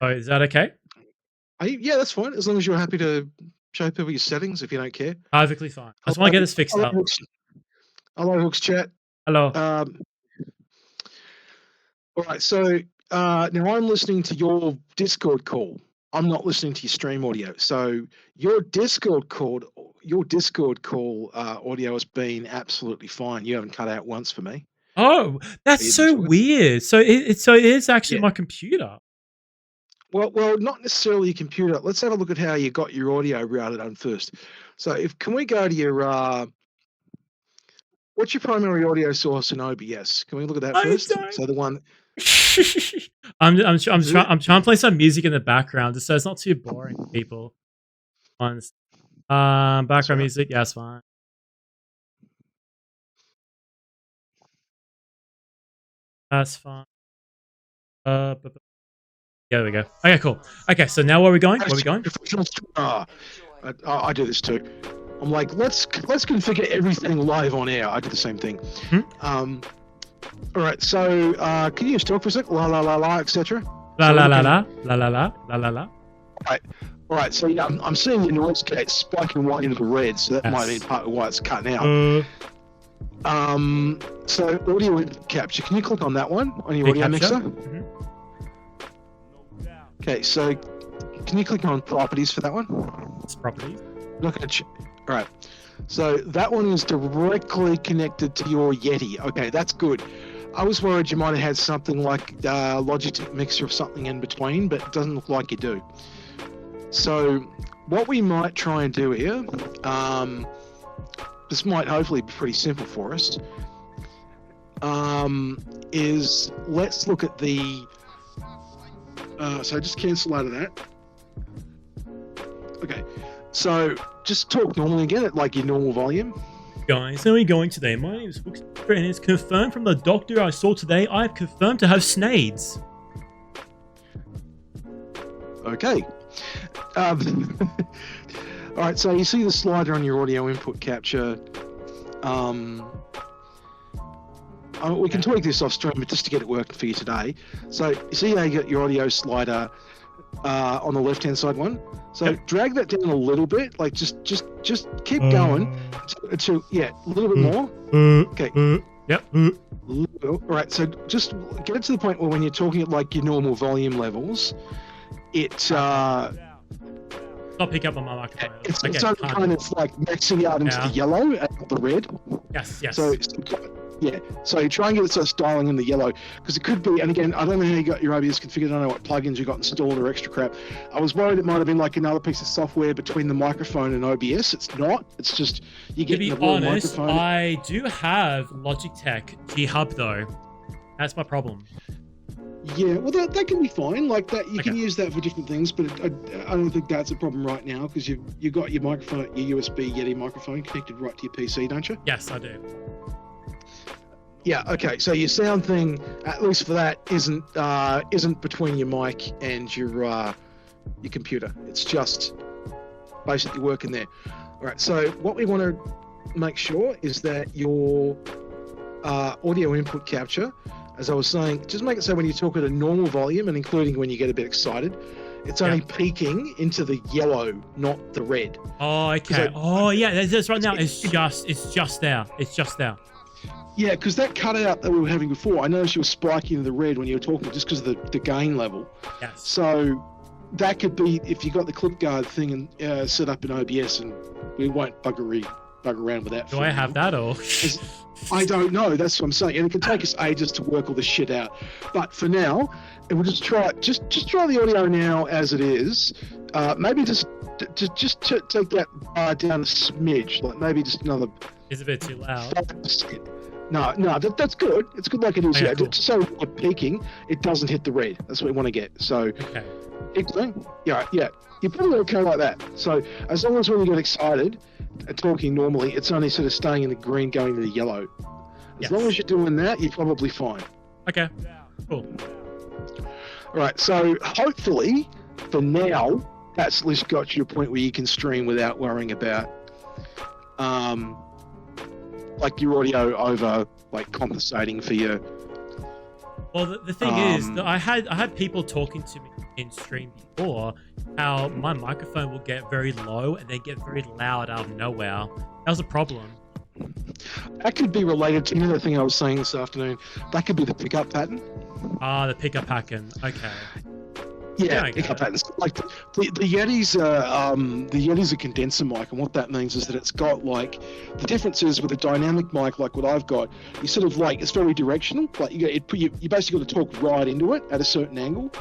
Oh, is that okay? Yeah, that's fine. As long as you're happy to show people your settings if you don't care. Perfectly fine. I just want to Hello, get this fixed hello, up. Hooks. Hello, Hooks chat. Hello. All right, so now I'm listening to your Discord call. I'm not listening to your stream audio. So your Discord call, audio has been absolutely fine. You haven't cut out once for me. Oh, that's You've been so talking. weird. So it is actually Yeah. my computer. Well, not necessarily your computer. Let's have a look at how you got your audio routed on first. So can we go to your what's your primary audio source in OBS? Can we look at that I first? don't. So the one I'm is it? trying to play some music in the background just so it's not too boring for people. Once background right. music, yeah, it's fine. That's fine. Yeah, there we go. Okay, cool. Okay, so now where are we going? Where are we going? I do this too. I'm like, let's configure everything live on air. I do the same thing. All right, so can you just talk for a sec? La la la la, etc. La la la la la la la la la la. All right. So yeah, I'm seeing your noise gate spiking right into the red, so that might be part of why it's cutting out. So audio capture. Can you click on that one on your audio mixer? Okay, so can you click on properties for that one? It's properties. Look at all right. So that one is directly connected to your Yeti. Okay, that's good. I was worried you might have had something like Logitech mixer or something in between, but it doesn't look like you do. So what we might try and do here, this might hopefully be pretty simple for us, is let's look at the, so just cancel out of that. Okay, so just talk normally again at like your normal volume. Guys, how are we going today? My name is Hooks, and it's confirmed from the doctor I saw today. I have confirmed to have SNAIDS. Okay. All right, so you see the slider on your audio input capture. We can tweak this off stream, but just to get it working for you today. So you see how you got your audio slider on the left-hand side one. So drag that down a little bit, like just keep going. To yeah, a little bit more. Okay. Yep. All right. So just get it to the point where when you're talking at like your normal volume levels, it Stop pick up on my microphone. It's kind of like maxing out into the yellow and not the red. Yes. So you try and get it so it's dialing in the yellow, because it could be, and again, I don't know how you got your OBS configured, I don't know what plugins you got installed or extra crap. I was worried it might have been like another piece of software between the microphone and OBS. It's not. It's just you get the honest, microphone. I do have Logitech G Hub though. That's my problem. Yeah, well, that can be fine. Like that, you can use that for different things, but I don't think that's a problem right now, because you got your microphone, your USB Yeti microphone connected right to your PC, don't you? Yes, I do. Yeah. Okay. So your sound thing, at least for that, isn't between your mic and your computer. It's just basically working there. All right. So what we want to make sure is that your audio input capture, as I was saying, just make it so when you talk at a normal volume, and including when you get a bit excited, it's only peaking into the yellow, not the red. Oh, okay. Oh, yeah. That's right now. It's just there. It's just there. Yeah, because that cutout that we were having before, I noticed you were spiking into the red when you were talking, just because of the gain level. Yes. So that could be if you got the clip guard thing and set up in OBS, and we won't bug around with that. Do I have that, or? I don't know. That's what I'm saying, and it can take us ages to work all this shit out. But for now, and we'll just try the audio now as it is. Maybe just take that bar down a smidge, like maybe just another. Is a bit too loud. 5%. No, that's good. It's good like it is. Yeah, cool. So when peaking, it doesn't hit the red. That's what we want to get. So, yeah, you're probably okay like that. So as long as when you get excited, talking normally, it's only sort of staying in the green, going to the yellow. As long as you're doing that, you're probably fine. Okay, cool. All right. So hopefully, for now, that's at least got you to a point where you can stream without worrying about like your audio over like compensating for your Well, the thing is that I had people talking to me in stream before how my microphone will get very low and then get very loud out of nowhere. That was a problem. That could be related to another thing I was saying this afternoon. That could be the pickup pattern. Ah, the pickup pattern. Okay. Yeah, I get pickup it. patterns. Like the Yeti's a condenser mic, and what that means is that it's got like the difference is with a dynamic mic like what I've got, you sort of like it's very directional. Like you basically got to talk right into it at a certain angle.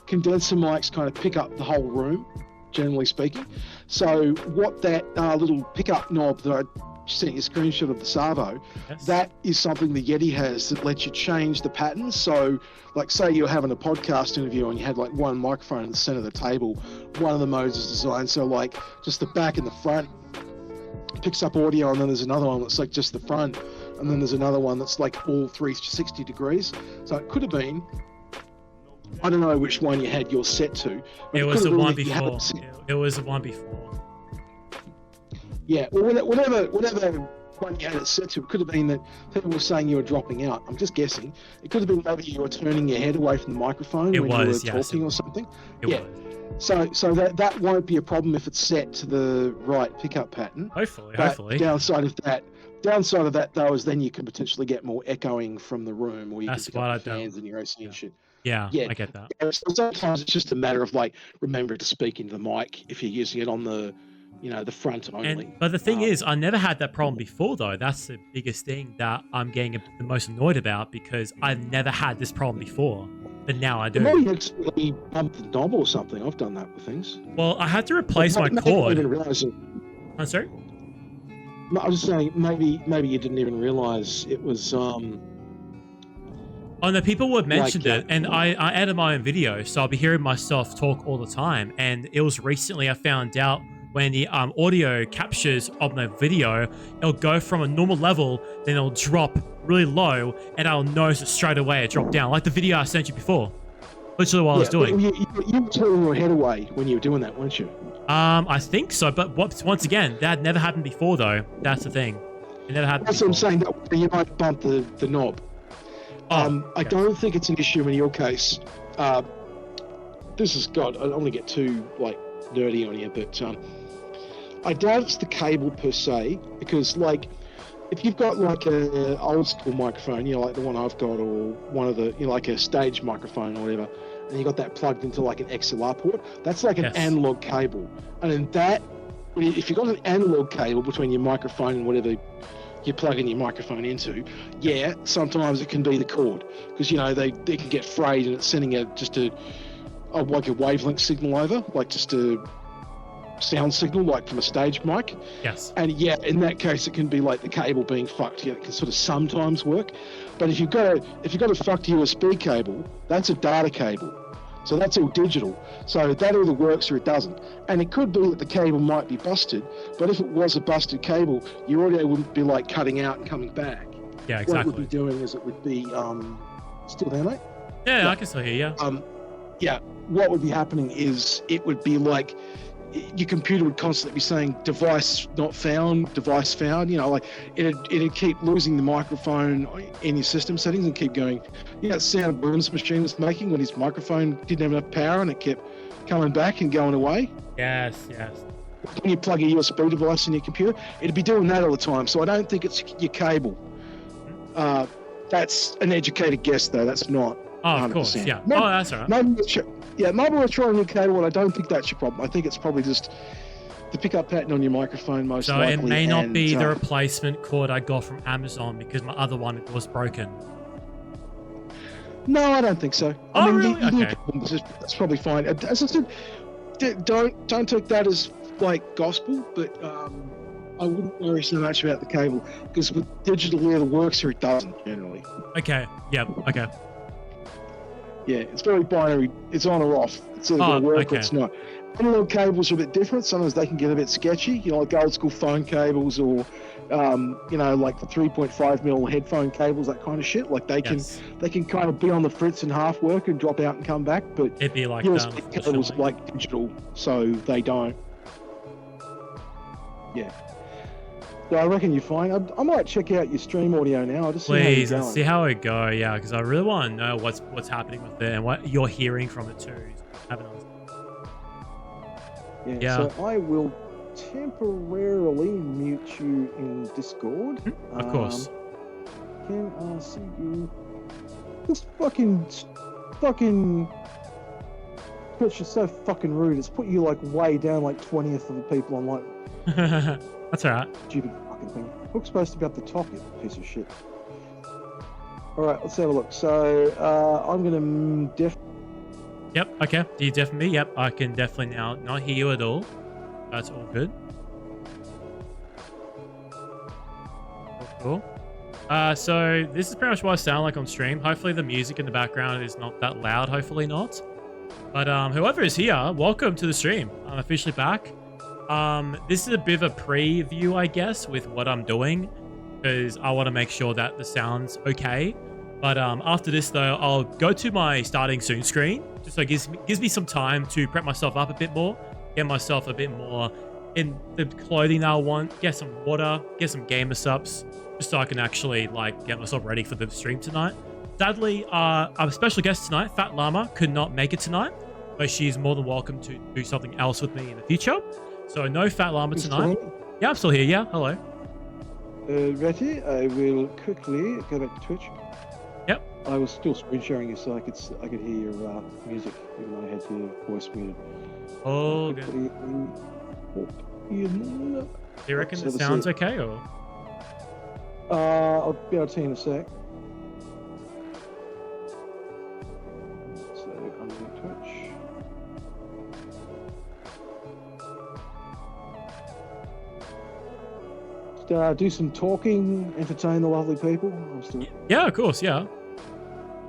Condenser mics kind of pick up the whole room, generally speaking. So what that little pickup knob that I sent you a screenshot of the Savo, Yes. that is something the Yeti has that lets you change the patterns. So, like, say you're having a podcast interview and you had like one microphone in the center of the table. One of the modes is designed so like just the back and the front picks up audio, and then there's another one that's like just the front, and then there's another one that's like all 360 degrees. So it could have been, I don't know which one you had yours set to. But It was could the have been one that you had before. it set- It was the one before. Yeah, or whatever one you had it set to, it could have been that people were saying you were dropping out. I'm just guessing. It could have been maybe you were turning your head away from the microphone It when was, you were yes, talking it or something. It Yeah. was. So that won't be a problem if it's set to the right pickup pattern. Hopefully, But hopefully. downside of that though is then you can potentially get more echoing from the room, or you That's can pick what I up the don't- fans and your AC and shit. Yeah, Yeah. I get that. So sometimes it's just a matter of like remembering to speak into the mic if you're using it on the, the front only. But the thing Um, is, I never had that problem before, though. That's the biggest thing that I'm getting the most annoyed about, because I've never had this problem before, but now I do. Maybe you accidentally bumped the knob or something. I've done that with things. Well, I had to replace my Maybe you didn't cord. even realize it. I'm sorry? I was just saying, maybe you didn't even realize it was. Oh no, people would mention Like, it, and I edit my own video, so I'll be hearing myself talk all the time. And it was recently I found out when the audio captures of my video, it'll go from a normal level, then it'll drop really low, and I'll notice it straight away. It dropped down, like the video I sent you before. Literally what I was doing. You were turning your head away when you were doing that, weren't you? I think so, but once again, that had never happened before, though. That's the thing. It never happened. That's what I'm before. saying. That you might bump the knob. I okay. don't think it's an issue in your case. This is God. I don't want to get too like nerdy on you, but I doubt it's the cable per se, because like if you've got like a old school microphone, like the one I've got, or one of the like a stage microphone or whatever, and you got that plugged into like an XLR port, that's like an Yes. analog cable, and in that, if you've got an analog cable between your microphone and whatever you're plugging your microphone into, yeah, sometimes it can be the cord, because they can get frayed and it's sending like a wavelength signal over, like just a sound signal, like from a stage mic. Yes. And yeah, in that case, it can be like the cable being fucked. Yeah, it can sort of sometimes work, but if you've got a fucked USB cable, that's a data cable. So that's all digital. So that either works or it doesn't. And it could be that the cable might be busted, but if it was a busted cable, your audio wouldn't be like cutting out and coming back. Yeah, What it exactly. would be doing is it would be still there, mate? Yeah, I can still hear you. Yeah, what would be happening is it would be like your computer would constantly be saying device not found, device found, like it'd keep losing the microphone in your system settings and keep going, that sound Burns machine was making when his microphone didn't have enough power, and it kept coming back and going away. Yes. When you plug a USB device in your computer, it'd be doing that all the time. So I don't think it's your cable. That's an educated guess though, that's not. Oh, of course. 100%. Yeah. Maybe- Oh, that's all right. Maybe we're trying a new cable, and I don't think that's your problem. I think it's probably just the pickup pattern on your microphone, most So likely. it may not and, be the replacement cord I got from Amazon, because my other one was broken. No, I don't think so. Oh, I mean, really? the new Okay. problem is that's probably fine. As I said, don't take that as like gospel, but I wouldn't worry so much about the cable, because with digital either works or it doesn't generally. Okay. Yep. Okay. Yeah, it's very binary. It's on or off. It's either going to work okay. or it's not. Analog cables are a bit different. Sometimes they can get a bit sketchy, like old school phone cables, or like the 3.5mm headphone cables, that kind of shit. Like they Yes. can kind of be on the fritz and half work and drop out and come back, but It'd be like USB that. cables unfortunately. like digital, so they don't. Yeah. I reckon you're fine. I might check out your stream audio now. I'll just Please, see how let's see how it go. Yeah, because I really want to know what's happening with it and what you're hearing from it too. Yeah. So I will temporarily mute you in Discord. Of course. Can I see you? This fucking Twitch is so fucking rude. It's put you like way down, like 20th of the people on like That's alright. stupid fucking thing. Hook's supposed to be up the top, you piece of shit. Alright, let's have a look. So I'm gonna Yep, okay. Do you deafen me? Yep, I can definitely now not hear you at all. That's all good. Cool. So this is pretty much what I sound like on stream. Hopefully the music in the background is not that loud. Hopefully not. But whoever is here, welcome to the stream. I'm officially back. This is a bit of a preview, I guess, with what I'm doing, because I want to make sure that the sound's okay. But after this, though, I'll go to my starting soon screen, just so it gives me some time to prep myself up a bit more, get myself a bit more in the clothing that I want, get some water, get some gamer subs, just so I can actually like get myself ready for the stream tonight. Sadly, our special guest tonight, Fat Llama, could not make it tonight, but she's more than welcome to do something else with me in the future. So no Fat Llama tonight. Yeah, I'm still here. Yeah, hello. Ratty, I will quickly go back to Twitch. Yep. I was still screen sharing you, so I could hear your music, even though I had your voice muted. Oh, good. Do you reckon it sounds okay, or? I'll be able to tell you in a sec. So, unmute Twitch. Just, do some talking, entertain the lovely people. Yeah, of course, yeah.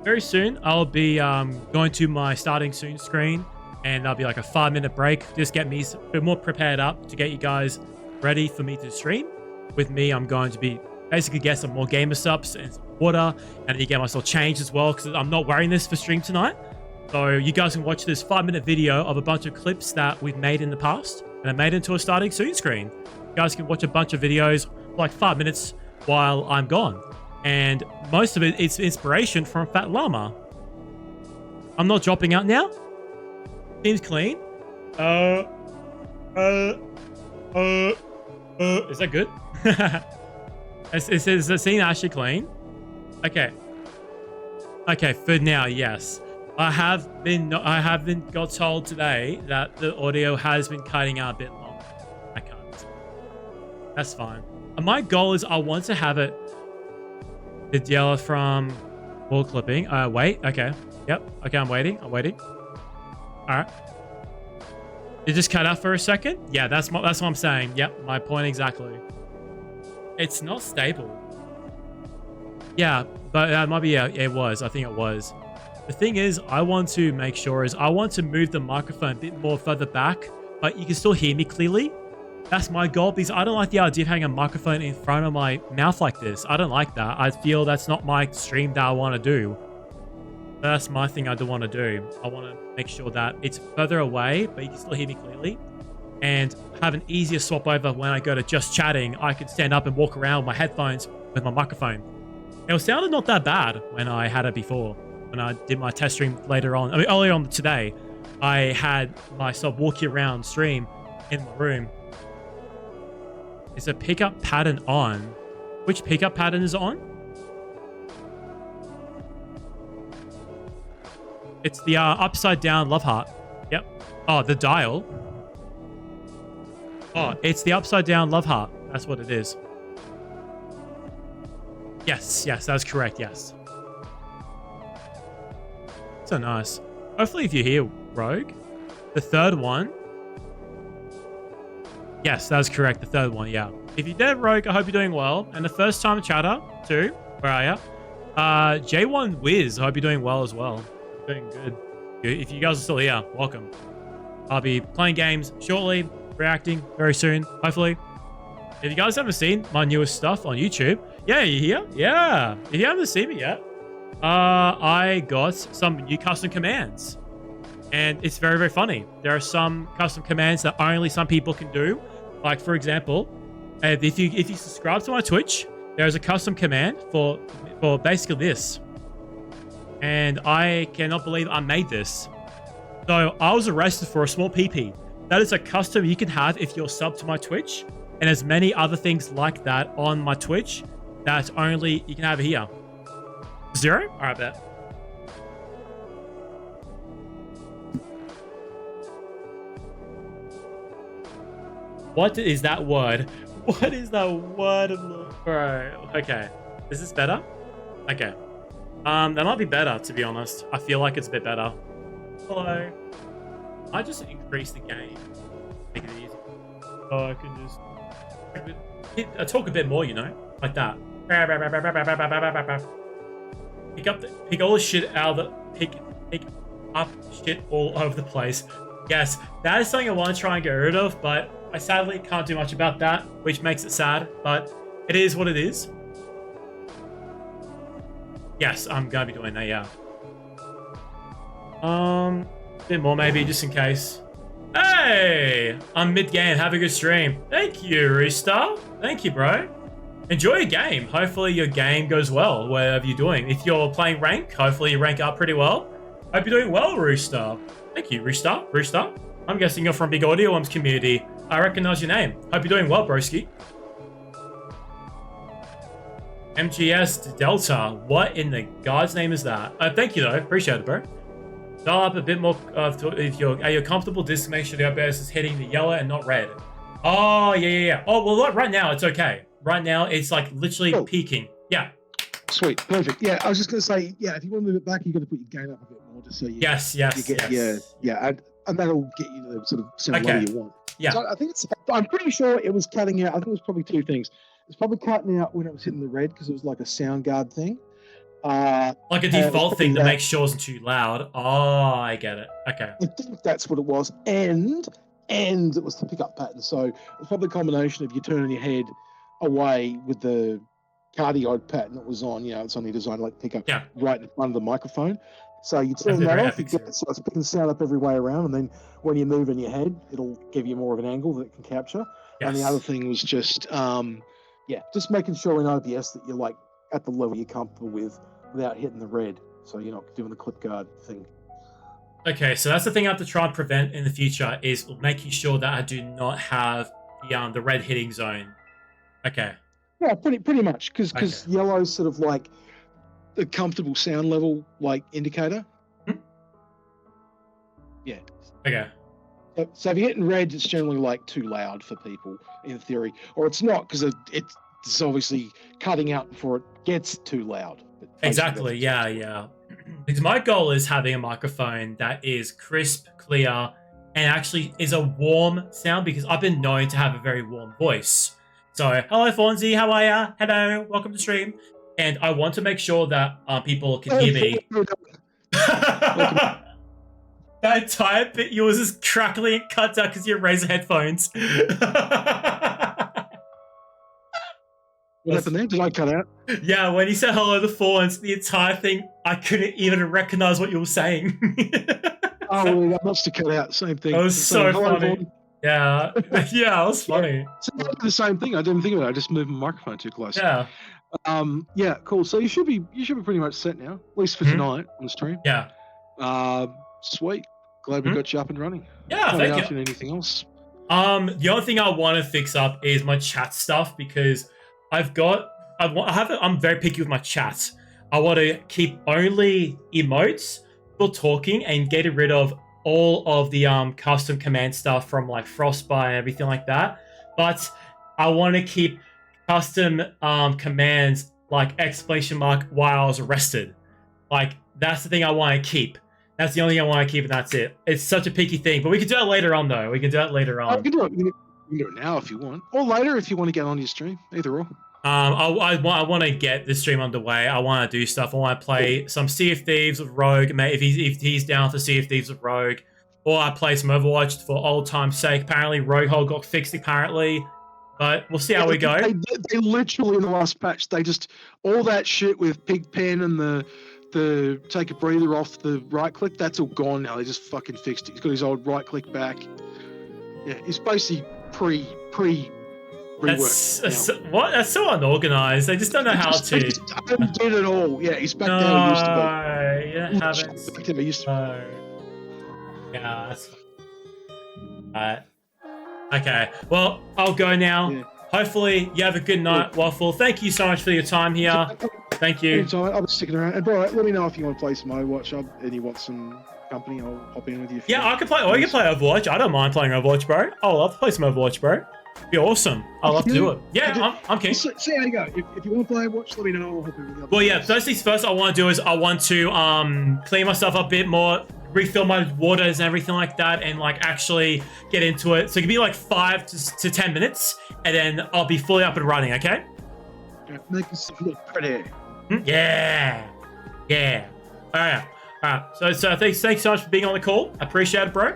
Very soon, I'll be going to my starting soon screen, and that'll be like a 5-minute break. Just get me a bit more prepared up to get you guys ready for me to stream. With me, I'm going to be basically get some more gamer subs and some water, and then get myself changed as well, because I'm not wearing this for stream tonight. So you guys can watch this 5-minute video of a bunch of clips that we've made in the past, and I made into a starting soon screen. You guys can watch a bunch of videos for like 5 minutes while I'm gone. And most of it is inspiration from Fat Llama. I'm not dropping out now. Seems clean. Is that good? Is the scene actually clean? Okay. Okay, for now, yes. I have been got told today that the audio has been cutting out a bit long. I can't. That's fine. And my goal is I want to have it the yellow from wall clipping. Wait. Okay. Yep. Okay, I'm waiting. All right. It just cut out for a second. Yeah, that's what I'm saying. Yep, my point exactly. It's not stable. Yeah, but it might be. Yeah, it was. I think it was. The thing is, I want to make sure I want to move the microphone a bit more further back, but you can still hear me clearly. That's my goal, because I don't like the idea of having a microphone in front of my mouth like this. I don't like that. I feel that's not my stream that I want to do. That's my thing I do want to do. I want to make sure that it's further away, but you can still hear me clearly. And have an easier swap over when I go to just chatting. I can stand up and walk around with my headphones with my microphone. It sounded not that bad when I had it before. When I did my test stream later on. I mean, earlier on today, I had myself walking around stream in my room. Is a pickup pattern on? Which pickup pattern is on? It's the upside down love heart. Yep. Oh, the dial. Oh, it's the upside down love heart. That's what it is. Yes, that's correct. Yes. So nice. Hopefully, if you hear Rogue, the third one. Yes, that's correct. The third one, yeah. If you're dead, Rogue, I hope you're doing well. And the first time chatter, too. Where are you? J1 Wiz, I hope you're doing well as well. Doing good. If you guys are still here, welcome. I'll be playing games shortly, reacting very soon, hopefully. If you guys haven't seen my newest stuff on YouTube, yeah, you here? Yeah. If you haven't seen me yet, I got some new custom commands. And it's very, very funny. There are some custom commands that only some people can do. Like, for example, And if you subscribe to my Twitch, there is a custom command for basically this. And I cannot believe I made this. So I was arrested for a small PP. That is a custom you can have if you're sub to my Twitch. And there's many other things like that on my Twitch that only you can have here. 0? All right, bet. What is that word? What is that word, bro? Okay, is this better? Okay, that might be better, to be honest. I feel like it's a bit better. Hello. I just increase the game, make it easy, so I can just talk a bit more, you know, like that. Pick all the shit out of the pick up shit all over the place. Yes, that is something I want to try and get rid of, but I sadly can't do much about that, which makes it sad, but it is what it is. Yes, I'm gonna be doing that, yeah. A bit more maybe, just in case. Hey! I'm mid-game, have a good stream. Thank you, Rooster. Thank you, bro. Enjoy your game. Hopefully your game goes well, whatever you're doing. If you're playing rank, hopefully you rank up pretty well. Hope you're doing well, Rooster. Thank you, Rooster. Rooster? I'm guessing you're from Big Audio Worms community. I recognize your name. Hope you're doing well, broski. MGS Delta. What in the God's name is that? Thank you, though. Appreciate it, bro. Dial up a bit more if you're comfortable. Just make sure the OBS is hitting the yellow and not red. Oh, yeah. Oh, well, look, right now it's okay. Right now it's like literally peaking. Yeah. Sweet. Perfect. Yeah, I was just going to say, yeah, if you want to move it back, you've got to put your gain up a bit more just so you... Yes. Yeah, and that'll get you the sort of sound level you want. Yeah. So I think I'm pretty sure it was cutting out. I think it was probably two things. It's probably cutting out when it was hitting the red because it was like a sound guard thing. Like a default thing that makes sure it isn't too loud. Oh, I get it. Okay. I think that's what it was. And it was the pickup pattern. So it's probably a combination of you turning your head away with the cardioid pattern that was on, it's only designed to like pick up right in front of the microphone. So you turn that off, you get it, so it's picking the sound up every way around, and then when you move in your head, it'll give you more of an angle that it can capture. Yes. And the other thing was just, just making sure in OBS that you're like at the level you're comfortable with without hitting the red, so you're not doing the clip guard thing. Okay, so that's the thing I have to try and prevent in the future is making sure that I do not have the red hitting zone. Okay. Yeah, pretty much, because yellow's sort of like a comfortable sound level like indicator. Yeah. Okay. So if you're hitting red, it's generally like too loud for people in theory, or it's not because it's obviously cutting out before it gets too loud. Exactly. Yeah. Because my goal is having a microphone that is crisp, clear, and actually is a warm sound because I've been known to have a very warm voice. So, hello, Fonzie. How are ya? Hello. Welcome to stream. And I want to make sure that people can hear me. That entire bit you was just crackling and cut out because you have Razer headphones. What happened there? Did I cut out? Yeah, when you said hello to Fawns, the entire thing, I couldn't even recognize what you were saying. Oh, well, that must have cut out. Same thing. That was so funny. Yeah, yeah, it was funny. So the same thing. I didn't think of it. I just moved my microphone too close. Yeah. Yeah, cool. So you should be pretty much set now, at least for tonight on the stream. Yeah. Sweet. Glad we got you up and running. Yeah, thank you. Anything else? The only thing I want to fix up is my chat stuff because I'm very picky with my chat. I want to keep only emotes for talking and getting rid of all of the custom command stuff from like Frostbite and everything like that. But I want to keep custom commands like exclamation mark while I was arrested. Like that's the thing I want to keep. That's the only thing I want to keep, and that's it. It's such a picky thing, but we can do that later on, though. We can do that later on. You can do it now if you want, or later if you want to get on your stream. Either or. I want to get the stream underway. I want to do stuff. I want to play some Sea of Thieves with Rogue, if he's down for Sea of Thieves with Rogue, or I play some Overwatch for old time's sake. Apparently, Rogue Hole got fixed. Apparently, but we'll see how we go. They literally in the last patch, they just all that shit with Pigpen and the take a breather off the right click, that's all gone now. They just fucking fixed it. He's got his old right click back. Yeah, he's basically pre What? That's so unorganized. They just don't know how to. He just undid it all. Yeah, he's back to how he used to No, you don't have it. be. Back to how he used to No. Yeah, that's fine. Alright. Okay, well, I'll go now. Yeah. Hopefully, you have a good night, Waffle. Thank you so much for your time here. Thank you. Anytime, I'll be sticking around. And bro, let me know if you want to play some Overwatch and you want some company. I'll hop in with you. Yeah, I can play. Or you can play Overwatch. I don't mind playing Overwatch, bro. I'll love to play some Overwatch, bro. Be awesome. I'll love to do it. Yeah, I'm keen. See how you go. If you want to play Overwatch, let me know. I'll hop in with you. Well, yeah. First things first, I want to do is I want to clean myself up a bit more, refill my waters and everything like that, and like actually get into it. So it could be like 5 to 10 minutes, and then I'll be fully up and running. Okay. Yeah, make yourself look pretty. Yeah. All right. So thanks so much for being on the call. I appreciate it, bro.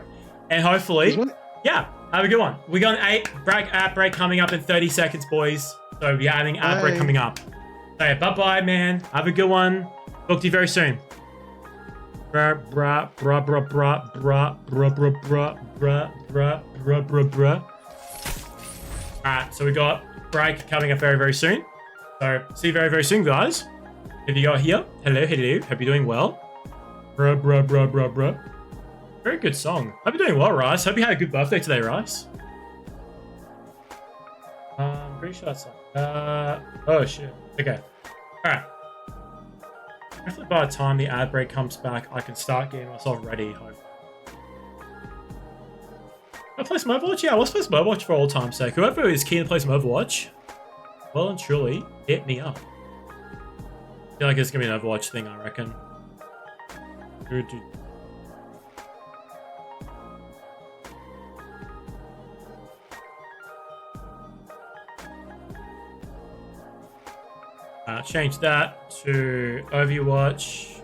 And hopefully, yeah, have a good one. We got an ad break coming up in 30 seconds, boys. So we're having ad break coming up. So yeah, bye, man. Have a good one. Talk to you very soon. Alright, so we got break coming up very soon. So see you very soon, guys. If you got here, hello. Hope you're doing well. Very good song. Hope you're doing well, Rice. Hope you had a good birthday today, Rice. I'm pretty sure that's oh shit. Okay. Alright. Hopefully by the time the ad break comes back, I can start getting myself ready, hopefully. I play some Overwatch? Yeah, let's play some Overwatch for all time's sake. Whoever is keen to play some Overwatch, well and truly, hit me up. I feel like it's gonna be an Overwatch thing, I reckon. Change that to Overwatch.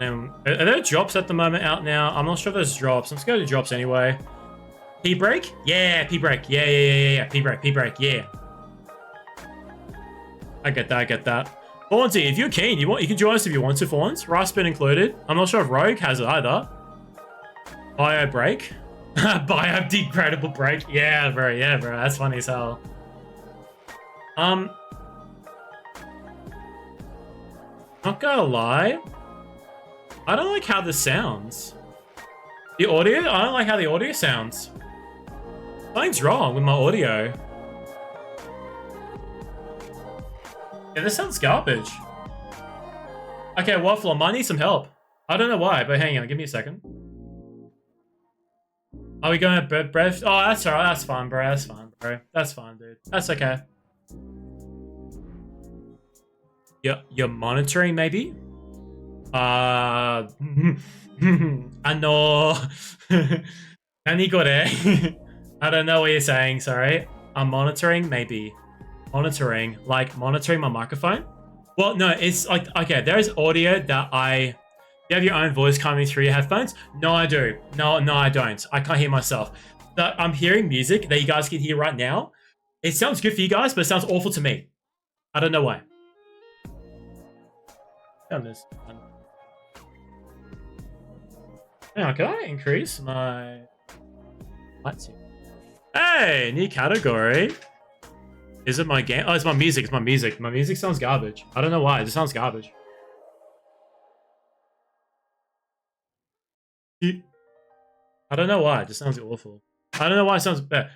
Are there drops at the moment out now? I'm not sure if there's drops. Let's go to drops anyway. P-break? Yeah, P-break. Yeah. P-break, yeah. I get that. Fonzie, if you're keen, you can join us if you want to, Fawns. Raspin included. I'm not sure if Rogue has it either. Bio break. Bio degradable break. Yeah, bro. That's funny as hell. Not gonna lie, I don't like how this sounds. The audio? I don't like how the audio sounds. Something's wrong with my audio. Yeah, this sounds garbage. Okay, Waffle, I might need some help. I don't know why, but hang on, give me a second. Are we going to breath? Oh, that's alright, that's fine, bro. That's fine, dude. That's okay. You're monitoring, maybe? I know. I don't know what you're saying, sorry. I'm monitoring, maybe. Monitoring my microphone? Well, no, it's like, okay, there's audio that you have your own voice coming through your headphones? No, I do. No, I don't. I can't hear myself. I'm hearing music that you guys can hear right now. It sounds good for you guys, but it sounds awful to me. I don't know why. Hang on, can I increase my lights here? Hey, new category. Is it my game? Oh, it's my music. My music sounds garbage. I don't know why. It just sounds garbage. I don't know why. It just sounds awful. I don't know why it sounds bad.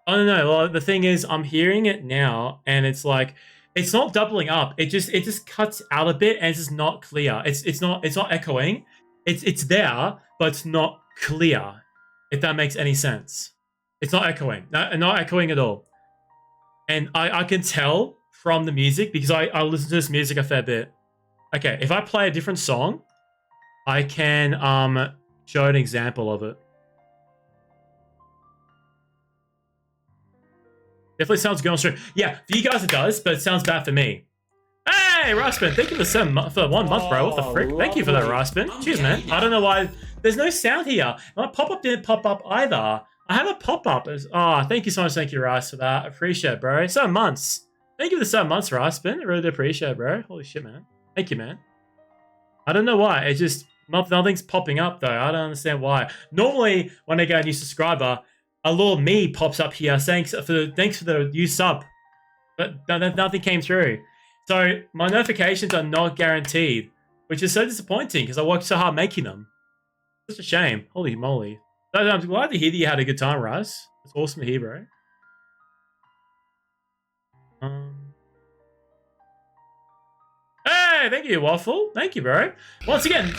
I don't know. Well, the thing is, I'm hearing it now, and it's like, it's not doubling up. It just cuts out a bit, and it's just not clear. It's not echoing. It's there, but it's not clear. If that makes any sense. It's not echoing. Not echoing at all. And I can tell from the music because I listen to this music a fair bit. Okay, if I play a different song, I can show an example of it. Definitely sounds good on stream. Yeah, for you guys it does, but it sounds bad for me. Hey, Raspin, thank you for 1 month, bro. What the frick? Thank you for that, Raspin. Cheers, man. I don't know why. There's no sound here. My pop-up didn't pop up either. I have a pop-up. Oh, thank you so much. Thank you, Rice, for that. I appreciate it, bro. 7 months. Thank you for the 7 months, Raspin. I really do appreciate it, bro. Holy shit, man. Thank you, man. I don't know why. It just Nothing's popping up though. I don't understand why. Normally, when I get a new subscriber, a little me pops up here saying thanks for the new sub, but nothing came through. So my notifications are not guaranteed, which is so disappointing because I worked so hard making them. Such a shame. Holy moly! I'm glad to hear that you had a good time, Russ. It's awesome to hear, bro. Hey, thank you, Waffle. Thank you, bro. Once again,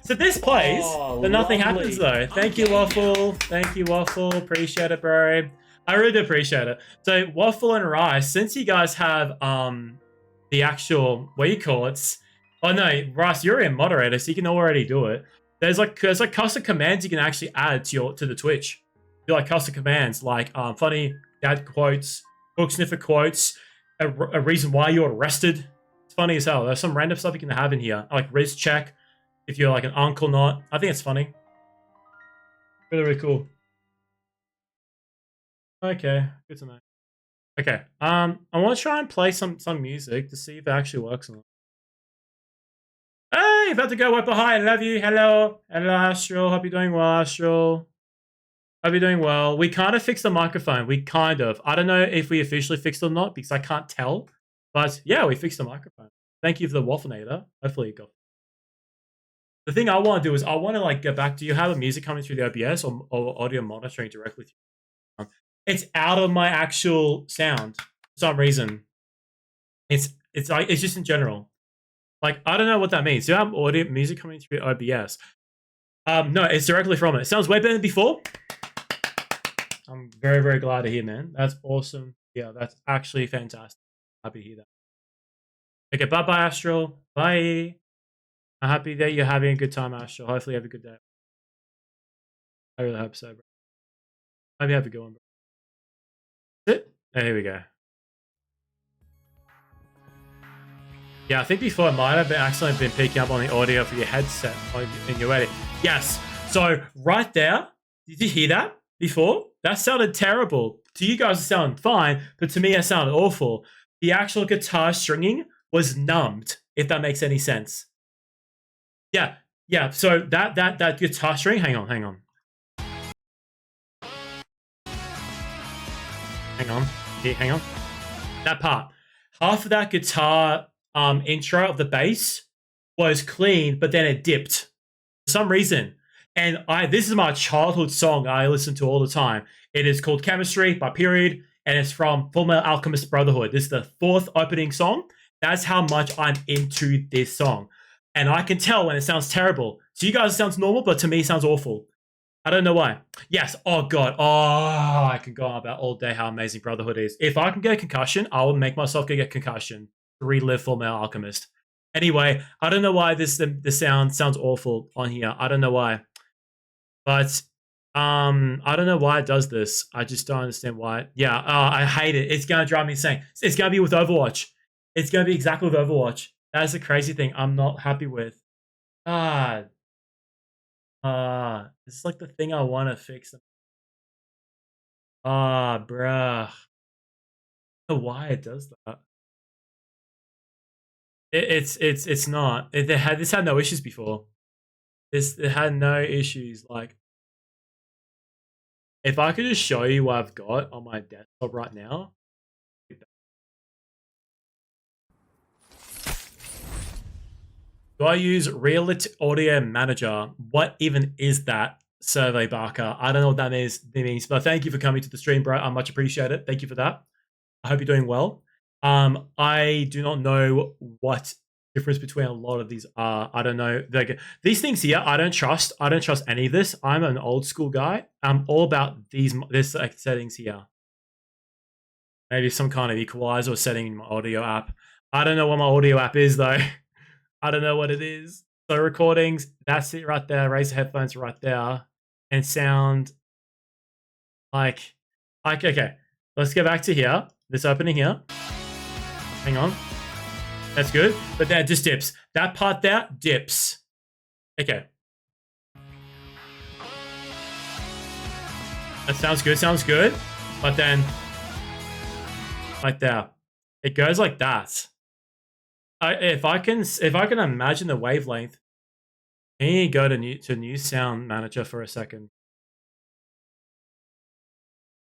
so this plays, but nothing happens though. Thank you, Waffle. Thank you, Waffle. Appreciate it, bro. I really do appreciate it. So Waffle and Rice, since you guys have the actual what you call it. Oh no, Rice, you're a moderator, so you can already do it. There's like custom commands you can actually add to the Twitch. Do like custom commands like funny dad quotes, book sniffer quotes, a reason why you're arrested. It's funny as hell. There's some random stuff you can have in here, like Riz check if you're like an uncle not. I think it's funny. Really, really cool. Okay, good to know. Okay, I want to try and play some music to see if it actually works or not. Hey, about to go wipe hi. I love you. Hello, Astral. Hope you're doing well, Astral. Hope you're doing well. We kind of fixed the microphone. We kind of. I don't know if we officially fixed it or not because I can't tell. But yeah, we fixed the microphone. Thank you for the Wafflenator. Hopefully it got. The thing I want to do is I want to like get back. Do you have a music coming through the OBS or audio monitoring directly through? It's out of my actual sound for some reason. It's just in general. Like, I don't know what that means. Do you have audio music coming through OBS? No, it's directly from it. It sounds way better than before. I'm very, very glad to hear, man. That's awesome. Yeah, that's actually fantastic. Happy to hear that. Okay, bye-bye, Astral. Bye. I'm happy that you're having a good time, Astral. Hopefully you have a good day. I really hope so, bro. Hope you have a good one, bro. That's it? Oh, here we go. Yeah, I think before it might have accidentally been picking up on the audio for your headset in your edit. Yes. So right there, did you hear that before? That sounded terrible. To you guys, it sounded fine, but to me, it sounded awful. The actual guitar stringing was numbed, if that makes any sense. Yeah. So that guitar string. Hang on. Hang on. That part. Half of that guitar intro of the bass was clean, but then it dipped for some reason. And this is my childhood song I listen to all the time. It is called Chemistry by Period, and it's from Fullmetal Alchemist Brotherhood. This is the 4th opening song. That's how much I'm into this song. And I can tell when it sounds terrible. To you guys, it sounds normal, but to me, it sounds awful. I don't know why. Yes. Oh, God. Oh, I can go on about all day how amazing Brotherhood is. If I can get a concussion, I will make myself go get concussion to relive Fullmetal Alchemist. Anyway, I don't know why the sound sounds awful on here. I don't know why. But I don't know why it does this. I just don't understand why. Yeah, I hate it. It's going to drive me insane. It's going to be with Overwatch. It's going to be exactly with Overwatch. That's the crazy thing I'm not happy with. This is like the thing I want to fix. Bruh. I don't know why it does that. It's not. This had no issues before. It had no issues. Like, if I could just show you what I've got on my desktop right now. Do I use Realit Audio Manager? What even is that, Survey Barker? I don't know what that means, but thank you for coming to the stream, bro. I much appreciate it. Thank you for that. I hope you're doing well. I do not know what difference between a lot of these are. I don't know. Like, these things here, I don't trust. I don't trust any of this. I'm an old school guy. I'm all about this settings here. Maybe some kind of equalizer setting in my audio app. I don't know what my audio app is though. I don't know what it is. So recordings, that's it right there. Raise the headphones right there. And sound like okay. Let's go back to here. This opening here. Hang on. That's good. But that just dips. That part there dips. Okay. That sounds good. But then like that. It goes like that. If I can imagine the wavelength Can you go to new sound manager for a second?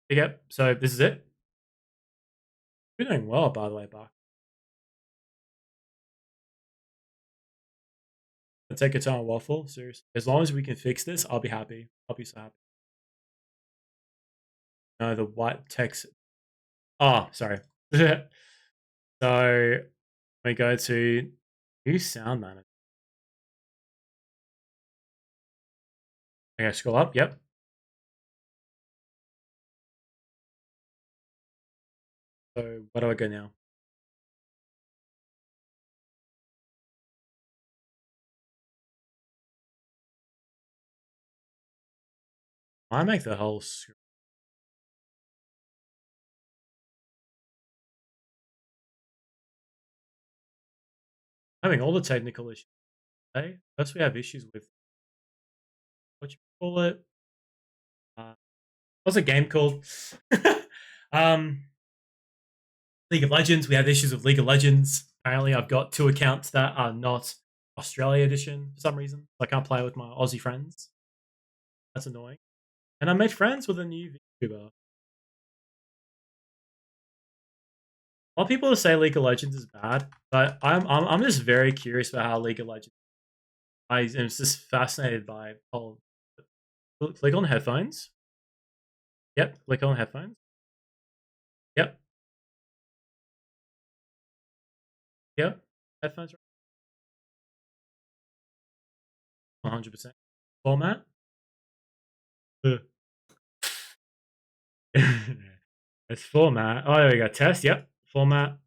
Yep. So this is it. You're doing well, by the way, Bach. Take your time, Waffle. Seriously. As long as we can fix this, I'll be happy. I'll be so happy. No, the white text. Oh, sorry. So we go to new sound manager. Okay, scroll up. Yep. So where do I go now? I make the whole screen. Having all the technical issues. Hey, first we have issues with what you call it. What's a game called? um, League of Legends. We have issues with League of Legends. Apparently, I've got 2 accounts that are not Australia edition for some reason. I can't play with my Aussie friends. That's annoying. And I made friends with a new VTuber. A lot of people say League of Legends is bad, but I'm just very curious about how League of Legends. I am just fascinated by. Oh, click on headphones. Yep, click on headphones. Yep. Yep. Headphones. 100%. Format. It's format. Oh, there we go. Test. Yep. Format.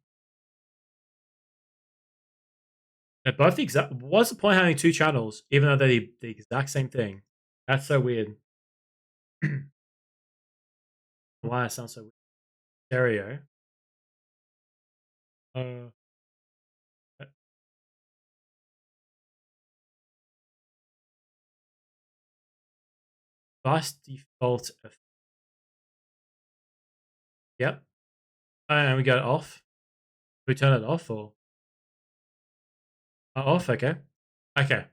They're both the exact. What's the point of having 2 channels, even though they're the exact same thing? That's so weird. Why it sounds so weird. Stereo. Uh, Fast default. Yep. And we got it off. We turn it off or off? Okay. Okay.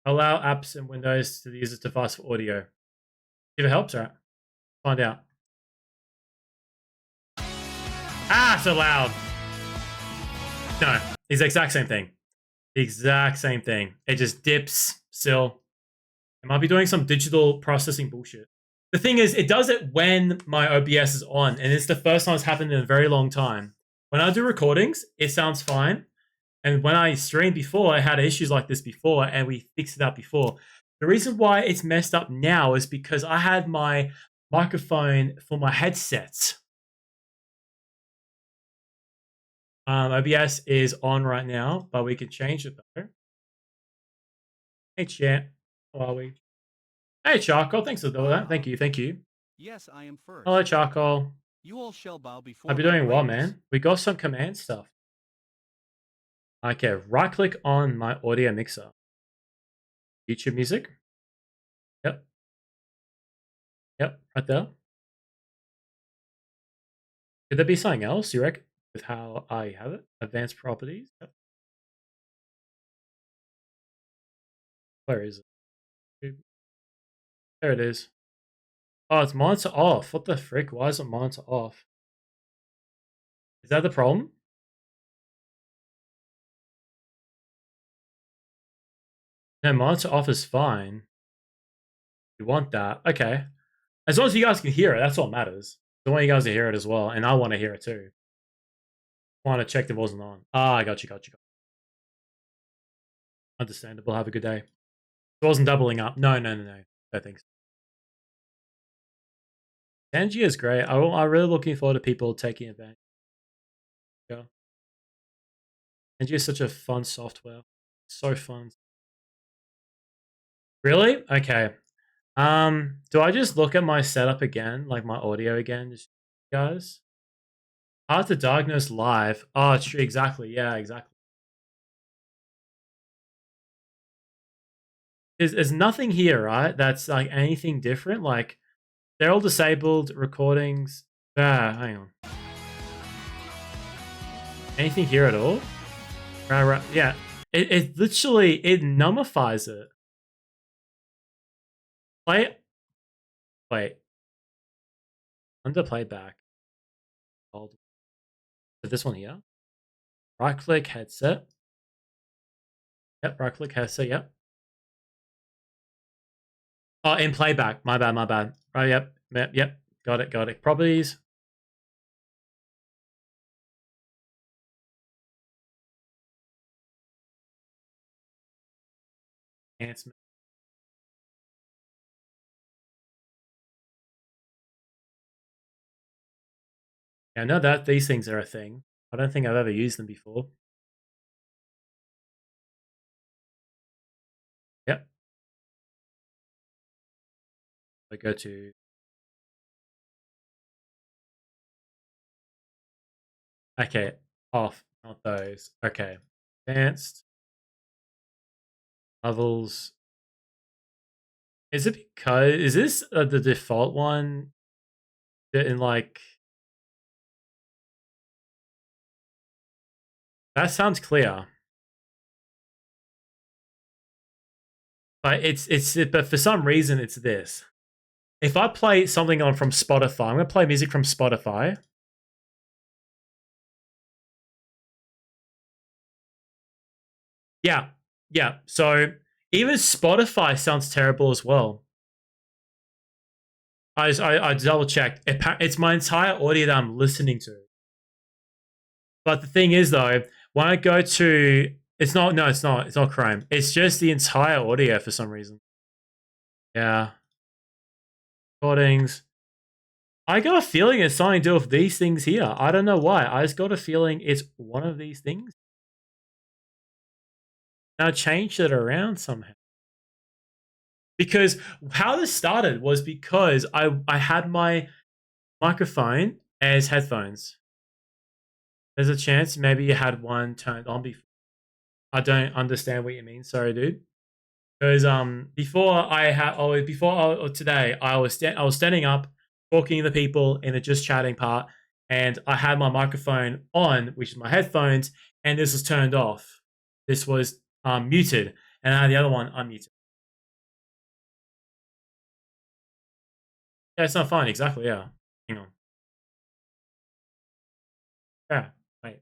Allow apps and windows to the user device for audio. If it helps, right? Find out. Ah, so loud. No, it's the exact same thing. The exact same thing. It just dips still. It might be doing some digital processing bullshit. The thing is, it does it when my OBS is on, and it's the first time it's happened in a very long time. When I do recordings, it sounds fine. And when I streamed before, I had issues like this before, and we fixed it up before. The reason why it's messed up now is because I had my microphone for my headset. OBS is on right now, but we can change it though. Hey, chat. How are we? Hey, Charcoal. Thanks for doing that. Thank you. Thank you. Yes, I am first. Hello, Charcoal. You all shall bow before. I've been doing well, man. We got some command stuff. Okay, right click on my audio mixer. YouTube music. Yep. Yep, right there. Could there be something else, you reckon, with how I have it? Advanced properties. Yep. Where is it? There it is. Oh, it's monitor off. What the frick? Why is it monitor off? Is that the problem? No, monitor off is fine. You want that. Okay. As long as you guys can hear it, that's what matters. I want you guys to hear it as well, and I want to hear it too. I want to check that it wasn't on. Ah, I got you. Understandable. Have a good day. It wasn't doubling up. No. I think so. Tangier is great. I'm really looking forward to people taking advantage. Yeah. Tangier is such a fun software. So fun. Really? Okay. Do I just look at my setup again, like my audio again, just guys? Hard to diagnose live. Oh, true. Exactly. Yeah, exactly. There's nothing here, right? That's like anything different. Like they're all disabled recordings. Ah, hang on. Anything here at all? Right. Yeah. It literally, it nullifies it. Wait. Under playback. Hold. So this one here. Right click headset. Yep, right click headset, yep. Oh, in playback. My bad. Right, yep. Got it. Properties. Enhancement. Yeah, I know that these things are a thing. I don't think I've ever used them before. Yep. I go to okay, off, not those. Okay. Advanced levels. Is it because is this the default one in like that sounds clear. But but for some reason it's this. If I play something on from Spotify, I'm gonna play music from Spotify. Yeah. So even Spotify sounds terrible as well. I double checked. It's my entire audio that I'm listening to. But the thing is though, when I go to it's not Chrome. It's just the entire audio for some reason. Yeah. Recordings. I got a feeling it's something to do with these things here. I don't know why. I just got a feeling it's one of these things. Now change it around somehow. Because how this started was because I had my microphone as headphones. There's a chance maybe you had one turned on before. I don't understand what you mean. Sorry, dude. Because today I was standing up talking to people in the just chatting part, and I had my microphone on, which is my headphones, and this was turned off. This was muted, and I had the other one unmuted. Yeah, it's not fine. Exactly. Yeah. Hang on. Yeah. Wait.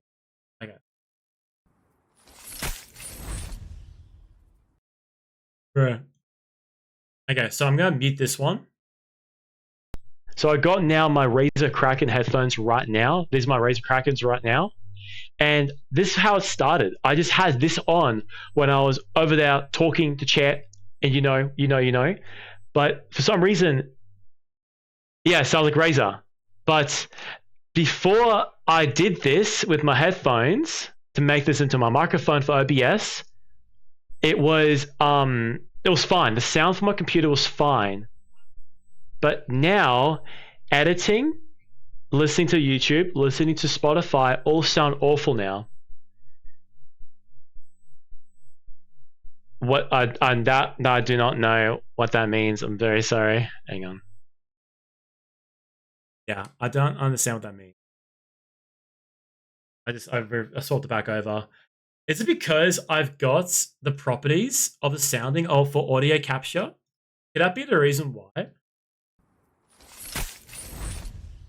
Okay. Right. Okay. So I'm gonna mute this one. So I got now my Razer Kraken headphones right now. These are my Razer Krakens right now. And this is how it started. I just had this on when I was over there talking to chat, and you know. But for some reason, yeah, it sounds like Razer. But before I did this with my headphones to make this into my microphone for OBS, it was fine. The sound from my computer was fine. But now, editing, listening to YouTube, listening to Spotify all sound awful now. I do not know what that means. I'm very sorry. Hang on. Yeah, I don't understand what that means. I swapped it back over. Is it because I've got the properties of the sounding for audio capture? Could that be the reason why?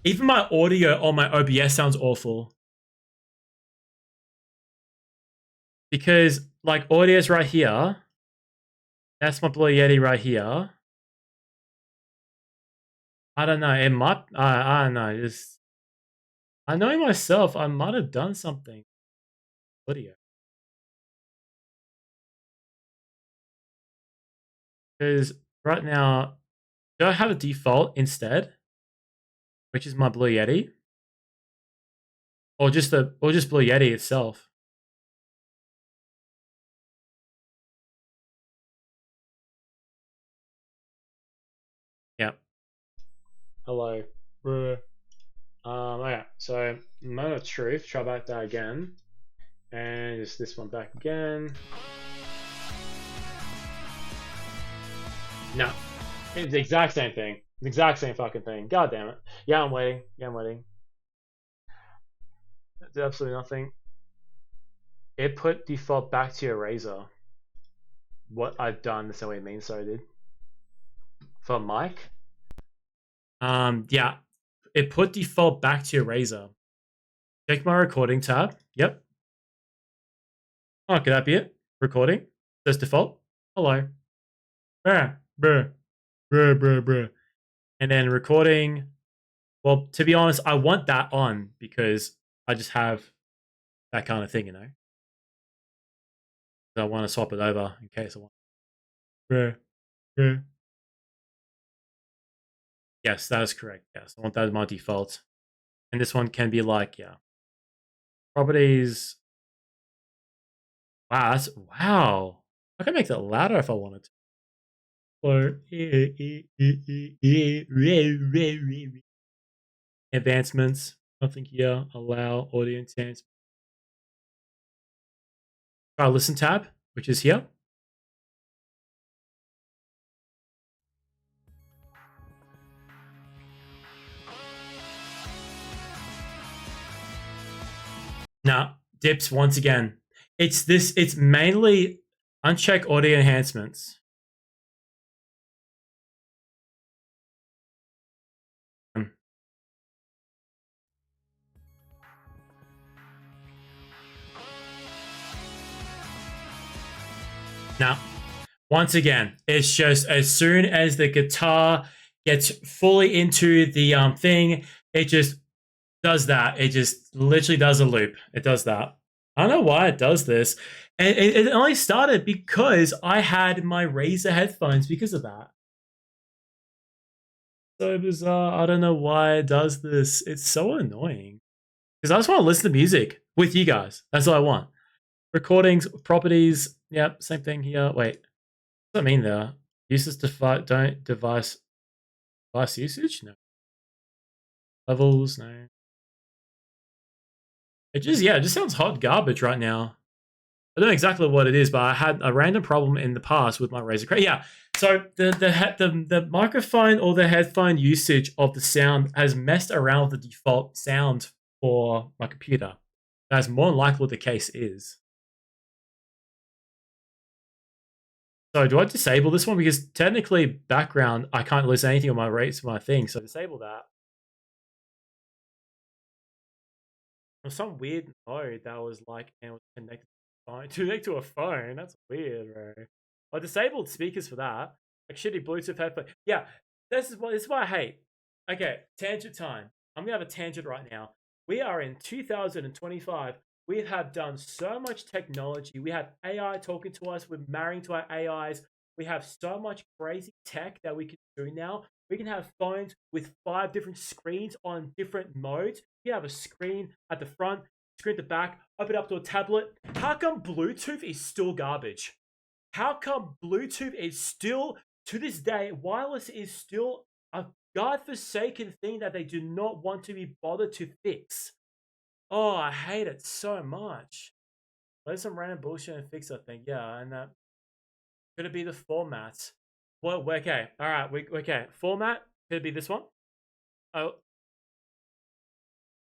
Even my audio on my OBS sounds awful. Because, like, audio's right here. That's my Blue Yeti right here. I don't know. It might... I don't know. Just... I know myself. I might have done something. Audio. Because right now... Do I have a default instead? Which is my Blue Yeti? Or just Blue Yeti itself? Yep. Hello. Okay, so moment of truth, try back that again. And just this one back again. No. It's the exact same thing. The exact same fucking thing. God damn it. Yeah, I'm waiting. Did absolutely nothing. It put default back to your Razer. What I've done, that's what it means. So I did for mic. Yeah, it put default back to your Razer. Check my recording tab. Yep. Oh, could that be it? Recording says default. Hello. Bruh, bruh, bruh, bruh, bruh. And then recording. Well, to be honest, I want that on because I just have that kind of thing, you know. So I want to swap it over in case I want. Bruh, bruh. Yes, that is correct. Yes, I want that as my default. And this one can be like, yeah. Properties. Wow, that's wow. I can make that louder if I wanted to. Or advancements. Nothing here. Allow audio enhancement. Our listen tab, which is here. Now, dips once again. It's mainly uncheck audio enhancements. Now, once again, it's just as soon as the guitar gets fully into the thing, it just does that. It just literally does a loop. It does that. I don't know why it does this. And it only started because I had my Razer headphones because of that. So bizarre. I don't know why it does this. It's so annoying. Because I just want to listen to music with you guys. That's all I want. Recordings, properties. Yep, same thing here. Wait. What does that mean there? Uses device usage? No. Levels, no. It just sounds hot garbage right now. I don't know exactly what it is, but I had a random problem in the past with my Razer. Yeah, so the microphone or the headphone usage of the sound has messed around with the default sound for my computer. That's more than likely what the case is. So do I disable this one? Because technically background, I can't listen to anything on my rates my thing, so disable that. There's some weird mode that was like, and it was connected to a phone. That's weird, bro. I disabled speakers for that. Like shitty Bluetooth headphone. Yeah, this is what I hate. Okay, tangent time. I'm gonna have a tangent right now. We are in 2025. We have done so much technology. We have AI talking to us. We're marrying to our AIs. We have so much crazy tech that we can do now. We can have phones with 5 different screens on different modes. You have a screen at the front, screen at the back, open up to a tablet. How come Bluetooth is still garbage? How come Bluetooth is still, to this day, wireless is still a godforsaken thing that they do not want to be bothered to fix? Oh, I hate it so much. There's some random bullshit and fix that thing. Yeah, and that could it be the format? Well, okay, all right, okay. Format could it be this one? Oh,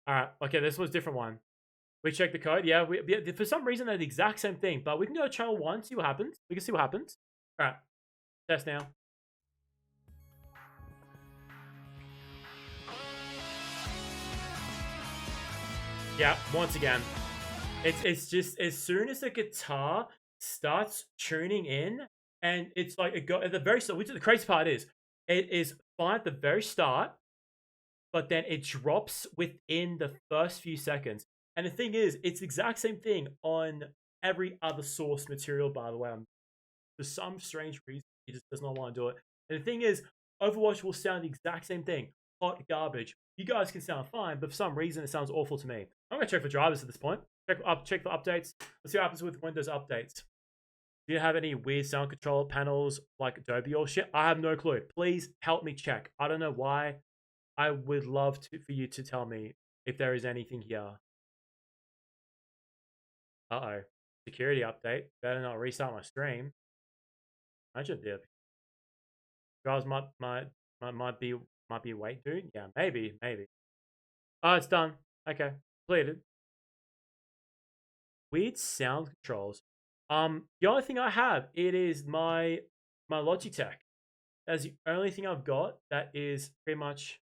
all right, okay. This was a different one. We check the code. Yeah, for some reason they're the exact same thing, but we can go to channel 1, see what happens. We can see what happens. All right, test now. Yeah, once again, it's just as soon as the guitar starts tuning in, and it's like it go at the very start. Which the crazy part is, it is fine at the very start, but then it drops within the first few seconds. And the thing is, it's the exact same thing on every other source material. By the way, for some strange reason, he just does not want to do it. And the thing is, Overwatch will sound the exact same thing. Hot garbage. You guys can sound fine, but for some reason, it sounds awful to me. I'm going to check for drivers at this point. Check for updates. Let's see what happens with Windows updates. Do you have any weird sound control panels like Adobe or shit? I have no clue. Please help me check. I don't know why. I would love for you to tell me if there is anything here. Uh-oh. Security update. Better not restart my stream. Imagine dip. Guys might be wait, dude. Yeah, maybe. Oh, it's done. Okay, completed. weird sound controls. The only thing I have it is my Logitech. That's the only thing I've got that is pretty much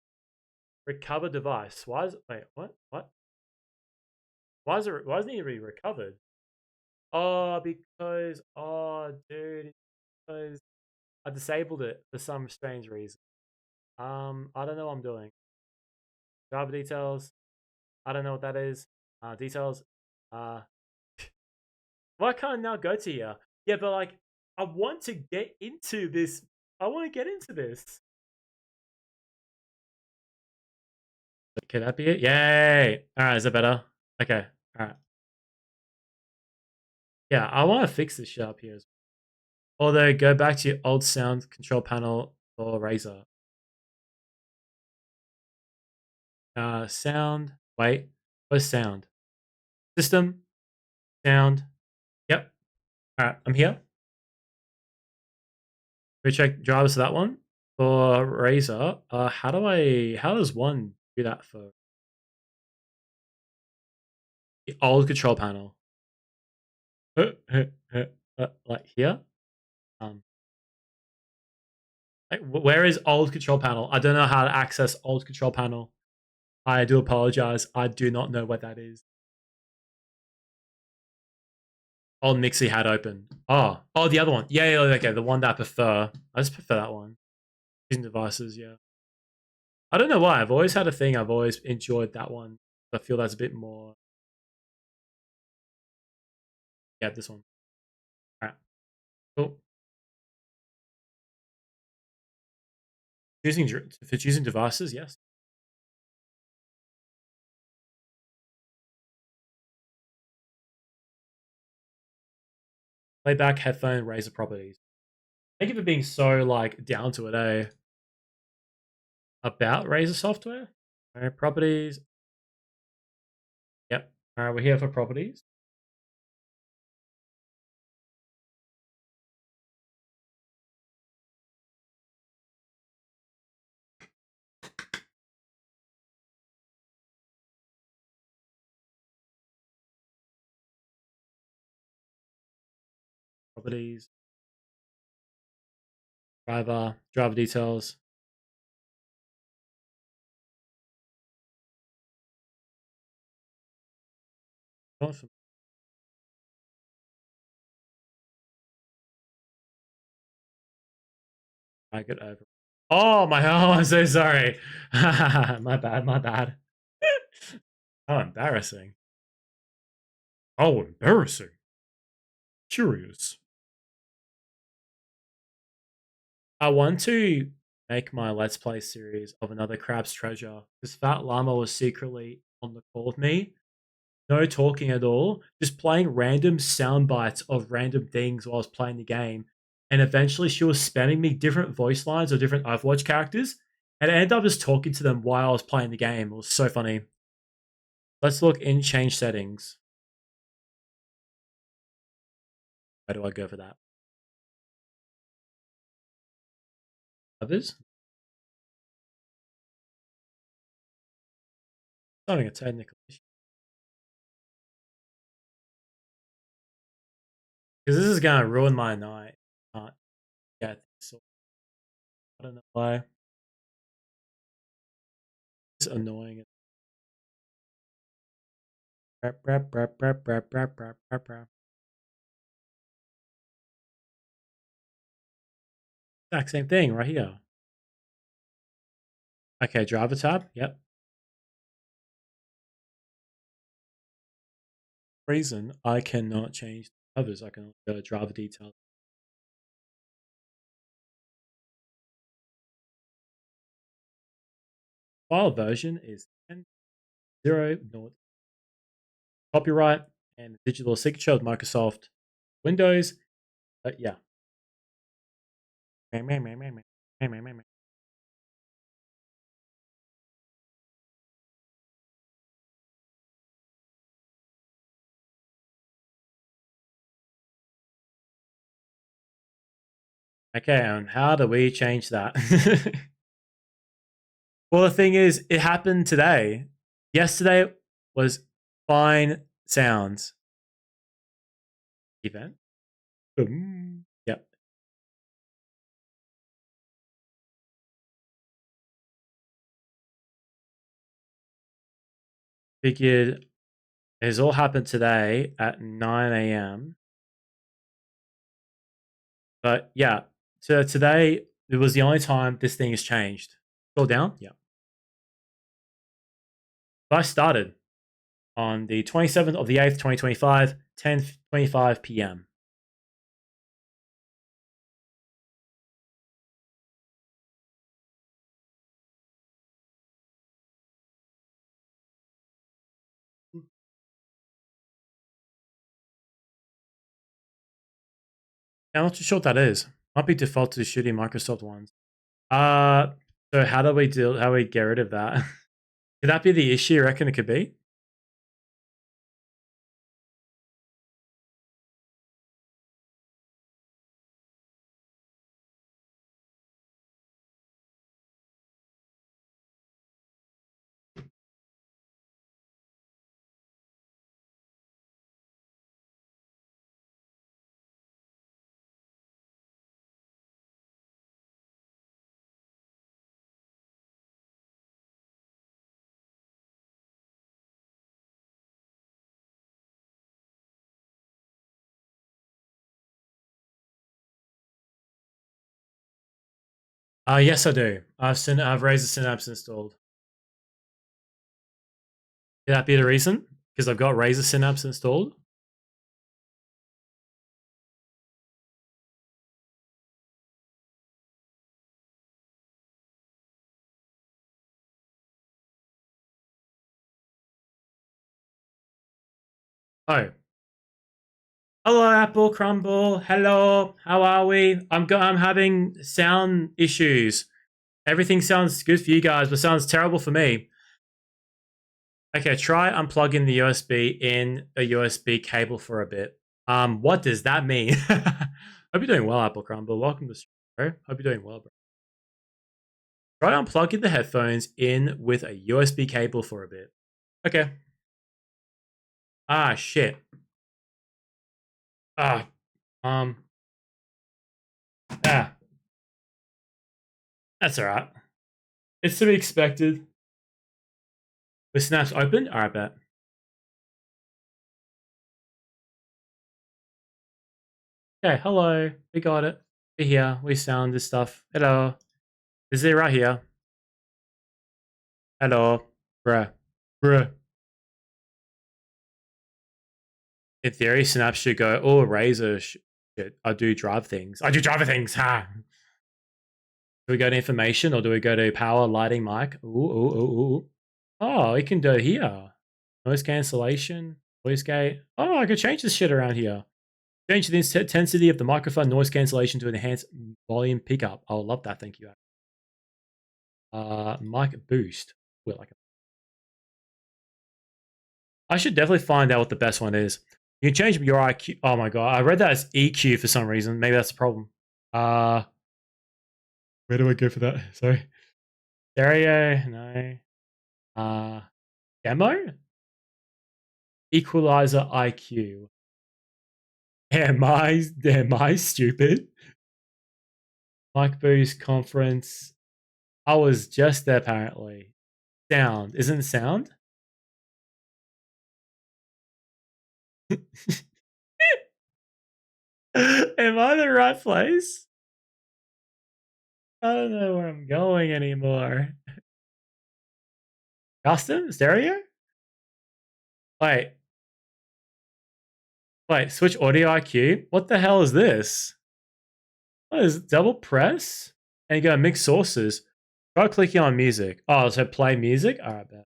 recovered device. Why is wait what what? Why isn't it really recovered? Oh, because dude, because I disabled it for some strange reason. I don't know what I'm doing. Driver details. I don't know what that is. Details. Uh, why can't I now go to here? Yeah, but like, I want to get into this. I want to get into this. Can that be it? Yay! All right, is that better? Okay. All right. Yeah, I want to fix this shit up here. Although, go back to your old sound control panel for Razer. Sound. Wait. Where's sound? System. Sound. Yep. All right, I'm here. We check drivers for that one. For Razer, how does one do that for the old control panel? Like here? Like, where is old control panel? I don't know how to access old control panel. I do apologize. I do not know what that is. Old Nixie had open. Oh, the other one. Yeah, okay, the one that I prefer. I just prefer that one. Using devices, yeah. I don't know why. I've always had a thing. I've always enjoyed that one. I feel that's a bit more. Yeah, this one. All right. Cool. If it's using devices, yes. Playback, headphone, Razer properties. Thank you for being so like down to it, eh? About Razer software. All right, properties. Yep. All right, we're here for properties. Properties. Driver details. I get over. Oh my! Oh, I'm so sorry. My bad. My bad. How embarrassing. Oh, embarrassing. Curious. I want to make my Let's Play series of another Crab's Treasure because Fat Llama was secretly on the call with me. No talking at all, just playing random sound bites of random things while I was playing the game. And eventually she was spamming me different voice lines of different Overwatch characters. And I ended up just talking to them while I was playing the game. It was so funny. Let's look in change settings. Where do I go for that? Others? Having a technical issue. Because this is going to ruin my night. Yeah, so I don't know why. It's annoying. Exact same thing right here. Okay, driver tab. Yep. Reason I cannot change the others. I can only go to driver details. File version is 10.0.0. Copyright and digital signature with Microsoft Windows. Yeah. Okay, and how do we change that? Well, the thing is, it happened today. Yesterday was fine sounds. event. Yep. Figured it has all happened today at 9 a.m. But yeah, so today it was the only time this thing has changed. Scroll down. Yeah. So I started on the 27th of the 8th, 2025, 10:25 p.m. I'm not too sure what that is. Might be default to shooting Microsoft ones. So how do we get rid of that? Could that be the issue you reckon it could be? Yes, I do. I've Razer Synapse installed. Could that be the reason? Because I've got Razer Synapse installed. Oh. Hello, Apple Crumble. Hello, how are we? I'm having sound issues. Everything sounds good for you guys, but sounds terrible for me. Okay, try unplugging the USB in a USB cable for a bit. What does that mean? Hope you're doing well, Apple Crumble. Welcome to the show. Hope you're doing well, bro. Try unplugging the headphones in with a USB cable for a bit. Okay. Ah, shit. Ah. Ah. That's alright. It's to be expected. The Snap's open? Alright, bet. Okay, hello. We got it. We're here. We sound this stuff. Hello. Is it right here? Hello. Bruh. Bruh. In theory, Snap should go, oh, Razer shit. I do drive things. I do driver things. Ha! Do we go to information or do we go to power, lighting, mic? Ooh. Oh, we can do here. Noise cancellation, voice gate. Oh, I could change this shit around here. Change the intensity of the microphone noise cancellation to enhance volume pickup. I love that. Thank you. Mic boost. We like it. I should definitely find out what the best one is. You can change your IQ. Oh my god, I read that as EQ for some reason. Maybe that's the problem. Where do I go for that? Sorry. Stereo, no. Demo? Equalizer IQ. Am I stupid? Mic boost conference. I was just there apparently. Sound. Isn't sound? Am I the right place? I don't know where I'm going anymore. Custom? Stereo? Wait, switch audio IQ? What the hell is this? What is double press? And you go mix sources. Try clicking on music. Oh, so play music? Alright, bet.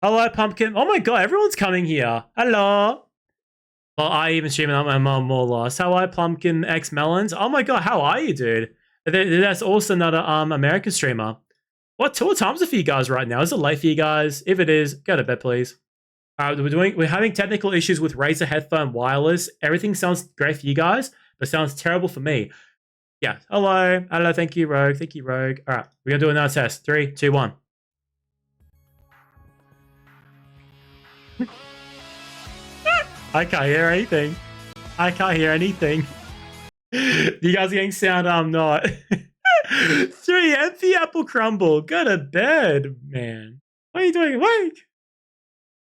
Hello, Pumpkin. Oh my god, everyone's coming here. Hello. Well, I even streaming up my mom more lost. Hello, Pumpkin X Melons. Oh my god, how are you, dude? That's also another American streamer. What times are for you guys right now? Is it late for you guys? If it is, go to bed, please. We're having technical issues with Razer headphone wireless. Everything sounds great for you guys, but sounds terrible for me. Yeah. Hello. Thank you, Rogue. Thank you, Rogue. All right, we're gonna do another test. 3, 2, 1. I can't hear anything. I can't hear anything. You guys are getting sound? I'm not. 3 empty apple crumble. Go to bed, man. What are you doing? Awake?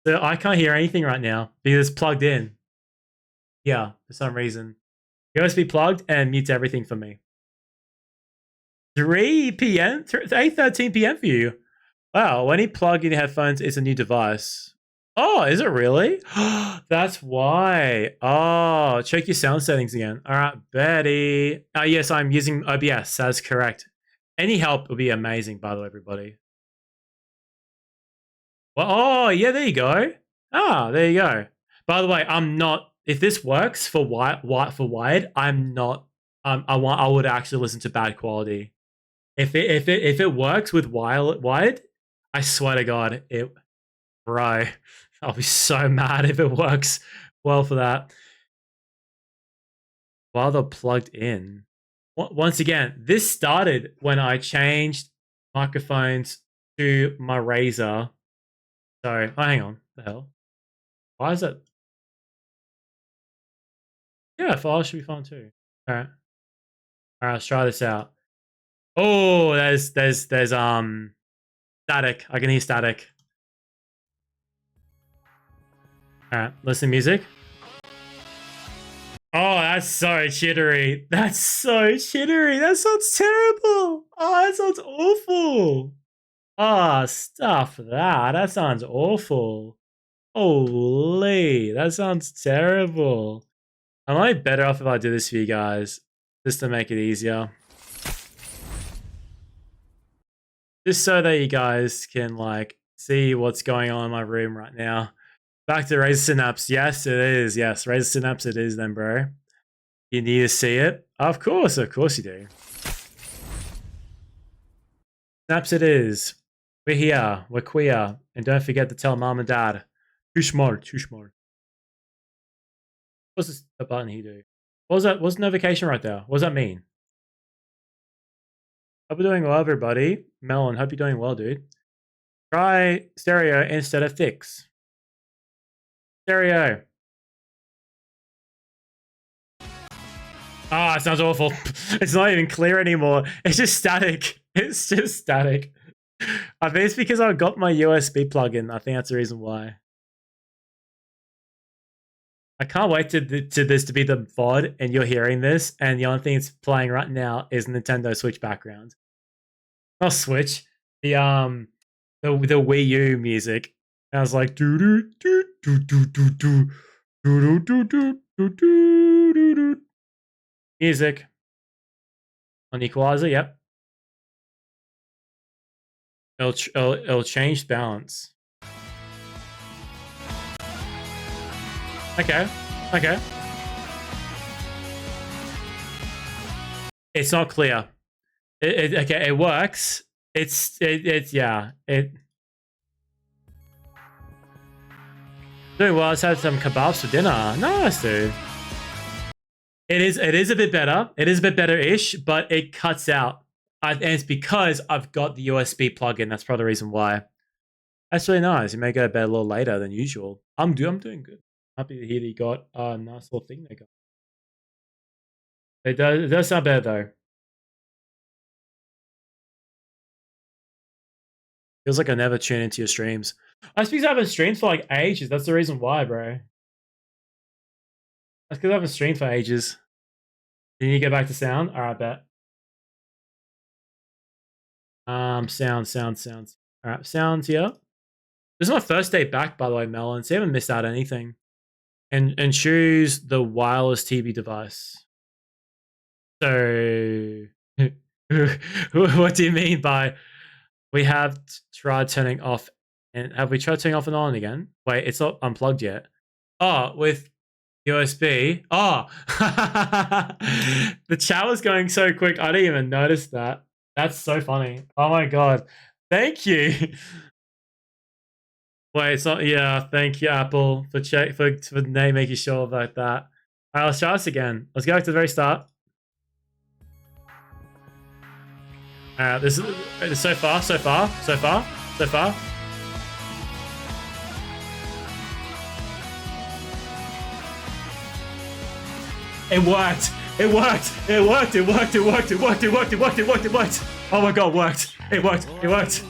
So I can't hear anything right now because it's plugged in. Yeah, for some reason. USB plugged and mutes everything for me. 3 p.m. 8:13 p.m. for you. Wow, when you plug in your headphones, it's a new device. Oh, is it really? That's why. Oh, check your sound settings again. All right, Betty. Yes, I'm using OBS. That's correct. Any help would be amazing, by the way, everybody. Well, oh, yeah, there you go. Ah, there you go. By the way, I'm not. If this works for wide, I'm not. I would actually listen to bad quality. If it works with wide, I swear to God, bro, I'll be so mad if it works well for that. While they're plugged in. Once again, this started when I changed microphones to my Razer. So, oh, hang on, the hell? Why is it? Yeah, files should be fine too. All right, let's try this out. Oh, there's static. I can hear static. All right, listen to music. Oh, that's so chittery. That's so chittery. That sounds terrible. Oh, that sounds awful. Oh, stuff that. That sounds awful. Holy, that sounds terrible. I might be better off if I do this for you guys, just to make it easier. Just so that you guys can like see what's going on in my room right now. Back to Razer Synapse. Yes, it is. Yes, Razer Synapse it is then, bro. You need to see it? Of course you do. Synapse it is. We're here. We're queer. And don't forget to tell mom and dad. Too smart. Too smart. What's this button here do? What was that? What's the notification right there? What does that mean? Hope you're doing well, everybody. Melon, hope you're doing well, dude. Try stereo instead of fix. Stereo. Ah, it sounds awful. It's not even clear anymore. It's just static. It's just static. I think it's because I got my USB plug-in. I think that's the reason why. I can't wait to this to be the VOD and you're hearing this and the only thing it's playing right now is Nintendo Switch background. Not Switch. The Wii U music. And I was like do do do do do do do do do do do do do. Music. On equalizer, yep. It'll change balance. Okay. It's not clear. Okay, it works. It's yeah. Doing well. Let's have some kebabs for dinner. Nice, dude. It is a bit better. It is a bit better-ish, but it cuts out. And it's because I've got the USB plug-in. That's probably the reason why. That's really nice. You may go to bed a little later than usual. I'm doing good. Happy to hear that you got a nice little thing there. It does sound better though. Feels like I never tune into your streams. I speak I haven't streamed for like ages. That's the reason why, bro. That's because I haven't streamed for ages. Then you get back to sound? Alright, bet. Sounds. Alright, sounds here. This is my first day back, by the way, Melon. So you haven't missed out anything. And choose the wireless TV device. So, what do you mean by we have tried turning off? And have we tried turning off and on again? Wait, it's not unplugged yet. Oh, with USB. Oh, the chat was going so quick. I didn't even notice that. That's so funny. Oh my god. Thank you. Wait, it's not. Yeah, thank you, Apple, for making sure about that. All right, let's try this again. Let's go back to the very start. All right, this is so far. It worked. It worked. It worked. It worked. It worked. It worked. It worked. It worked. It worked. It worked. Oh my god, it worked. It worked. It worked.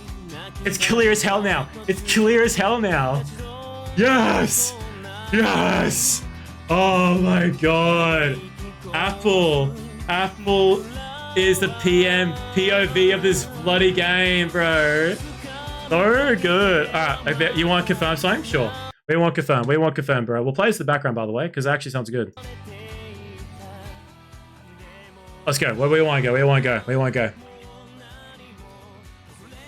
It's clear as hell now. It's clear as hell now. Yes. Yes. Oh my god. Apple is the POV of this bloody game, bro. So good. All right, you want to confirm something? Sure. We want to confirm. We want to confirm, bro. We'll play this in the background, by the way, because it actually sounds good. Let's go. Where do we want to go? Where do we want to go? Where do we want to go?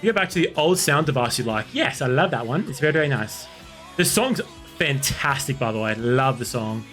You go back to the old sound device you like. Yes, I love that one. It's very, very nice. The song's fantastic, by the way. I love the song.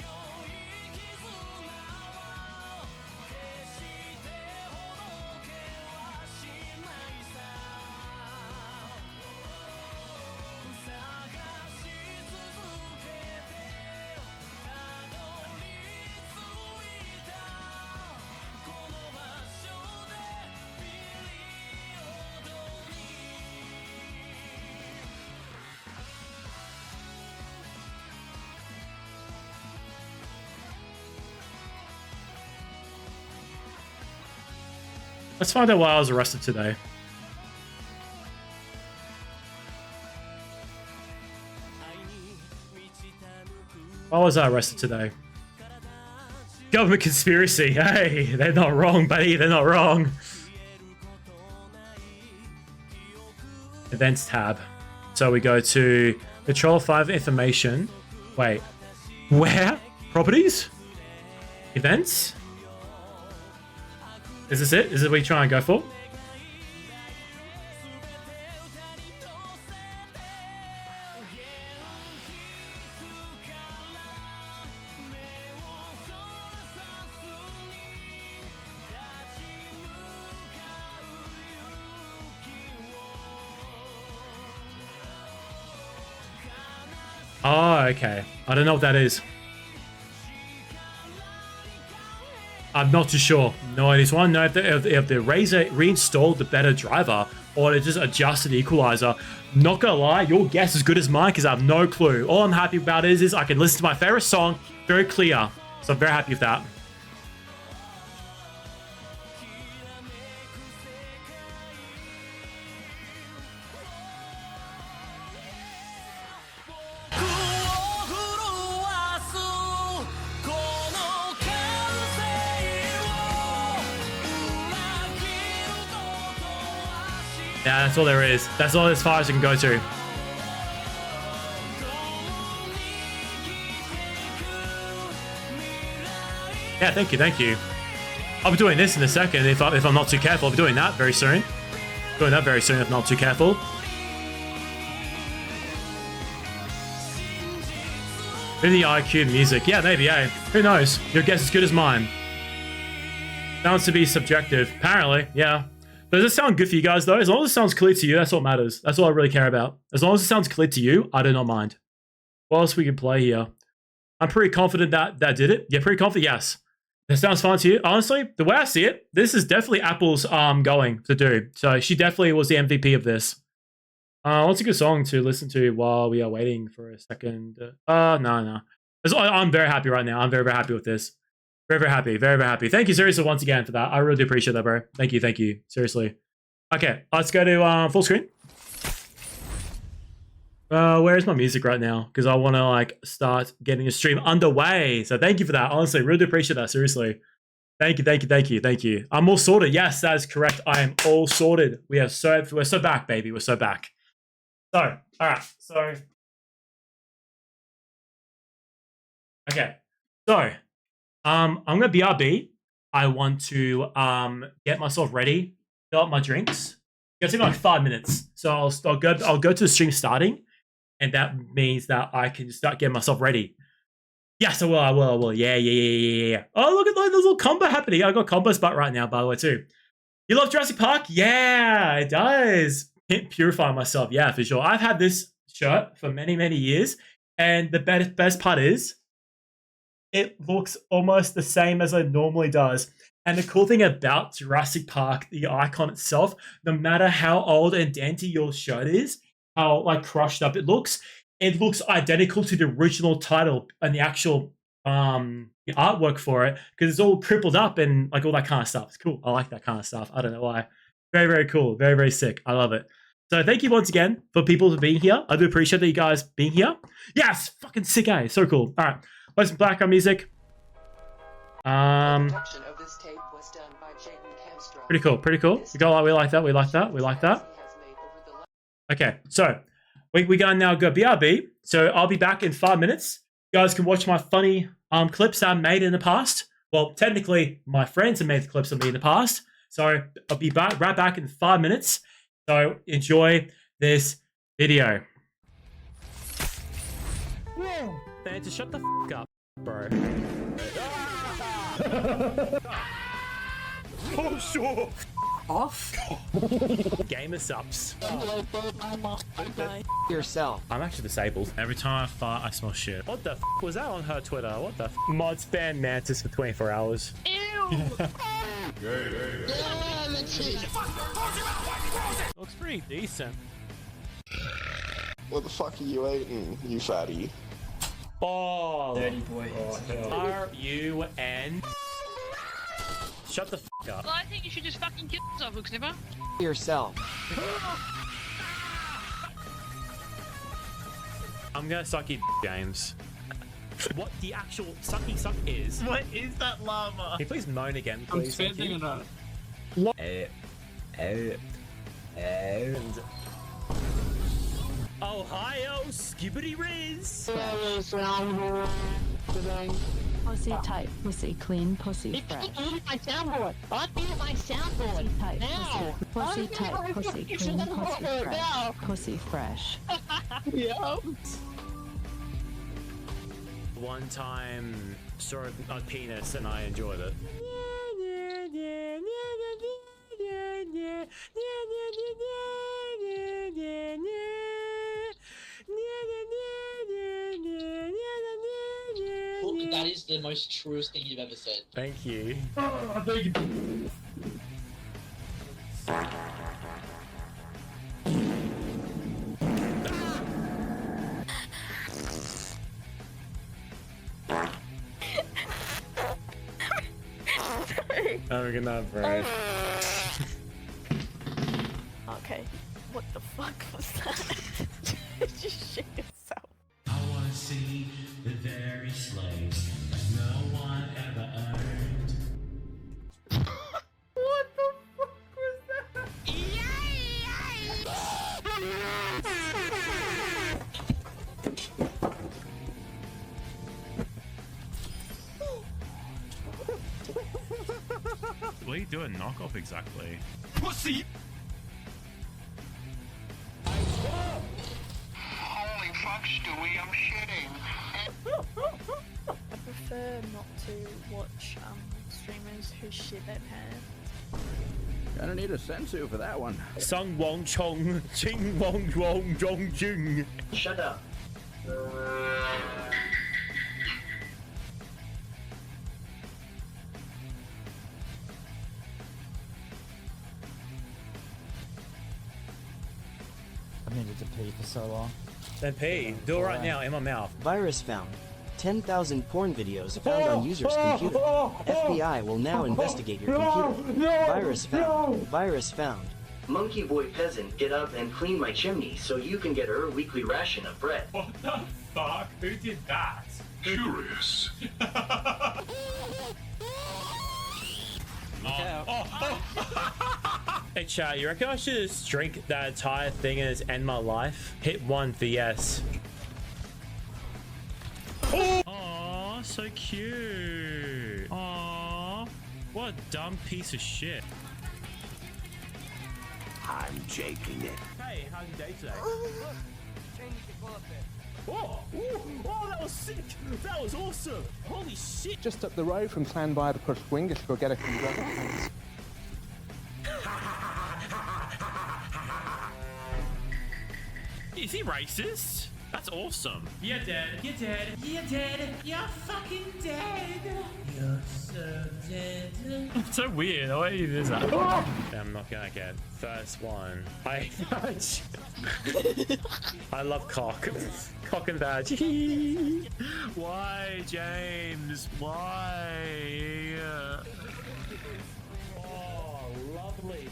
Let's find out why I was arrested today. Why was I arrested today? Government conspiracy. Hey, they're not wrong, buddy. They're not wrong. Events tab. So we go to Control 5 information. Wait. Where? Properties? Events? Is this it? Is it what we try and go for? Oh, okay. I don't know what that is. I'm not too sure. No, I just want to know if the Razer reinstalled the better driver or they just adjusted the equalizer. Not gonna lie, your guess is as good as mine because I have no clue. All I'm happy about is I can listen to my favorite song very clear. So I'm very happy with that. Yeah, that's all there is. That's all as far as I can go to. Yeah, thank you, thank you. I'll be doing this in a second if I'm not too careful. I'll be doing that very soon. Doing that very soon if not too careful. In the IQ music. Yeah, maybe, yeah. Who knows? Your guess is as good as mine. Sounds to be subjective. Apparently, yeah. Does it sound good for you guys, though? As long as it sounds clear to you, that's what matters. That's all I really care about. As long as it sounds clear to you, I do not mind. What else we can play here? I'm pretty confident that did it. Yeah, pretty confident, yes. That sounds fine to you. Honestly, the way I see it, this is definitely Apple's going to do. So she definitely was the MVP of this. What's a good song to listen to while we are waiting for a second? No. I'm very happy right now. I'm very, very happy with this. Very, very happy. Very, very happy. Thank you, seriously, once again for that. I really do appreciate that, bro. Thank you. Thank you. Seriously. Okay, let's go to full screen. Where is my music right now? Because I want to start getting a stream underway. So thank you for that. Honestly, really do appreciate that. Seriously. Thank you. Thank you. Thank you. Thank you. I'm all sorted. Yes, that is correct. I am all sorted. We're so back, baby. We're so back. So, all right. So, okay. So, I'm gonna BRB. I want to get myself ready, fill up my drinks. It's gonna take me like 5 minutes. So I'll go to the stream starting, and that means that I can start getting myself ready. Yes, I will. Yeah. Oh, look at those little combo happening. I got combo spot right now, by the way, too. You love Jurassic Park? Yeah, it does. Purify myself. Yeah, for sure. I've had this shirt for many, many years, and the best part is it looks almost the same as it normally does. And the cool thing about Jurassic Park, the icon itself, no matter how old and dainty your shirt is, how crushed up it looks identical to the original title and the actual artwork for it because it's all crippled up and like all that kind of stuff. It's cool. I like that kind of stuff. I don't know why. Very, very cool. Very, very sick. I love it. So thank you once again for people for being here. I do appreciate that you guys being here. Yes, fucking sick, eh? So cool. All right, play some background music. Production of this tape was done by Jaden Kamstra. Pretty cool. Pretty cool. We like that. We like that. We like that. Okay, so we gonna now go BRB. So I'll be back in 5 minutes. You guys can watch my funny clips I made in the past. Well, technically, my friends have made the clips of me in the past. So I'll be back right back in 5 minutes. So enjoy this video. Man, just shut the f up, bro. Oh, sure. Off. Gamer subs. Yourself. I'm actually disabled. Every time I fart, I smell shit. What the f was that on her Twitter? What the f? Mods ban Mantis for 24 hours. Ew! Looks pretty decent. What the fuck are you eating, you fatty? Oh, dirty boy. R-U-N. Shut the f up. Well, I think you should just fucking kill yourself, Hook Snipper. Yourself. I'm gonna suck your James. What the actual sucky suck is? What is that llama? Can you please moan again, I'm please? spending it on. Ohio Skibbity Riz. Pussy tight, pussy clean, pussy fresh. My soundboard. I'll be at my soundboard. Pussy tight, pussy clean, pussy fresh. Pussy fresh. One time saw a penis and I enjoyed it. That is the most truest thing you've ever said. Thank you. Have a good night, bro. Okay, what the fuck was that? Did you shit yourself? I wanna see the very slaves that no one ever earned. What the fuck was that? What are you doing knockoff exactly? Pussy! Holy fuck, Stewie, I'm shitting. I prefer not to watch streamers who shit their pants. Gonna need a sensu for that one. Sung Wong Chong Ching Wong Wong Jong Jing. Shut up. I've needed to pee for so long. Then pee. Do it right now in my mouth. Virus found. 10,000 porn videos found on user's computer. FBI will now investigate your computer. Virus found. Virus found. Monkey boy peasant, get up and clean my chimney so you can get her weekly ration of bread. What the fuck? Who did that? Curious. Hey chat, you reckon I should just drink that entire thing and just end my life? Hit 1 for yes. Aw, so cute. Aw, what a dumb piece of shit. I'm jaking it. Hey, how's your day today? Oh, oh, that was sick. That was awesome. Holy shit. Just up the road from Clan by the Push Wingers to go get a Is he racist? That's That's awesome. You're dead. You're dead. You're dead. You're fucking dead. You're so dead. It's so weird. The way you do that. I'm not gonna get first one. I love cock. Cock and badge. Why, James? Why? Oh, lovely.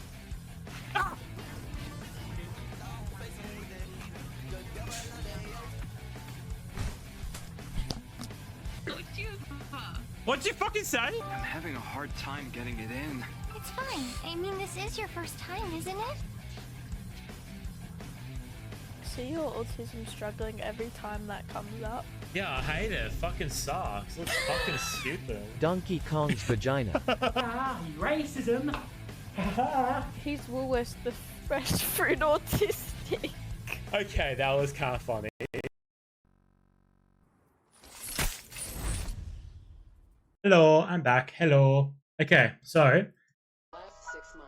What'd you fucking say? I'm having a hard time getting it in. It's fine. I mean, this is your first time, isn't it? See your autism struggling every time that comes up. Yeah, I hate it. Fucking sucks. Looks fucking stupid. Donkey Kong's vagina. Racism. He's Woolworths the fresh fruit autistic. Okay, that was kind of funny. Hello, I'm back. Hello. Okay, so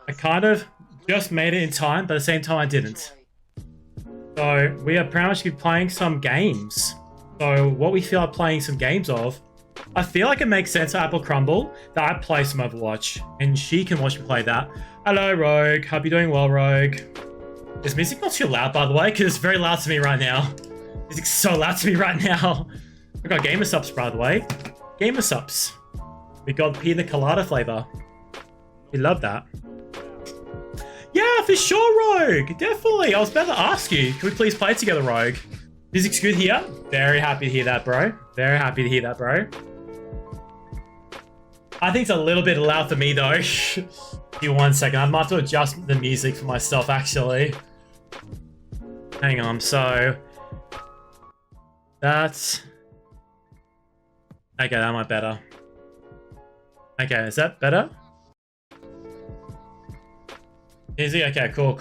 I kind of just made it in time, but at the same time I didn't. So we are pretty much playing some games. So what we feel like playing some games of, I feel like it makes sense for Apple Crumble that I play some Overwatch, and she can watch me play that. Hello, Rogue. Hope you're doing well, Rogue. Is music not too loud, by the way? Because it's very loud to me right now. Music's so loud to me right now. We got gamer subs, by the way. Gamer subs. We got pina colada flavor. We love that. Yeah, for sure, Rogue. Definitely. I was about to ask you. Can we please play together, Rogue? Music's good here. Very happy to hear that, bro. Very happy to hear that, bro. I think it's a little bit loud for me, though. Give me 1 second. I might have to adjust the music for myself, actually. Hang on. So that's... Okay, that might be better. Okay, is that better? Easy? Okay, cool.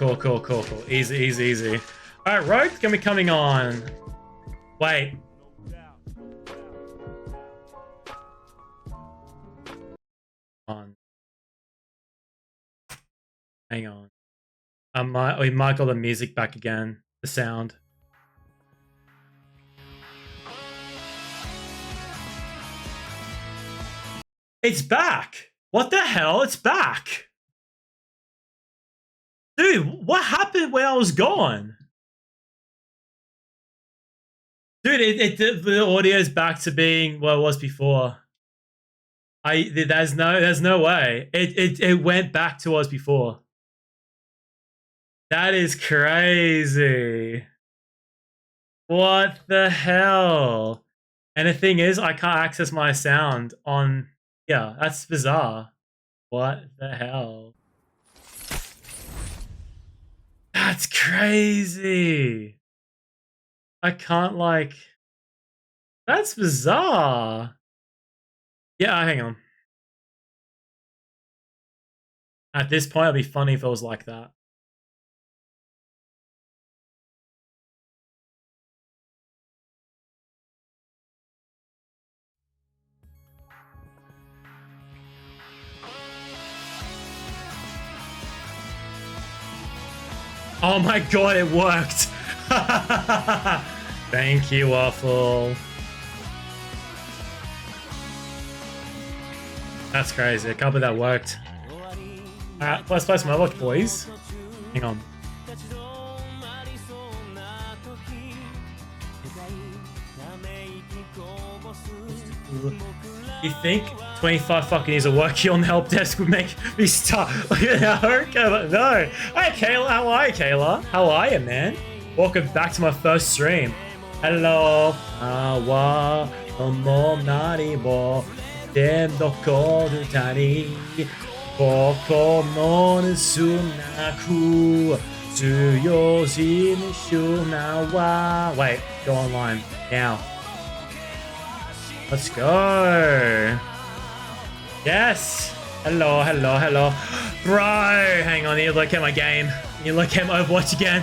Easy. Alright, Rogue's gonna be coming on. Wait. Hang on. We might got the music back again. The sound. It's back! What the hell? It's back! Dude, what happened when I was gone? Dude, the audio's back to being what it was before. There's no way. It went back to what it was before. That is crazy. What the hell? And the thing is, I can't access my sound on... Yeah, that's bizarre. What the hell? That's crazy. I can't, like... That's bizarre. Yeah, hang on. At this point, it'd be funny if it was like that. Oh my god, it worked! Thank you, Waffle. That's crazy. I can't believe that worked. Alright, let's play some Overwatch, boys. Hang on. You think 25 fucking years of work here on the help desk would make me start? No. Hey, Kayla. How are you, Kayla? How are you, man? Welcome back to my first stream. Hello. Awa no nari mo tendo kodutani koko no sunaku tsuyoshi ni shunawa. Wait, go online now. Let's go. Yes. Hello. Bro, hang on. You look at my game. You look at my Overwatch again.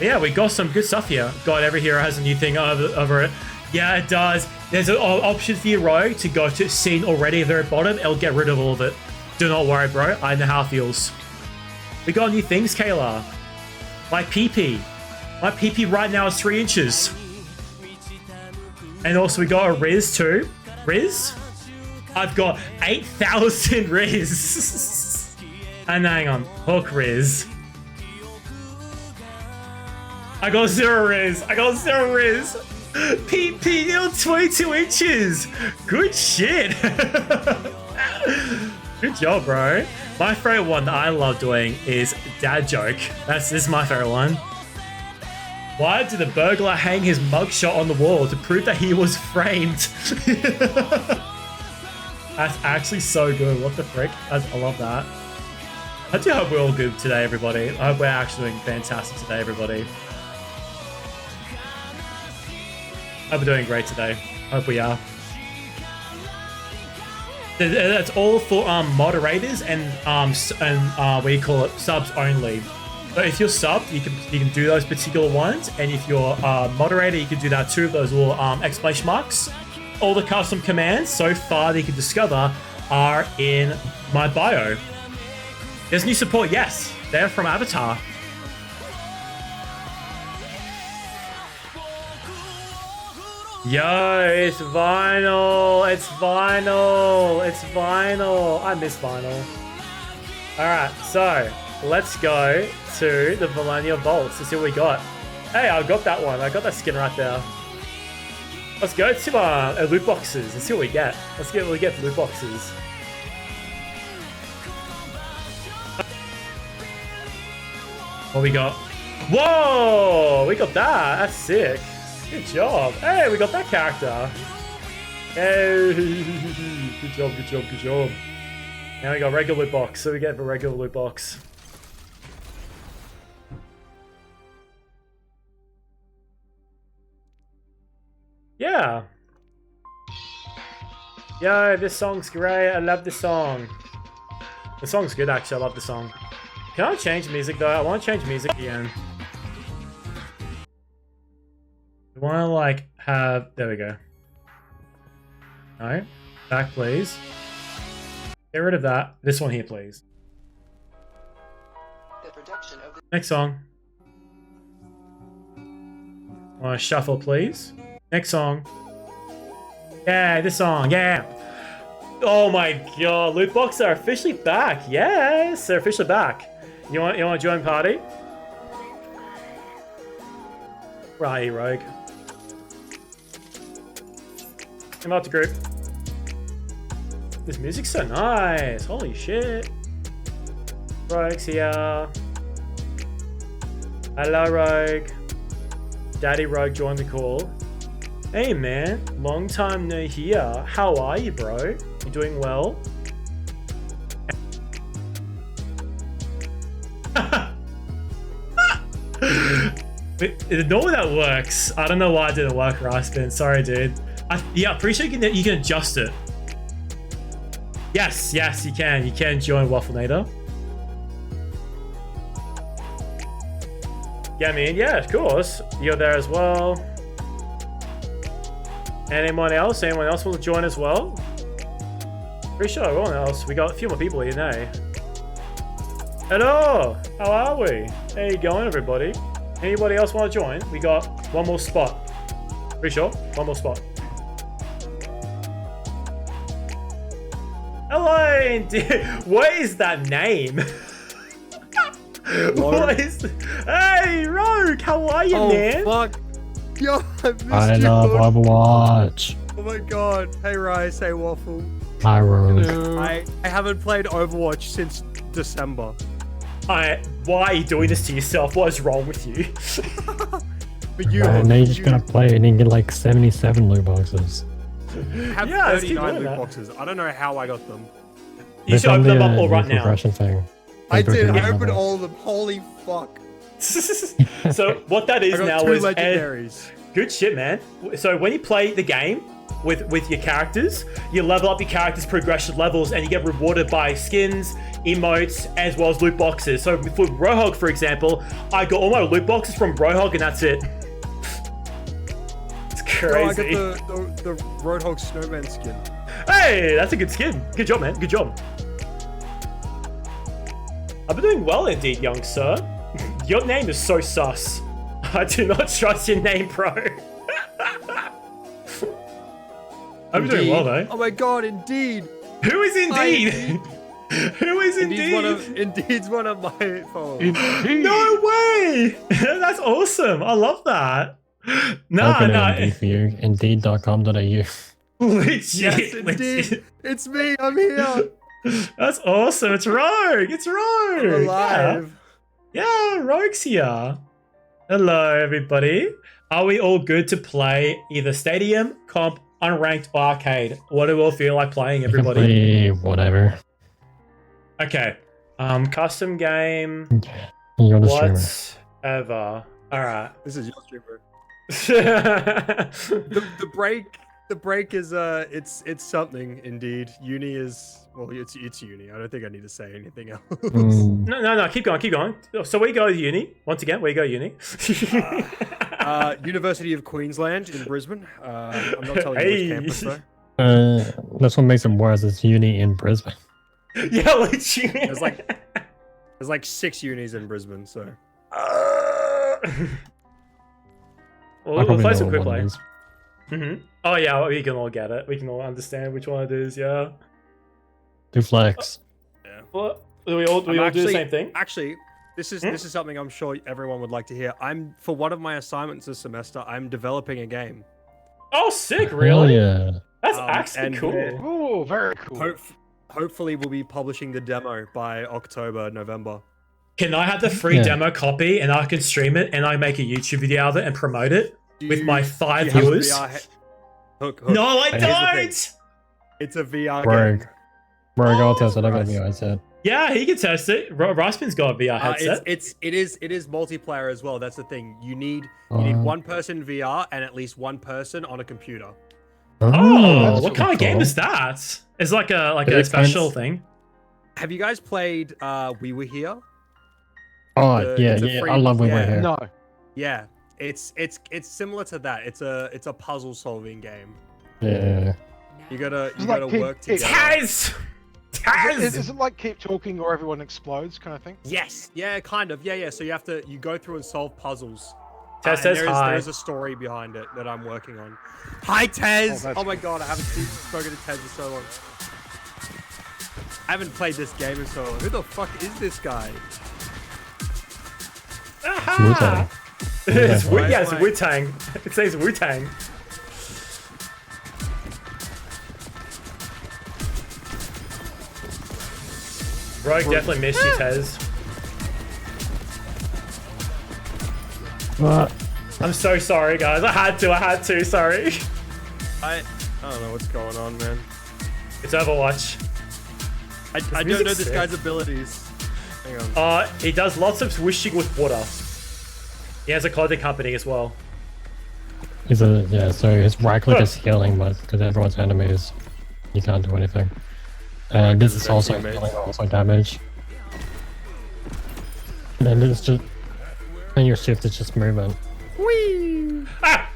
Yeah, we got some good stuff here. God, every hero has a new thing over it. Yeah, it does. There's an option for your rogue to go to scene already at the very bottom. It'll get rid of all of it. Do not worry, bro. I know how it feels. We got new things, Kayla. My PP. My PP right now is 3 inches. And also we got a Riz too. Riz? I've got 8,000 Riz. And hang on. Hook Riz. I got 0 Riz. I got 0 Riz. PP, you're 22 inches. Good shit. Good job, bro. My favorite one that I love doing is dad joke. This is my favorite one. Why did the burglar hang his mugshot on the wall to prove that he was framed? That's actually so good. What the frick? I love that. I do hope we're all good today, everybody. I hope we're actually doing fantastic today, everybody. I hope we're doing great today. Hope we are. That's all for moderators and what do you call it, subs only. So if you're subbed, you can do those particular ones, and if you're moderator, you can do that too. Those little exclamation marks. All the custom commands so far that you can discover are in my bio. There's new support, yes. They're from Avatar. Yo, it's vinyl. It's vinyl. It's vinyl. I miss vinyl. Alright, so let's go to the Valenia Vaults to see what we got. Hey, I got that one. I got that skin right there. Let's go to loot boxes and see what we get. Let's get what we get for loot boxes. What we got? Whoa! We got that. That's sick. Good job. Hey, we got that character. Hey, good job, good job, good job. Now we got regular loot box. So we get the regular loot box. Yeah. Yo, this song's great. I love this song. The song's good, actually. I love the song. Can I change music, though? I want to change music again. I want to, like, have... There we go. No. Back, please. Get rid of that. This one here, please. Next song. I want to shuffle, please. Next song. Yeah, this song. Yeah. Oh my god. Loot boxes are officially back. Yes, they're officially back. You want to join party? Right, rogue. Come out the group. This music's so nice. Holy shit. Rogue's here. Hello, Rogue. Daddy Rogue joined the call. Hey, man. Long time no here. How are you, bro? You doing well? Normally that works. I don't know why it didn't work, Raspin. Sorry, dude. Yeah, pretty sure you can adjust it. Yes, you can. You can join Wafflenator. Yeah, man. Yeah, of course. You're there as well. Anyone else? Anyone else want to join as well? Pretty sure everyone else. We got a few more people here now. Hello! How are we? How you going, everybody? Anybody else want to join? We got one more spot. Pretty sure. One more spot. Hello! What is that name? What is... Hey, Rogue! How are you, man? Fuck. Yo, I love Overwatch. Oh my god. Hey, Rice. Hey, Waffle. Hi, Rogue. I haven't played Overwatch since December. Why are you doing this to yourself? What is wrong with you? But you, now you're just gonna play it and get like 77 loot boxes. have 39 loot boxes. I don't know how I got them. You should open them up all right now. Thing. I did. I opened all of them. Holy fuck. So what that is now is legendaries. Good shit, man. So when you play the game with your characters, you level up your characters' progression levels and you get rewarded by skins, emotes, as well as loot boxes. So for Roadhog, for example, I got all my loot boxes from Roadhog and that's it. crazy. No, I got the Roadhog Snowman skin. Hey, that's a good skin. Good job, man. Good job. I've been doing well indeed, young sir. Your name is so sus. I do not trust your name, bro. I'm doing well, though. Oh my god, indeed. Who is Indeed? Who is Indeed? Indeed's one of my followers. No way! That's awesome. I love that. Open Indeed for you. Indeed.com.au. Legit. Yes, indeed. It's me. I'm here. That's awesome. It's Rogue. It's Rogue. I'm alive. Yeah, Rogue's here. Hello, everybody. Are we all good to play either Stadium, Comp, Unranked, or Arcade? What do we all feel like playing, everybody? Play whatever. Okay. Custom game. You're the streamer. Whatever. All right. This is your streamer. The break is it's something indeed. Uni is it's uni. I don't think I need to say anything else. No. Keep going. So where you go to uni? Once again, where you go to uni? University of Queensland in Brisbane. I'm not telling you which campus though. That's what makes it worse. It's uni in Brisbane. Yeah, legit. There's like 6 unis in Brisbane, so. We'll play some quick play. Oh yeah, we can all get it. We can all understand which one it is. Yeah. Do flex. Yeah. Well, do we all do the same thing? Actually, this is something I'm sure everyone would like to hear. For one of my assignments this semester, I'm developing a game. Oh, sick! Really? Oh, yeah. That's actually cool. Oh, very cool. Hopefully, we'll be publishing the demo by October, November. Can I have the free demo copy and I can stream it and I make a YouTube video out of it and promote it with my 5 viewers? Hook. No, I don't! It's a VR game. Rogue, I'll test it. I got a VR headset. Yeah, he can test it. Raspin's got a VR headset. It is multiplayer as well. That's the thing. You need one person VR and at least one person on a computer. Oh, what kind of game is that? It's like a special thing. Have you guys played We Were Here? Oh, yeah. I love We Were Here. No. Yeah, it's similar to that. It's a puzzle solving game. Yeah. You gotta like work together. Taz! Is it like keep talking or everyone explodes kind of thing? Yes. Yeah, kind of. Yeah. So you go through and solve puzzles. Tez says hi. There's a story behind it that I'm working on. Hi, Tez! Oh my god, I haven't spoken to Tez in so long. I haven't played this game in so long. Who the fuck is this guy? Wu-Tang. It's Wu-Tang. It says Wu-Tang. Rogue definitely missed you, Tez. What? I'm so sorry, guys. I had to. Sorry. I don't know what's going on, man. It's Overwatch. I don't know this guy's abilities. Hang on. He does lots of wishing with water. He has a clothing company as well. So his right click is healing, but because everyone's enemies, he can't do anything. And this is also healing, also damage. And then it's just, and your shift is just movement. Whee! Ah!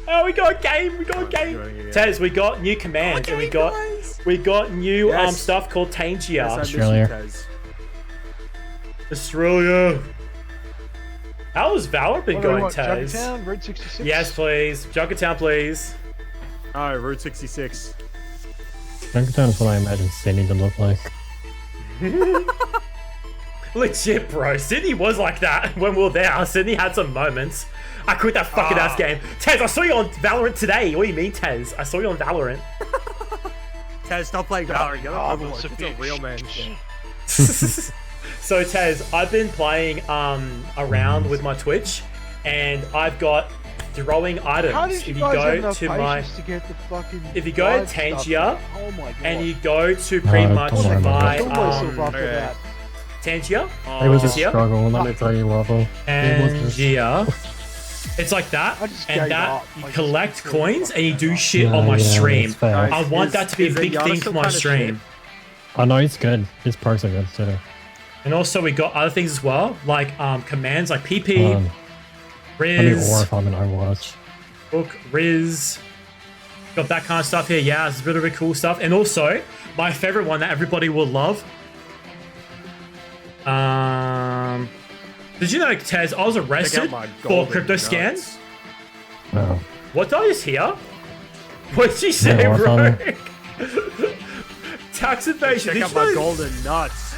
Oh, we got a game. Tez, we got new commands, and we got new stuff called Tangia. Yes, Australia. How has Valor been going, Tez? Junkertown, Route 66? Yes, please. Junkertown, please. Oh, Route 66. Junkertown is what I imagine Sydney to look like. Legit, bro. Sydney was like that when we were there. Sydney had some moments. I quit that fucking ass game. Tez, I saw you on Valorant today. What do you mean, Tez? I saw you on Valorant. Tez, stop playing Valorant. Get off Overwatch. It's a real man game. So, Tez, I've been playing around with my Twitch, and I've got throwing items. How did you guys have enough patience to get the fucking if you go to Tangia, oh my God. and you go to pretty much my Tangia. It was a struggle, let me tell you, Waffle. Tangia. It's like that, and that you collect coins and you do shit on my stream. I want that to be a big thing for my stream. Oh no, it's good. His perks are good too. And also we got other things as well, like commands like PP, I mean, Riz. or if I'm in Overwatch. Hook, Riz. Got that kind of stuff here. Yeah, it's a bit of a cool stuff. And also, my favorite one that everybody will love. Did you know, Tez, I was arrested for crypto scans? No. What did I just hear? What did you say, Yeah, bro? Tax evasion. Check Did out you my know golden nuts.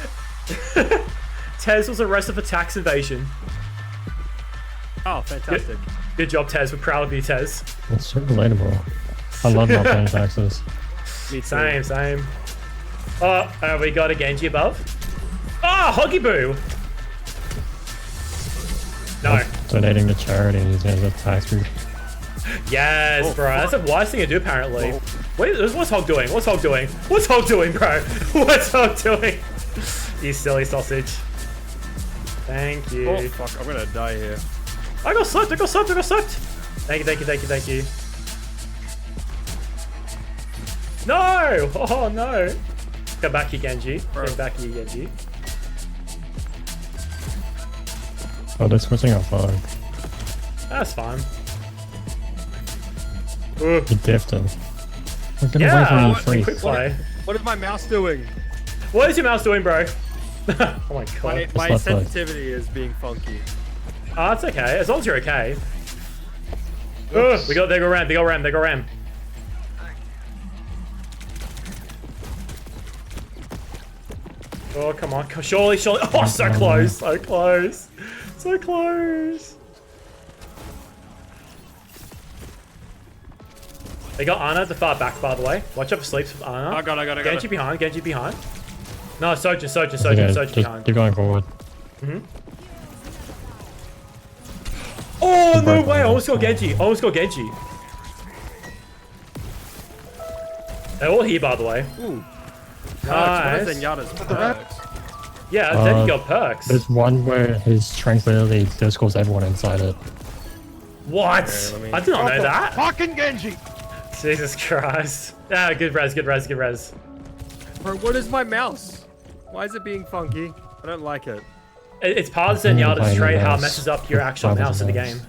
Tez was arrested for tax evasion? Oh, fantastic. Good job, Tez. We're proud of you, Tez. It's so relatable. I love not paying taxes. Me too. Same. Oh, we got a Genji above. Ah, Hoggy Boo. No. Donating to charity and he's gonna get tax free. Yes, bro. That's a wise thing to do, apparently. Wait, what's Hog doing? What's Hog doing? What's Hog doing, bro? What's Hog doing? You silly sausage. Thank you. Oh, fuck. I'm gonna die here. I got slipped. Thank you. No! Oh, no. Get back here, Genji. Get back here, Genji. Oh, they're switching off fog. That's fine. He diffed him. Get away Yeah, from me, quick freak. play. What is my mouse doing? What is your mouse doing, bro? Oh my god. My sensitivity is being funky. Oh, that's okay. As long as you're okay. Oh, they go ram. Oh, come on. Surely. Oh, so close. They got Ana at the far back, by the way. Watch out for sleeps with Ana. I got it. Genji behind. No, Sojin Just behind. keep going forward. Oh, no way. I almost got Genji. They're all here, by the way. Ooh. Nice. What is Zenyatta's perks? Yeah, then you got perks. There's one where his tranquility discos everyone inside it. What? Okay, I did not know that. Fucking Genji! Jesus Christ. Ah, good res. Bro, what is my mouse? Why is it being funky? I don't like it. It's part of Zenyatta's trait how it messes up your actual mouse in the game.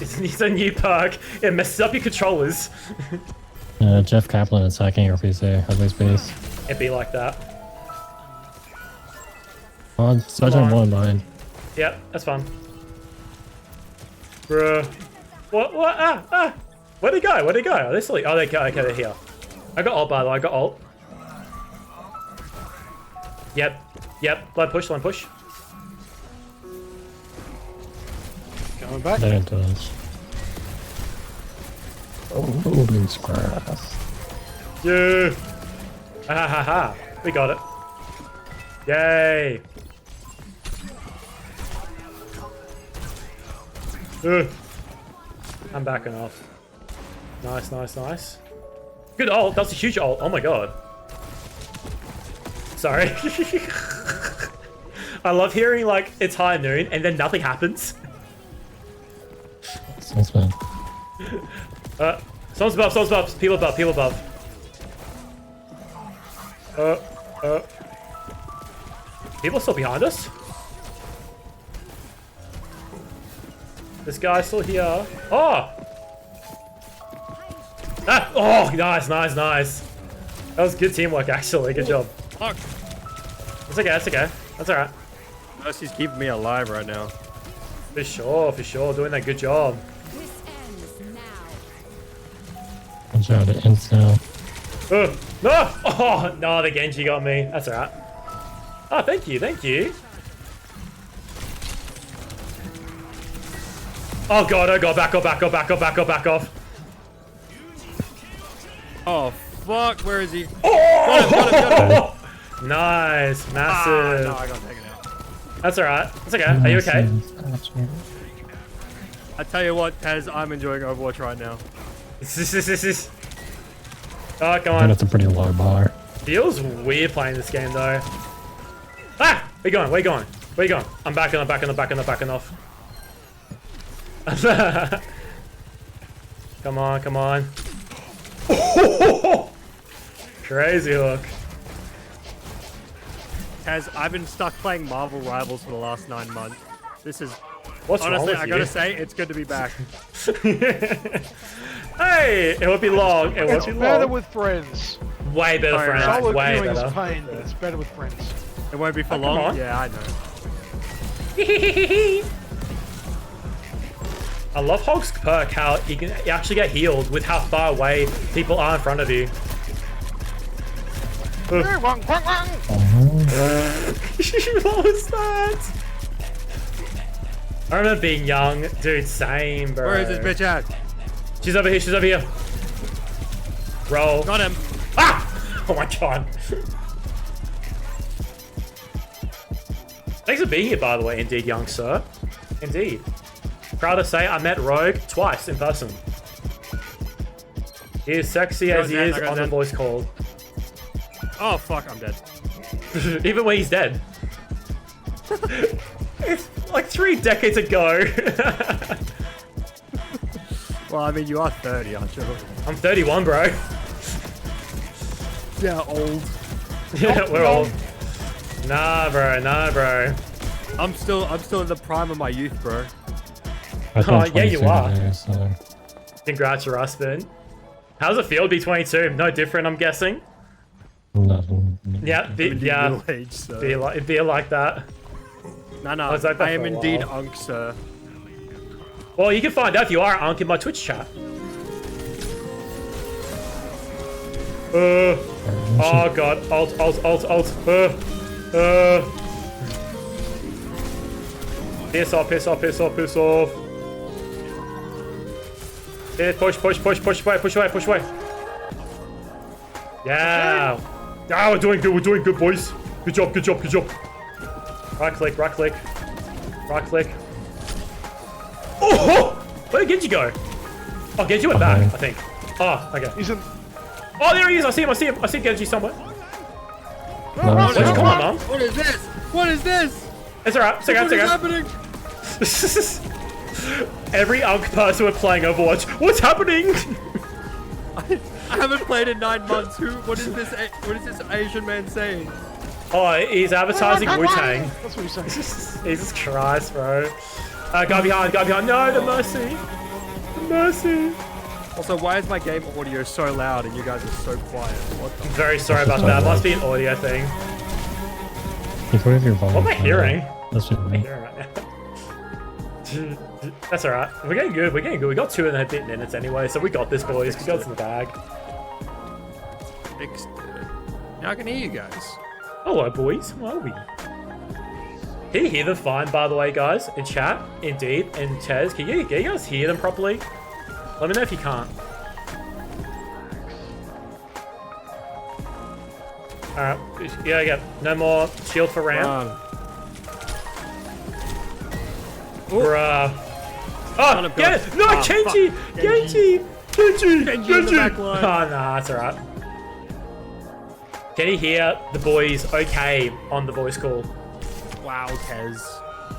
It's a new perk. It messes up your controllers. Jeff Kaplan is hacking your PC as we speak. It'd be like that. Oh, Sergeant won mine. Yep, that's fun. Bruh. What? Ah! Where'd he go? Are they still? Oh, they go. Okay, they're here. I got ult, by the way. Yep. Line push. Coming back. They didn't touch. Oh, loose grass. Yeah. Ha. We got it. Yay. I'm backing off. Nice. Good ult. That's a huge ult. Oh my god. Sorry. I love hearing like it's high noon and then nothing happens. Thanks, man. Someone's above. People above. People still behind us? This guy's still here. Oh! Ah! Oh, nice. That was good teamwork, actually. Good job. Fuck. That's okay. That's alright. Mercy's keeping me alive right now. For sure. Doing that good job. Watch out, it ends now. No! Oh, no, the Genji got me. That's alright. Oh, thank you. Oh god, back off. Oh, fuck, where is he? Oh! Got him. Nice, massive. No, I got taken out. That's alright. It's okay. Are you okay? I tell you what, Tez, I'm enjoying Overwatch right now. Oh, come And on. it's a pretty low bar. Feels weird playing this game though. Ah! Where you going? I'm backing off. Come on. Crazy hook. Tez, I've been stuck playing Marvel Rivals for the last 9 months. This is... What's wrong honestly, with I you? gotta say, it's good to be back. Hey, it won't be long. It won't It's be better long. with friends. Way better, friends. Solo Way queuing better. is pain, but it's better with friends. It won't be for come long. on. Yeah, I know. I love Hog's perk, how you can actually get healed with how far away people are in front of you. What was that? I remember being young. Dude, same, bro. Where is this bitch at? She's over here, she's over here. Roll. Got him. Ah! Oh my god. Thanks for being here, by the way, indeed, young sir. Indeed. Proud to say I met Rogue twice in person. He is sexy as he is on the voice call. Oh fuck, I'm dead. Even when he's dead. It's like 3 decades ago. Well, I mean, you are 30, aren't you? I'm 31, bro. Yeah, old. Yeah, we're old. Nah, bro. Nah, bro. I'm still in the prime of my youth, bro. Oh, yeah, you are. Today, so. Congrats, Rustin. How's it feel to be 22? No different, I'm guessing. Nothing. Yeah, yeah. Middle age, sir. Be like that. No, no, I was like that I am for a indeed while. Unk, sir. Well, you can find out if you are Unk in my Twitch chat. Oh god, alt. Piss off. Yeah, push away. Yeah. Ah, we're doing good, boys. Good job. Right click. Oh! Where did Genji go? Oh, Genji went back, I think. Oh, okay. He's in. Oh, there he is. I see him. I see Genji somewhere. No, Where'd you come on, Mum? What is this? What is this? It's alright. It's okay. What is happening? Every Unk person we're playing Overwatch. What's happening? I haven't played in 9 months. What is this Asian man saying? Oh, he's advertising Wu-Tang. That's what he's saying. Jesus Christ, bro. Guy behind. No, the mercy. Also, why is my game audio so loud and you guys are so quiet? What the? I'm very sorry about that. Must be an audio thing. You put your volume. What am I hearing? That's what I mean. Right now. That's alright. We're getting good. We got 2.5 minutes anyway, so we got this, boys. We got this in the bag. Fixed it. Now I can hear you guys. Hello, boys. How are we? Can you hear them fine, by the way, guys? In chat, Indeed, and Tez. Can you guys hear them properly? Let me know if you can't. Alright. Yeah. No more shield for Ram. Bruh. Oh, get it! No, Genji! Genji! in the back line. Oh, nah, that's alright. Can you hear the boys okay on the voice call? Wow, Tez.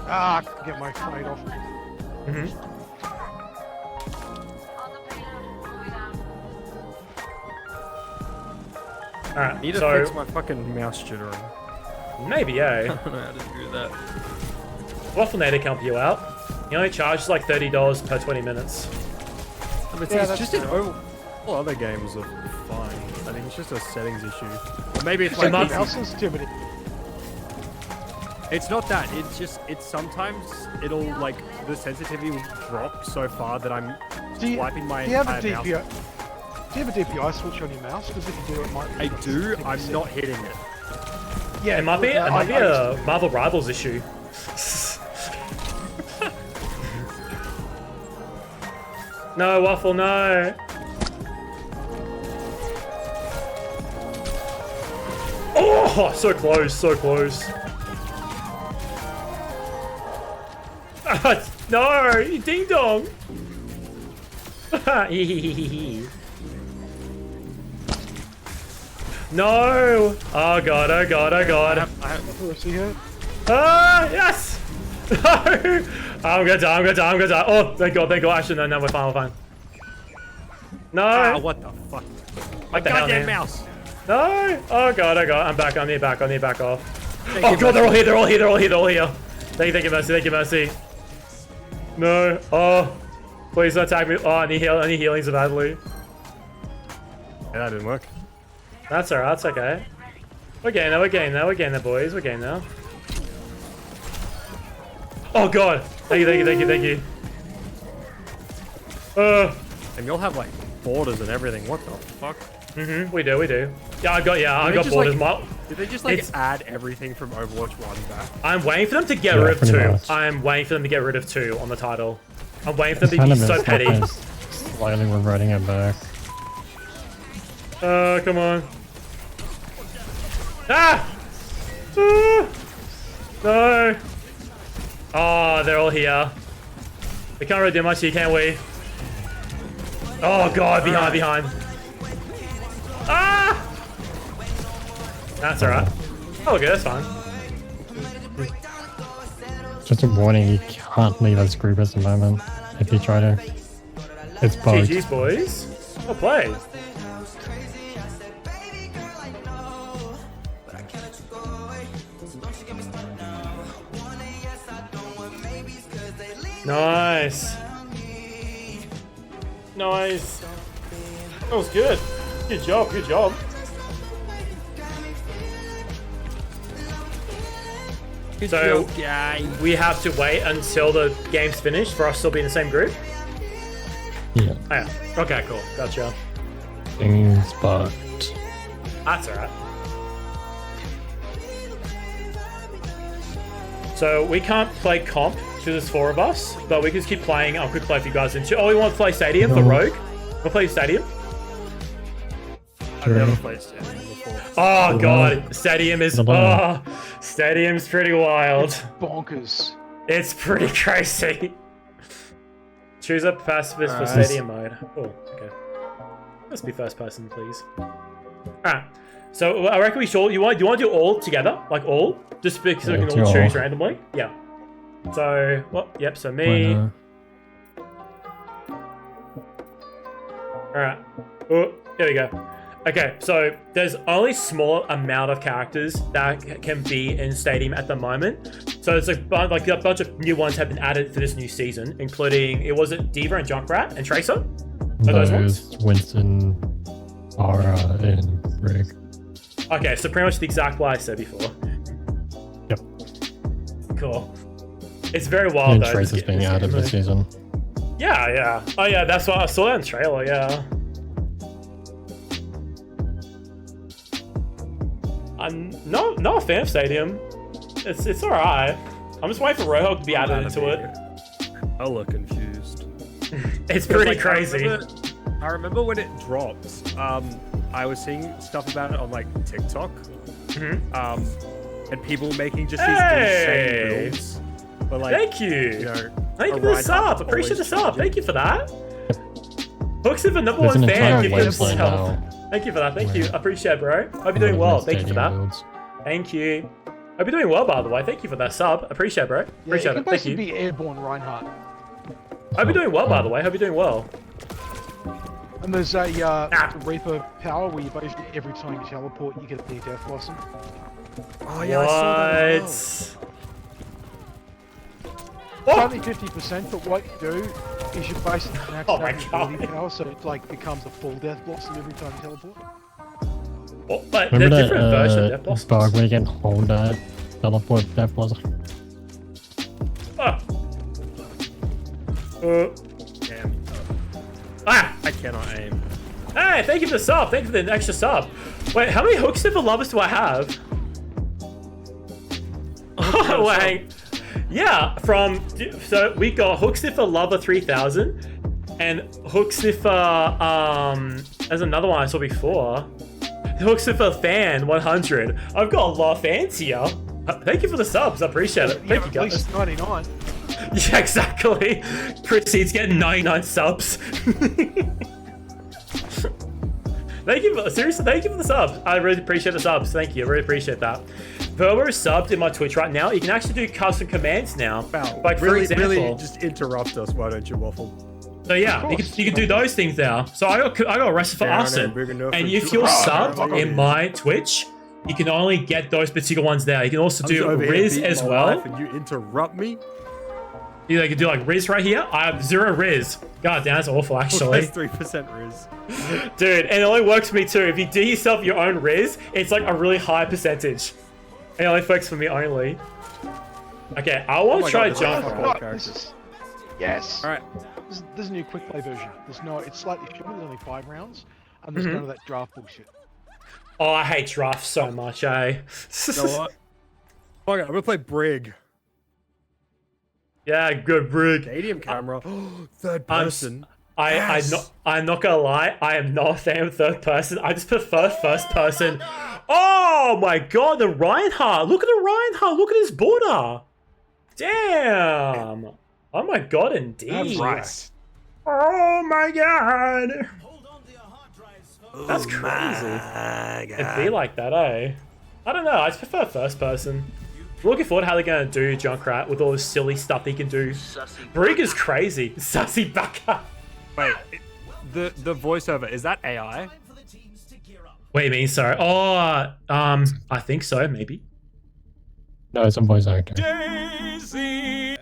Ah, get my fight off. Alright, Need to so fix my fucking mouse jittering. maybe, I yeah. don't know how to do that. Wafflenator can help you out. He only charges like $30 per 20 minutes. I mean, Yeah, it's that's just in fair. all other games are fine. I think it's just a settings issue. Or maybe it's Like like mouse sensitivity. it's not that. It's sometimes it'll like the sensitivity will drop so far that I'm wiping my Do you have a entire DPI? mouse. Do you have a DPI switch on your mouse? Because if you do, it might. I do. I'm not hitting it. Yeah, It might be a Marvel Rivals issue. No, Waffle, no. Oh, so close, so close. No, ding dong. No. Oh god, oh god, oh god. Ah, yes. No. I'm gonna die. Oh, thank god. Actually, no, we're fine. No. Ah, what the fuck? What the hell, Goddamn man? mouse. No. Oh god. I'm back. I need to back off. Thank Oh you, god, Mercy. they're all here. Thank you, Mercy. No. Oh. Please don't attack me. Oh, I need healing so badly. Yeah, that didn't work. That's alright, that's okay. We're getting there, boys. We're getting there. Oh god! Thank you. And you'll have like borders and everything. What the fuck? We do. Yeah, I got borders. Did they just like add everything from Overwatch 1 back? I'm waiting for them to get rid of 2. I'm waiting for them to get rid of 2 on the title. I'm waiting for them to be so petty. Slightly reverting it back. Come on. Ah! No! Oh, they're all here. We can't really do much here, can we? Oh god, behind. Ah! That's alright. Oh, okay, that's fine. Just a warning, you can't leave as group at the moment if you try to. It's bugged. GG's, boys. Well played. Nice. That was good. Good job. So we have to wait until the game's finished for us to still be in the same group? Yeah. Oh, yeah. Okay, cool. Gotcha. Things bugged. That's alright. So we can't play comp because there's 4 of us, but we can just keep playing. I'll quick play for you guys into. Oh, we want to play Stadium for Rogue? We'll play Stadium? I've never played Stadium before. Oh god, Stadium is Stadium's pretty wild. It's bonkers. It's pretty crazy. Choose a pacifist for Stadium mode. Oh, okay. Let's be first person, please. Alright. So I reckon we should. Do you want to do all together? Like all? Just because we can all choose randomly? Yeah. So yep, so me. Alright. Oh, here we go. Okay, so there's only small amount of characters that can be in Stadium at the moment. So it's a bunch of new ones have been added for this new season, including it D.Va and Junkrat and Tracer. Those Winston, Ara, and Rig. Okay, so pretty much the exact what I said before. Yep. Cool. It's very wild and though. Tracer's being added this season. Yeah. Oh yeah, that's what I saw that in the trailer. Yeah. I'm not a fan of Stadium. It's alright. I'm just waiting for Roadhog to be added into it. I look confused. It's pretty crazy. I remember when it dropped. I was seeing stuff about it on like TikTok. And people making just these insane builds. But like, thank you. Thank you for the sub. Appreciate the sub. Thank you for that. Hooks is the number one fan. Give us help. Thank you for that. Thank you. I appreciate it, bro. Hope you're doing well. Thank you for that. Thank you. Hope you're doing well, by the way. Thank you for that sub. Appreciate it, bro. Appreciate it. Thank you. Be airborne, Reinhardt. Hope you're doing well, by the way. Hope you're doing well. And there's a Reaper power where you basically every time you teleport, you get a death blossom. Oh yeah, I saw that. It's only 50%, but what you do is you basically max out your ability power, so it like becomes a full death blossom every time you teleport. Oh, but remember they're different versions of death blossoms. Bug where you can hold that teleport death blossom. Damn. I cannot aim. Hey, thank you for the sub. Thank you for the extra sub. Wait, how many Hook Sniffer lovers do I have? Oh, wait. Yeah, so we got Hook Sniffer Lover 3000 and Hook Sniffer, there's another one I saw before. Hook Sniffer Fan 100. I've got a lot of fans here. Thank you for the subs, I appreciate it. Thank you guys. At least 99. Yeah, exactly. Proceeds getting 99 subs. Thank you for the subs. I really appreciate the subs. Thank you. I really appreciate that. Whoever is subbed in my Twitch right now, you can actually do custom commands now. Like for example, really just interrupt us. Why don't you, Waffle? So yeah, you can do those things now. So I got arrested for arson, and if you're subbed in my Twitch, you can only get those particular ones there. You can also do Riz as well. And you interrupt me. You can do like Riz right here. I have 0 Riz. God damn, that's awful, actually. 3% riz. Dude, and it only works for me too. If you do yourself your own riz, it's like a really high percentage. It only works for me only. Okay, I want to try Junkrat. Yes. Alright. There's a new quick play version. It's slightly shorter, there's only 5 rounds, and there's none of that draft bullshit. Oh, I hate draft so much, eh? You know what? Okay, I'm gonna play Brig. Yeah, good Brig. Stadium camera. Third person. I'm not gonna lie, I am not a fan of third person. I just prefer first person. Oh my god, the Reinhardt! Look at the Reinhardt! Look at his border! Damn! Oh my god, indeed. Right. Oh my god! That's crazy. It'd be like that, eh? I don't know, I just prefer first person. Looking forward to how they're gonna do Junkrat with all this silly stuff he can do. Brig is crazy. Sussy Baka. Wait, the voiceover, is that AI? Wait, you mean, sorry. Oh, I think so, maybe. No, it's a voice actor. Daisy.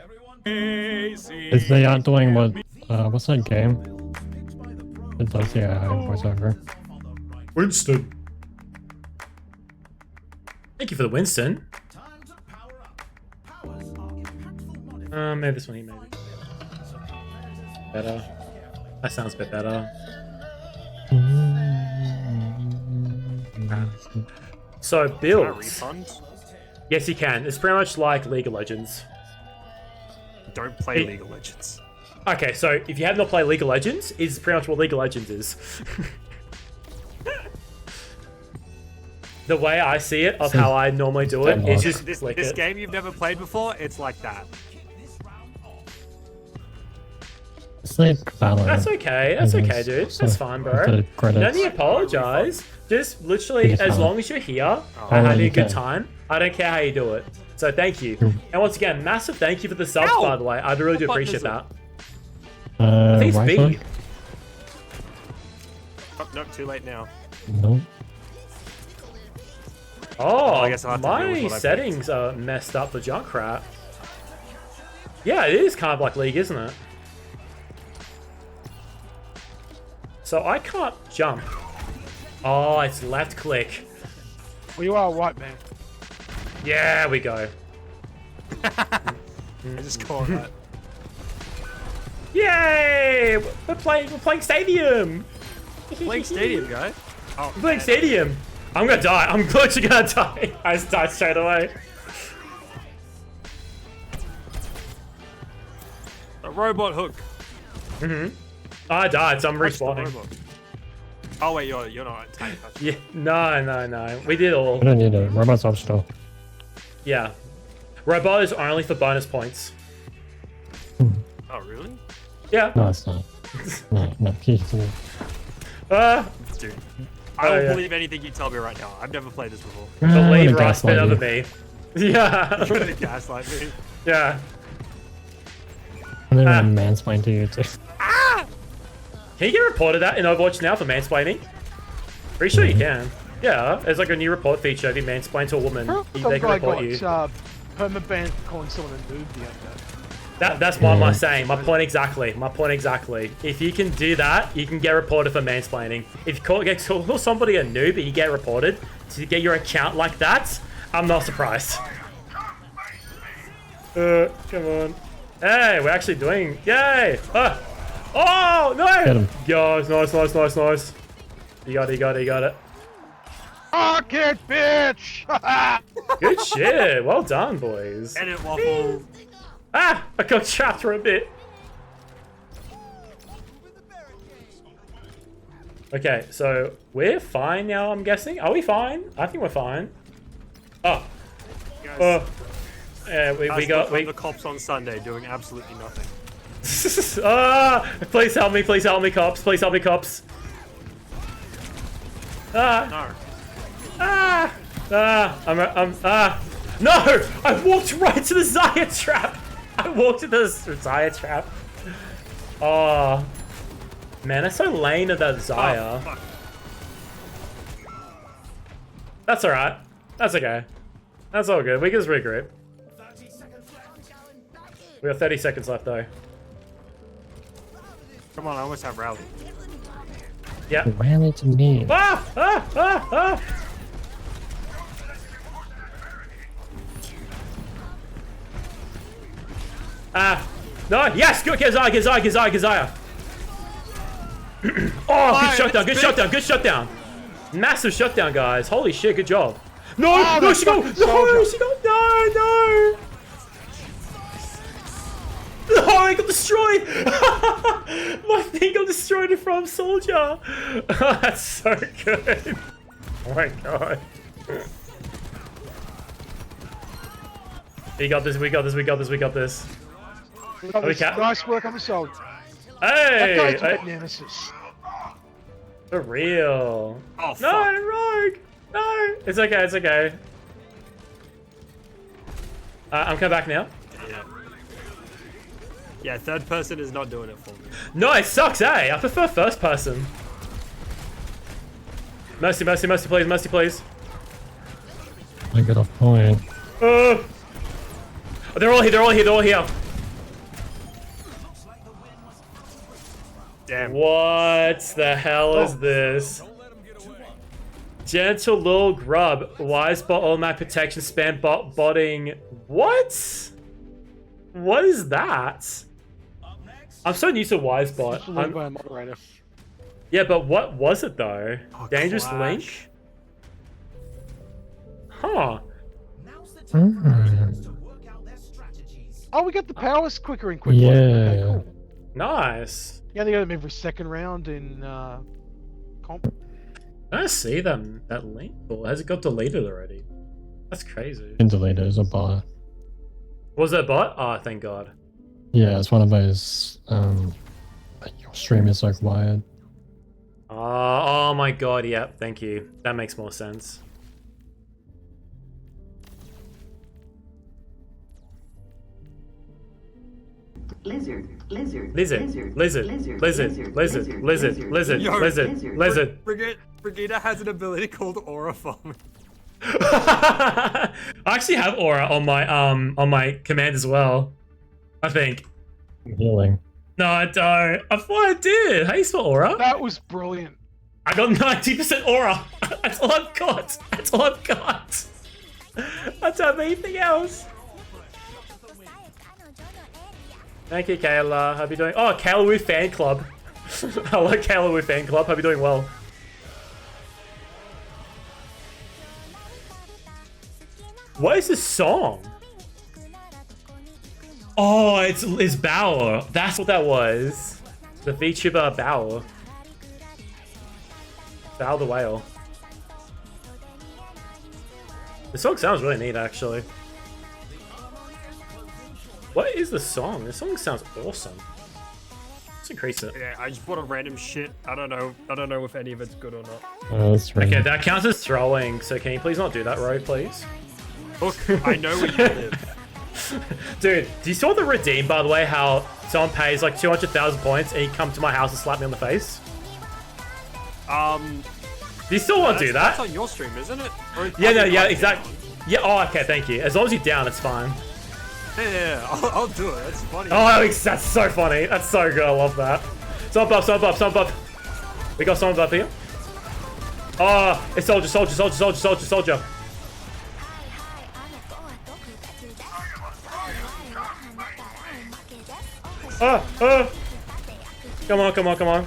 Is they aren't doing what? What's that game? It does the voiceover. Winston. Thank you for the Winston. Maybe this one here, maybe. Better. That sounds a bit better. So builds. Yes, you can. It's pretty much like League of Legends. Don't play League of Legends. Okay, so if you have not played League of Legends, it's pretty much what League of Legends is. The way I see it, of how I normally do it, is just this game you've never played before, it's like that. It's like Valorant. That's okay. That's okay, dude. That's fine, bro. Don't you apologize. Just literally, as long as you're here and having a good time, I don't care how you do it. So thank you. And once again, massive thank you for the subs, by the way. I really do appreciate that. I think it's B. Oh, nope, too late now. Nope. Oh, I guess I'll have to deal with my what I settings are messed up for Junkrat. Yeah, it is kind of like League, isn't it? So I can't jump. Oh, it's left click. Well, you are right, man. Yeah, we go. I just caught that. Yay! We're playing Stadium. Playing Stadium, guy. Oh, We're playing Stadium. I'm gonna die. I'm literally gonna die. I just died straight away. A robot hook. I died, so I'm respawning. Oh wait, you're not a tank. Yeah, no. We did all. I don't need it. Robot's optional. Yeah. Robot is only for bonus points. Oh really? Yeah. No, it's not. No. Dude, I will believe anything you tell me right now. I've never played this before. Believe Ross bit over me. Yeah. You're gonna gaslight me. Yeah. I'm gonna mansplain to you too. Can you get reported that in Overwatch now for mansplaining? Pretty sure you can. Yeah, there's like a new report feature. If you mansplain to a woman, they can report you. Permaban for calling someone a noob the other day. That's what I'm saying. My point exactly. If you can do that, you can get reported for mansplaining. If you call somebody a noob and you get reported to get your account like that, I'm not surprised. Come on. Hey, we're actually doing. Yay! Oh no! Get him. Yo, nice. You got it. Fuck it, bitch! Good shit. Well done, boys. Edit waffle. I got trapped for a bit. Okay, so we're fine now, I'm guessing. Are we fine? I think we're fine. Oh. Yeah, we got the cops on Sunday doing absolutely nothing. Please help me, cops. Please help me, cops. No. No! I walked right to the Zaya trap. Oh. Man, that's so lame of that Zaya. Oh, That's alright. That's okay. That's all good. We can just regroup. We got 30 seconds left though. Come on, I almost have rally. Yeah. Rally to me. Ah! Ah! Ah! Ah! No, yes, good, Keziah. Oh, good shutdown, good shutdown, good shutdown. Massive shutdown, guys. Holy shit, good job. No, Oh, no, that she got, fucking no, soldier. she got, no. No, I got destroyed. My thing got destroyed from Soldier. That's so good. Oh my god. We got this, we got this, we got this, we got this. Nice work on the soldier. Hey! That guy's Hey. got nemesis. For real. Oh, no, fuck. Rogue! No! It's okay, it's okay. I'm coming back now. Yeah. Yeah, third person is not doing it for me. No, it sucks, eh? I prefer first person. Mercy, mercy, mercy, please, mercy, please. I get off point. They're all here, they're all here, they're all here. Damn. What the hell is this? Gentle little grub. Wise bot automatic protection spam botting. What? What is that? I'm so new to Wise bot. Led by a moderator. Yeah, but what was it though? Oh, Dangerous Clash. link? Huh. Oh, we got the powers quicker and quicker. Yeah. Okay, cool. Nice. Yeah, they got them every second round in comp. I don't see them that link, or has it got deleted already? That's crazy. Been deleted as a bot. Was that a bot? Oh, thank God. Yeah, it's one of those. Like your stream is like wired. Oh my God. Yep. Thank you. That makes more sense. Lizard, lizard, Lizard, lizard, lizard, lizard, lizard, lizard, Yo, lizard, lizard. Brigitte has an ability called Aura Farming. I actually have aura on my command as well. I think. Healing. No, I don't. I thought I did. How do you spell aura? That was brilliant. I got 90% aura. That's all I've got. That's all I've got. I don't have anything else. Thank you, Kayla. How are you doing? Oh, Kayla Wu fan club. I like Kayla Wu fan club. Hope you're doing well. What is this song? Oh, it's Bauer. That's what that was. The VTuber Bauer. Bauer the whale. The song sounds really neat, actually. What is the song? The song sounds awesome. Let's increase it. Yeah, I just bought a random shit. I don't know if any of it's good or not. Oh, that's right. Okay, that counts as throwing, so can you please not do that, Rogue, please? Look, I know where you live. Dude, do you saw the redeem, by the way, how someone pays like 200,000 points and you come to my house and slap me on the face? Do you still want to do that? That's on your stream, isn't it? Yeah, no, yeah, exactly. Yeah, oh, okay, thank you. As long as you're down, it's fine. Yeah, I'll do it. That's funny. Oh, that's so funny. That's so good. I love that. Someone buff, someone buff, someone buff. We got someone buff here. Oh, it's soldier, soldier, soldier, soldier, soldier, soldier. Come on, come on, come on.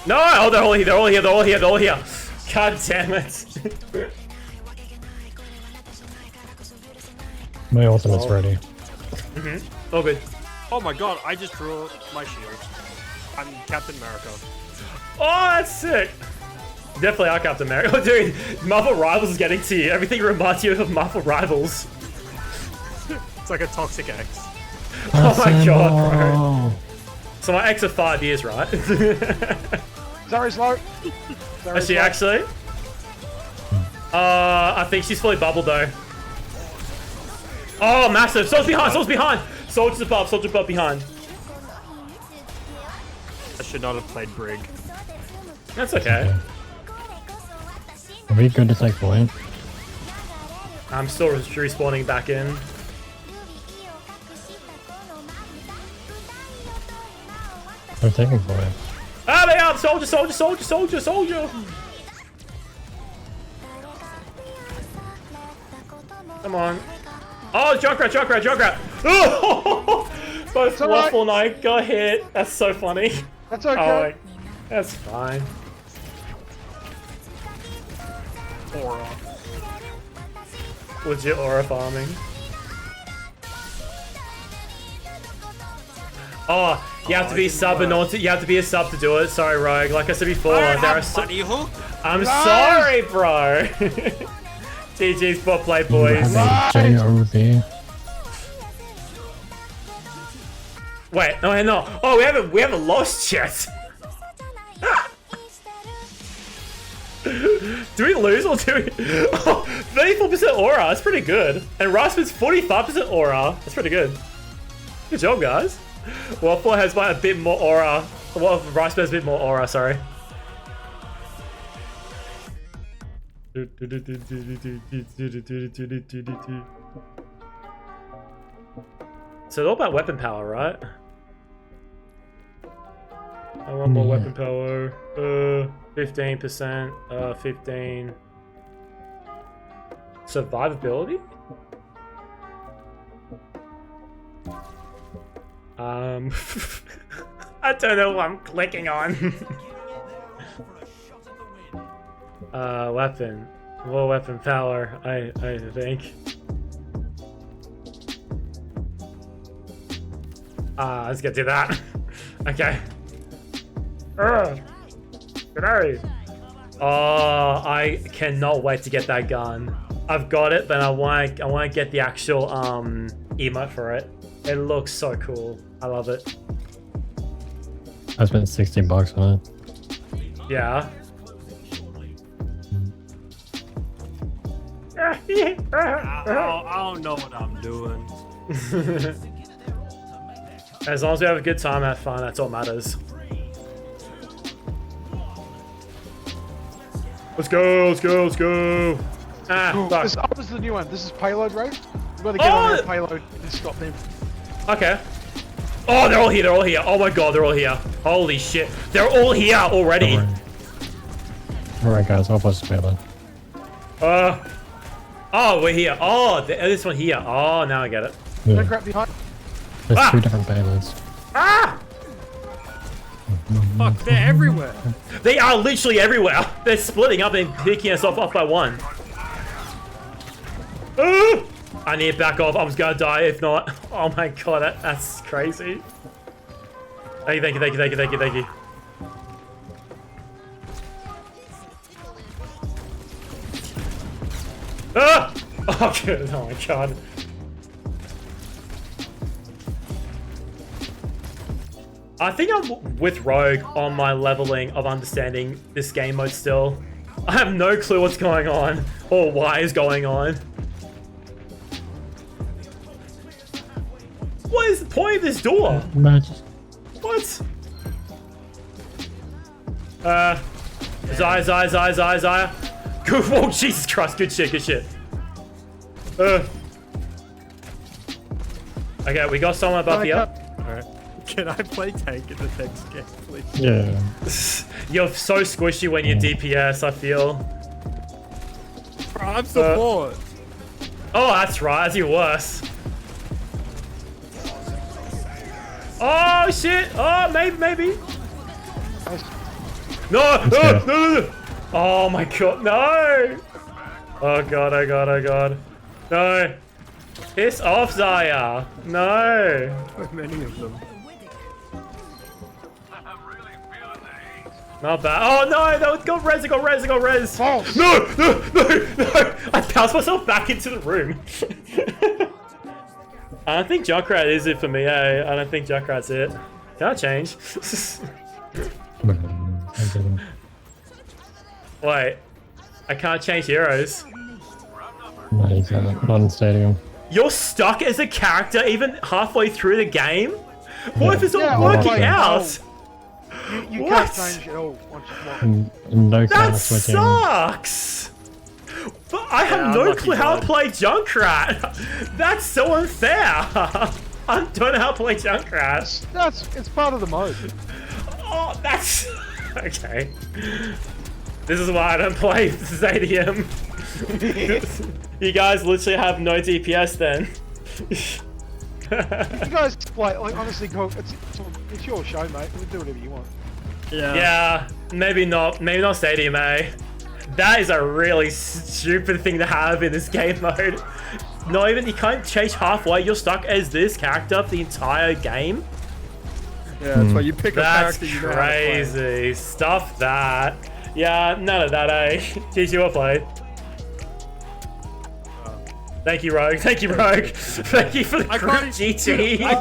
No! Oh, they're all here, they're all here, they're all here, they're all here. God damn it. My ultimate's ready. All good. Oh my god, I just drew my shield. I'm Captain America. Oh, that's sick. Definitely are Captain America. Oh, dude, Marvel Rivals is getting to you. Everything reminds you of Marvel Rivals. It's like a Toxic X. Oh my god, bro. So my X of 5 years, right? Zara's low. Is she actually? I think she's fully bubbled though. Oh, massive. Soldier's behind, soldier's behind. Soldier's above behind. I should not have played Brig. That's okay. Are we good to take point? I'm still respawning back in. They're taking for it. Ah, they are! Soldier, soldier, soldier, soldier, soldier! Come on. Oh, Junkrat, Junkrat, Junkrat! Oh! Both Waffle and I got hit. That's so funny. That's okay. Oh, like, that's fine. Aura. Legit aura farming. Oh, you have to be sub and not to, you have to be a sub to do it. Sorry, Rogue. Like I said before, there are so I'm sorry, bro. GG's bot play, boys. J-O-V. Wait, no, no. Oh, we haven't lost yet. Do we lose or do we? Oh, 34% aura. That's pretty good. And Rasmus's 45% aura. That's pretty good. Good job, guys. Waffle has a bit more aura. Well, Rasmus has a bit more aura. Sorry. So it's all about weapon power, right? I want more weapon power. 15%. 15. Survivability? I don't know what I'm clicking on. Weapon. More weapon power, I think. Let's get to that. Okay. Grenade. Oh, I cannot wait to get that gun. I've got it, but I want to get the actual emote for it. It looks so cool. I love it. I spent $60 on it. Yeah. I don't know what I'm doing. As long as we have a good time, have fun, that's all matters. Let's go, let's go, let's go. Fuck. This is the new one. This is payload raid. We've got to get on their payload and stop them. Okay. Oh, they're all here, they're all here. Oh my god, they're all here. Holy shit. They're all here already. Alright guys, I'll post the payload. Oh, we're here. Oh, this one here. Oh, now I get it. Yeah. Don't grab behind. There's 2 different payloads. Ah! Fuck, they're everywhere. They are literally everywhere. They're splitting up and picking us off by one. I need to back off. I'm just gonna die if not. Oh my god, that's crazy. Thank you, thank you, thank you, thank you, thank you, thank you. Ah! Oh, good. Oh my god. I think I'm with Rogue on my leveling of understanding this game mode still. I have no clue what's going on or why is going on. What is the point of this door? Magic. What? Zaya. Good, whoa, Jesus Christ, good shit, good shit. Okay, we got someone above here. Alright. Can I play tank in the next game, please? Yeah. You're so squishy when you're DPS, I feel. Bro, I'm support. Oh, that's right, that's even worse. Oh, shit. Oh, maybe. No, no. Oh my god, no. Oh god, oh god, oh god. No. Piss off, Zaya. No. So many of them. Not bad. Oh no, that got res, it got res. False. No. I bounced myself back into the room. I don't think Junkrat is it for me, eh? I don't think Junkrat's it. Can I change? Wait. I can't change heroes. No, you can't. Not in Stadium. You're stuck as a character even halfway through the game? What if it's not Yeah, working out? You What? can't change it all once you block. No That counter switching. sucks! But I have no clue how to play Junkrat. That's so unfair. I don't know how to play Junkrat. It's part of the mode. Oh, that's okay. This is why I don't play Stadium. You guys literally have no DPS then. You guys play, like, honestly, it's your show, mate. You can do whatever you want. Yeah, maybe not Stadium, eh? That is a really stupid thing to have in this game mode. Not even, you can't change halfway, you're stuck as this character for the entire game. Yeah, that's why you pick a That's character you know how to play. crazy. Stuff that. Yeah, none of that, eh? Teach you a play. Thank you, Rogue. Thank you, Rogue. Thank you for the group GT. I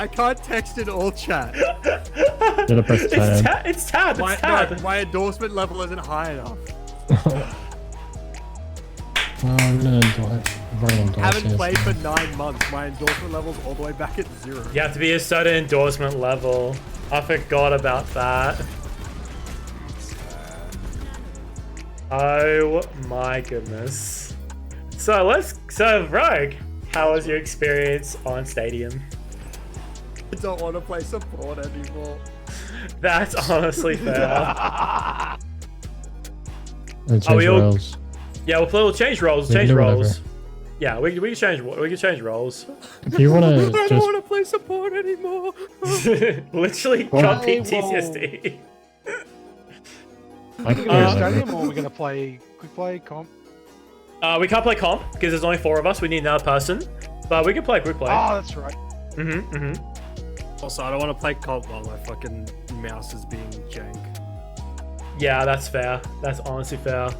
can't text in all chat. Gotta press tab. It's tab. It's tab. No, my endorsement level isn't high enough. I'm gonna endorse Haven't played for 9 months. My endorsement level's all the way back at 0. You have to be a certain endorsement level. I forgot about that. Oh my goodness. So Rogue, how was your experience on Stadium? I don't want to play support anymore. That's honestly fair. Change roles. Yeah, we'll change roles. We can Change do roles. whatever. Yeah, we can change roles. If you wanna I don't just want to play support anymore. Literally, got PTSD. Are we gonna play Stadium or are we gonna play quick play comp? We can't play comp because there's only 4 of us. We need another person, but we can play quick play. Oh, that's right. Also, I don't want to play comp while my fucking mouse is being jank. Yeah, that's fair. That's honestly fair.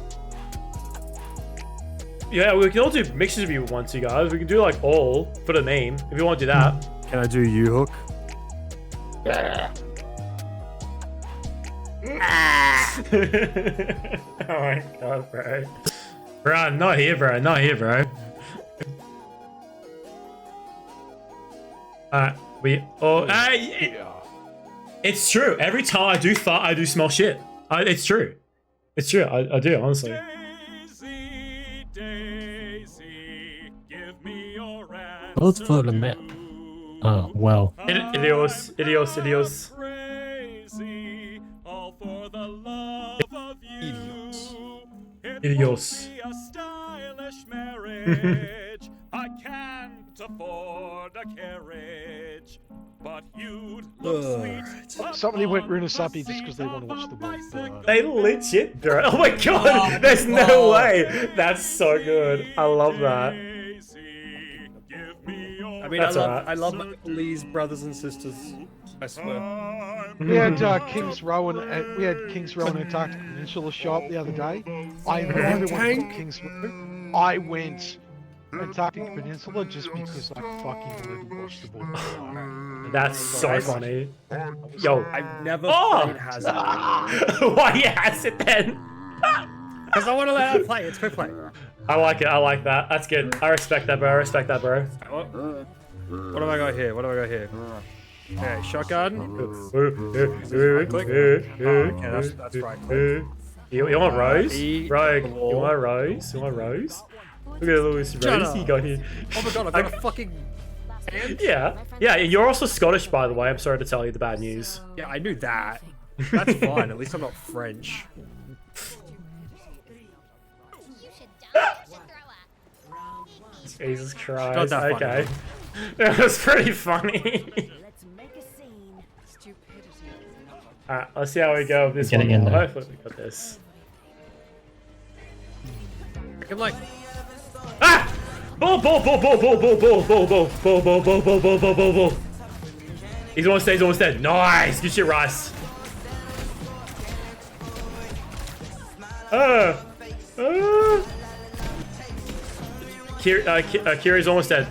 Yeah, we can all do mixtures if you want to, guys. We can do like all for the meme if you want to do that. Can I do U-hook? Oh my god, bro. Bro, not here, bro. Not here, bro. We all. It's true. Every time I do fart, I do smell shit. It's true. It's true. I do, honestly. Daisy, Daisy, give me your answer. both for the man. Oh well. Idios. Crazy, all for the love of you. Idios. A stylish marriage. I can't afford a carriage, but you'd look sweet. Somebody went Runasapi just because they want to watch the movie. They legit, bro. Oh my god, there's no way. That's so good. I love that. I mean, I love my Lee's brothers and sisters. I swear. We had Kings Row and we had Kings Row and Antarctic Peninsula shop the other day. I never went to Kings Row. I went Antarctic Peninsula just because I fucking wanted to watch the ball. That's so funny. Yo, I've never played Hazard. Why you Hazard then? Because I want to let her play. It's quick play. I like it. I like that. That's good. I respect that, bro. I respect that, bro. What have I got here? What have I got here? Okay, shotgun. Click. Okay, that's right. You want Rose? Rogue, you want Rose? You want Rose? Look at Lewis Rose you got here. Oh my god, I've got a fucking... Yeah, you're also Scottish, by the way. I'm sorry to tell you the bad news. Yeah, I knew that. That's fine. At least I'm not French. Jesus Christ. Okay. That was pretty funny. Alright, let's see how we go with this one. Hopefully we got this. I can like... Ah! Bull. He's almost dead. Nice! Good shit, Rice. Kiri's almost dead.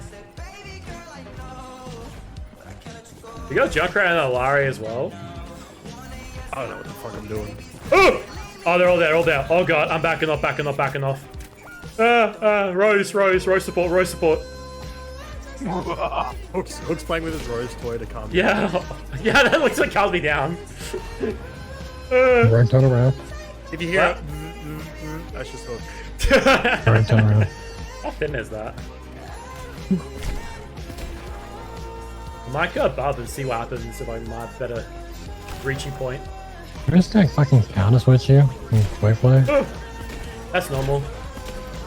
We got Junkrat and Alari as well. I don't know what the fuck I'm doing. Oh, they're all there. Oh god, I'm backing off. Rose support. Hook's playing with his Rose toy to calm me down. Yeah, that looks like calms me down. Right, turn around. If you hear it, that's just Hook. Right, turn around. How thin is that? I might go above and see what happens if I might better reaching point. We're just gonna fucking counter switch you in quick play. That's normal.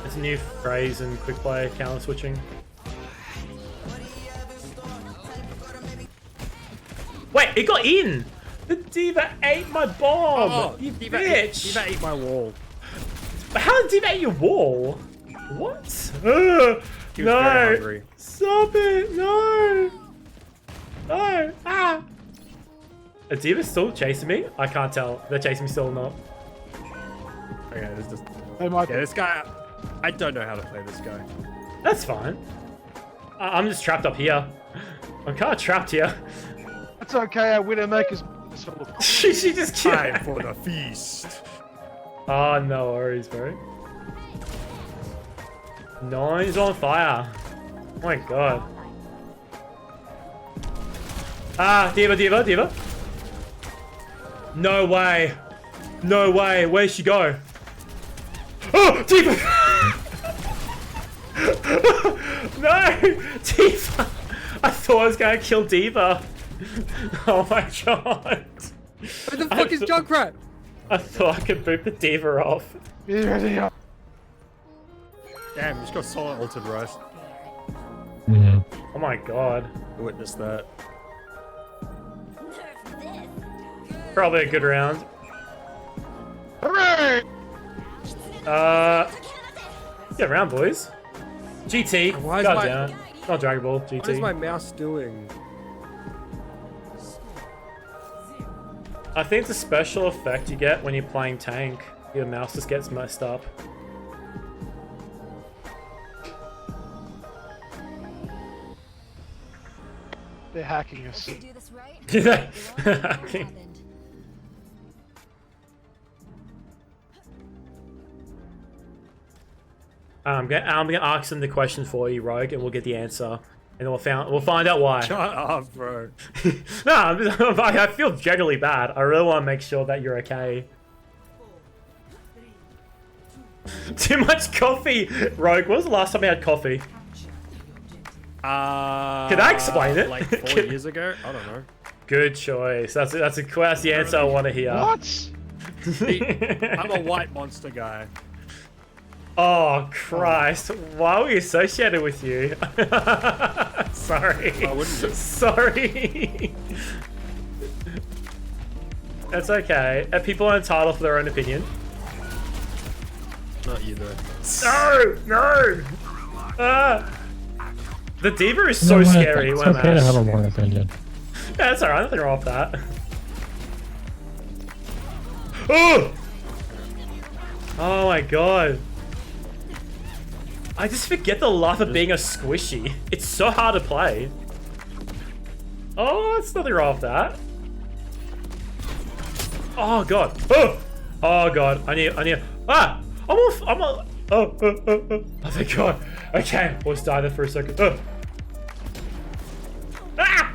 It's a new phrase in quick play, counter switching. Wait, it got in! The D.Va ate my bomb! Oh, you D.Va bitch! D.Va ate my wall. How did D.Va eat your wall? What? He was very No! hungry. Stop it! No! No! Ah! Is D.Va still chasing me? I can't tell. They're chasing me still or not. Okay, this just... Hey, Michael. Yeah, this guy... I don't know how to play this guy. That's fine. I'm just trapped up here. I'm kind of trapped here. That's okay, our Widowmaker's... she just killed. Time for the feast. Oh, no worries, bro. Nine's on fire. Oh my god. Ah, D.Va. No way. No way. Where'd she go? Oh, D.Va! No! D.Va! I thought I was gonna kill D.Va. Oh my god. Where the fuck is Junkrat? I thought I could boot the D.Va off. Damn, just got solid altered rice. Yeah. Oh my god. Witness that. Probably a good round. Hooray! Good round, boys. GT. Why is God my- damn it. Not Dragon Ball, GT. What is my mouse doing? I think it's a special effect you get when you're playing tank. Your mouse just gets messed up. They're hacking us. I'm gonna ask them the question for you, Rogue, and we'll get the answer, and we'll find out why. Shut up, bro. No, I feel generally bad. I really want to make sure that you're okay. Too much coffee, Rogue. When was the last time I had coffee? Can I explain it? Like 4 years ago? I don't know. Good choice. That's the answer I want to hear. What? I'm a white monster guy. Oh Christ! Why are we associated with you? Sorry. I wouldn't. Sorry. That's okay. People are entitled to their own opinion. Not you though. No! The D.Va is so You know what? scary It's when okay to have a I'm wrong opinion. Yeah, that's alright. Nothing wrong with that. Oh! Oh my god. I just forget the life of being a squishy. It's so hard to play. Oh, it's nothing wrong with that. Oh god. Oh! Oh god. I need. Ah! I'm off. Oh, thank god. Okay, let's die there for a second. Oh. Ah!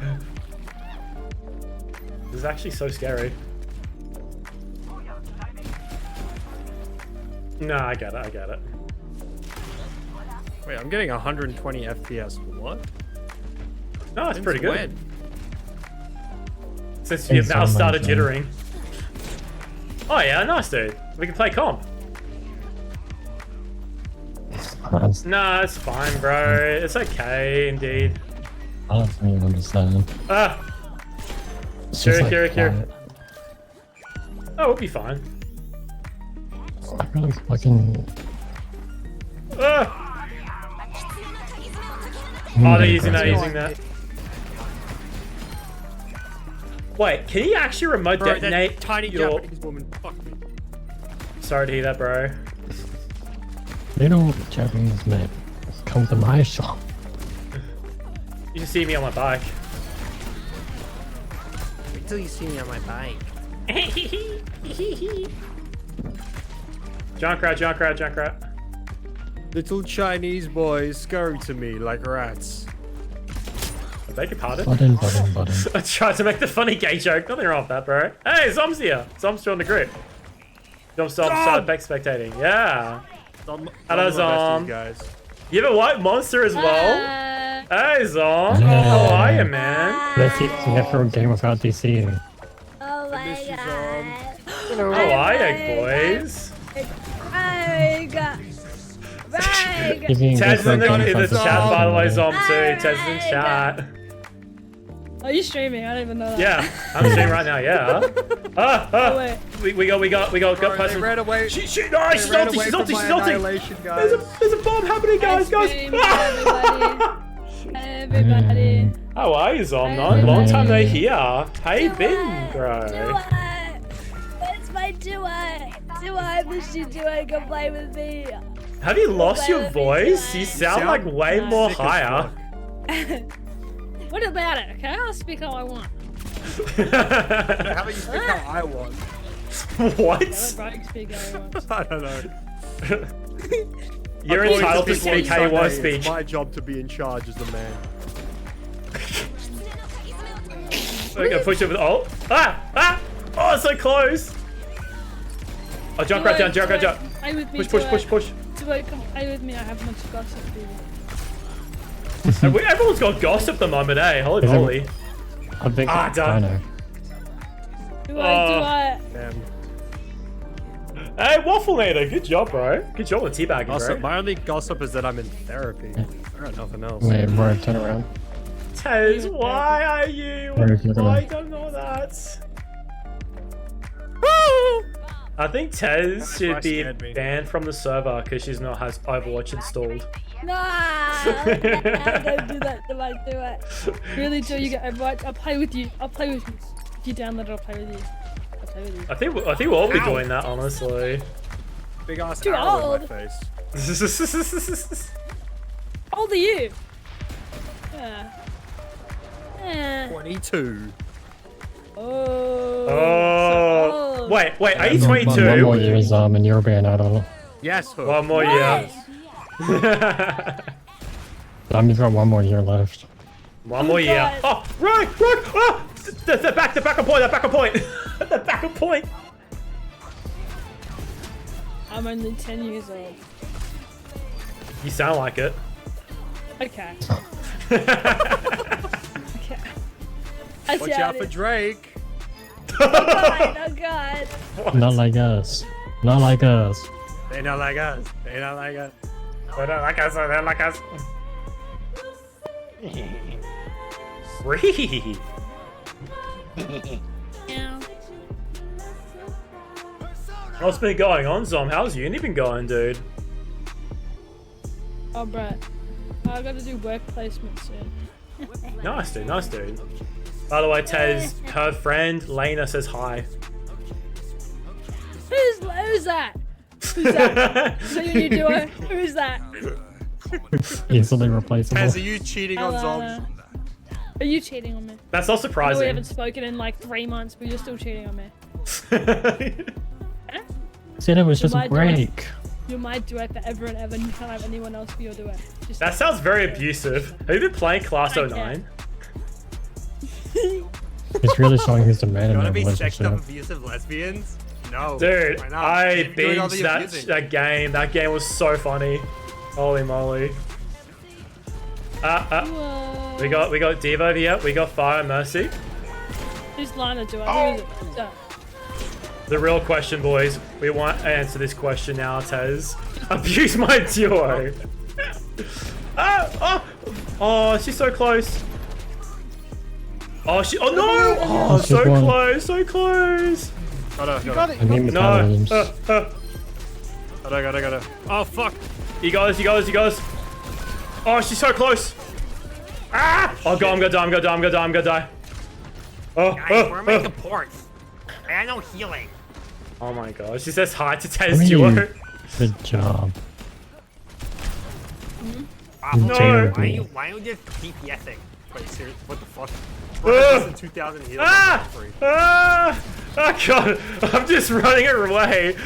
This is actually so scary. No, I get it. Wait, I'm getting 120 FPS. What? No, it's pretty good. When? Since your It's mouse so started much, jittering. Oh yeah, nice dude. We can play comp. Nah, it's fine, bro. It's okay, indeed. I don't even understand. Ah! It's just Here. quiet. Oh, we'll be fine. I really fucking... Ah! I'm Oh, they're getting using crazy. that. Wait, can you actually remote Bro, detonate that tiny your... Japanese woman. Fuck me. Sorry to hear that, bro. Little Japanese man, come to my shop. You can see me on my bike. Wait till you see me on my bike. Junkrat. Little Chinese boys scurry to me like rats. I beg your pardon? Button. I tried to make the funny gay joke. Nothing wrong with that, bro. Hey, Zom's here. Zom's still on the grid. Zom's started back spectating. Yeah. Hello, Zom. Guys. You have a white monster as well? Hey, Zom. Yeah. How are you, man? Let's see if for a game without DC. Hello. my miss you, god. How are you, boys? Rag. Rag. Ted's in the chat, by the way, Zom too. Ted's in chat. Are you streaming? I don't even know that. Yeah, I'm streaming right now. Yeah. Oh, wait. We got They ran away. She's They ran away from my annihilation, guys. There's a bomb happening, guys. Everybody. How are you, Zom? Long time no hear. How you been, bro? Where's my duo? I miss you, duo. Come play with me. Have you lost your voice? You sound like way more sick as higher. What about it? Okay, I'll speak how I want. How about you speak how I want? What? Let speak how I want. I don't know. You're entitled to speak how you want to speak. It's my job to be in charge as the man. We're gonna push it with ult. Oh, so close. Oh, jump right down, jump. Play with me, Push. Duo, come play with me. I have much gossip, baby. Everyone's got gossip at the moment, eh? Holy moly. I think done. Duo. Damn. Hey, Wafflenator, good job, bro. Good job with teabagging, Gossip. bro. My only gossip is that I'm in therapy. I got nothing else. Wait, bro, turn around. Tez, why are you? Why don't know that? I think Tez should be banned from the server because she's not has Overwatch installed. Nah, don't do that to my duo. Really, Joe, you get Overwatch. I'll play with you. If you download it, I'll play with you. I think we'll all be doing that, honestly. Big ass Too arrow old. in my face. How old are you? Yeah. 22. Oh. Oh. Wait, are you One 22? more year, and you're being adult. Yes, Hook. One more year. You've got one more year left. One more year. Oh, right! Oh! The back on point. The back on point. I'm only 10 years old. You sound like it. Okay. Watch out for Drake. Oh god. Not like us. Not like us. They not like us. They don't like us. They don't like us. Free. Yeah. What's been going on, Zom? How's uni been going, dude? Oh, Brett. I gotta do work placement soon. Nice, dude. By the way, Tez, her friend Lena says hi. Who's that? Who's that? So you need to do it? Who's that? Easily replaceable. Tez, are you cheating on Zom? Are you cheating on me? That's not I know surprising. we haven't spoken in like 3 months, but you're still cheating on me. Said it was just a break. You're my duet forever and ever, and you can't have anyone else be your duet. Just That sounds very abusive. Have you been playing Class 09? It's really showing who's the man in You that wanna be sexed up relationship. abusive lesbians? No. Dude, why not? I You're doing all the binged abusing. that game. That game was so funny. Holy moly. We got Diva over here. We got Fire and Mercy. Who's Lana duet? Oh. Who is it? So, The real question, boys. We want to answer this question now, Tez. Abuse my duo. Oh, she's so close. Oh no! Oh, so close, so close. Got I mean, with No. paladins. Got it. Oh fuck! You guys. Oh, she's so close. Ah! Oh god, I'm gonna die. Guys, we're making ports. I have no healing. Oh my god, she says hi to Tez duo. Good job. No. Why are you just DPSing? Wait, serious? What the fuck? We're in 2,000 heals. Oh god, I'm just running away.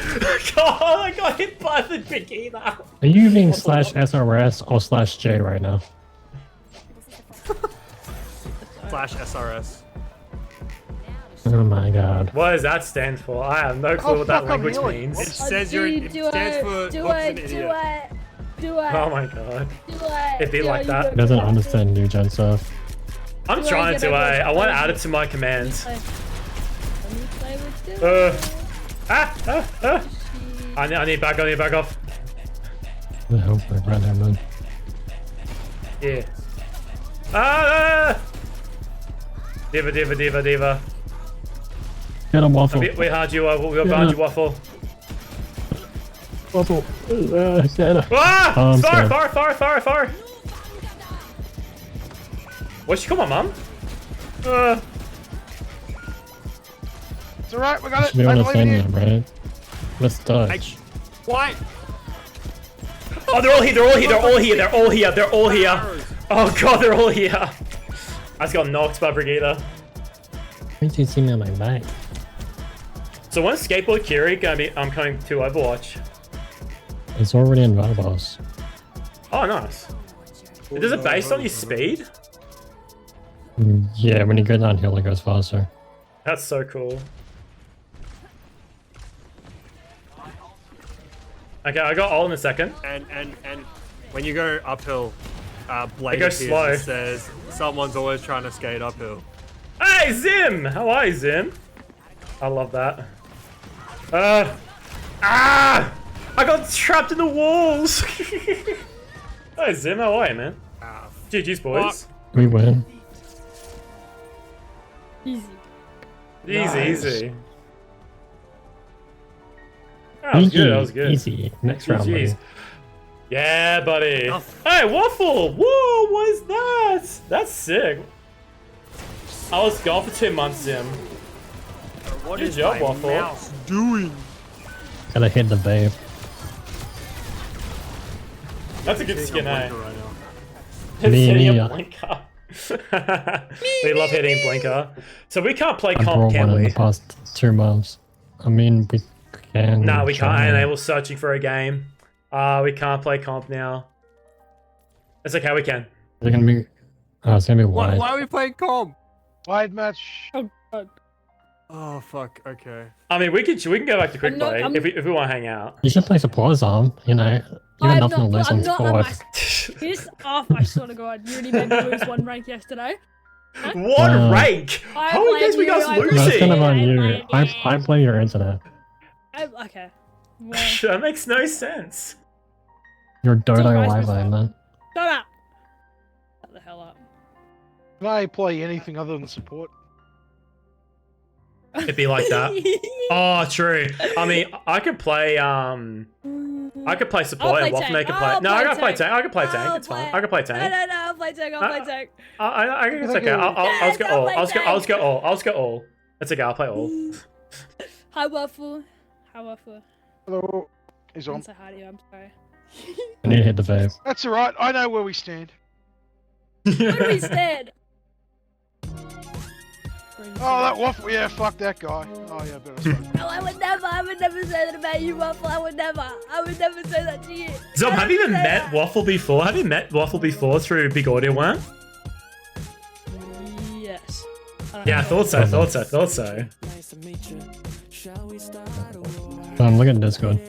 God, I got hit by the Bikina. Are you using /SRS or /J right now? /SRS. Oh my god. What does that stand for? I have no clue what that language means. It says it stands for do Hook's an it. idiot. Oh my god. It'd be like that. He doesn't understand new gen stuff. I'm trying to, I want to add it to my commands. Let me play. I need back off. The hell, right there, man. Yeah. Diva. Get him, Waffle. We behind you, Waffle. Waffle. Get him. Fire! Where'd she come on, Mum? It's alright, we got it. We I want to believe send in you. them, right? Let's touch. Why? Oh, they're all here. Oh god, they're all here. I just got knocked by Brigida. Why did you see me on my back? So when's Skateboard Kiri gonna be coming to Overwatch? It's already in Valboss. Oh, nice. Is it based on your speed? Yeah, when you go downhill, it goes faster. That's so cool. Okay, I got all in a second. And when you go uphill, Blade It goes appears slow. and says someone's always trying to skate uphill. Hey, Zim! How are you, Zim? I love that. I got trapped in the walls! Hey, Zim, how are you, man? GG's, boys. We win. Easy. Easy. That was good. Easy. Next round, buddy. GG's. Yeah, buddy. Hey, Waffle! Whoa, what is that? That's sick. I was gone for 2 months, Zim. What Good is job, my Waffle. mouse doing? Gotta hit the babe. That's a good skin, eh? Right now. It's Me, hitting me, a blinker. We love hitting blinker. So we can't play I comp, brought can one in we? the past 2 months. I mean, we can. No, we can't try. enable searching for a game. We can't play comp now. It's okay, we can. They're gonna be. Oh, it's gonna be wide. Why are we playing comp? Wide match. Oh, God. Oh fuck. Okay. I mean, we can go back to quick I'm not- play I'm- if we want to hang out. You should play support arm. You know, you got I'm nothing to lose on I'm not on squad. my piss off, I swear to God. You already made me lose 1 rank yesterday. One rank? I How many blame days we you, got I losing? blame That's kind of on I you. blame I play your internet. Okay. Well, That makes no sense. Your Dota alright, Wi-Fi, man. shut up. Shut the hell up. Can I play anything other than support? It'd be like that. Oh, true. I mean, I could play support and Waffle Maker play. No, I gotta play tank. I can play tank. It's fine. I can play tank. No, I'll play tank. I'll play tank. I think it's okay. I'll just go all. It's okay. I'll play all. Hi, Waffle. Hi, Waffle. Hello. He's I on. didn't say hi to you, I'm sorry. I need to hit the babe. That's alright. I know where we stand. Where do we stand? Oh, that waffle. Yeah, fuck that guy. Oh, yeah, better. No, I would never say that about you, Waffle. I would never say that to you. Zom, have you even Never say met that. Waffle before? Have you met Waffle before through Big Audio One? Yes. Yeah, I thought so. Look at Discord.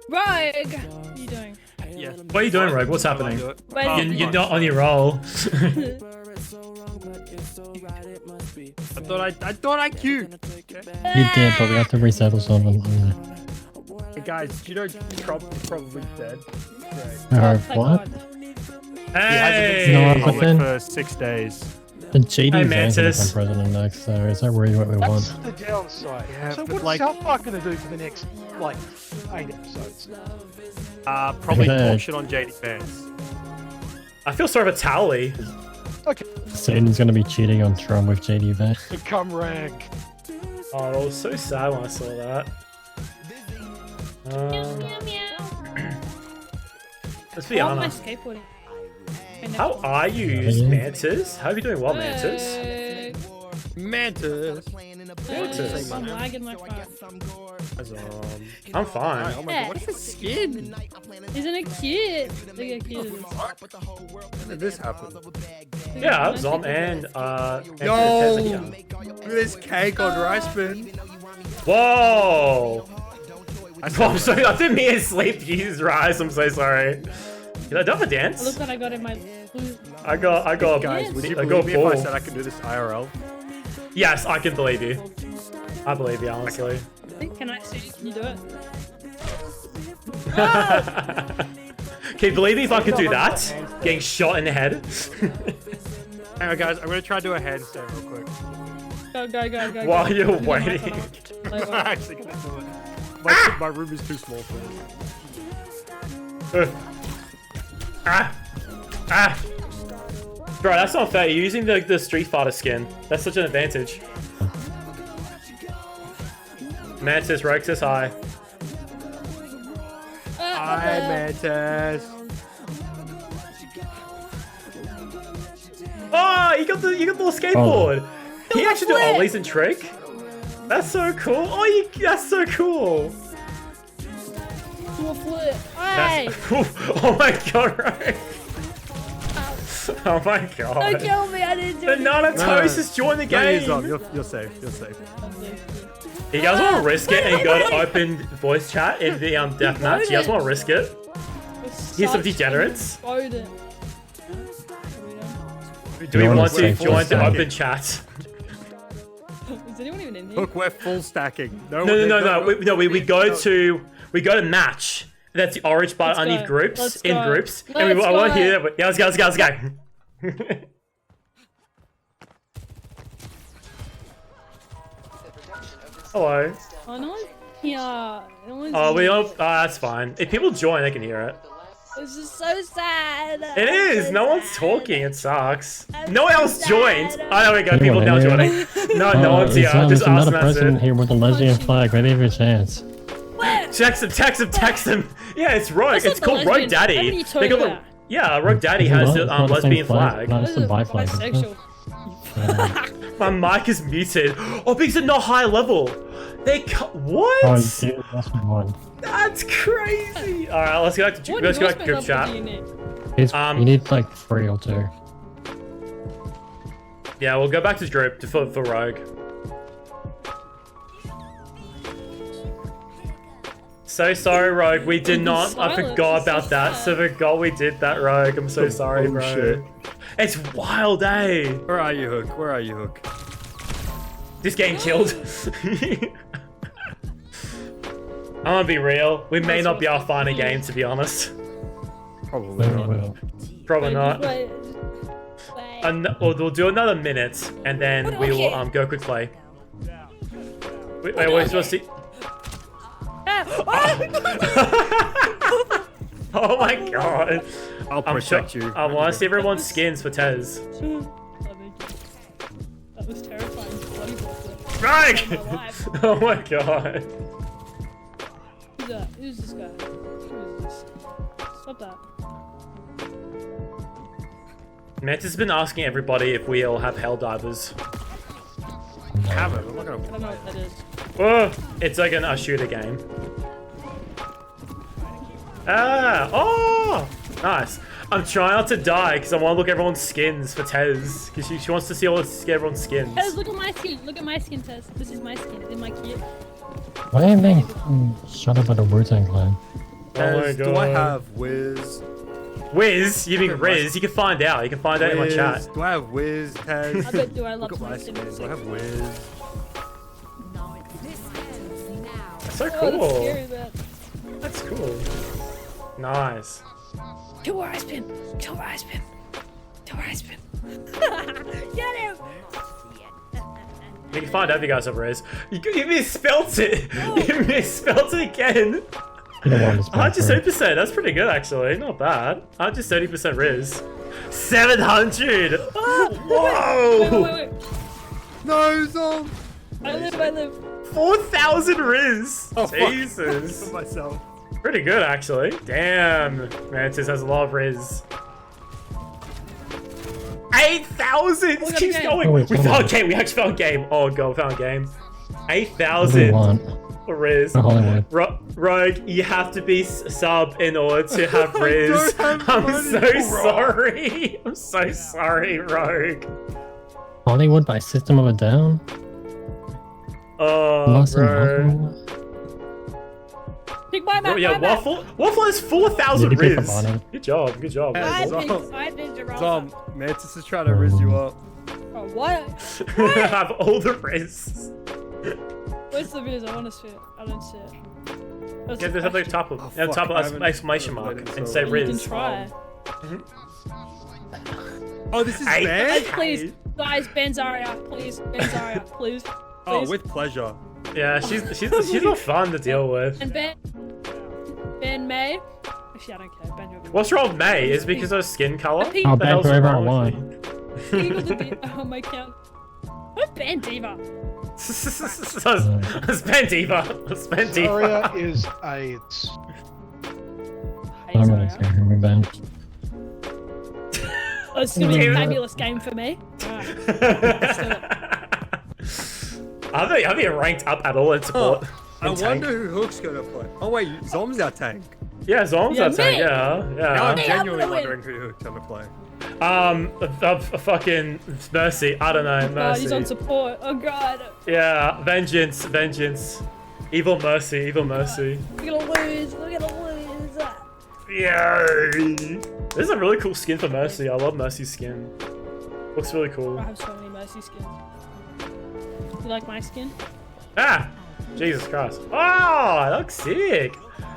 Rogue! What are you doing? Yeah. What are you doing, Rogue? What's happening? Where's You're not on your roll. I thought I queued. You did, but we have to resettle something. Hey guys, you know Trump's probably dead. What? He hasn't Hey! been No, seen but public then- for 6 days. The JD Hey, Vance will Mantis. become president next, so is that really what we That's want? the downside. Yeah, so but what's like- South Park going to do for the next, 8 episodes? Probably Okay. talk shit on JD Vance. I feel sorry for Towley. Okay, Satan's gonna be cheating on Trump with JD Vance. become rank. Oh, it was so sad when I saw that. Let's be How am I honest. skateboarding? How are you, Mantis? How are you doing well, Mantis? Mantis. Mantis. I'm lagging like fuck. I'm fine. Oh my god, what is this skin? Isn't it cute? Look how cute it is. When did this happen? Yeah, Zom and Yo! Tezza here. Look at this cake on rice bin. Whoa! I'm sorry, I didn't mean to sleep. Use rice. I'm so sorry. Did I do a dance? Look what I got in my. I got Guys, would you I believe got me if I ball. said I could do this IRL? Yes, I can believe you. I believe you, honestly. Can I see? Can you do it? Can you believe me if I could do that? Getting shot in the head. Hang on, guys. I'm gonna try to do a handstand real quick. Go. While you're waiting. I'm actually gonna do it. My room is too small for it. Bro, that's not fair. You're using the Street Fighter skin. That's such an advantage. Mantis, Roxas, hi. Hi, Mantis. Oh, you got the little skateboard. Can you actually do ollies and trick? That's so cool. Oh, that's so cool. Do a flip. Hey! Oh my god, right? Oh my god. Don't kill me, I didn't do it. Banana Toast has joined the game. You're safe. You're safe. You guys want to risk it and go to open voice chat in the deathmatch? You guys want to risk it? Here's some degenerates. Do we want to join the open chat? Is anyone even in here? Look, we're full stacking. No. We go to match. That's the orange button underneath groups in groups. And I want to hear that. Yeah, let's go. Hello. Oh, no one here. No one's Oh, we here. don't. Oh, that's fine. If people join, they can hear it. This is so sad. It is. No one's talking. It sucks. No one else joined. Oh, there we go. People now joining. No one's here. Just There's us and another that's person it. here with a lesbian flag. Ready for a chance. Text him. Yeah, it's Rogue. That's It's not called the Rogue lesbian. Daddy. What are you talking They got the, about? yeah, Rogue Daddy has the lesbian flag. No, it's the bi flag. Bisexual. My mic is muted. Oh, because they're not high level. What? Oh, you lost me one. That's crazy. All right, let's go back to group chat. Do you need? You need like 3 or 2. Yeah, we'll go back to group for Rogue. So sorry, Rogue. We did not. I forgot about that. So forgot we did that, Rogue. I'm so sorry, bro. Shit. It's wild, eh? Where are you, Hook? Where are you, Hook? This game killed. I'm gonna be real. We may not be our final game, to be honest. Probably not. Probably not. Wait. We'll do another minute, and then we will go quick play. Wait, we're supposed to see. Oh my god! I'll protect you. I want to see everyone's skins for Tez. That was terrifying. Bloody bullshit. Right! Oh my god! Who's that? Who's this guy? Who is this? Stop that. Mantis has been asking everybody if we all have Helldivers. Have it. I'm not I don't know gonna. what that is. Oh, it's like a shooter game. Oh, nice. I'm trying not to die because I want to look at everyone's skins for Tez. Because she wants to see everyone's skins. Tez, look at my skin. Look at my skin, Tez. This is my skin. Is my kit? Why am I shut up by the Wu-Tang Clan? Oh my god. Do I have Wiz? Wiz? You mean Riz? You can find out. You can find out in my chat. Do I have Wiz, Tez? I bet do I love Look at my skin. Do I have Wiz? That's so Oh, cool. that's scary, man. That's cool. Nice. Kill where I spin. Kill where I spin. Kill where I spin. Get him! You can find out if you guys have Riz. You misspelt it. You misspelt it again. 130%. That's pretty good, actually. Not bad. 130% Riz. 700. Whoa. Wait. No, Zom. I live. 4,000 Riz. Oh, Jesus. For myself. Pretty good, actually. Damn. Mantis has a lot of Riz. 8,000. It keeps going. Oh, wait, We hold found on. a game. We actually found a game. Oh god, we found a game. What do you 8,000 want? for Riz. For Hollywood. Rogue, you have to be sub in order to have Riz. don't have I'm money, so bro. sorry. I'm so sorry, Rogue. Hollywood by System of a Down? Oh, Lost in bro. Hollywood? Pick my map. Yeah, my map. Waffle has 4,000 Did you pick Riz. a bottom? Good job. Good job. Hey, I Zom. Ninja Rosa. Zom, Mantis is trying to riz you up. Oh, Why? Have all the risks. Where's the views? I want to see it. I don't see it. What's Yeah, the there's something question? top of Oh, yeah, fuck, top I of haven't- exclamation I mark haven't and played say it in so You can Riz. try. Oh, this is Hey, Ben? Please, guys, ban Zarya, please. Ban Zarya, please. Oh, Please. with pleasure. Yeah, she's not fun to deal with. And ban May. Actually, I don't care. Ban whoever. What's wrong with May? Is it because of her skin color? I think- I'll The ban hell's whoever I wrong with want. me? Eagles are D- on my account. What's ban Diva? Let's ban Diva. Let's ban Diva. Zarya is AIDS. Hey, I'm gonna Zarya. say who we ban. Oh, it's gonna be a Yeah. fabulous game for me. Alright. Are they ranked up at all in support? I in tank? wonder who Hook's gonna play. Oh wait, Zom's our tank. Yeah, Zom's Yeah, that tank. me. Yeah, Now I'm Me, yeah. I'm genuinely gonna win. wondering who Hook's gonna play. A fucking Mercy. I don't know. God, he's on Mercy. support. Oh god. Yeah, vengeance, vengeance. Evil Mercy, evil Mercy. We're gonna lose. We're gonna lose. Yay! This is a really cool skin for Mercy. I love Mercy's skin. Looks really cool. I have so many Mercy skins. You like my skin? Ah! Jesus Christ. Oh, that looks sick.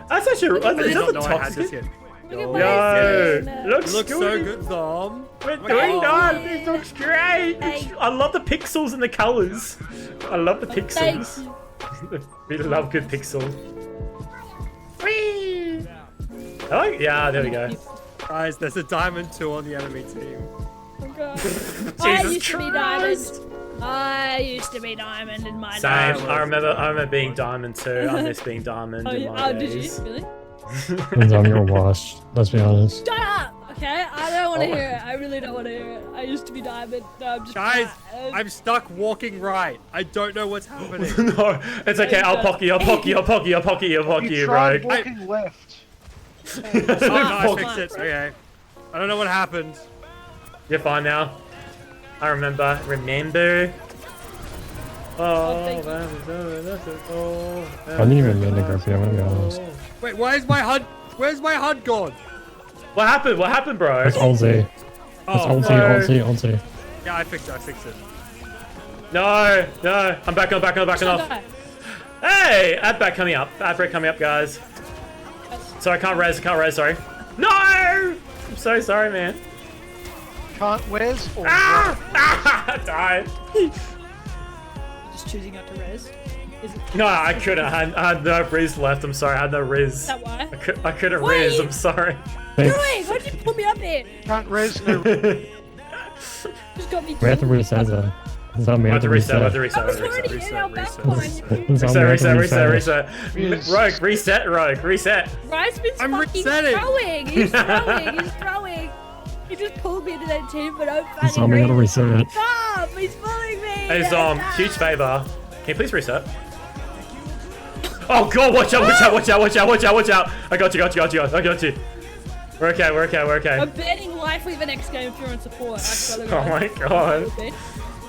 That's actually. I Is did that not the know I top had this skin? yet. Look at Yo, my Yo, skin. it looks you look so good. good, Zom. We're my doing God. that. This looks great. Hey. I love the pixels and the colors. I love the Thanks. pixels. We love good pixel. Whee! I like, yeah, there we go. Guys, there's a diamond 2 on the enemy team. Oh god. I Jesus used to be Christ. diamond. I used to be diamond in my Same. day. I remember being diamond too. I miss being diamond Oh, in yeah. my Oh, did you? days. Really? Depends on your washed. Let's be honest. Shut up! Okay? I don't want to Oh. hear it. I really don't want to hear it. I used to be diamond. No, I'm just. Guys, I'm stuck walking right. I don't know what's happening. No, it's okay. I'll pocket you. I'll pocket you. I'll pocket you. I'll pocket you. I'll pocket You you, tried Rogue. walking left. Oh no, I fixed it. Okay. I don't know what happened. You're fine now. I remember. Remember. thank I didn't even mean to go for you, I'm gonna be honest. Wait, where's my HUD gone? What happened? What happened, bro? It's ulti. It's Oh, ulti, no. ulti. Yeah, I fixed it. No, no. I'm backing off. Hey, ad back coming up. Ad break coming up, guys. Sorry, I can't res, sorry. No! I'm so sorry, man. Can't where's or I died. Just choosing not to res. Is it? No, I couldn't. I had no riz left. I'm sorry. I had no riz. Is that why? I couldn't Wait. riz. I'm sorry. Wait, why'd you pull me up there? can't res no. Just got me We have to killed. reset that. Zom, we I have have to to reset. I have reset. to I was reset. already reset, in our reset. back line. Zom, we have to Reset. Yes. Rogue, reset, Rogue, reset. Rice's been I'm fucking resetting. throwing. He's throwing. He just pulled me into that team for no fucking Zom, we gotta reason. reset. Stop! He's pulling me. Hey, Zom, Stop. huge favor. Can you please reset? Oh god, watch out. I got you. We're okay. I'm betting life with the next game if you're on support. I swear to Oh my god.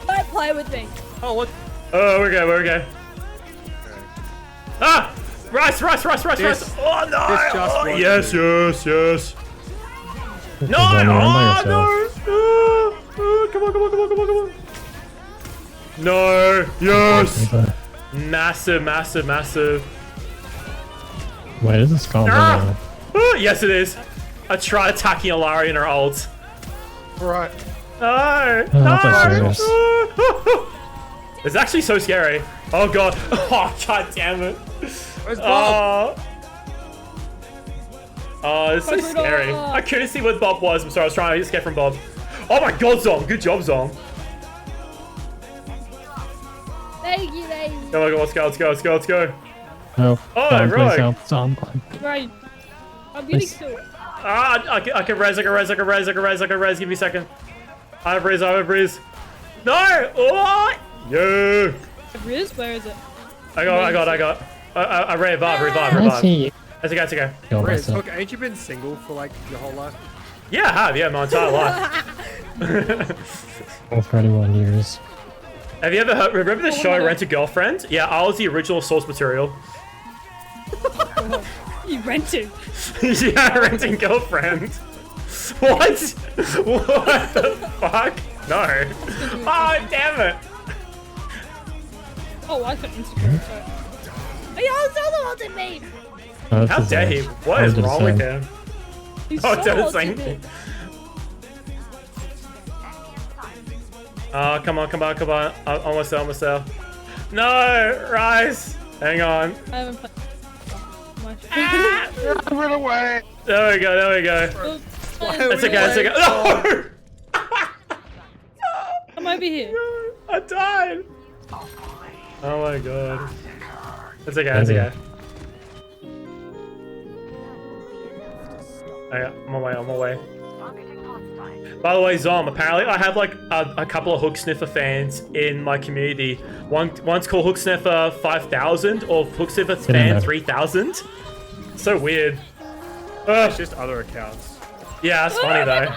Don't play with me. Oh, what? Oh, we're okay. Ah! Rice! This- Oh no! this just Oh, won't yes. No! Zom, you're on by yourself. Oh, come on. No! Yes! Okay. Massive. Wait, is this called? Ah! Oh, yes, it is. I tried attacking Alari in her ult. Right. No! that's like serious. It's actually so scary. Oh god. Oh god damn it. Where's Bob? Oh, it's so scary. I couldn't see what Bob was. I'm sorry, I was trying to escape from Bob. Oh my god, Zom. Good job, Zom. Thank you. Oh my god, let's go. No. Oh, Zom, please right. help. Zom. Right. I'm getting Nice. to it. Ah, I can res. Give me a second. I have res. No! Oh! Yeah! Riz, where is it? I got. I revive. I see you. That's okay. Go Riz, myself. look, ain't you been single for like your whole life? Yeah, I have. Yeah, my entire life. For 31 years. Have you ever heard? Remember the show Rent a Girlfriend? Yeah, I was the original source material. You rented. Yeah, renting girlfriend. What? What the fuck? No. Oh, damn it. Oh, I got Instagram. Sorry. Hey, I also ulted me. How dare he? What is wrong with him? He's Oh, so did the ulted same me. thing. Oh, come on, come on, come on. Almost there, almost there. No, Rise. Hang on. I haven't played. Run away. There we go, there we go. That's okay, that's okay. No! I'm over here. I died. Oh my god. That's okay, that's okay. Okay, I'm on my way, I'm on my way. By the way, Zom, apparently I have like a couple of Hook Sniffer fans in my community. One's called Hook Sniffer 5000 or Hook Sniffer fan 3000. So weird. It's just other accounts. Yeah, that's funny though.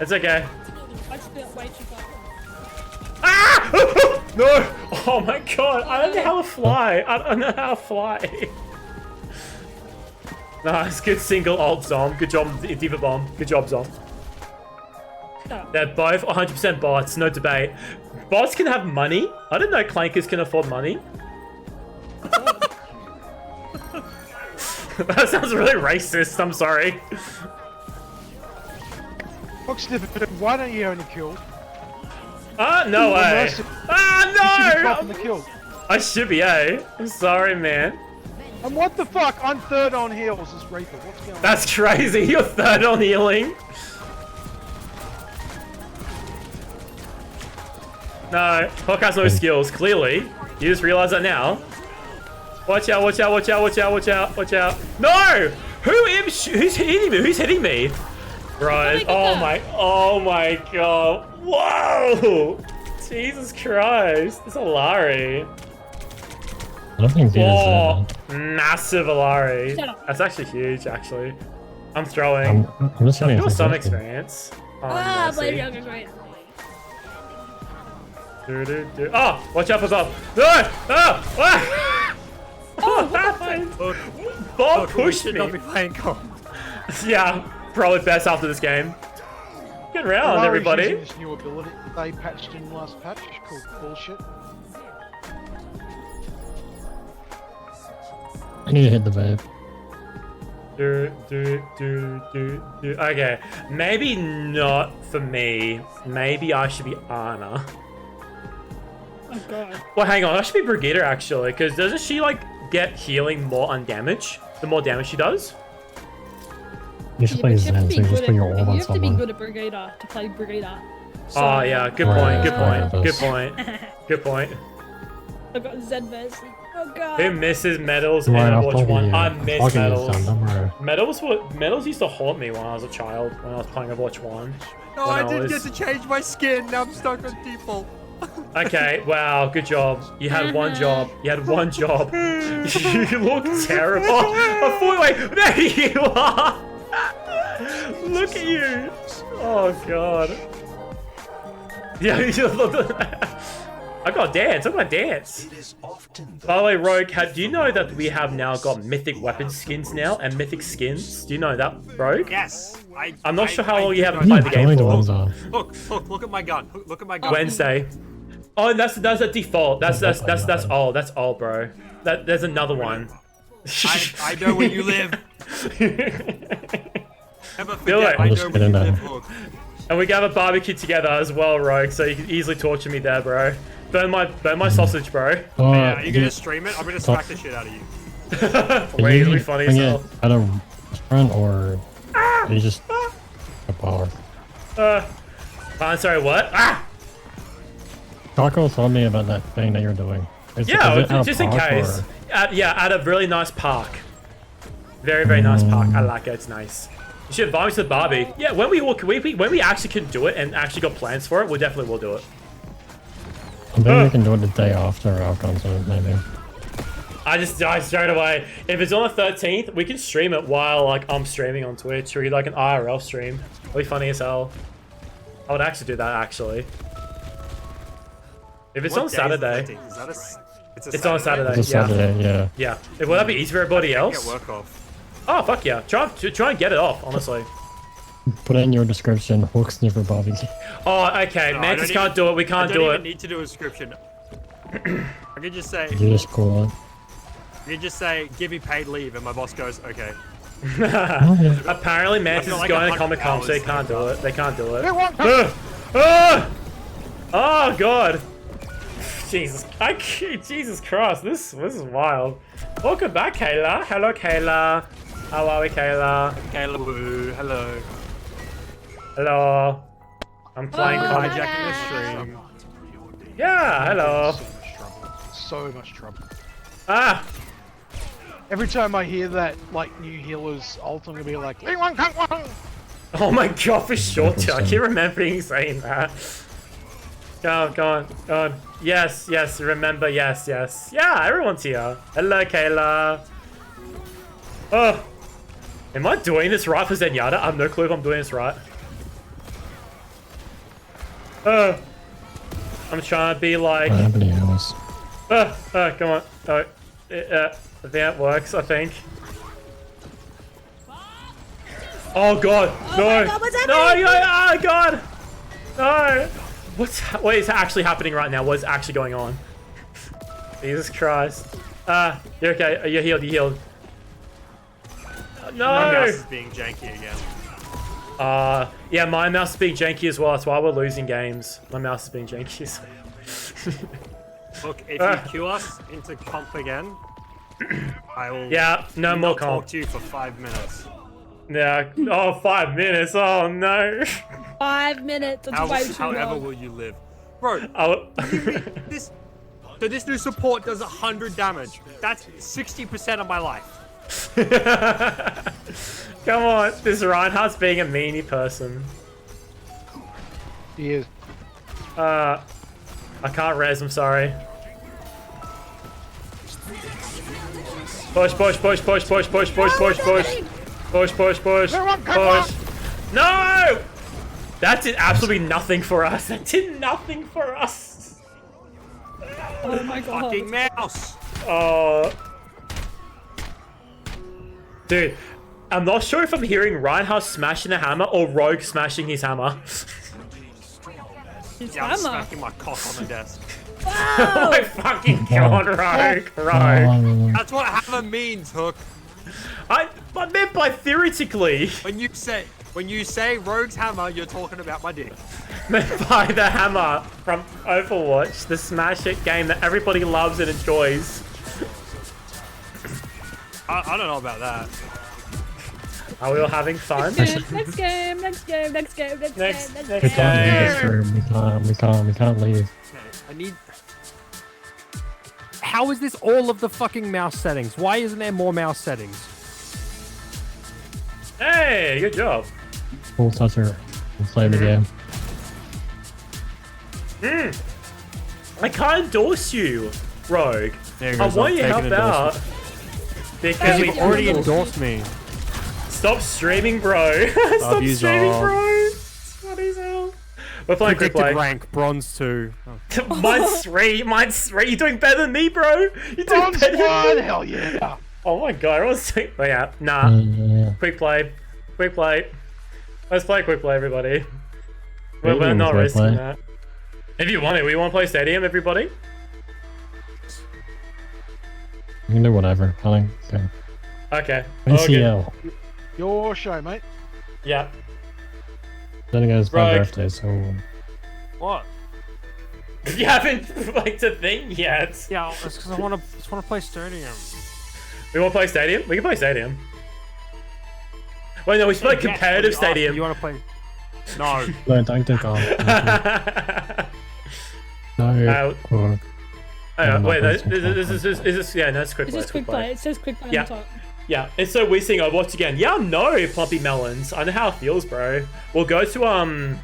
It's okay. I spit way too far. Ah! No! Oh my god, I don't know how to fly. I don't know how to fly. Nice, good single ult, Zom. Good job, Diva Bomb. Good job, Zom. They're both 100% bots, no debate. Bots can have money. I didn't know clankers can afford money. That sounds really racist, I'm sorry. Look, Sniffer, why don't you own a kill? No way. Ah, no! You the kill. I should be, eh? I'm sorry, man. And what the fuck? I'm third on heals as Reaper. What's going on? That's crazy. You're third on healing. No, Hawk has no skills, clearly. You just realize that now. Watch out, watch out, watch out, watch out, watch out, watch out. No! Who's hitting me? Who's hitting me? Right. Oh my god. Whoa! Jesus Christ. It's a Larry. I don't think Whoa, massive Alari. That's actually huge, actually. I'm throwing. I'm just getting some excited. experience. Ah, mercy. played Younger Great. Oh, watch out for Bob. No! Oh! Ah! What happened? Bob pushed me. Not be playing comp. Yeah, probably best after this game. Good round, Larry's everybody. using this new ability that they patched in the last patch called Bullshit. I need to hit the vape. Okay, maybe not for me. Maybe I should be Ana. Oh god. Well, hang on. I should be Brigitte actually, because doesn't she like get healing more on damage? The more damage she does. You should play Zen, so you just put your orb on You have to be someone. good at Brigada to play Brigada. Oh yeah, good point. Good point. Good point. Good point. I've got Zed Mercy. Oh god. Who misses medals in Right, I'll Overwatch 1? I fucking miss use medals. them, don't worry. Medals used to haunt me when I was a child, when I was playing Overwatch 1. No, I didn't get to change my skin. Now I'm stuck on default. Okay, wow, good job. You had one job. You had one job. You look terrible. Oh, wait, there you are. Look at you. Oh, God. Yeah, you look. I gotta dance. I'm gonna dance. By the way, Rogue, do you know that we have now got mythic weapon skins now and mythic skins? Do you know that, Rogue? Yes. I'm not sure how long you haven't What played are the you game doing, for. Zon? Look at my gun. Look at my gun. Wednesday. Oh, and that's a default. That's all. That's all, bro. There's another one. I know where you live. Never Feel forget, it. I I'm just know where kidding, you man. live. Hook. And we can have a barbecue together as well, Rogue. So you can easily torture me there, bro. Burn my sausage, bro. Oh, Yeah, are you gonna stream it? I'm gonna smack the shit out of you. Wait, it'll be funny as bring hell. it at a restaurant or you just a bar. I'm sorry, what? Ah! Taco told me about that thing that you're doing. Is it at a just in park case. or- Yeah, at a really nice park. Very nice park. I like it. It's nice. You should invite me to the Barbie. Yeah, when we actually can do it and actually got plans for it, we definitely will do it. Maybe we can do it the day after our concert, maybe. I just died straight away. If it's on the 13th, we can stream it while like I'm streaming on Twitch, or like an IRL stream. It'll be funny as hell. I would actually do that actually. If it's What on day is Saturday. the 13th? Is that it's It's on Saturday. It's a Saturday, yeah. Yeah. Will that be easy for everybody else? Get work off. Oh fuck yeah! Try and get it off, honestly. Put in your description, Hawks never barbecue. Oh, okay. No, Mantis can't do it. We can't I do don't it. even need to do a description. I could just say, You just call it. I could just say, give me paid leave, and my boss goes, okay. Apparently, Mantis is like going to 100 Comic Con, so they hours. can't do it. They can't do it. Hey, Oh god! Jesus, Jesus Christ, this is wild. Welcome back, Kayla. Hello, Kayla. How are we, Kayla? Kayla Boo, hello. Hello. I'm playing Comic. Hijacking the stream. Yeah, hello. So much trouble. Ah! Every time I hear that, like, new healer's ult, I'm gonna be like, Lee One, cut one! Oh my god, for sure, too. I keep remembering saying that. Go on. Yes, remember, yes. Yeah, everyone's here. Hello, Kayla. Oh. Am I doing this right for Zenyatta? I have no clue if I'm doing this right. I'm trying to be like... What happened to yours? Come on. I think that works, I think. Oh god, no! God, what's No, happening? oh god! No! What is actually happening right now? What is actually going on? Jesus Christ. You're okay. You're healed, No! My mouse is being janky again. Yeah, my mouse is being janky as well. That's why we're losing games. My mouse is being janky as well. Look, if you queue us into comp again, I will no more comp. talk to you for 5 minutes. Yeah. Oh, 5 minutes. Oh no. 5 minutes. That's way too However long. will you live? Bro, Oh. so this new support does 100 damage. That's 60% of my life. Come on. This Reinhardt's being a meanie person. He is. I can't res, I'm sorry. Push. No! That did absolutely nothing for us. That did nothing for us. Oh my god. Fucking mouse. Oh. Dude, I'm not sure if I'm hearing Reinhardt smashing a hammer or Rogue smashing his hammer. His I'm hammer. smacking my cock on the desk. Oh my fucking god, Rogue. That's what hammer means, Hook. I meant by theoretically. When you say Rogue's hammer, you're talking about my dick. Meant by the hammer from Overwatch, the smash hit game that everybody loves and enjoys. I don't know about that. Are we all having fun? Next game. Next We game. can't leave. I need... How is this all of the fucking mouse settings? Why isn't there more mouse settings? Hey, good job. Full toucher. We'll play the game. I can't endorse you, Rogue. There I want you to help out. Because You've already endorsed me. Stop streaming, bro. Stop you, streaming, Zol. bro. What is hell? We're playing quick Predicted play. rank, bronze 2. Oh. Mine's 3. Mine's 3. You're doing better than me, bro. You're doing Bronze better than one, me. hell yeah! Oh my god, everyone's doing... Oh yeah, nah. Yeah. Quick play. Quick play. Let's play quick play, everybody. We're Stadium not quick risking play. that. If you want it, we want to play Stadium, everybody? You can do whatever. I don't care. Okay. ACL. Your show, mate. Yeah. Then it goes my Right. birthday, so... What? You haven't liked a thing yet. Yeah, it's because I want to play Stadium. We want to play Stadium? We can play Stadium. Wait, no, we should play competitive Stadium. You want to play? No. No, don't take off. No. Wait, this is yeah, no, it's quick It's play. just quick play. It says quick play Yeah. on top. Yeah, it's so weird seeing Overwatch again. Yeah, no, Plumpy Melons. I know how it feels, bro. We'll go to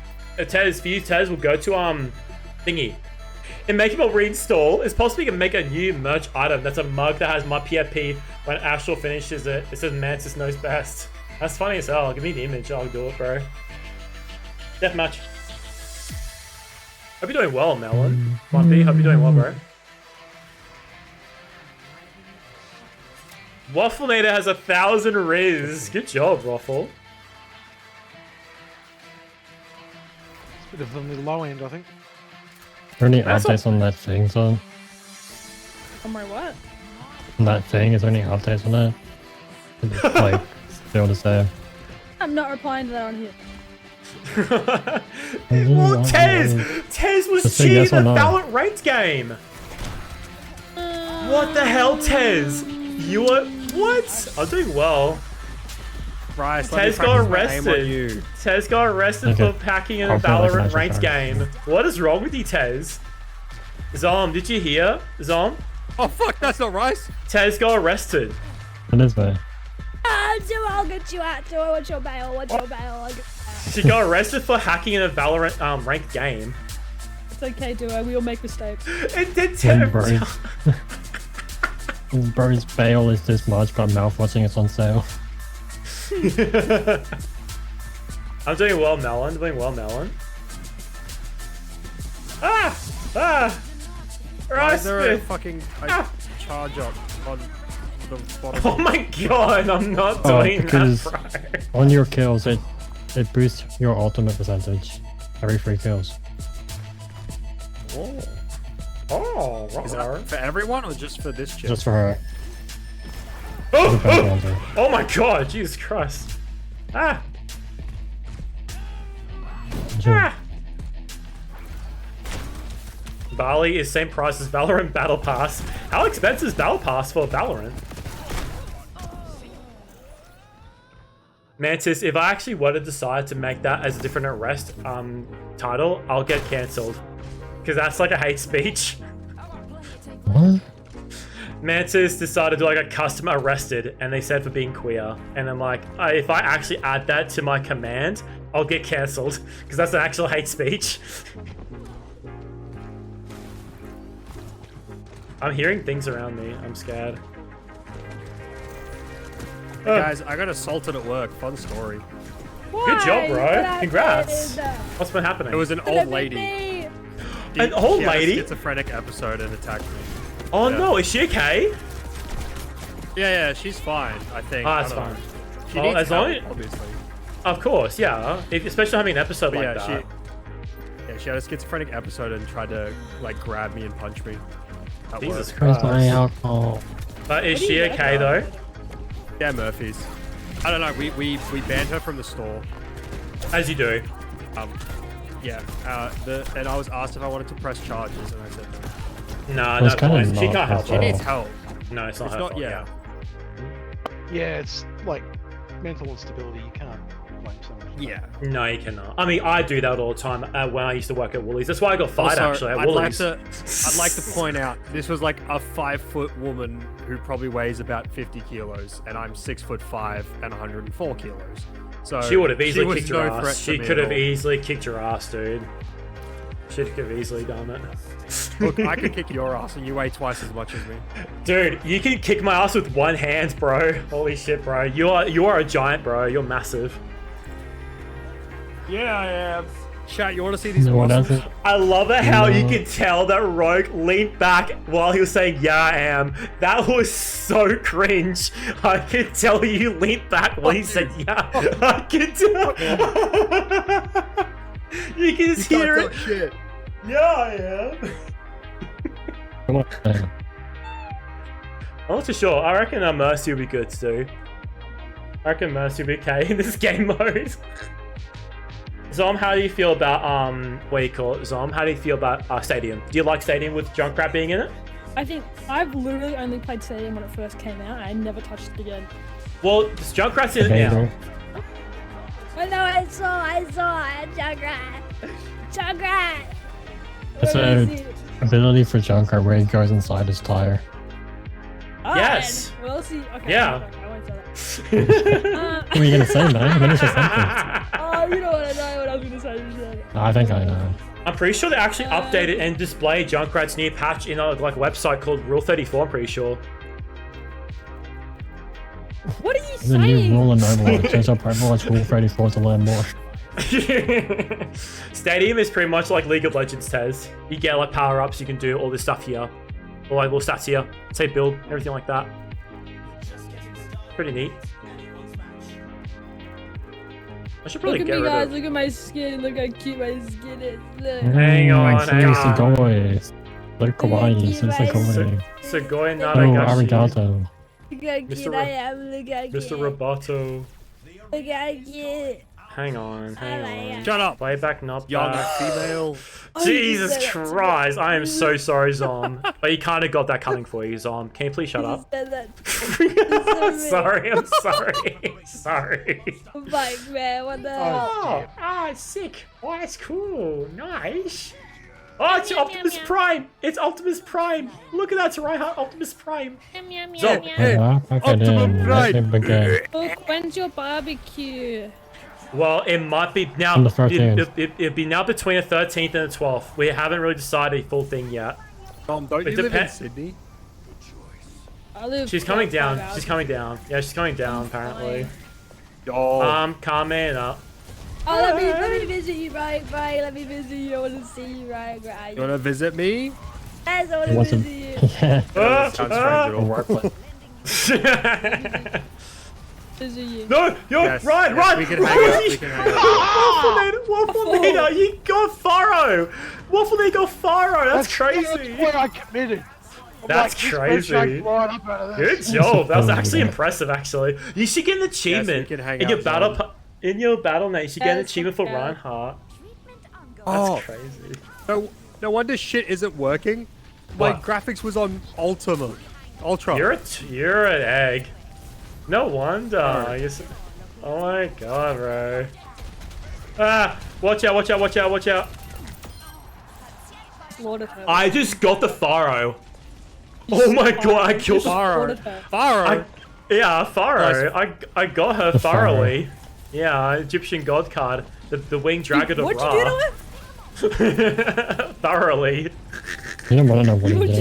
Tez, for you Tez, we'll go to thingy. In Make People Reinstall, it's possible you can make a new merch item that's a mug that has my PFP. When Astral finishes it, it says Mantis knows best. That's funny as hell. Give me the image, I'll do it, bro. Deathmatch. Hope you're doing well, Melon. Plumpy, hope you're doing well, bro. Wafflenator has 1,000 Riz. Good job, Waffle. competitive than the low end, I think. Are there any That's updates on that thing, so On my what? on that thing? Is there any updates on that? Like, still to say. I'm not replying to that on here. Well, Tez was Just say cheating yes or the no. Valorant ranked game. What the hell, Tez? You are what? I'm doing well. Bryce, Tez got arrested. Tez got arrested Okay. for hacking in a I'll feel like Valorant magic ranked card. game. What is wrong with you, Tez? Zom, did you hear? Zom? Oh fuck, that's not Rice. Tez got arrested. It is there. I'll get you out. Do what's your bail? What's your bail? I'll get you out. She got arrested for hacking in a Valorant ranked game. It's okay, Duo. We all make mistakes. It did When terrible. Bro's bail is this much, but mouthwashing is on sale. I'm doing well, Melon. Doing well, Melon. Ah! Ah! Why is there a Rice fucking charge up on the bottom? Oh my god, I'm not Oh, doing because that, bro. on your kills, it boosts your ultimate percentage every 3 kills. Oh, Is that for everyone or just for this chick? Just for her. Oh, Depends on oh, her. oh my god, Jesus Christ. Ah! Ah! Bali is same price as Valorant Battle Pass. How expensive is Battle Pass for Valorant? Mantis, if I actually were to decide to make that as a different arrest title, I'll get cancelled. Because that's like a hate speech. What? Mantis decided to do like a custom arrested, and they said for being queer. And I'm like, if I actually add that to my command, I'll get cancelled. Because that's an actual hate speech. I'm hearing things around me. I'm scared. Hey guys, I got assaulted at work. Fun story. Good job, bro. What Congrats. happened? What's been happening? It was an old lady. An old She had a lady? schizophrenic episode and attacked me. Oh Yeah. no, is she okay? Yeah, she's fine. I think. Ah, I that's don't know. fine. She Oh, needs as long help, as- obviously. Of course, yeah. Especially having an episode But like that. she had a schizophrenic episode and tried to like grab me and punch me. At Jesus work. Christ. Where's my alcohol? But is What do she you okay though? Yeah, Murphy's. I don't know. We banned her from the store. As you do. Yeah. And I was asked if I wanted to press charges, and I said no. Nah, Well, it's no kinda point. She not can't help her She her. needs help. No, it's not It's her not. fault, Yeah. Yeah, it's like mental instability. You can't blame someone. for that. Yeah. No, you cannot. I mean, I do that all the time when I used to work at Woolies. That's why I got fired Also, actually at I'd Woolies. like to point out this was like a 5-foot woman who probably weighs about 50 kilos, and I'm 6'5" and 104 kilos. So She would have easily was kicked your no threat ass. to She me could at have all. easily kicked your ass, dude. She could have easily done it. Look, I could kick your ass, and you weigh twice as much as me. Dude, you can kick my ass with one hand, bro. Holy shit, bro. You are a giant, bro. You're massive. Yeah, I am. Chat, you want to see these No one muscles? does it. I love it how you No. could tell that Rogue leaned back while he was saying, yeah, I am. That was so cringe. I could tell you leaned back while he said, yeah. I could tell. You can just hear it. Shit. Yeah, I am. Come on. I'm not too sure. I reckon Mercy will be good too. I reckon Mercy will be okay in this game mode. Zom, how do you feel about what do you call it? Zom, how do you feel about Stadium? Do you like Stadium with Junkrat being in it? I think I've literally only played Stadium when it first came out. I never touched it again. Well, this Junkrat's in it There you now. go. I know, I saw Junkrat. Junkrat. It's Where is a he? ability for Junkrat where he goes inside his tire. Oh, Yes. and we'll see. Okay, Yeah. I won't say that. What were you gonna say, man? Finish your sentence. Oh, you know what I know what I was gonna say. You said it. I think I know. I'm pretty sure they actually updated and displayed Junkrat's new patch in a like website called Rule 34. I'm pretty sure. What are you There's a new saying? rule in Overwatch. Search up Overwatch Rule 34 to learn more. Stadium is pretty much like League of Legends, Tez. You get like power-ups, you can do all this stuff here. Or like little stats here. Say build, everything like that. Pretty neat. I should Look probably at get me, rid guys. of. Look at my skin. Look how cute my skin is. Look. Hang on, hang on. Sugoi. Look kawaii. Sugoi. Sugoi Oh, Naragashi. arigato. Look how cute I am. Look how cute. Mr. Roboto. Look how cute. Hang on, hang on. Shut up. Way back, not Young back. female. Jesus Christ, I am so sorry, Zom. But you kind of got that coming for you, Zom. Can you please shut up? Sorry, I'm sorry. Sorry. Mike, man, what the hell? Oh, sick. Oh, that's cool. Nice. Oh, it's Optimus Prime. It's Optimus Prime. Look at that, Reinhardt. Optimus Prime. Zom. Optimus Prime. Look, when's your barbecue? Well, it might be now. On the 13th. It'd be now between the 13th and the 12th. We haven't really decided a full thing yet. Don't It you live in depen- Sydney? I live She's coming like down. 5 hours. She's coming down. Yeah, she's coming down apparently. Oh. Calming up. Oh, let me visit you, right? Let me visit you. I want to see you, right? You wanna visit me? Yes, I want He wants to to. visit you. Yeah. Sounds strange at all. Workplace. Visit you. No, yo, Yes, Ryan, yes, Ryan! we can hang out, we can hang out. Waffle you got Faro! Waffle got Faro, that's crazy! That's where I committed. I'm That's like, this crazy. bitch ain't right up out of Good this. job, that was actually impressive actually. You should get an Yes, we achievement can hang in your out, battle Zom. in your battle net, you should get an Yes, achievement for okay. Reinhardt. That's Oh. crazy. No wonder shit isn't working. My What? graphics was on Ultra. You're an egg. No wonder. Oh my god, bro. Ah! Watch out, watch out, watch out, watch out. Slaughtered her. I just got the Faro. Oh my god, I killed Slaughtered her. Faro. Yeah, Faro. I got her The Faro. thoroughly. Yeah, Egyptian god card. The winged dragon of What'd Ra. you do to her? Thoroughly. You don't want to know what he What'd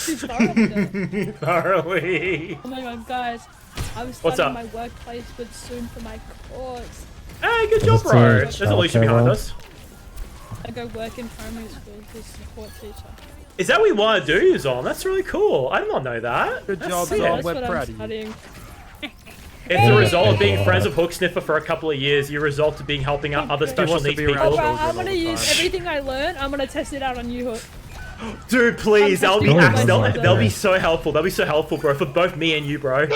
you did. do? Thoroughly. Oh my god, guys. I'm What's starting up? my workplace, but soon for my course. Hey, good Is job, this bro. the There's Alicia behind childcare us. I go work in primary school as a support teacher. Is that what you want to do, Zom? That's really cool. I did not know that. Good That's job, sick. Zom. That's we're what proud I'm of you. studying. It's the result of being friends with Hook Sniffer for a couple of years. You result of being helping out other special wants to needs be people. around Alright, children I'm gonna all the use time. everything I learned. I'm gonna test it out on you, Hook. Dude, please, that'll be testing they'll be so helpful. That'll be so helpful, bro, for both me and you, bro.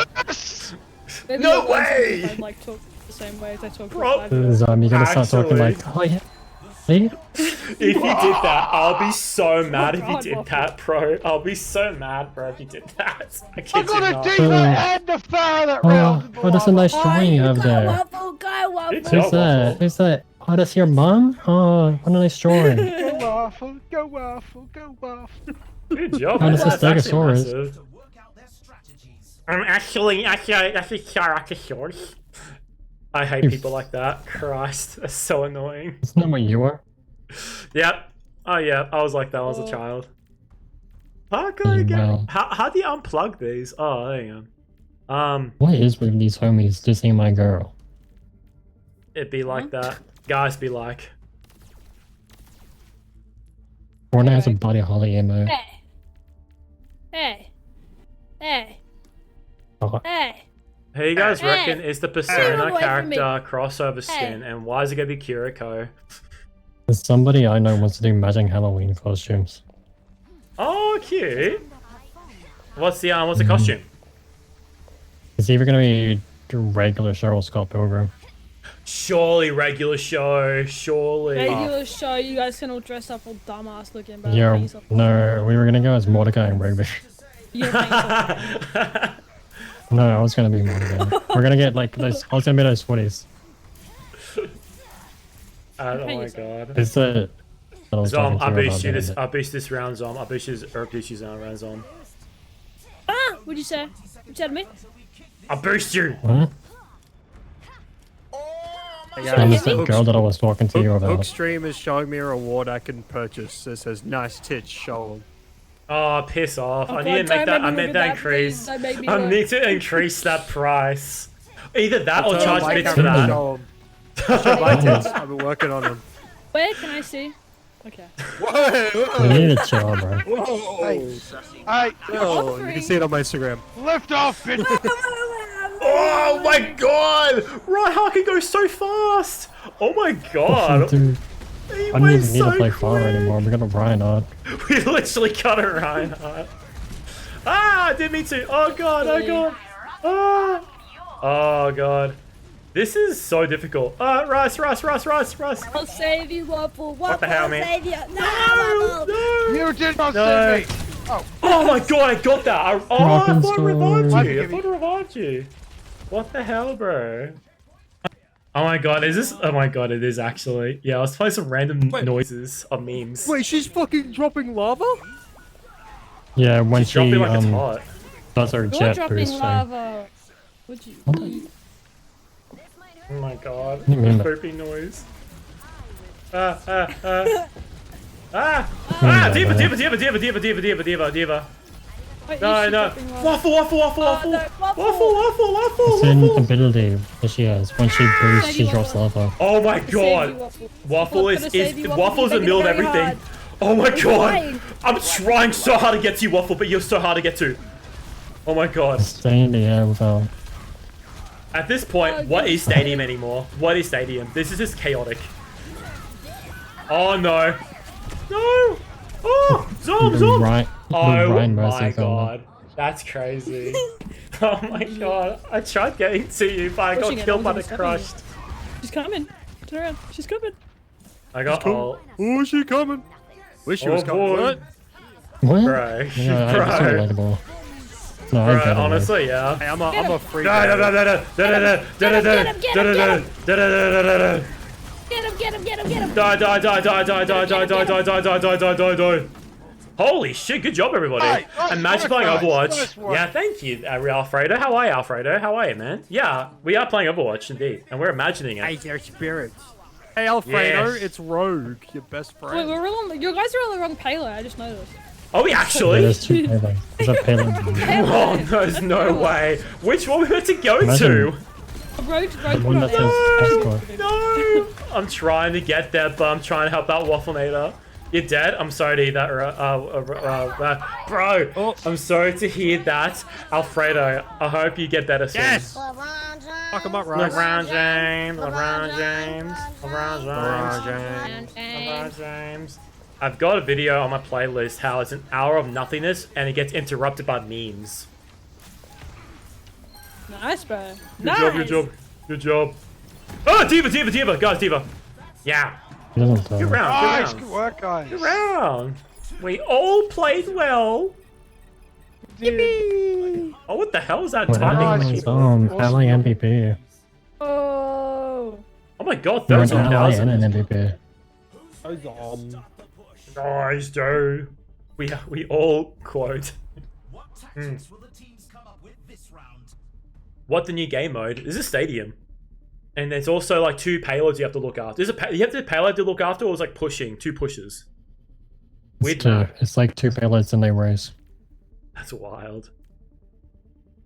Maybe No you'll learn something way! if I like talk the same way as I talk. Bro. to Zom, you gotta start talking Actually- like, oh yeah. See? If you did that, I'll be so mad if you God, did Waffle. that, bro. I'll be so mad, bro, if you did that. I I kid you got a not. diva and a fire that round. Oh, that's a nice drawing you have there. Waffle, go Waffle. Good Who's job, that? Waffle. Who's that? Oh, that's your mom? Oh, what a nice drawing. Go waffle, go waffle, go waffle. Good job. Oh, this is That's actually Stegosaurus. impressive. I'm actually Charactosaurus. I hate people like that. Christ, that's so annoying. Isn't that what you are? Yep. Oh yeah, I was like that when I was a child. How Wow. how do you unplug these? Oh, there you go. What is with these homies dissing my girl? It'd be like that. Guys be like. Fortnite has a Buddy Holly emo. Hey. Hey. Hey. Oh, Hey. Who you guys Hey. reckon is the Hey, Persona away from me. character crossover skin, and why is it gonna be Kiriko? somebody I know wants to do matching Halloween costumes. Oh, cute. What's the Mm-hmm. costume? It's either gonna be regular show or Scott Pilgrim. Surely regular show. Surely. Regular show, you guys can all dress up all dumbass looking, but Yeah, no, we were gonna go as Mordecai and Rigby. No, I was gonna be Mordecai. We're gonna get like those. I was gonna be those footies. Oh my god. It's the. that I was Zom, talking to I you boost about you the this. other I boost this round, Zom. I boost you round, Zom. Ah! What'd you say? You said to me? I boost you. day. Huh? I'm just that girl that I was talking to you about. Hookstream is showing me a reward I can purchase. It says nice tits, show 'em. Oh, piss off! Oh, I need to God, make that. don't I make me meant look that at that, increase. please. Don't make me I look. need to increase that price. Either that or I'll charge my bits for camera that. show 'em. Show my tits. I've been working on them. Where can I see? Okay. You need to chill, bro. Whoa! Hey, Oh, you can see it on my Instagram. lift off, bitch. Oh my god! Reinhardt can go so fast! Oh my god. Dude, He I don't went even need so to play Far quick. anymore. We got a Reinhardt. We literally got a Reinhardt. Ah, I didn't mean to. Oh god, oh god. Ah. Oh god. This is so difficult. Russ. I'll save you, Waffle. What the hell, I'll man? save you. No, You did not No. save me! Oh, Oh my god, I got that. I Rock thought I revived and you. I thought I revived you. What the hell, bro? Oh my god, is this? Oh my god, it is actually. Yeah, let's play some random noises of memes. Wait, she's fucking dropping lava? Yeah, when She's she dropping like it's hot. does her You're jet dropping boost thing. lava. Would you? Oh my god, do you mean? poopy noise. Ah! Diva. Wait, No, is she no. dropping lava? Waffle. It's an ability that she has. When she boosts, she drops lava. Oh my Save you, god. Waffle. Waffle What's gonna save you, Waffle? Waffle's in the You're middle of making it very everything. hard. Oh my god. trying. I'm trying so hard to get to you, Waffle, but you're so hard to get to. Oh my god. Stay in the air without. At this point, what is Stadium anymore? What is Stadium? This is just chaotic. Oh no. No! Oh! Zom! Right. Oh Ryan my Mercy film. god. That's crazy. Oh my god. I tried getting to you, but I got Pushing it, killed by I the wasn't crushed. She's coming. Turn around. She's coming. I got ult. Oh, she coming? Wish she Oh, was coming. boy. What? What? Bro. Yeah, Bro. that's relatable. No, I Bro, get it. honestly, yeah. Hey, I'm a freak. Get him. Die. Holy shit, good job, everybody. Hey, nice Imagine work, playing guys. Overwatch. Nice work. Yeah, thank you, Alfredo. How are you, Alfredo? How are you, man? Yeah, we are playing Overwatch, indeed. And we're imagining Hey, it. they're spirits. Hey, Alfredo, Yes. it's Rogue, your best Wait, friend. we're all on. You guys are on the wrong payload. I just noticed. Oh, we Yeah, actually? there's two payloads. There's a payload. Oh, there's no way. Which one we meant to go Imagine- to? Road The one that says escort. No! I'm trying to get there, but I'm trying to help out Wafflenator. You're dead? I'm sorry to hear that, bro. Oh. I'm sorry to hear that, Alfredo. I hope you get better soon. Yes! Fuck him up, Ryan. LeBron James. I've got a video on my playlist how it's an hour of nothingness and it gets interrupted by memes. Nice, bro. Good job. Oh, Diva. Guys, Diva. Yeah. He doesn't Good die. round. Nice, good work, guys. Good round. We all played well. Yippee! Oh, what the hell is that We're typing? adding Nice. his ally MVP. Oh. Oh my god, You're an ally 13,000. and an MVP. Nice, dude. We all quote. What the new game mode? This is Stadium. And there's also like 2 payloads you have to look after. You have to payload to look after, or it's like pushing, 2 pushes. Weird. It's two. It's like two payloads and they race. That's wild.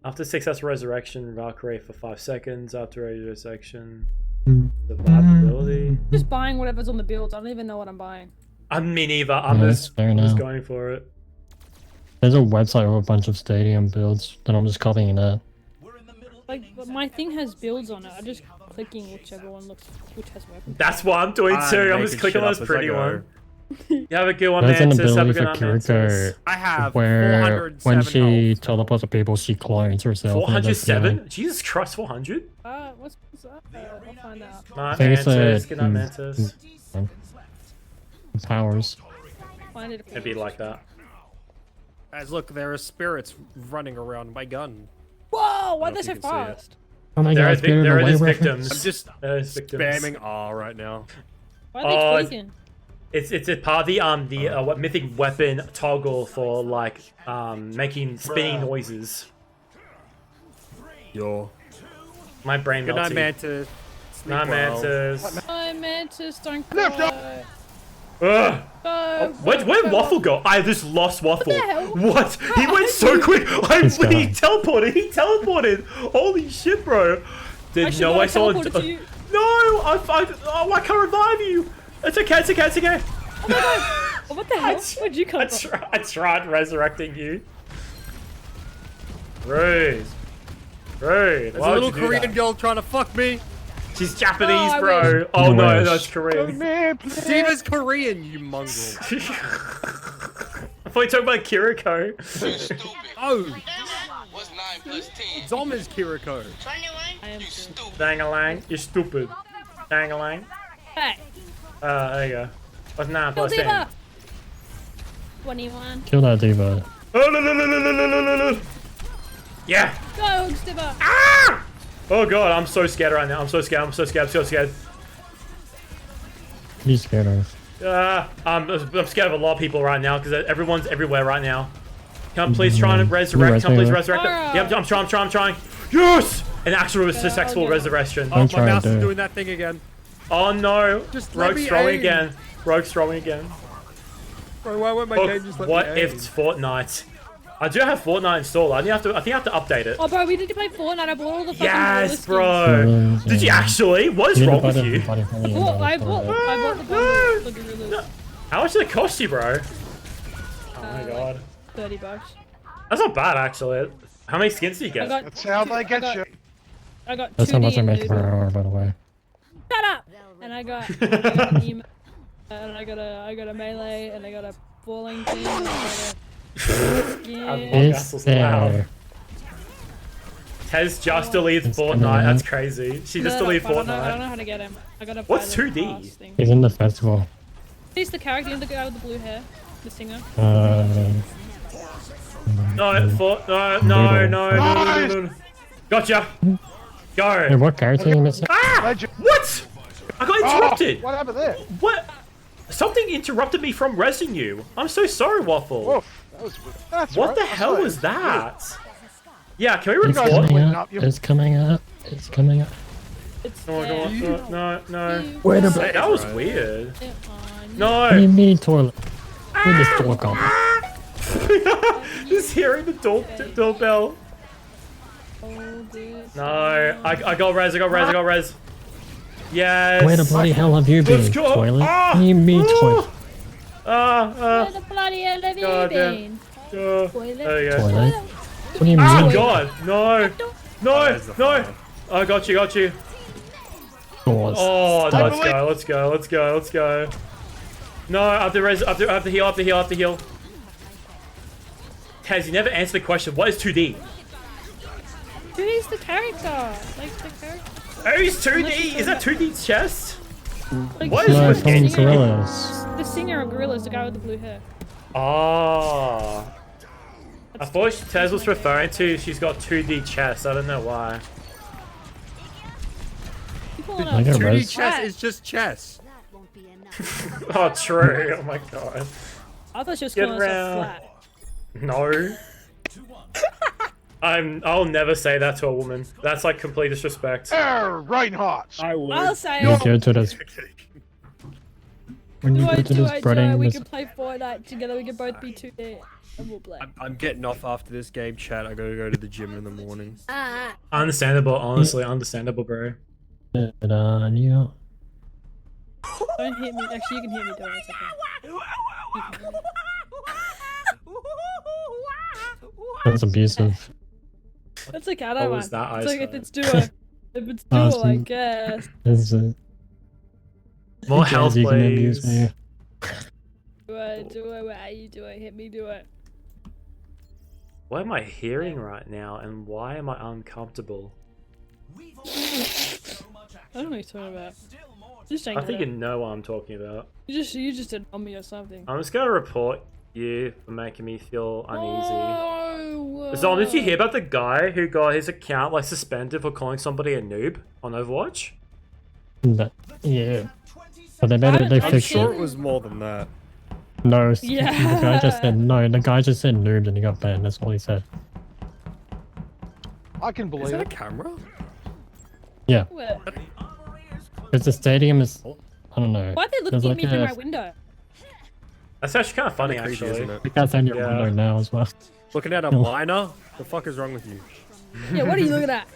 After successful resurrection, Valkyrie for 5 seconds. After a resurrection, survivability. Just buying whatever's on the builds. I don't even know what I'm buying. I mean, neither. I'm Yeah, just that's fair now. going for it. There's a website with a bunch of stadium builds, then I'm just copying that. Like, but my thing has builds on it. I'm just clicking whichever one looks, which has weapons. That's what I'm doing I'm too. I'm making just clicking shit on up this as pretty I go. one. You have a good one, There's an Mantis. Have a ability good for one, Mantis. Kiriko I have where 407 when she health. teleports to people, she clones herself. and it does 407? Jesus Christ, 400? What's that? I'll find out. Night I think it's Mantis. a- Good night, Mantis. powers. Find it. It'd be like that. Guys, look, there are spirits running around my gun. Whoa! Why are I they don't so think you can see it. fast? Oh my There god, are, Spirited there are Away just reference. victims. I'm just There is victims. spamming R right now. Why Oh, are they it's- tweaking? It's a part of the what mythic weapon toggle for like making spinning noises. Yo. My brain Good night, melty. Mantis. Sleep Night, well. Mantis. I Mantis, don't Left cry. Ugh. Go. Where'd Waffle go? I just lost Waffle. the hell? What? He went so quick. He's gone. He teleported. Holy shit, bro. Did should no not way have someone? teleported to you. No, I can't revive you. It's okay. It's okay. Oh my god! What the hell? Where'd you come from? I tried resurrecting you. Rude. There's Why a would little you do Korean that? girl trying to fuck me. She's Japanese, I bro. wish. Oh no, wish. that's Korean. Diva's Korean, you mongrel. I thought you talking about Kiriko. Oh, What's 9 plus 10? Dom is Kiriko. I am Dang-a-lang, you're stupid. Dang-a-lang. Hey, There you go. What's 9 kill plus 10? Diva. 21. Kill that diva. Oh, no. Yeah. Go, Diva. Ah! Oh god, I'm so scared right now. I'm so scared. I'm so scared. You scared of? I'm scared of a lot of people right now because everyone's everywhere right now. Can I please try and resurrect? Can I please resurrect them? Yep, I'm trying. Yes! An actual successful resurrection. Oh, my mouse is doing that thing again. Oh no! Just let Rogue's me throwing aim. again. Rogue's throwing again. Bro, why won't my Look, game just let what me aim? if it's Fortnite? I do have Fortnite installed. I think I have to update it. Oh, bro, we need to play Fortnite. I bought all the fucking Yes, brawler bro. Did you actually? What is wrong with you? skins. I bought the bundle. Look at this. How much did it cost you, bro? Oh my god. $30. That's not bad, actually. How many skins do you get? That's how they get you. I got That's how 2D much I and make per noodle. hour, by the way. Shut up! And I got an email, and I got a melee, and I got a falling thing, and I got a skin. It's there. Tez just deleted Fortnite. That's crazy. She just deleted I don't know Fortnite. how to get him. I gotta What's find the 2D? last thing. He's in the festival. He's the character, the guy with the blue hair, the singer. No. Gotcha. Go. Hey, what character are you missing? Ah! What? I got interrupted. What happened there? What? Something interrupted me from resing you. I'm so sorry, Waffle. Woof. That was weird. That's What right. the I hell saw was it. that? Yeah, can we It's report? coming up. It's coming up. It's coming up. No. Wait a Hey, minute. that was weird. What do No. you mean toilet? Where'd this door come from? Just hearing the doorbell. No, I got res. Yes. Where the bloody hell have you been, Let's go. toilet? Ah! What do you mean toilet? Where the bloody hell have you Goddamn. been? There you go. Toilet? What do you mean? Oh god, no. I got you. Doors. Oh, Stop. let's go. No, I have to heal. Taz, you never answered the question. What is 2D? 2D's the character. Like the character. Oh, it's 2D. Is that 2D chest? Like, What is No, this from game? Gorillas. The singer of Gorillaz, the guy with the blue hair. Oh. I thought Taz was referring to she's got 2D chest. I don't know why. I got 2D res. chess is just chess. Oh, true. Oh my god. I thought she was Get calling herself around. flat. No. I'll never say that to a woman. That's like complete disrespect. Reinhardt. I would. I'll say When you it. go to this, when you go to this spreading We this, can play Fortnite together. We can both be 2D. And we'll play. I'm getting off after this game, chat. I gotta go to the gym in the morning. Understandable, honestly. Understandable, bro. Good on you. Don't hit me. Actually, you can hit me. Don't. It's okay. That's abusive. That's okay. I What don't was mind. that It's like if eyesight? it's duo. If it's duo, I Awesome. guess. This is More health, you can abuse please. me. Do it. Where you do it? Hit me. Do it. What am I hearing right now, and why am I uncomfortable? I don't know what you're talking about. Just I think you know what I'm talking about. You just did on me or something. I'm just gonna report you for making me feel uneasy. Oh, Zon, did you hear about the guy who got his account like suspended for calling somebody a noob on Overwatch? Yeah. But they I'm fixed sure it. it was more than that. No, Yeah. the guy just said no. The guy just said noob and he got banned. That's all he said. I can believe Is that a it. camera? Yeah. Where? Because the stadium is, I don't know. Why are they there's looking at me like through a- my window? That's actually kind of funny, Kinda creepy, actually. isn't it? Like that's on your Yeah. window now as well. Looking at a No. miner? The fuck is wrong with you? Yeah, what are you looking at?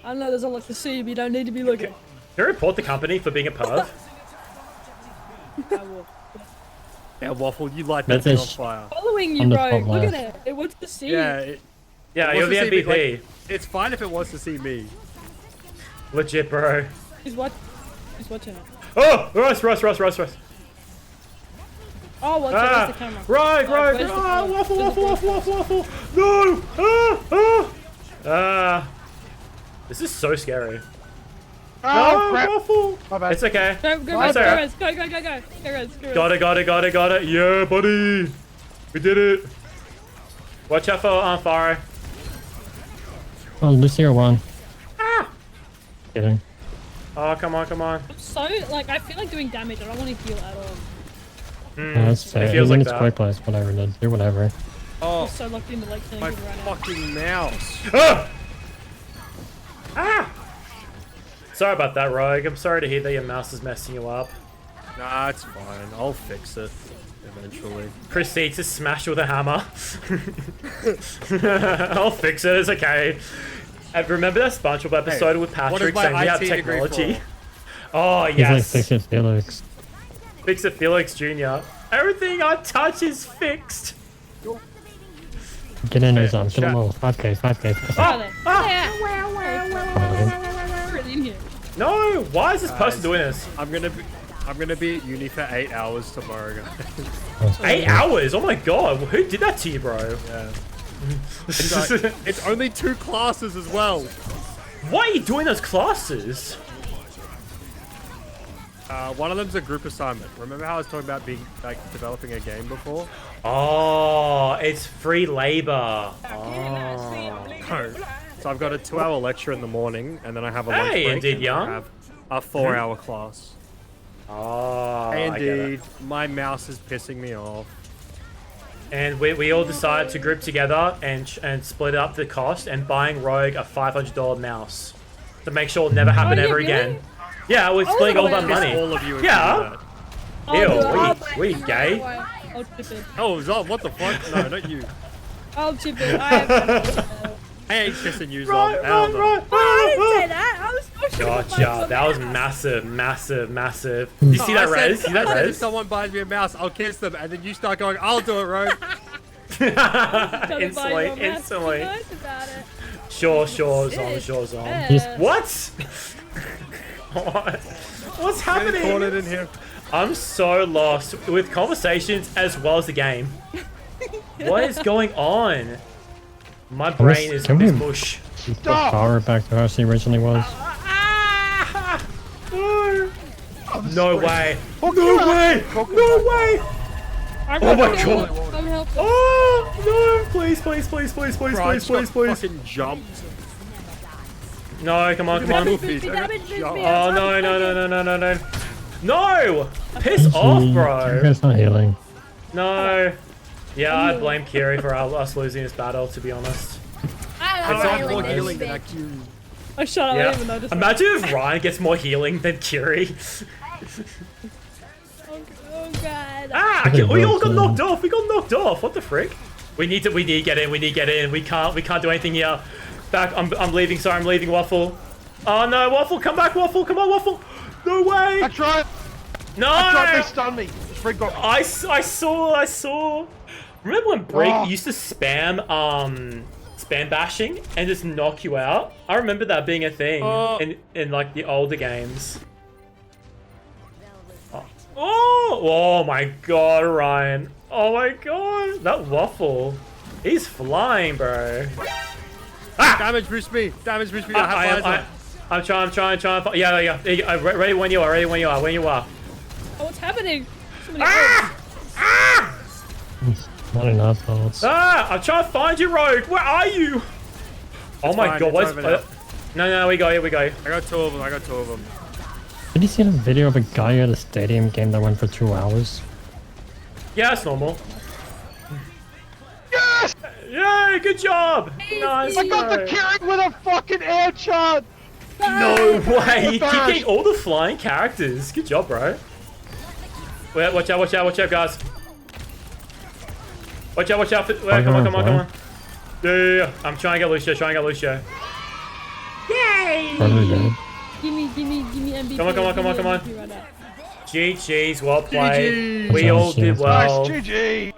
I know there's a lot to see, but you don't need to be looking. Can you report the company for being a perv? I will. Yeah, Waffle, you light that That's thing a on fire. Following you, On the bro. top Look at left. it. It wants to see Yeah, you. Yeah, it you're wants the to see me, MVP. like, it's fine if it wants to see me. Legit, bro. He's watching it. Oh, Russ. Oh, watch it. That's the camera. Right. Where's the Ah, phone? waffle. No. This is so scary. Oh, no, crap. waffle. My bad. It's okay. Go, That's alright. Rez. Go, Rez. Got it. Yeah, buddy. We did it. Watch out for fire. Oh, Lucio won. Kidding. Oh, come on. I'm so, like, I feel like doing damage. I don't want to heal at all. No, that's fair. It He's feels in like its that. quick place. Whatever, dude. Do whatever. I'm so locked into, like, killing My people right now. fucking mouse. Sorry about that, Rogue. I'm sorry to hear that your mouse is messing you up. Nah, it's fine. I'll fix it eventually. Proceed to smash with a hammer. I'll fix it. It's okay. And remember that SpongeBob episode with what is Patrick my saying we have IT degree technology? for? Oh, He's like yes. Fix It Felix. Fix it, Felix Jr. Everything I touch is fixed. Get in his arms. Get him all. 5k. Really in here. No, why is this person doing this? I'm gonna be at uni for 8 hours tomorrow, guys. 8 hours? Oh my god, who did that to you, bro? Yeah. It's only 2 classes as well. Why are you doing those classes? One of them's a group assignment. Remember how I was talking about developing a game before? Oh, it's free labor. No. So I've got a 2-hour lecture in the morning, and then I have a lunch Hey, break. Indeed and Young. I have a 4-hour class. Oh, Hey, I get it. Indeed, my mouse is pissing me off. And we all decided to group together and split up the cost and buying Rogue a $500 mouse to make sure it'll never happen ever again. Yeah, we're splitting all of our money. All of you Yeah. Ew, we gay? I'll chip it. Oh, Zom, what the fuck? No, not you. I'll chip it. I have I ain't kissing you, Zom. Hell no. I didn't say that. I was pushing Gotcha. That was massive. You see that, Rez? See that, I said if Rez? someone buys me a mouse, I'll kiss them, and then you start going, I'll do it, Rogue. Instantly. Sure, Zom. What? What's happening? Cornered in here. I'm so lost with conversations as well as the game. What is going on? My brain is Can we mush. put power back to how she originally was? No way. No way. Oh my god. I'm helping. Oh no! Please. Fucking jumped. No, come on. Damage me. Oh no. No! Piss off, bro. Kirika's not healing. No. Yeah, I blame Kiri for us losing this battle, to be honest. I It's don't not more like healing this than bitch. Akiri. Oh, shut up. I Yeah. didn't even notice that. Imagine if Ryan gets more healing than Kiri. Oh god. We all got knocked off. What the frick? We need to get in. We can't do anything here. Back. I'm leaving. Sorry, I'm leaving. Waffle. Oh no, Waffle, come back, Waffle. Come on, Waffle. No way. I tried. No. I tried. They stunned me. Frick got me. I saw. Remember when Break used to spam bashing and just knock you out? I remember that being a thing in like the older games. Oh my god, Ryan. Oh my god. That Waffle. He's flying, bro. Damage boost me. I have Visor. I'm trying. Yeah. Ready when you are. Oh, what's happening? Not enough thoughts. I'm trying to find you, Rogue. Where are you? Oh my fine, god, it's what's... over now. No, we go. I got two of them. Did you see the video of a guy at a stadium game that went for 2 hours? Yeah, that's normal. Yes! Yay, good job! Nice, I got the bro. Kiri with a fucking air charge! No way! You keep Bash. getting all the flying characters. Good job, bro. Wait, watch out, guys. Watch out. Come on. Yeah. I'm trying to get Lucio. Yay! Probably dead. Give me MVP. Come on. MVP right now. GG's, well played. GG. We all did well. Nice, GG!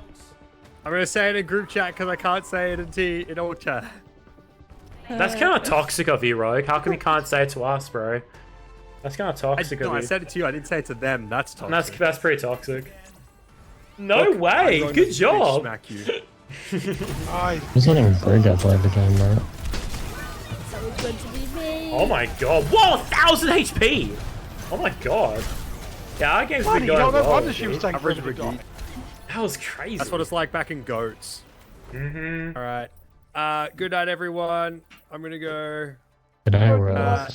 I'm gonna say it in group chat because I can't say it in all chat. That's kind of toxic of you, Rogue. How come you can't say it to us, bro? That's kind of toxic of you. I said it to you. I didn't say it to them. That's toxic. That's pretty toxic. No way. Good job. Smack you. He's letting Greg play the game, right? Oh my god. Whoa, 1,000 HP. Oh my god. Yeah, our game's been going well. That was crazy. That's what it's like back in GOATs. Mm-hmm. All right. Good night, everyone. I'm gonna go. Good night, Rogue.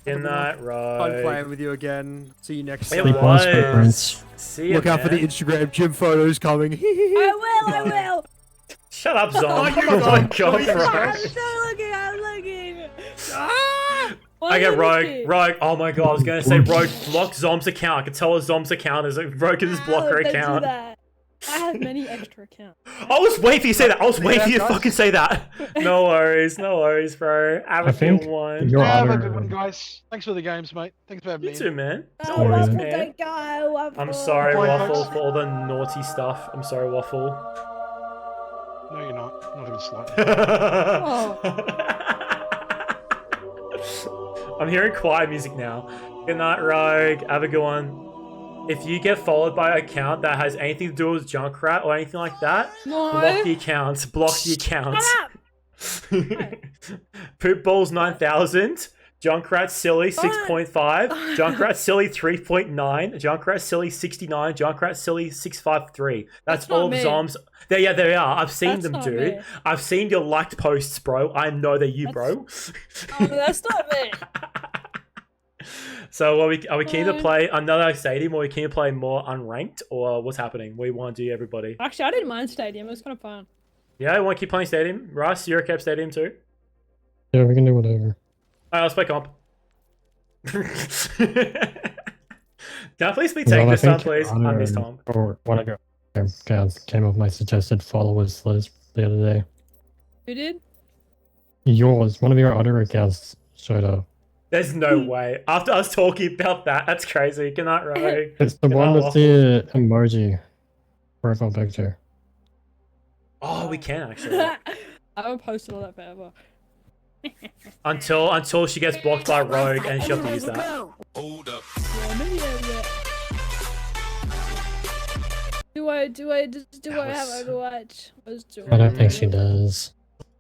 Good night, Rogue. Fun playing with you again. See you next time. Sleep on, Footprints. See you, Look out for the Instagram gym photos coming. I will. Shut up, Zom. Oh my god, I'm looking. Okay, Rogue. Oh my god, I was gonna say Rogue block Zom's account. I could tell Zom's account is Rogue can just block her account. I have many extra accounts. I was waiting for you to say that. I was waiting for you to fucking say that. No worries, bro. Have a good one. Have a good one, guys. Thanks for the games, mate. Thanks for having me. You too, man. No worries, man. I'm sorry, Waffle, for all the naughty stuff. I'm sorry, Waffle. No, you're not. Not even slightly. I'm hearing quiet music now. Good night, Rogue. Have a good one. If you get followed by an account that has anything to do with Junkrat or anything like that, block the account. Block the account. Poopballs 9000. Junkrat Silly 6.5. Junkrat Silly 3.9. Junkrat Silly 69. Junkrat Silly 653. That's all of Zom's. Yeah, they are. I've seen them, dude. I've seen your liked posts, bro. I know they're you, bro. Oh, that's not me. So are we keen to play another stadium, or are we keen to play more unranked, or what's happening? What do you want to do, everybody? Actually, I didn't mind stadium. It was kind of fun. Yeah, you want to keep playing stadium? Russ, you're okay stadium too? Yeah, we can do whatever. Alright, let's play comp. Can I please be taking this time, please? I miss Tom. Or when I go, guys, came up my suggested followers list the other day. Who did? Yours. One of your other accounts showed up. There's no way. After us talking about that, that's crazy. Good night, Rogue. It's the one with the emoji profile picture. Oh, we can actually. I haven't posted all that forever. Until she gets blocked by Rogue and she'll have to use that. Hold up. Do I have Overwatch? I don't think she does.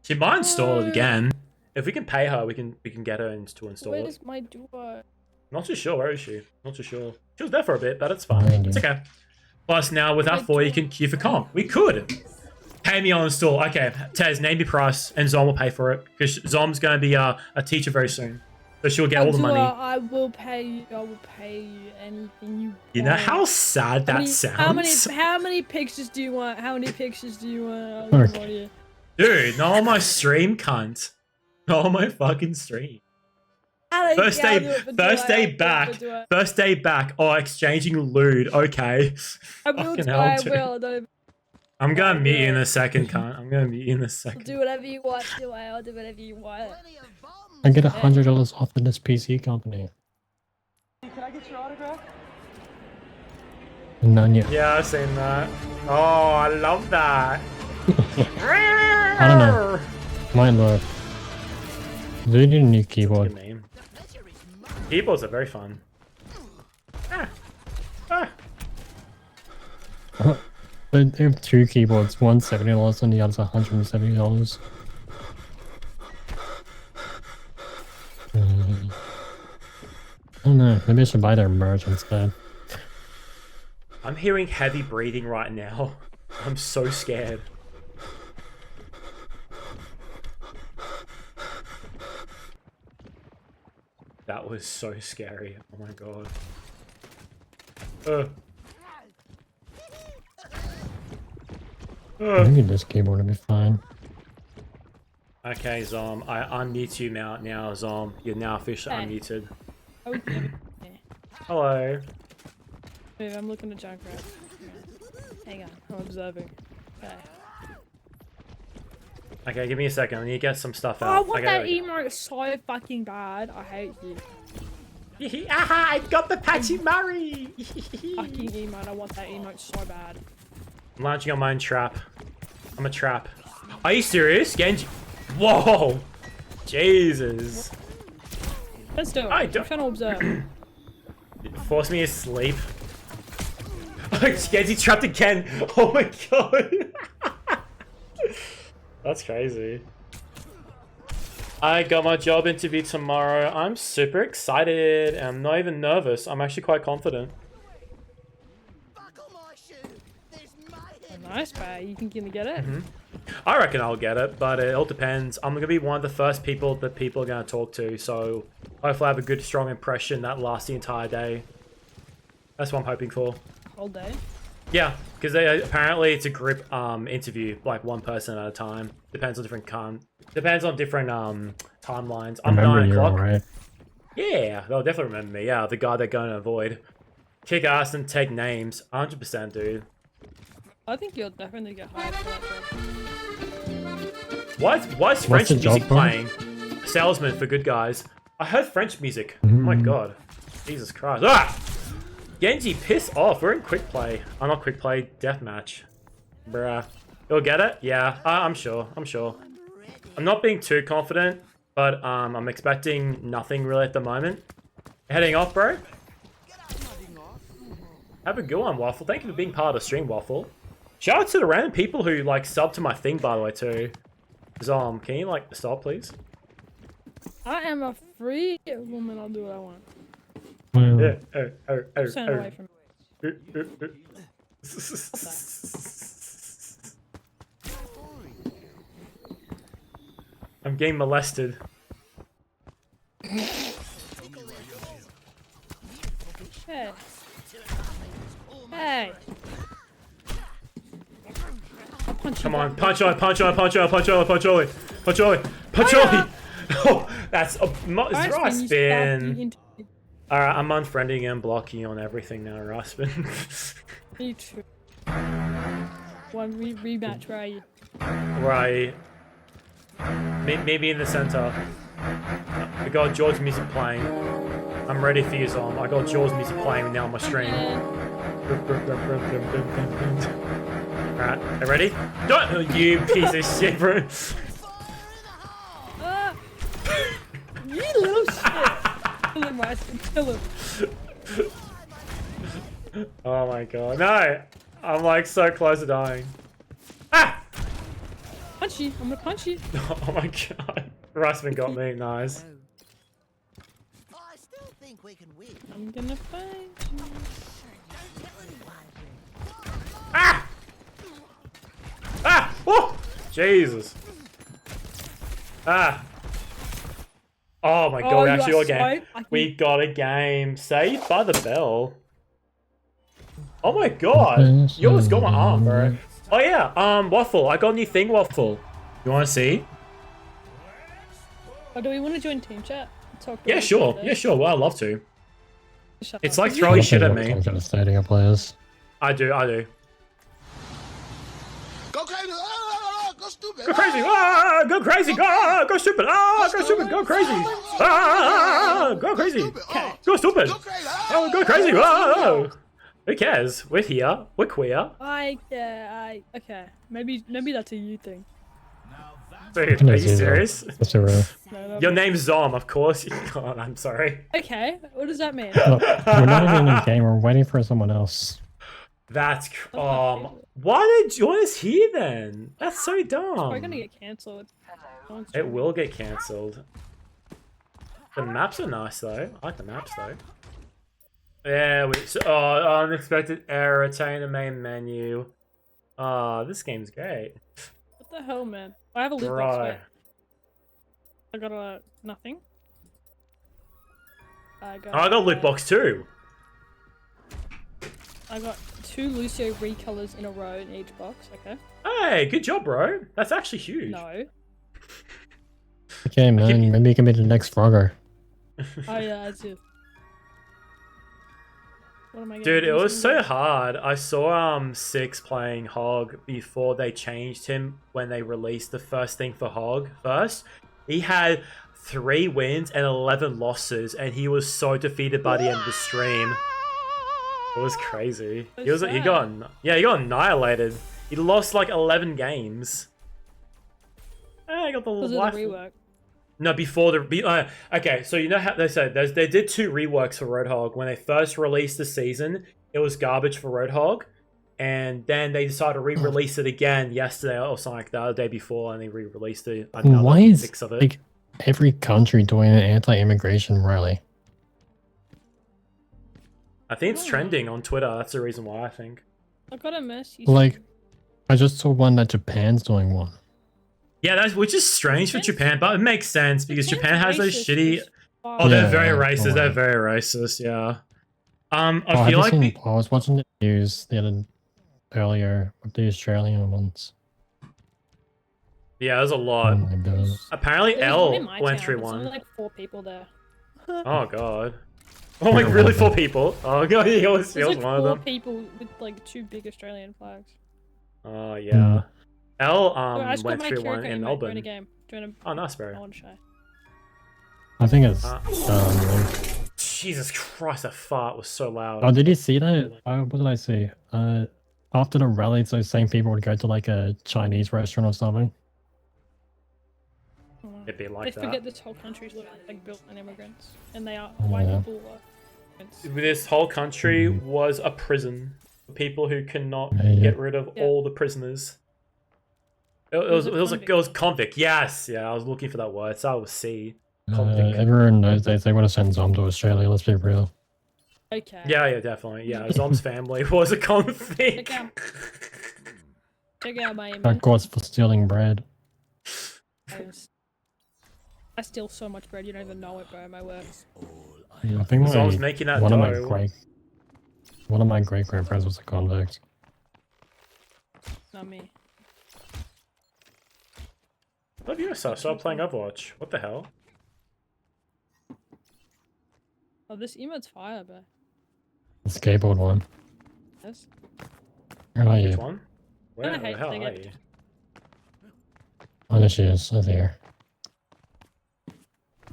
She might install it again. If we can pay her, we can get her to install Where it. is my duo? Not too sure. Where is she? Not too sure. She was there for a bit, but it's fine. It's okay. Plus, now with our 4, you can queue for comp. We could. Pay me on install. Okay, Tez, name your price, and Zom will pay for it. Because Zom's going to be a teacher very soon. So she'll get all the money. I will pay you. I will pay you anything you want. You know how sad that sounds? How many pictures do you want? How many pictures do you want? Dude, not on my stream, cunt. Not on my fucking stream. First day back. Oh, exchanging lewd. Okay. I will. I'm gonna meet you in a second, cunt. I'm gonna meet you in a second. Do whatever you want. I'll do whatever you want. I get $100 off in this PC company. Can I get your autograph? None yet. Yeah, I've seen that. Oh, I love that. I don't know. Might look. Do you need a new keyboard? Good name. Keyboards are very fun. They have 2 keyboards. One's $70 and the other's $170. I don't know. Maybe I should buy their merch instead. I'm hearing heavy breathing right now. I'm so scared. That was so scary. Oh my god. I think this keyboard will be fine. Okay, Zom. I unmute you now, Zom. You're now officially unmuted. Okay. Hello. Wait, I'm looking at Junkrat. Hang on, I'm observing. Okay, give me a second. I need to get some stuff out. Oh, I want that emote so fucking bad. I hate you. Aha! I got the Patchy Murray! Fucking emote. I want that emote so bad. I'm launching on my own trap. I'm a trap. Are you serious? Genji? Whoa! Jesus. Let's do it. I I'm don't- trying to observe. Force me asleep. Oh, Genji trapped again. Oh my god. That's crazy. I got my job interview tomorrow. I'm super excited. I'm not even nervous. I'm actually quite confident. Nice, bro. You think you're gonna get it? I reckon I'll get it, but it all depends. I'm gonna be one of the first people that people are gonna talk to, so hopefully I have a good, strong impression that lasts the entire day. That's what I'm hoping for. Whole day. Yeah, because they apparently it's a group interview, like one person at a time. Depends on different timelines. I'm Remember 9 you, o'clock. right? Yeah, they'll definitely remember me. Yeah, the guy they're going to avoid. Kick ass and take names. 100%, dude. I think you'll definitely get hired for that job. Why is French the music job, bro? playing? Salesman for good guys. I heard French music. Oh my god. Jesus Christ. Ah! Genji, piss off. We're in quick play. I'm not quick play. Deathmatch. Bruh. You'll get it? Yeah, I'm sure. I'm sure. I'm not being too confident, but I'm expecting nothing really at the moment. Heading off, bro? Have a good one, Waffle. Thank you for being part of the stream, Waffle. Shout out to the random people who, like, sub to my thing, by the way, too. Zom, can you, like, stop, please? I am a free woman. I'll do what I want. Yeah. Stand away from me. I'm getting molested. Hey. Hey. I'll punch Come you on, back. punch on, punch on, punch on, punch on, punch on, punch on, punch on. Oh, that's a Alright, right Spin, you spin. stabbed me Alright, I'm unfriending and blocking you on everything now, Raspin. Me too. One rematch, where are you? Right. Maybe in the center. I got George music playing. I'm ready for you, Zom. I got George music playing now on my stream. Alright, are you ready? Don't you piece of shit, bro. You little shit. Kill him, Raspin. Kill him. Oh my god. No! I'm like so close to dying. Ah! Punch you. I'm gonna punch you. Oh my god. Raspin got me. Nice. I'm gonna find you. Ah! Ah! Oh! Jesus. Ah. Oh my god, Oh, we you actually are got a game. so lucky. We got a game. Saved by the bell. Oh my god. You almost got my arm, bro. Oh yeah, Waffle. I got a new thing, Waffle. You wanna see? Oh, do we want to join team chat? Talk Yeah, about sure. this? Yeah, sure. Well, I'd love to. Shut It's up. like throwing shit at me. Kind of stadium players. I do. Go crazy! Ah, go stupid! Go crazy! Ah, go crazy! Ah, go stupid! Ah, go stupid! Go crazy! Ah, go crazy! Go stupid! Oh, go crazy! Ah, who cares? We're here. We're queer. Okay. Maybe that's a you thing. Dude, are you serious? That's a real. No, Your name's Zom, of course. God, I'm sorry. Okay. What does that mean? Look, we're not even in the game. We're waiting for someone else. That's why did you join us here then? That's so dumb. We're gonna get cancelled. It will get cancelled. The maps are nice though. I like the maps though. Yeah, unexpected error. Attain the main menu. This game's great. What the hell, man? I have a loot box. Wait. I got a nothing. I got loot box too. I got 2 Lucio recolors in a row in each box. Okay. Hey, good job, bro. That's actually huge. No. Okay, man. Maybe you can be the next Frogger. Oh yeah, that's it. What am I Dude, it getting? was so hard. I saw Six playing Hog before they changed him when they released the first thing for Hog first. He had 3 wins and 11 losses, and he was so defeated by the end of the stream. It was crazy. He got annihilated. He lost like 11 games. I got the Was it a wife. rework? No, before okay, so you know how they said they did 2 reworks for Roadhog. When they first released the season, it was garbage for Roadhog, and then they decided to re-release it again yesterday or something like that, the day before, and they re-released it. Why is mix of it. like every country doing an anti-immigration rally? I think it's trending on Twitter. That's the reason why I think. I got a message. Like, I just saw one that Japan's doing one. Yeah, which is strange for Japan, but it makes sense because Japan has those shitty. Oh, Oh, they're very racist. They're very racist. Yeah. I feel like I was watching the news earlier with the Australian ones. yeah, there's a lot. Oh my god. Apparently, There's one in L my went town, through but there's only one. like 4 people there. Oh god. Oh, like really 4 people? Oh god, he always There's feels like one of 4 them. people with like 2 big Australian flags. Oh yeah. L I just got went my through one Kiriko in emote Melbourne. during a game. Oh, nice, bro. I want to show. I think it's Jesus Christ, that fart was so loud. Oh, did you see that? What did I see? After the rallies, those same people would go to like a Chinese restaurant or something. It'd be They like that. forget this whole country's like built on immigrants, and they are Oh, white yeah. people. This whole country was a prison for people who cannot Yeah. get rid of all the prisoners. It was convict. Yes, yeah, I was looking for that word. So I was C. Convict. Everyone knows they want to send Zom to Australia, let's be real. Okay. Yeah, definitely. Yeah, Zom's family was a convict. Check out my Of image. course, for stealing bread. I steal so much bread, you don't even know it, bro. My works. I think Zom's making that one of my dough. great grandparents was a convict. Not me. Love you, so I started playing Overwatch. What the hell? Oh, this emote's fire, bro. The skateboard one. Yes. Where are you? Which one? Where I the hate hell they are get- you? Oh, there she is. Over here.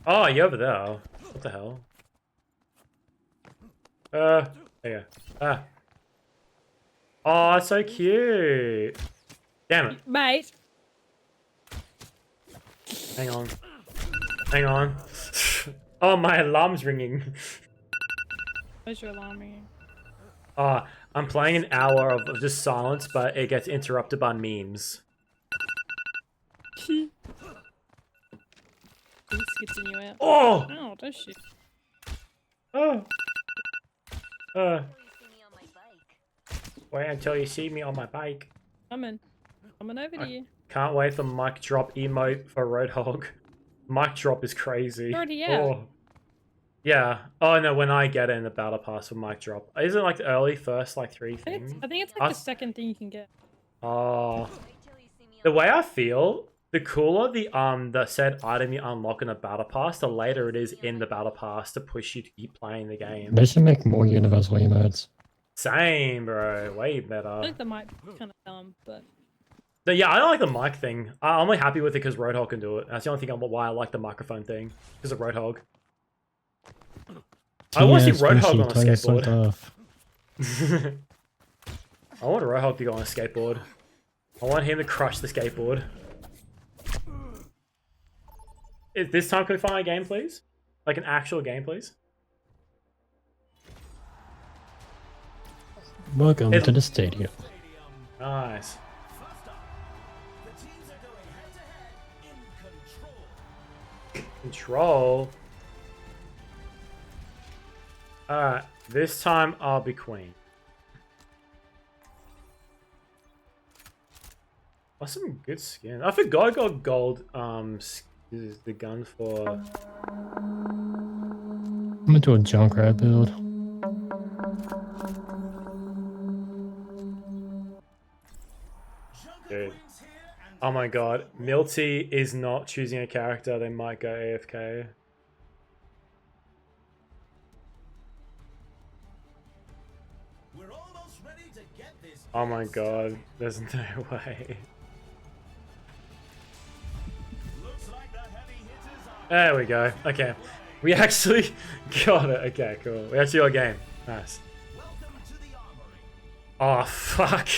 Oh, you're over there. What the hell? There you go. Ah. Oh, it's so cute. Damn it. Mate. Hang on. Hang on. Oh, my alarm's ringing. Where's your alarm ringing? I'm playing an hour of just silence, but it gets interrupted by memes. This gets in you out. Oh! Oh, don't shoot. Oh. Wait until you see me on my bike. Coming over to you. Can't wait for mic drop emote for Roadhog. Mic drop is crazy. It's already out. Oh. Yeah. Oh no, when I get it in the battle pass for mic drop. Isn't it like the early first like 3 things? I think it's like the second thing you can get. Oh. The way I feel, the cooler the said item you unlock in a battle pass, the later it is in the battle pass to push you to keep playing the game. They should make more universal emotes. Same, bro. Way I better. think that might be kind of dumb, but Yeah, I don't like the mic thing. I'm only happy with it because Roadhog can do it. That's the only thing why I like the microphone thing. Because of Roadhog. I want to see Roadhog on a skateboard. I want Roadhog to go on a skateboard. I want him to crush the skateboard. This time can we find a game, please? Like an actual game, please? Welcome to the stadium. Nice. Control. Alright, this time I'll be queen. Oh, some good skin. I forgot I got gold is the gun for. I'm gonna do a Junkrat build. Dude. Oh my god, Milty is not choosing a character, they might go AFK. Oh my god, there's no way. There we go. Okay. We actually got it. Okay, cool. We actually got a game. Nice. Oh, fuck.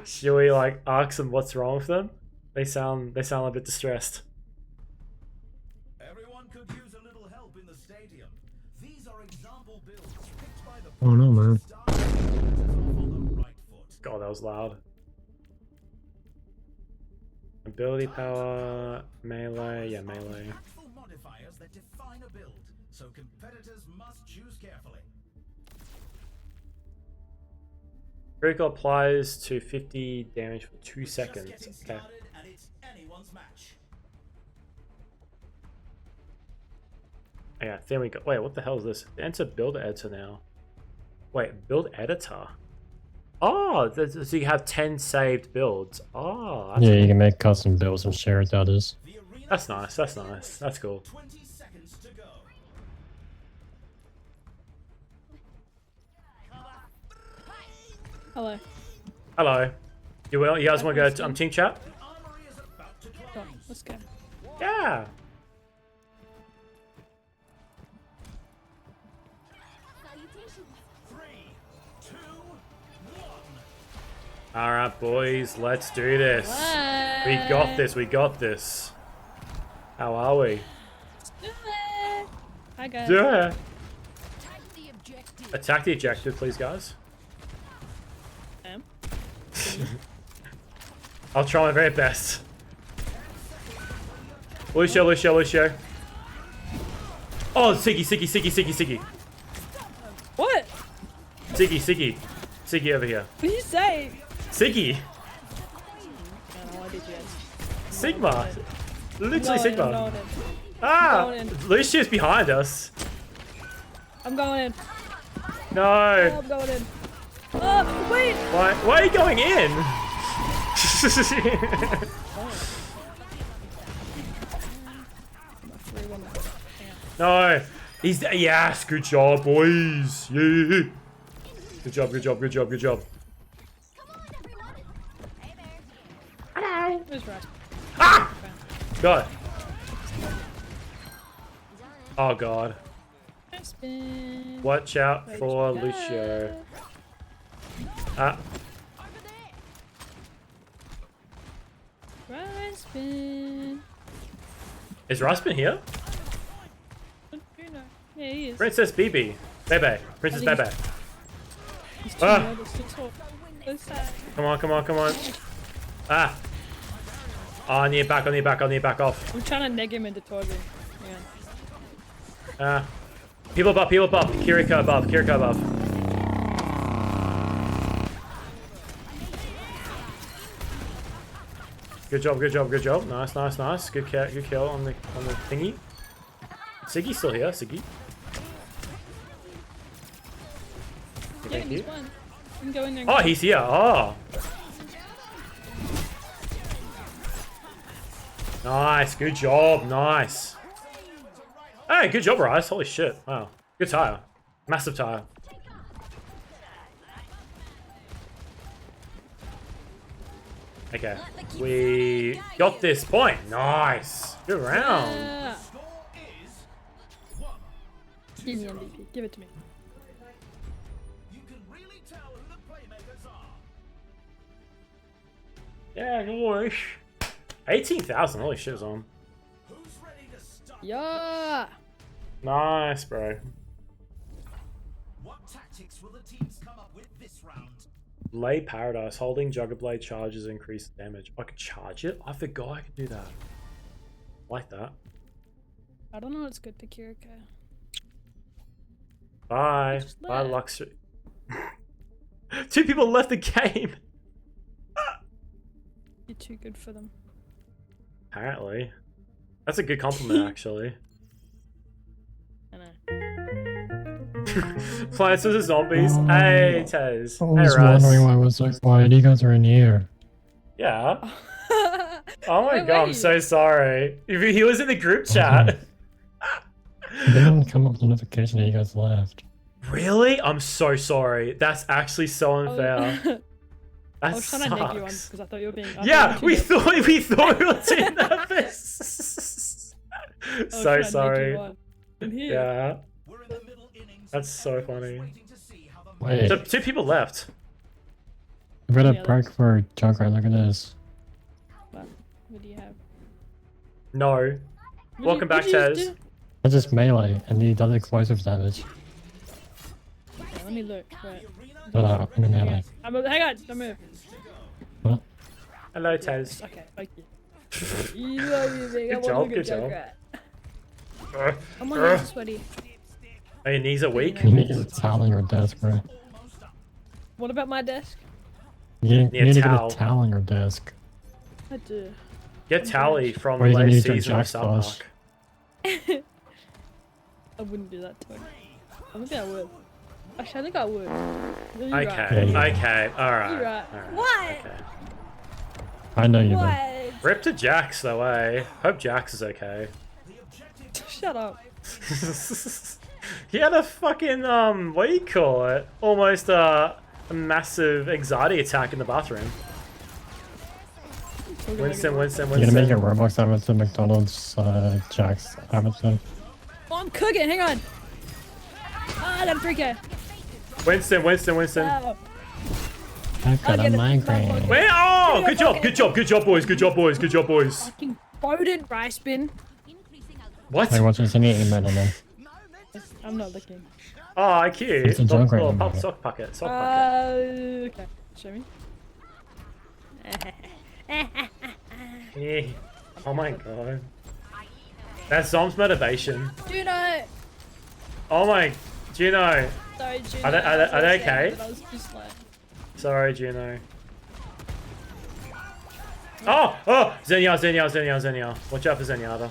Should we, like, ask them what's wrong with them? They sound a bit distressed. Everyone could use a little help in the stadium. These are example builds picked by the Oh no, man. God, that was loud. Ability power, melee, yeah, melee. Impactful modifiers that define a build, so competitors must choose carefully. Critical applies to 50 damage for 2 seconds. Just getting Okay. started, and it's anyone's match. Yeah, there we go. Wait, what the hell is this? Enter build editor now. Wait, build editor? Oh, so you have 10 saved builds. Oh, that's Yeah, cool. you can make custom builds and share it to others. That's nice, that's nice. That's cool. 20 seconds to go. Hello. Hello. You guys want to go to team chat? Go on, let's go. Yeah. Alright, boys, let's do this. What? We got this, we got this. How are we? Hi guys. Yeah. Attack the objective, please, guys. I'll try my very best. Lucio. Oh, Siggy. What? Siggy over here. What did you say? Siggy. No, I did yes. Sigma. Literally I'm Sigma. going in. Ah! I'm going in. Lucio's behind us. I'm going in. No. Oh, I'm going in. Oh, wait! Why are you going in? No. He's yes, good job, boys. Yeah. Good job. Hello. Where's Raz? Ah! God. Oh god. Spin. Watch out for Lucio. Ah. Raspin. Is Raspin here? Yeah, he is. Princess Bebe. Princess I think Bebe. He's too Ah. nervous to talk. So sad. Come on. Ah. Oh, I need back off. I'm trying to neg him into talking. Yeah. Ah. People above. Kiriko above. Good job. Nice. Good kill on the thingy. Siggy's still here, Siggy. Yeah, Thank he's you. one. You can go in there and Oh, get he's here. Oh. Nice. Good job. Nice. Hey, good job, Rice. Holy shit. Wow. Good tire. Massive tire. Okay. We got this point. Nice. Good round. Yeah. Give me MVP. Give it to me. Yeah, gosh. 18,000. Holy shit, on. Yeah. Nice, bro. What tactics will the teams come up with this round? Lay Paradise. Holding Jugger Blade charges increase damage. I could charge it? I forgot I could do that. Like that. I don't know what's good for Kiriko. Bye. Bye, Luxury. 2 people left the game. You're too good for them. Apparently. That's a good compliment, actually. I know. Plants vs Zombies. Hey, Tez. I Hey, was Russ. wondering why it was so quiet. You guys are in here. Yeah. Oh my Where god, were I'm you? so sorry. He was in the group chat. It didn't come up with a notification that you guys left. Really? I'm so sorry. That's actually so unfair. I That was trying to neg you on sucks. because I thought you were being. Yeah, we thought we were too nervous. So sorry. I'm here. Yeah. That's so funny. Wait, So 2 people left. I've got a Yeah, perk for Junkrat. Look at this. What do you have? No. Welcome back, Tez. It's just melee, and he does explosive damage. Okay, let me look. Wait. I mean melee. Hang on, don't move. What? Hello, Tez. Okay, thank you. You love you, big. Good job, good job. I'm on sweaty. Oh, your knees are weak? You need to get a towel on your desk, bro. What about my desk? You need to get towel. a towel on your desk. I do. Get Tally from Or you last need to season of Jack South Flush. I wouldn't do that to him. I don't think I would. Actually, I think I would. You're right. Okay, alright. You're right. Alright. What? Okay. I know you What? do. Rip to Jax though, eh? Hope Jax is okay. Shut up. He had a fucking, what do you call it? Almost a massive anxiety attack in the bathroom. Winston. You're gonna make your Roblox avatar McDonald's Jack's avatar. Oh, I'm cooking. Hang on. Ah, I got a 3K. Winston. Oh. I've got a migraine. Wait, oh, good job, boys. Fucking Bowden rice bin. What? Hey, what's this? I need to email them. I'm not looking. Oh, cute. It's a joke right now. Pop sock pocket. Okay. Show me. Yeah. Oh my god. That's Zom's motivation. Juno! Oh my... Juno. Sorry, Juno. Are they okay? But I was just like... Sorry, Juno. Oh! Zenya. Watch out for Zenyatta.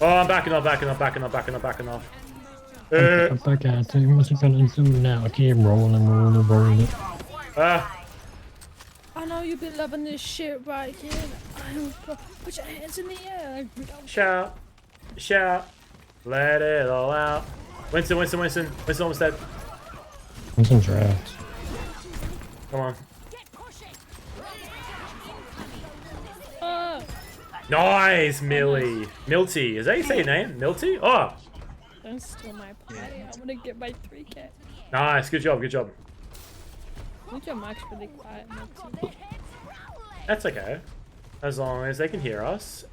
Oh, I'm backing off. I'm back at it. What's it gonna do now? Keep rolling. I know you've been loving this shit right here. Put your hands in the air. Shout. Let it all out. Winston. Winston almost dead. Winston draft. Come on. Nice, Millie. Milty. Is that you say your name? Milty? Oh. Don't steal my play. I'm gonna get my 3K. Nice. Good job. I think your mic's really quiet, Milty. That's okay. As long as they can hear us.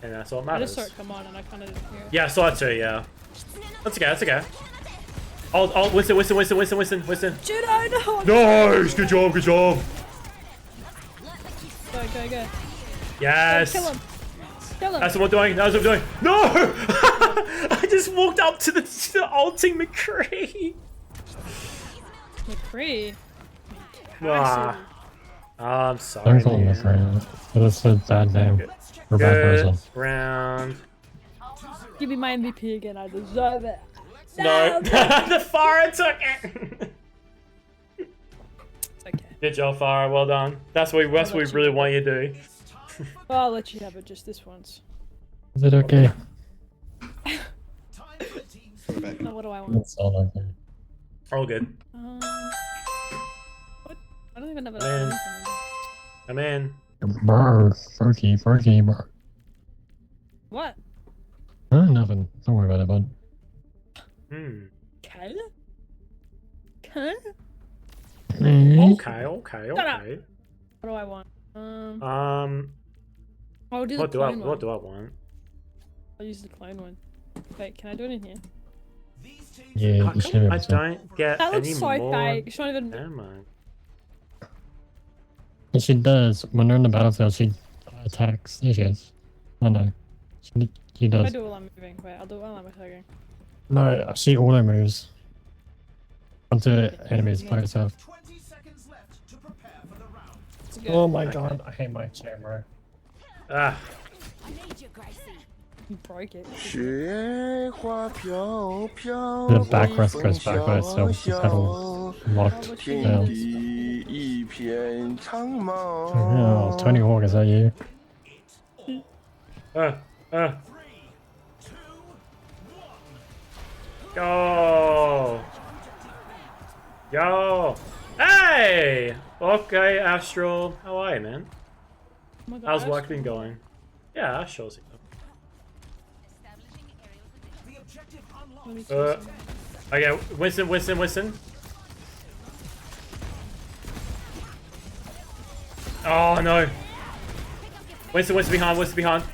And that's all that I matters. just saw it come on and I kind of didn't hear it. Yeah, I saw it too, yeah. That's okay. Oh, Winston. Juno, no! Nice! Good job. Go. Yes! Kill him. That's what I'm doing. No! I just walked up to the ulting McCree. McCree? I'm sorry. Don't call him McCree. That's a bad name. Or bad person. Round. Give me my MVP again. I deserve it. No. The Farah took it. It's okay. Good job, Farah. Well done. That's what we really want you to do. Well, I'll let you have it just this once. Is it okay? Now what do I want? It's all okay. All good. What? I don't even have a Man. Brr, Fergie, bro. What? Nothing. Don't worry about it, bud. Okay. Okay. What do I want? I'll do What the do I clone one. want? I'll use the clone one. Wait, can I do it in here? Yeah, you should I don't get That looks any so more. fake. It's not even. Never mind. And she does. When they're in the battlefield, she attacks. There she is. I know. She I does. do while I'm moving. Wait, I'll do it while I'm attacking. No, she auto moves. Onto enemies by herself. Oh my god, I hate my chair, bro. Ah. You broke it. The backrest goes back by itself. It's got all locked down. Oh, Tony Hawk, is that you? Go! Hey! Okay, Astral. How are you, man? Oh my God, How's Astral. work been going? Yeah, Astral's okay, Winston. Oh no. Winston behind.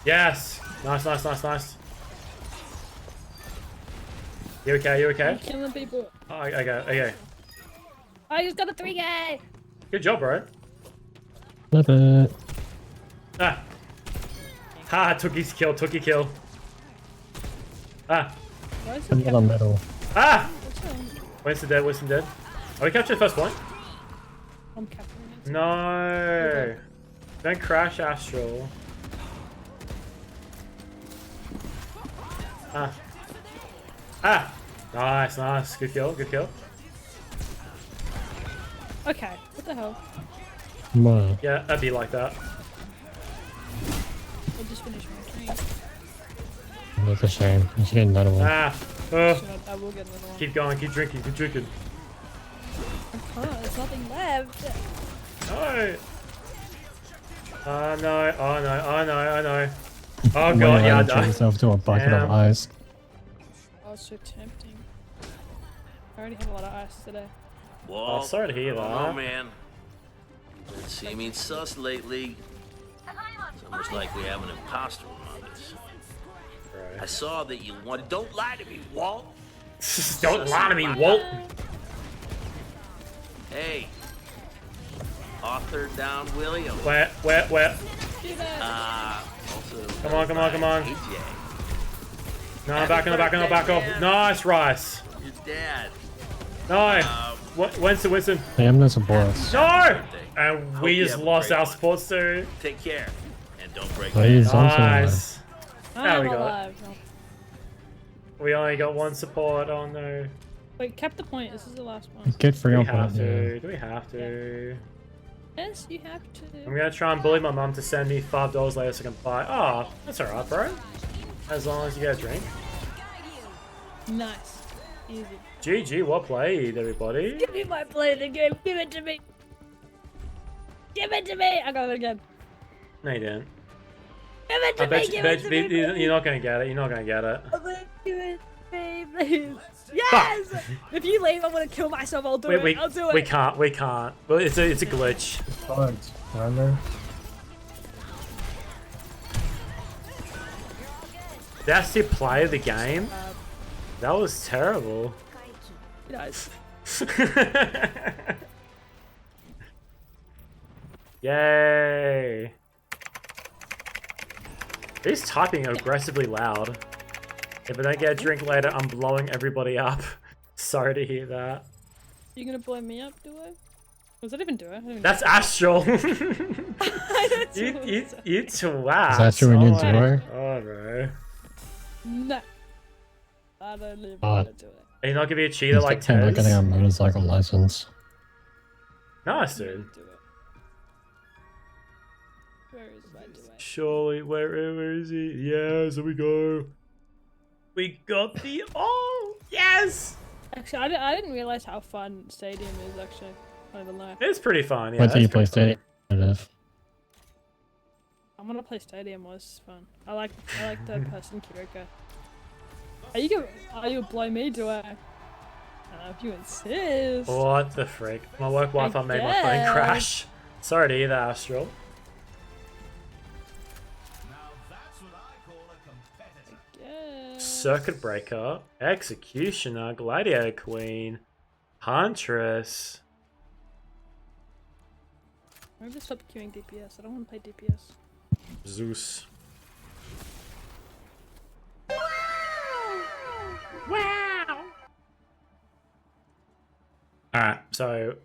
Yes. Nice, nice, nice, nice. You okay? You okay? I'm killing people. Oh, okay, okay. I just got a 3K. Good job, bro. Love it. Ah. Ha, took his kill, took your kill. Ah. Another medal. Ah! Winston dead, Winston dead. Oh, we captured the first point. I'm capturing it. No. Don't crash, Astral. Ah. Ah! Nice, nice. Good kill, good kill. Okay, what the hell? Wow. Yeah, that'd be like that. I just finished my train. That's a shame. You should get another one. Ah! I will get another one. Keep going, keep drinking, keep drinking. I can't, there's nothing left. No! Oh no, oh no, oh no, oh no. Oh When god, you yeah, I treat died. yourself to a bucket of ice. Oh, it's so tempting. I already had a lot of ice today. Oh, sorry to hear that. Oh man. Been seeming sus lately. It's almost like we have an imposter among us. Right. I saw that you wanted. Don't lie to me, Walt. Don't lie to me, Walt. Hey. Arthur Down William. Where? Also. Come on, come on, come on. AJ. No, back off. Nice, Rice. Your dad. No. Winston, Winston. They have no supports. No! And we you just have a lost great our one. supports too. Take care. And don't break Please, I'm Nice. There I'm we go. alive. No. We only got one support. Oh no. Wait, cap the point. This is the last one. Get free Do we on have point, yeah. to? Do we have to? Yes, you have to. I'm gonna try and bully my mum to send me $5 later so I can buy. Oh, that's alright, bro. As long as you get a drink. Nice. Easy. GG, well played, everybody. Give me my play of the game. Give it to me. Give it to me. I got it again. No, you didn't. Give it to I me. bet, Give it to me. you're not gonna get it. You're not gonna get it. Give it to me, please. Yes! If you leave, I'm gonna kill myself. I'll do it. I'll do it. We can't. Well, it's a glitch. Remember? That's the play of the game. That was terrible. Nice. Yay! He's typing aggressively loud. If I don't get a drink later, I'm blowing everybody up. Sorry to hear that. You gonna blow me up, do I? Was that even do I? That's Astral. you twat. Is that your new duo? Oh, bro. No. I don't even Oh. want to do it. Are you not gonna be a cheater like Tez? Like getting a Tez? motorcycle license. Nice, dude. Do it. Where is my do it? Surely, where is he? Yes, here we go. We got the yes! Actually, I didn't realize how fun Stadium is. Actually, I don't even lie. It's pretty fun. Yeah. Wait till you it's play pretty Stadium. I'm gonna play Stadium. Was fun. I like third person Kiriko. Are you blow me? Do I? If you insist. fun. What the frick? My work Wi-Fi made my phone guess. crash. Sorry to hear that, Astral. Yeah. Circuit Breaker, Executioner, Gladiator Queen, Huntress. I'm gonna stop queuing DPS. I don't want to play DPS. Zeus. Wow! Alright, so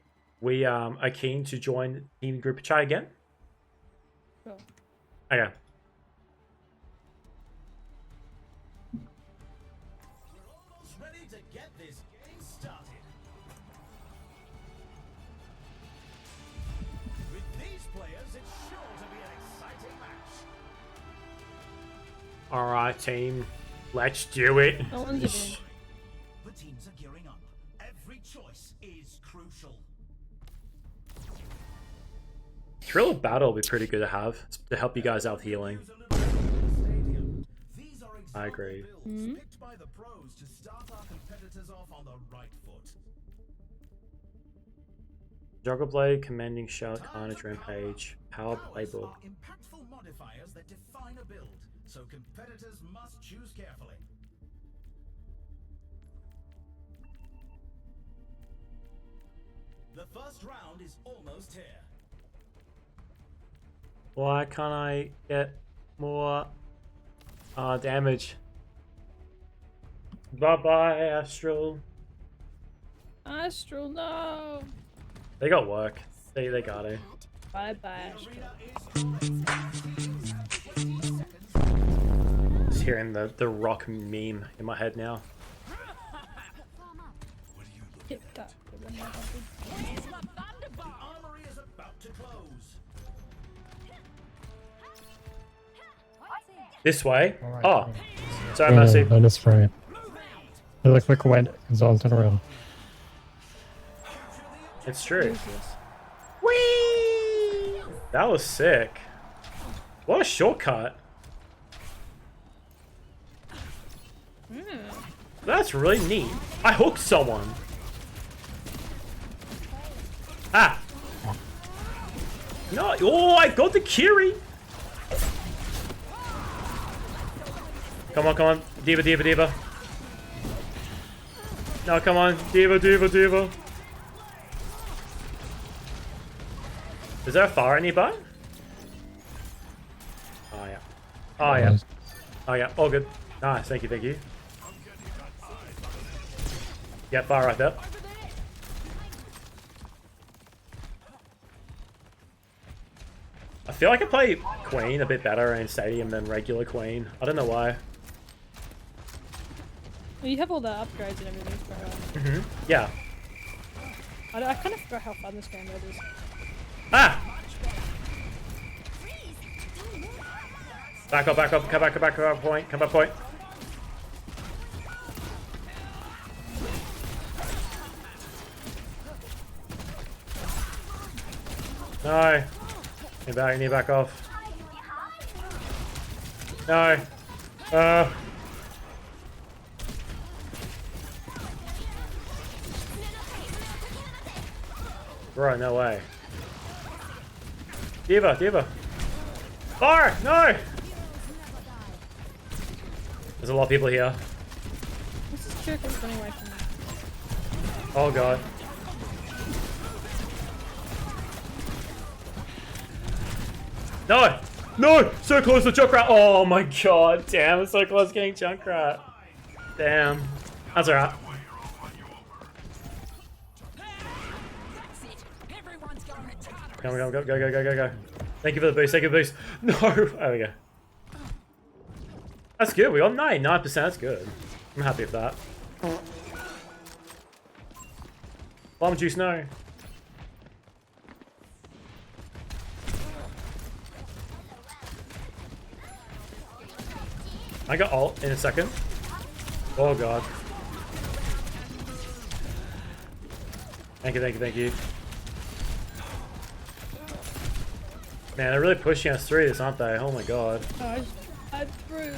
we are keen to join Team Group Chat again. Sure. Okay. Ready to get this game started. With these players, it's sure to be an exciting match. Alright, team. Let's do it. No one's Yes. The teams are gearing up. Every choice is crucial. Thrill of Battle would be pretty good to have to help you guys out with healing. I agree. Picked by the pros to start our competitors off on the right foot. Juggle Blade, Commanding Shout, Carnage Rampage, Power Playbook. Impactful modifiers that define a build. so competitors must choose carefully. The first round is almost here. Why can't I get more damage? Bye-bye, Astral. Astral, no. They got work. They got it. Bye-bye, Astral. Just hearing the rock meme in my head now. Tipped up. Armory is about to close. This way? Alright. Oh. Sorry, Mercy. That is right. There's a quick win. It's all turn around. It's true. Whee! That was sick. What a shortcut. That's really neat. I hooked someone. Ah! No, oh, I got the Kiri! Come on, come on. Diva, Diva, Diva. No, come on. Diva, Diva, Diva. Is there a fire nearby? Oh, yeah. Oh, yeah. Oh, yeah. All good. Nice. Thank you, thank you. Yeah, fire right there. I feel like I play Queen a bit better in Stadium than regular Queen. I don't know why. Well, you have all the upgrades and everything for Yeah. I kind of forgot how fun this game mode is. Ah! Back up, back up, come back point, come back point. No. Need back off. No. Bro, no way. Diva, Diva. Fire! No! There's a lot of people here. This is Kira's running away from me. Oh god. No! No! So close to Junkrat! Oh my god, damn, it's so close getting Junkrat. Damn. That's alright. Go. Thank you for the boost, thank you for the boost. No! There we go. That's good, we got 99%, that's good. I'm happy with that. Bomb juice, no. I got ult in a second. Oh god. Thank you, thank you, thank you. Man, they're really pushing us through this, aren't they? Oh my god. I'm through.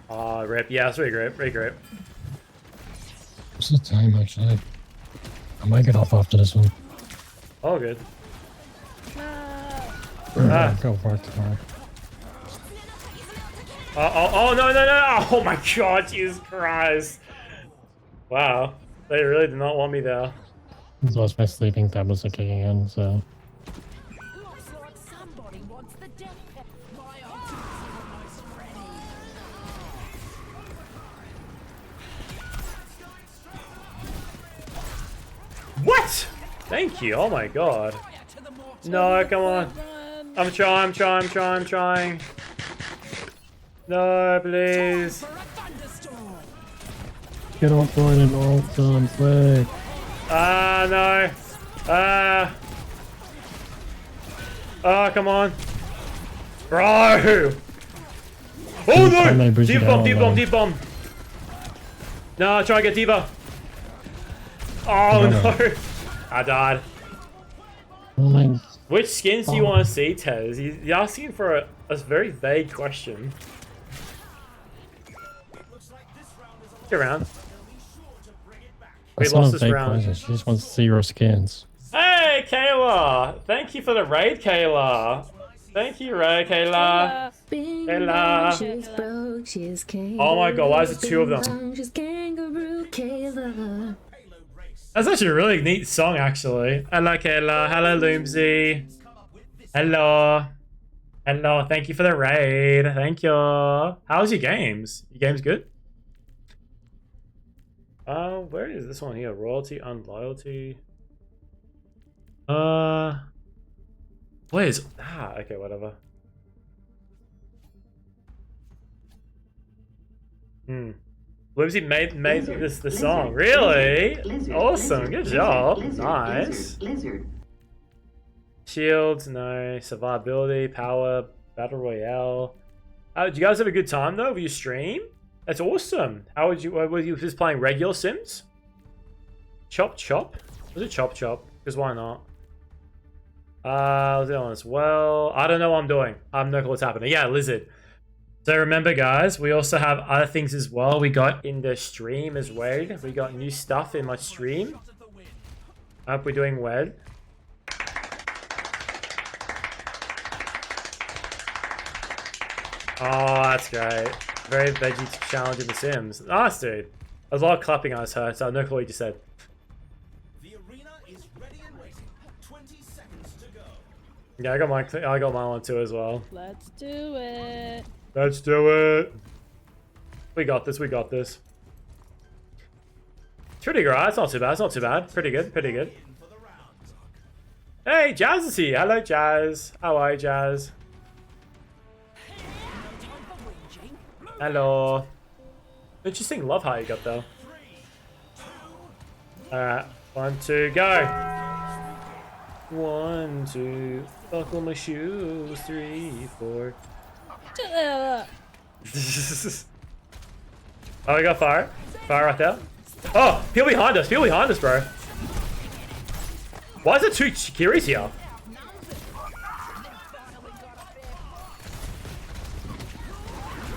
Ah, rip. Yeah, that's really great. Really great. What's the time actually? I might get off after this one. Oh, good. Go for it tomorrow. Oh, no. Oh my god, Jesus Christ. Wow. They really did not want me there. Plus my sleeping tablets are kicking in, so... What? Thank you. Oh my god. No, come on. I'm trying. No, please. Get offline and all done, play. No. Oh, come on. Bro! Oh no! Deep bomb. No, try and get Diva. Oh no. I died. Oh my... Which skins do you want to see, Tez? You're asking for a very vague question. Get around. We lost this round. She just wants to see your skins. Hey, Kayla! Thank you for the raid, Kayla. Thank you, Ray, Kayla. Kayla. Oh my god, why is there two of them? That's actually a really neat song, actually. Hello, Kayla. Hello, Loomsy. Hello. Hello. Thank you for the raid. Thank you. How's your games? Your games good? Where is this one here? Royalty, unloyalty. Where is... okay, whatever. Loomsy made this the song. Really? Awesome. Good job. Nice. Shields, no. Survivability, power, battle royale. Did you guys have a good time though with your stream? That's awesome. How would you? Were you just playing regular Sims? Chop chop? Was it chop chop? Because why not? Was it on as well? I don't know what I'm doing. I have no clue what's happening. Yeah, lizard. So remember, guys, we also have other things as well. We got in the stream as well. We got new stuff in my stream. I hope we're doing well. Oh, that's great. Very veggie challenge in The Sims. Nice, dude. There's a lot of clapping I just heard, so I have no clue what you just said. The arena is ready and waiting. 20 seconds to go. Yeah, I got my one too as well. Let's do it. Let's do it. We got this. We got this. It's pretty good. It's not too bad. It's not too bad. Pretty good. Pretty good. Hey, Jazz is here. Hello, Jazz. How are you, Jazz? Hello. Interesting love heart you got though. Alright. 1, 2, go. 1, 2. Buckle my shoes. 3, 4. Oh, we got fire. Fire right there. Oh, people behind us. People behind us, bro. Why is there 2 Kiris here?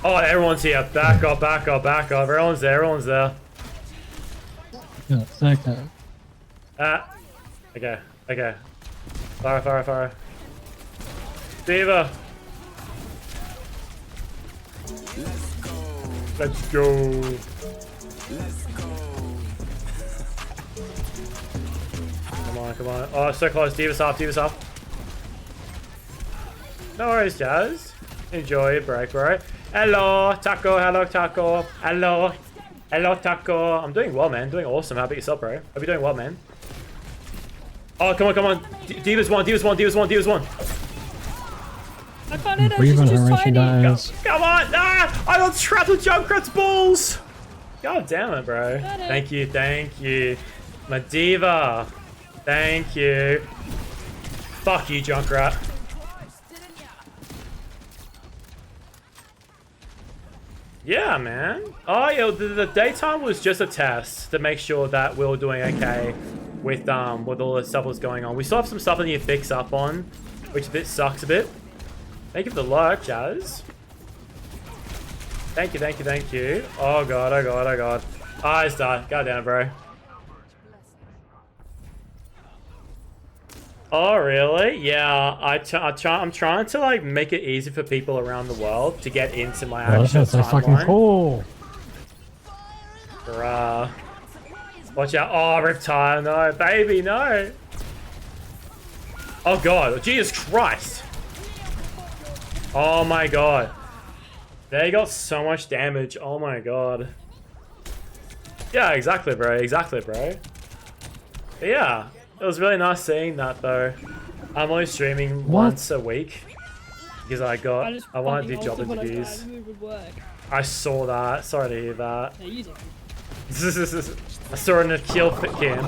Oh, everyone's here. Back up, back up, back up. Everyone's there. Everyone's there. Yeah, second. Okay. Okay. Fire, fire, fire. Diva. Let's go. Come on, come on. Oh, so close. Diva's off, Diva's off. No worries, Jazz. Enjoy your break, bro. Hello, Taco. Hello, Taco. Hello. Hello, Taco. I'm doing well, man. Doing awesome. How about yourself, bro? Hope you're doing well, man. Oh, come on, come on. Diva's one, Diva's one, Diva's one, Diva's one. I can't hit her. She's too tiny. Come on. Ah! I got trapped with Junkrat's balls. God damn it, bro. Thank you, thank you. My Diva. Thank you. Fuck you, Junkrat. Yeah, man. Oh, yeah, the daytime was just a test to make sure that we were doing okay with all the stuff that was going on. We still have some stuff that need to fix up on, which a bit sucks a bit. Thank you for the lurk, Jazz. Thank you, thank you, thank you. Oh god, oh god, oh god. Eyes died. God damn, bro. Oh, really? Yeah, I'm trying to, like, make it easy for people around the world to get into my actual that's so fucking timeline. cool. Bruh. Watch out. Oh, Riptide. No, baby, no. Oh, God. Jesus Christ. Oh, my God. They got so much damage. Oh, my God. Yeah, exactly, bro. Exactly, bro. But yeah. It was really nice seeing that, though. I'm only streaming once a week because I want to do job interviews. I saw that. Sorry to hear that. No, you didn't. I saw it in a kill cam.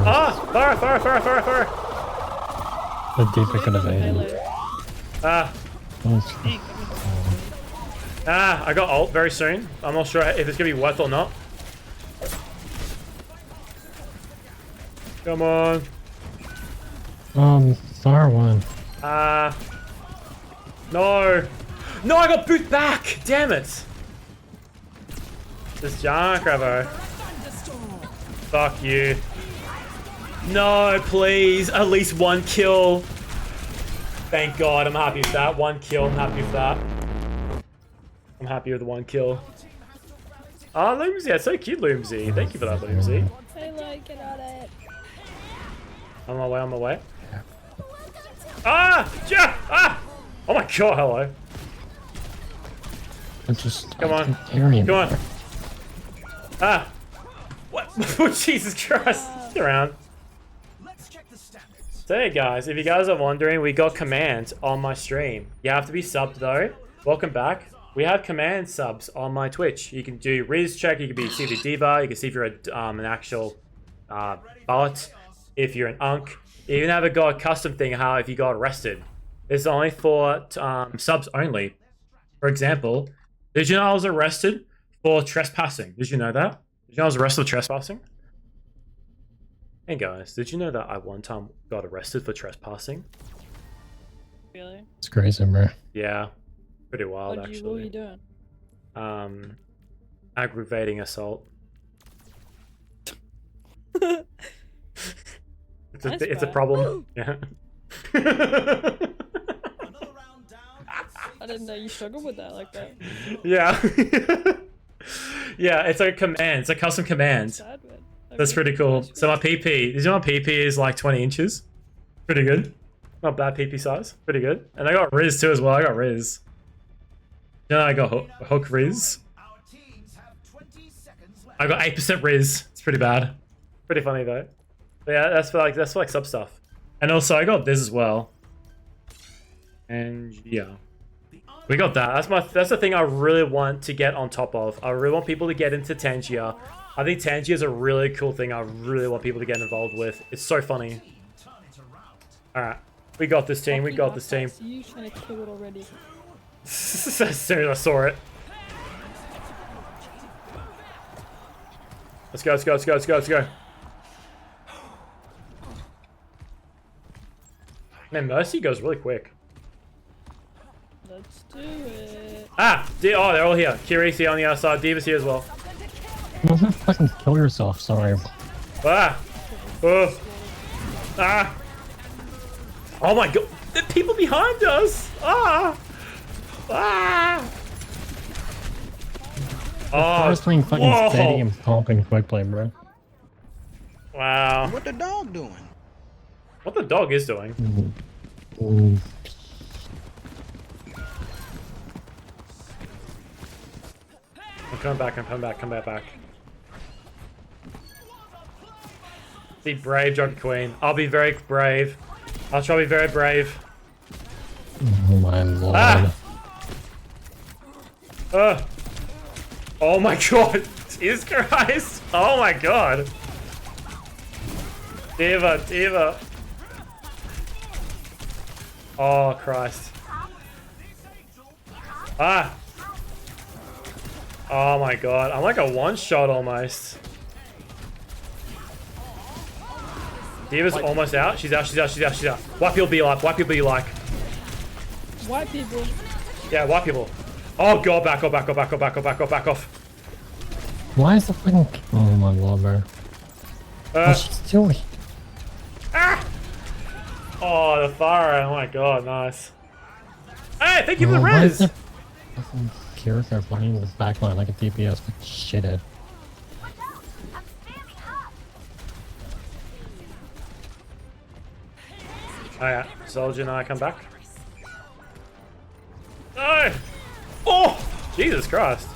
Ah! Fire! Fire! Fire! Fire! Fire! The deeper could have aided. Ah! Ah! I got ult very soon. I'm not sure if it's gonna be worth or not. Come on. Fire one. No. No, I got boot back. Damn it. This junk, bro. Fuck you. No, please. At least 1 kill. Thank God. I'm happy with that. 1 kill. I'm happy with that. I'm happy with the 1 kill. Oh, Loomsy. That's so cute, Loomsy. Thank you for that, Loomsy. I like it on it. On my way, on my way. Ah! Yeah! Ah! Oh my God, hello. Come on. Come on. Ah! What? Oh, Jesus Christ. Get around. So hey guys, if you guys are wondering, we got commands on my stream. You have to be subbed though. Welcome back. We have command subs on my Twitch. You can do Riz check, you can be see if you're Diva, you can see if you're an actual bot, if you're an Unk. You even have got a custom thing how if you got arrested. It's only for subs only. For example, did you know I was arrested for trespassing? Did you know that? Did you know I was arrested for trespassing? Hey guys, did you know that I one time got arrested for trespassing? Really? It's crazy, bro. Yeah. Pretty wild, actually. What were you doing? Aggravating assault. It's a problem. Yeah. I didn't know you struggled with that like that. Yeah. Yeah, it's a command. It's a custom command. That's pretty cool. So my PP, did you know my PP is like 20 inches? Pretty good. Not bad PP size. Pretty good. And I got Riz too as well. I got Riz. You know I got Hook Riz. I got 8% Riz. It's pretty bad. Pretty funny though. But yeah, that's for like sub stuff. And also I got this as well. And yeah. We got that. That's the thing I really want to get on top of. I really want people to get into Tangia. I think Tangia is a really cool thing I really want people to get involved with. It's so funny. Alright. We got this team. We got this team. You trying to kill it already. As soon as I saw it. Let's go, let's go, let's go, let's go, let's go. Man, Mercy goes really quick. Let's do it. Ah! Oh, they're all here. Kiri's here on the other side. Diva's here as well. Don't fucking kill yourself, sorry. Ah! Oh! Ah! Oh my God! There are people behind us! Ah! Ah! Oh, I was playing fucking steady and pumping quick play, bro. Wow. What the dog doing? What the dog is doing? I'm coming back, I'm coming back, come back. Be brave, Joker Queen. I'll be very brave. I'll try to be very brave. Oh my lord. Ah! Oh my God. Jesus Christ. Oh my God. Diva, Diva. Oh Christ. Ah. Oh my God. I'm like a one-shot almost. Diva's almost out. She's out, she's out, she's out, she's out. White people be like, white people you like. White people. Yeah, white people. Oh God, back off, back off, back off, back off, back off, back off. Why is the fucking... Oh my lord, bro. What's she doing? Ah! Oh, the fire. Oh my God, nice. Hey, thank you for the why res! is fucking Kiriko playing the backline like a DPS with shithead? Oh yeah, Soldier and I come back. No! Oh! Jesus Christ.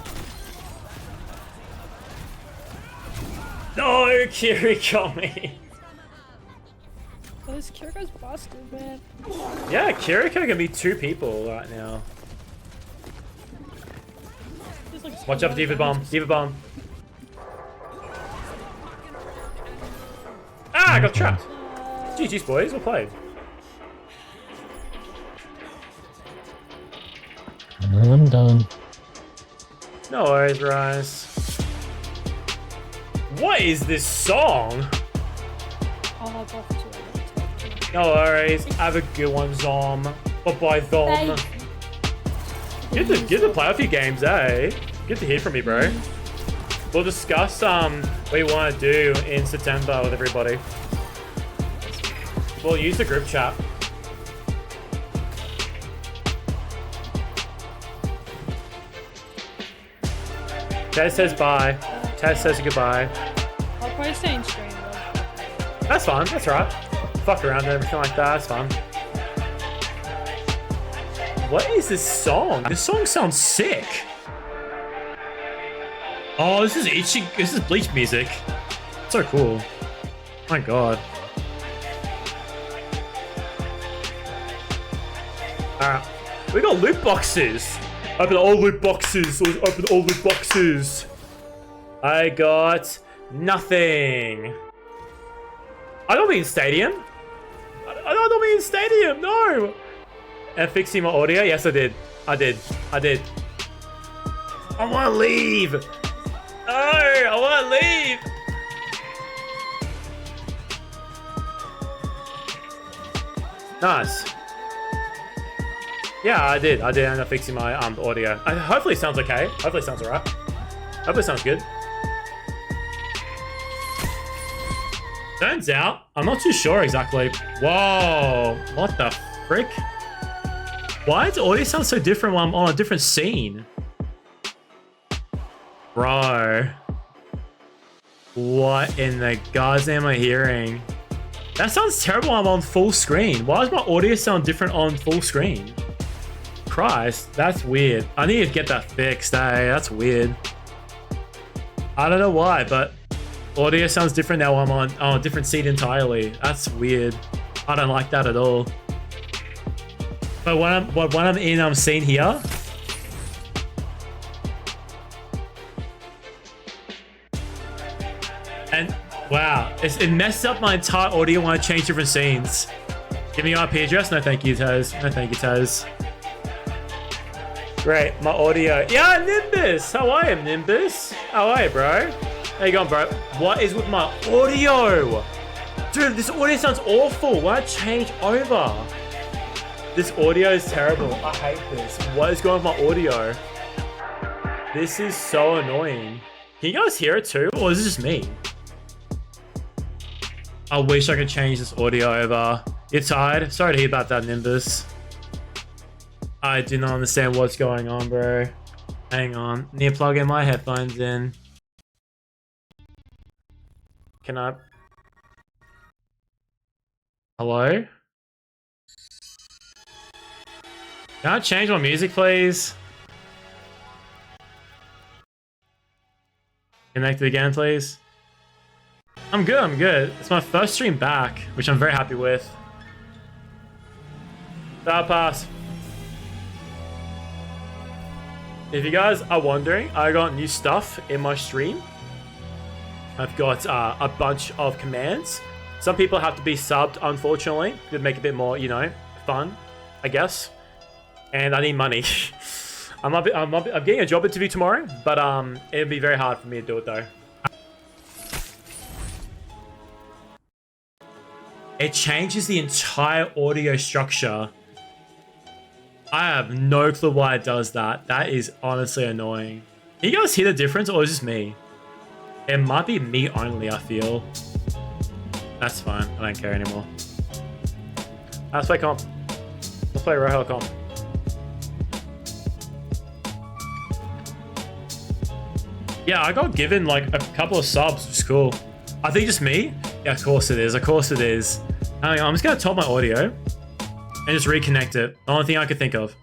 No, Kiri got me. Oh, this Kiriko's busted, man. Yeah, Kiriko can be 2 people right now. Like watch out, Diva Bomb. Diva Bomb. Ah, I got trapped. GG's boys, well played. I'm done. No worries, Rise. What is this song? I'll hop off to No worries. Have a good one, Zom. Bye-bye, Zom. Good to play a few games, eh? Good to hear from you, bro. We'll discuss what you want to do in September with everybody. Well, use the group chat. Tez says bye. Tez says goodbye. I'll probably stay in stream. That's fine. That's right. Fuck around and everything like that. That's fun. What is this song? This song sounds sick. Oh, this is itchy. This is Bleach music. So cool. My god. Alright. We got loot boxes. Open all loot boxes. Open all loot boxes. I got nothing. I don't mean stadium. I don't mean stadium. No. And fixing my audio. Yes, I did. I did. I want to leave. No, I want to leave. Nice. Yeah, I did end up fixing my audio. Hopefully it sounds okay. Hopefully it sounds alright. Hopefully it sounds good. Turns out, I'm not too sure exactly. Whoa, what the frick? Why does audio sound so different when I'm on a different scene? Bro. What in the gods am I hearing? That sounds terrible when I'm on full screen. Why does my audio sound different on full screen? Christ, that's weird. I need to get that fixed, eh? That's weird. I don't know why, but audio sounds different now when I'm on a different seat entirely. That's weird. I don't like that at all. But when I'm in scene here, and wow, it messed up my entire audio when I change different scenes. Give me your IP address? No, thank you, Taz. No, thank you, Taz. Great, my audio. Yeah, Nimbus. How are you, Nimbus? How are you, bro? How you going, bro? What is with my audio? Dude, this audio sounds awful. Why change over? This audio is terrible. I hate this. What is going on with my audio? This is so annoying. Can you guys hear it too? Or is it just me? I wish I could change this audio over. You're tired? Sorry to hear about that, Nimbus. I do not understand what's going on, bro. Hang on. Need to plug in my headphones in. Can I... Hello? Can I change my music, please? Connect it again, please. I'm good. It's my first stream back, which I'm very happy with. Start pass. If you guys are wondering, I got new stuff in my stream. I've got a bunch of commands. Some people have to be subbed, unfortunately, to make it a bit more, you know, fun, I guess. And I need money. I'm getting a job interview tomorrow, but it'll be very hard for me to do it though. It changes the entire audio structure. I have no clue why it does that. That is honestly annoying. Can you guys hear the difference, or is it just me? It might be me only, I feel. That's fine. I don't care anymore. Let's play comp. Let's play Royal comp. Yeah, I got given like a couple of subs, which is cool. I think just me? Yeah, of course it is. Of course it is. Hang on, I'm just gonna top my audio and just reconnect it. The only thing I could think of.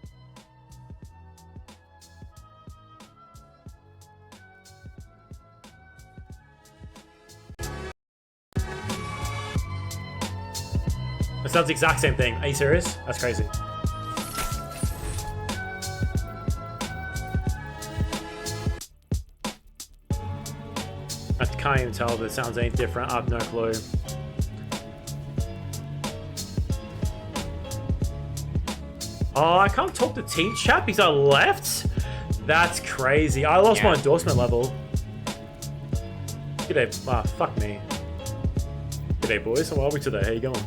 It sounds the exact same thing. Are you serious? That's crazy. I can't even tell if it sounds any different. I have no clue. Oh, I can't talk to team chat because I left? That's crazy. I lost my endorsement level. G'day. Fuck me. G'day, boys. How are we today? How you going?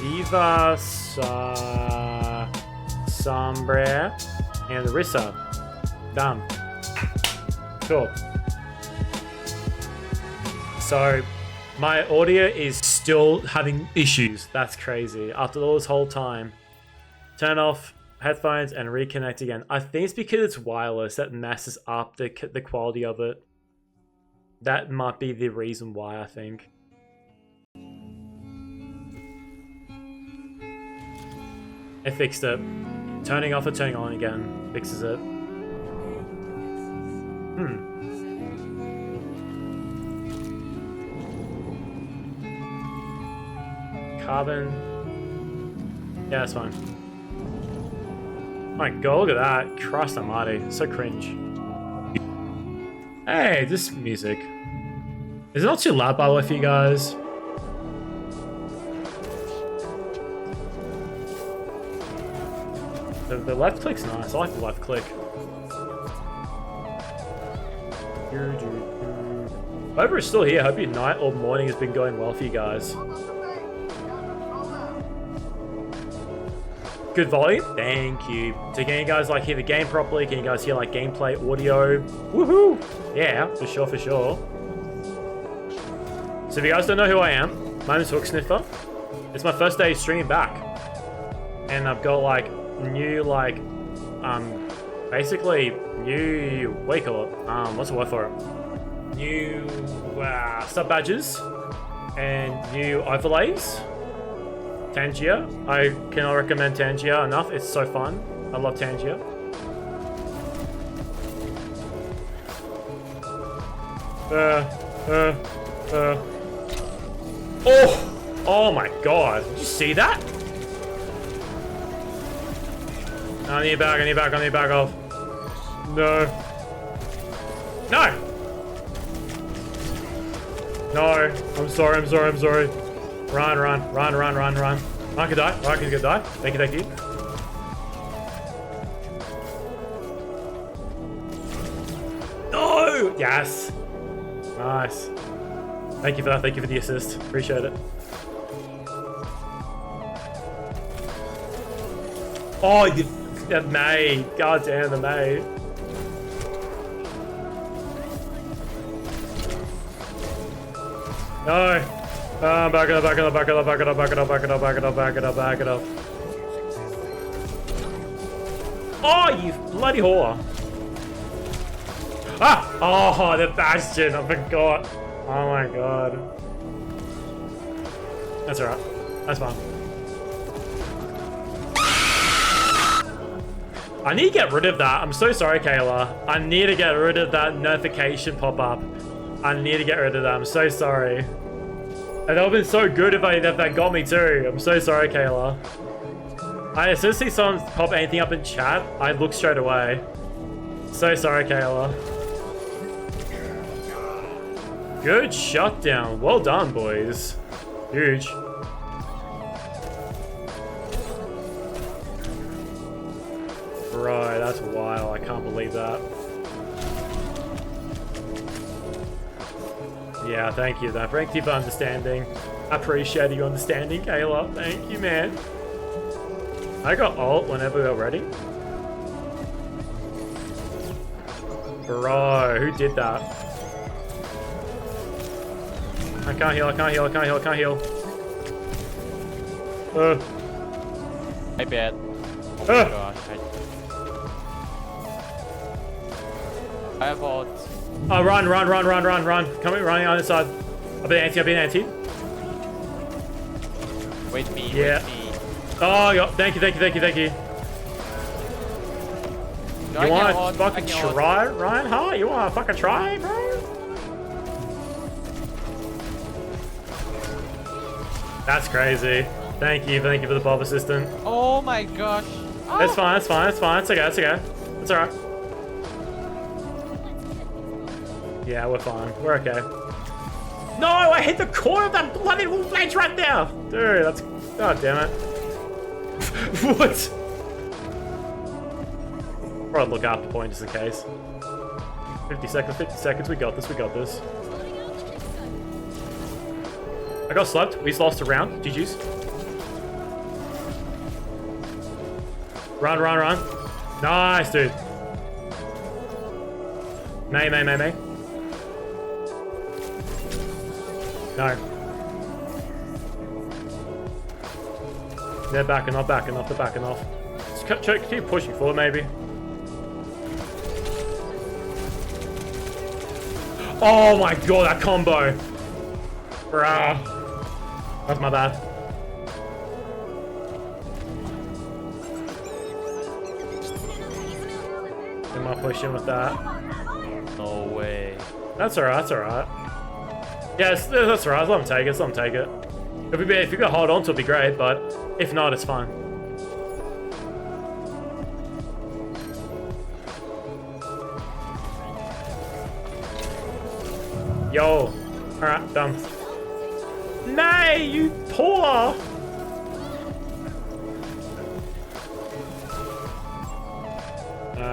Diva Sombre. and Rissa. Done. Cool. So, my audio is still having issues. That's crazy. After all this whole time. Turn off headphones and reconnect again. I think it's because it's wireless that messes up the quality of it. That might be the reason why, I think. It fixed it. Turning off or turning on again fixes it. Carbon. Yeah, that's fine. My god, look at that. Christ almighty. So cringe. Hey, this music. Is it not too loud, by the way, for you guys? The left click's nice. I like the left click. Hope it's still here. Hope your night or morning has been going well for you guys. Good volume? Thank you. So can you guys like hear the game properly? Can you guys hear like gameplay audio? Woohoo! Yeah, for sure, for sure. So if you guys don't know who I am, my name is Hook Sniffer. It's my first day streaming back. And I've got like new like basically new what do you call it? What's the word for it? New sub badges and new overlays. Tangia. I cannot recommend Tangia enough. It's so fun. I love Tangia. Oh my god. Did you see that? I need back, I need back, I need back off. No. No! No. I'm sorry, I'm sorry, I'm sorry. Run, run, run, run, run, run. I could die. I could die. Thank you, thank you. No! Yes. Nice. Thank you for that. Thank you for the assist. Appreciate it. Oh, the maid. God damn, the maid. No. Back it up, back it up, back it up, back it up, back it up, back it up, back it up, back it up, back it up. Oh, you bloody whore. Ah! Oh, the Bastion, I forgot. Oh my god. That's alright. That's fine. I need to get rid of that. I'm so sorry, Kayla. I need to get rid of that notification pop-up. I need to get rid of that. I'm so sorry. And that would have been so good if that got me too. I'm so sorry, Kayla. As soon as I see someone pop anything up in chat, I look straight away. So sorry, Kayla. Good shutdown. Well done, boys. Huge. Bro, that's wild. I can't believe that. Yeah, thank you. Thank you for understanding. I appreciate you understanding, Kayla. Thank you, man. I got ult whenever we're ready. Bro, who did that? I can't heal, I can't heal, I can't heal, I can't heal. My bad. Oh my gosh. I have ult. Oh, run, run, run, run, run, run. Coming, running on the side. I've been anti, I've been anti. Wait me, yeah. Wait me. Oh, yeah. Thank you, thank you, thank you, thank you. You want to fucking try, Ryan? Huh? You want to fucking try, bro? That's crazy. Thank you for the Bob assistant. Oh my gosh. Oh. It's fine, it's fine, it's fine. It's okay, it's okay. It's alright. Yeah, we're fine. We're okay. No, I hit the core of that bloody wolf blade right now! Dude, that's... God damn it. What? Probably look after point just in case. 50 seconds, we got this, we got this. I got slept, we just lost a round. GG's. Run, run, run. Nice, dude. May. No. They're backing off, they're backing off. Just keep pushing forward, maybe. Oh my god, that combo. Bruh. That's my bad. Am I pushing with that? No way. That's alright, that's alright. Yes, that's alright, let him take it, let him take it. If you could hold on to it, it'd be great, but if not, it's fine. Yo. Alright, done. Nay, you poor!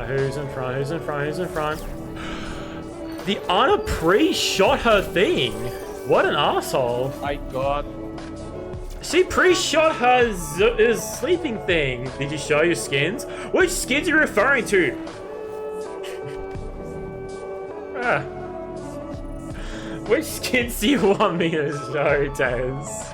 Who's in front? Who's in front? Who's in front? The Ana pre-shot her thing. What an asshole. My god. She pre-shot her sleeping thing. Did you show your skins? Which skins are you referring to? Which skins do you want me to show, Tez?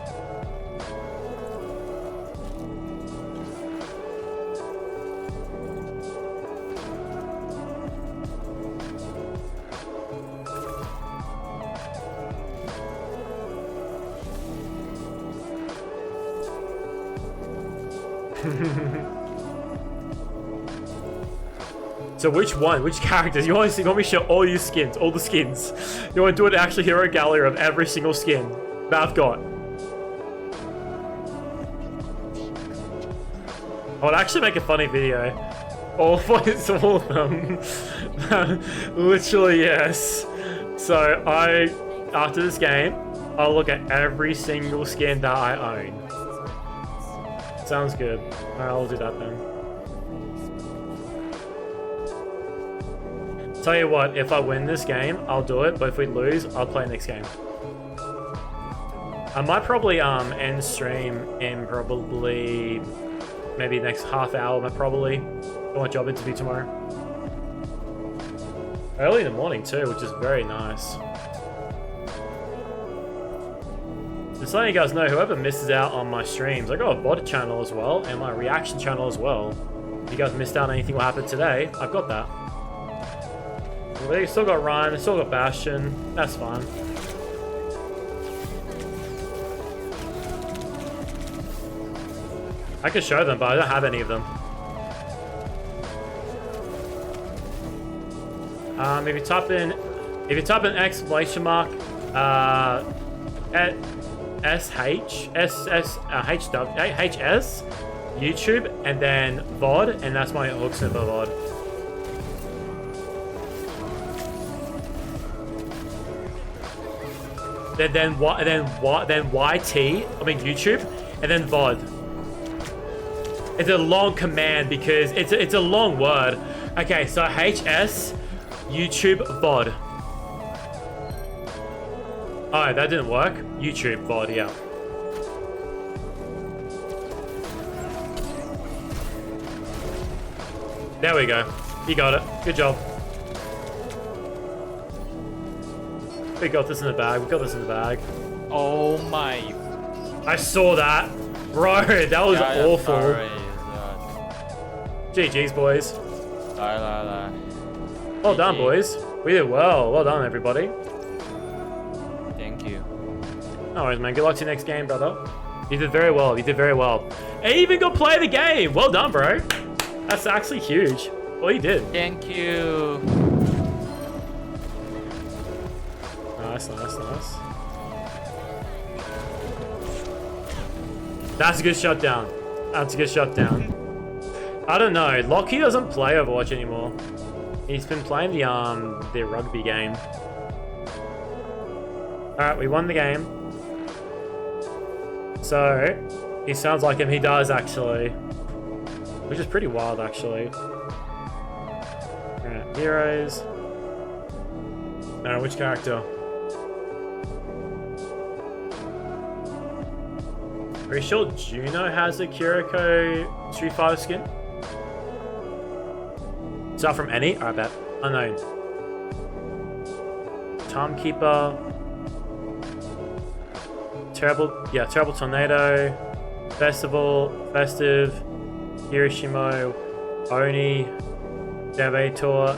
So which one? Which characters? You want me to show all your skins? All the skins? You want to do an actual hero gallery of every single skin that I've got? I would actually make a funny video. All of them. Literally, yes. So after this game, I'll look at every single skin that I own. Sounds good. Alright, I'll do that then. Tell you what, if I win this game, I'll do it, but if we lose, I'll play next game. I might probably end stream in probably maybe next half hour, but probably got my job interview tomorrow. Early in the morning too, which is very nice. Just letting you guys know, whoever misses out on my streams, I got a VOD channel as well, and my reaction channel as well. If you guys missed out on anything what happened today, I've got that. They still got Ryan, they still got Bastion. That's fine. I can show them, but I don't have any of them. If you type in exclamation mark HS YouTube and then VOD, and that's my hooks in for VOD. Then YT, I mean YouTube, and then VOD. It's a long command because it's a long word. Okay, so HS, YouTube, VOD. Oh, that didn't work. YouTube, VOD, yeah. There we go. You got it. Good job. We got this in the bag. We got this in the bag. Oh my. I saw that. Bro, that was awful. Sorry, GG's, boys. Well done, boys. We did well. Well done, everybody. Thank you. No worries, man. Good luck to your next game, brother. You did very well. You did very well. And you even got to play the game. Well done, bro. That's actually huge. Well, you did. Thank you. Nice, nice, nice. That's a good shutdown. That's a good shutdown. I don't know. Lockie doesn't play Overwatch anymore. He's been playing the rugby game. Alright, we won the game. So, he sounds like him. He does, actually. Which is pretty wild, actually. Alright, heroes. No, which character? Pretty sure Juno has a Kiriko Street Fighter skin. Start from any? Alright, bet. Unknown. Timekeeper. Terrible Tornado. Festival. Festive. Hiroshima. Oni. Devator.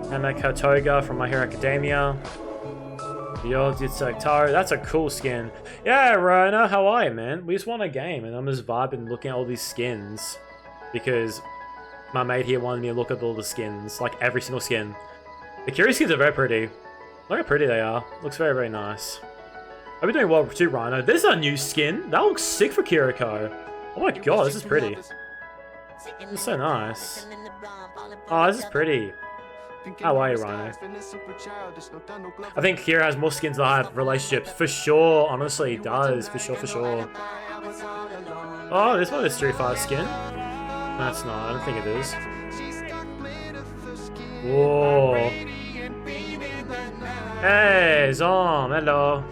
Hanakatoga from My Hero Academia. Yo, Taro. That's a cool skin. Yeah, Rona, how are you, man? We just won a game, and I'm just vibing looking at all these skins. Because my mate here wanted me to look at all the skins. Like, every single skin. The Curie skins are very pretty. Look how pretty they are. Looks very, very nice. I've been doing well too, Rhino. This is a new skin. That looks sick for Kiriko. Oh my god, this is pretty. This is so nice. Oh, this is pretty. How are you, Rhino? I think Kira has more skins than I have relationships. For sure, honestly, he does. For sure, for sure. Oh, this one is Street Fighter skin. No, it's not. I don't think it is. Whoa. Hey, Zom. Hello.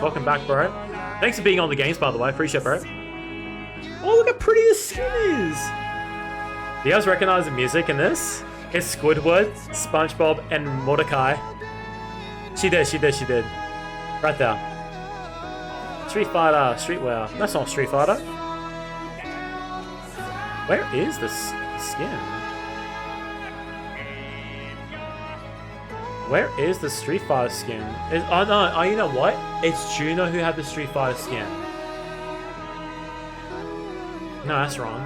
Welcome back, bro. Thanks for being on the games, by the way. Appreciate it, bro. Oh, look how pretty this skin is. Do you guys recognize the music in this? It's Squidward, SpongeBob, and Mordecai. She did. Right there. Street Fighter, Streetwear. That's not Street Fighter. Where is this skin? Where is the Street Fighter skin? Oh no, oh, you know what? It's Juno who had the Street Fighter skin. No, that's wrong.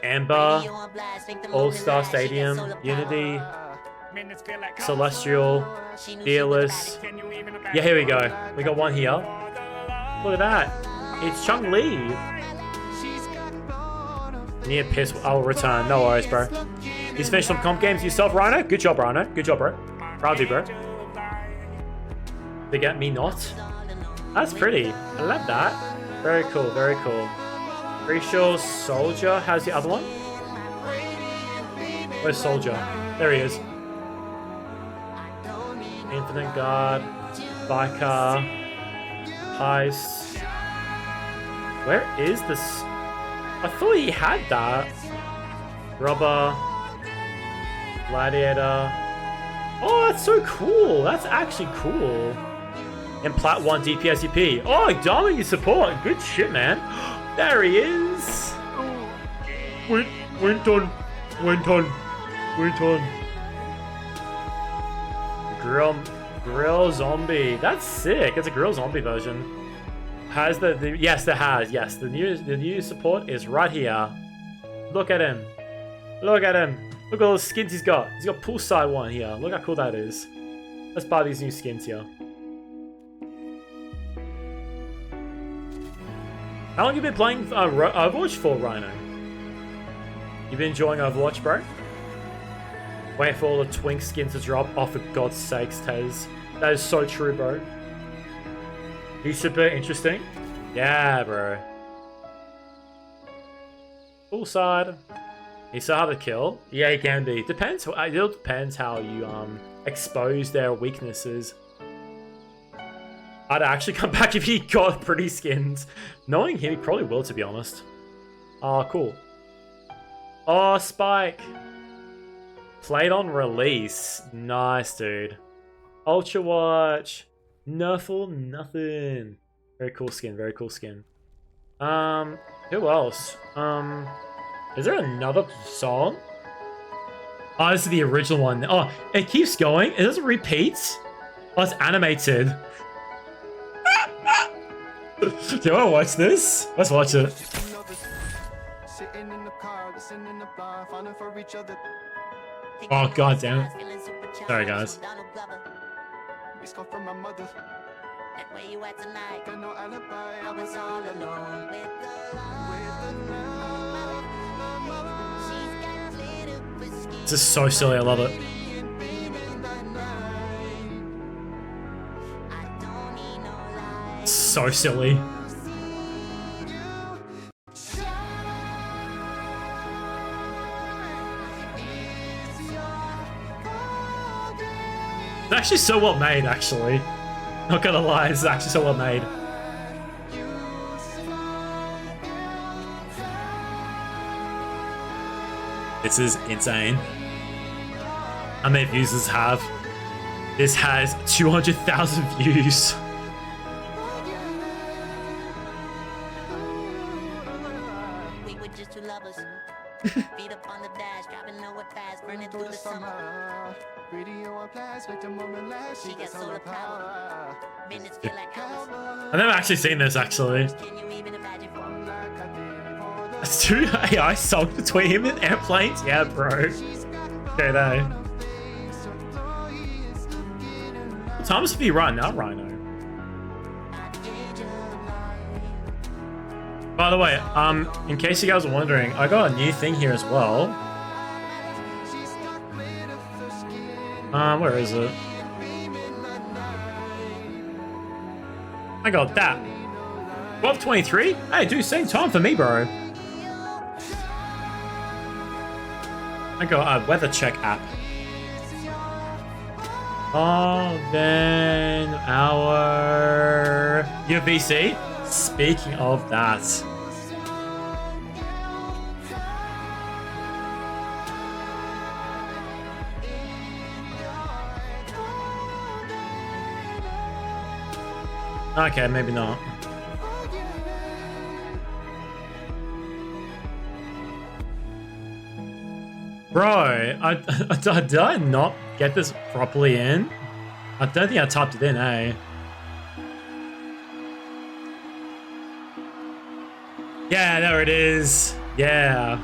Amber, All-Star Stadium, Unity, Celestial, Fearless. Yeah, here we go. We got one here. Look at that. It's Chun-Li. Near piss, I'll return. No worries, bro. He's finished some comp games yourself, Rhino? Good job, Rhino. Good job, bro. Proud of you, bro. Forget me not. That's pretty. I love that. Very cool, very cool. Pretty sure Soldier has the other one. Where's Soldier? There he is. Infinite Guard, Biker, Heist. Where is this? I thought he had that. Rubber, Gladiator. Oh, that's so cool. That's actually cool. And Plat 1 DPS UP. Oh, dominating support. Good shit, man. There he is. Went on. Grill Zombie. That's sick. It's a Grill Zombie version. Has the yes, it has. Yes, the new support is right here. Look at him. Look at him. Look at all the skins he's got. He's got poolside one here. Look how cool that is. Let's buy these new skins here. How long have you been playing Overwatch for, Rhino? You been enjoying Overwatch, bro? Wait for all the twink skins to drop. Oh, for God's sakes, Tez. That is so true, bro. He's super interesting. Yeah, bro. Full side. He's so hard to kill. Yeah, he can be. Depends. It depends how you expose their weaknesses. I'd actually come back if he got pretty skins. Knowing him, he probably will, to be honest. Oh, cool. Oh, Spike. Played on release. Nice, dude. Ultra Watch. Nerfle, nothing. Very cool skin, very cool skin. Who else? Is there another song? Oh, this is the original one. Oh, it keeps going. It doesn't repeat. Oh, it's animated. Do you want to watch this? Let's watch it. Oh, god damn it. Sorry, guys. This is so silly, I love it. So silly. It's actually so well made, actually. Not gonna lie, it's actually so well made. This is insane. How many views does this have? This has 200,000 views. We were just two lovers. Feet up on the dash, driving nowhere fast, burning through the summer. Radio on blast, with the moment last. She got solar power. Minutes feel like hours. I've never actually seen this actually. Can you even imagine It's two AI songs between him and airplanes? Yeah, bro. Okay, though. What time is it right now, Rhino? By the way, in case you guys are wondering, I got a new thing here as well. Where is it? I got that. 12:23? Hey, dude, same time for me, bro. I got a weather check app. Oh, then our UVC. Speaking of that. Okay, maybe not. Bro, did I not get this properly in? I don't think I typed it in, eh? Yeah, there it is. Yeah.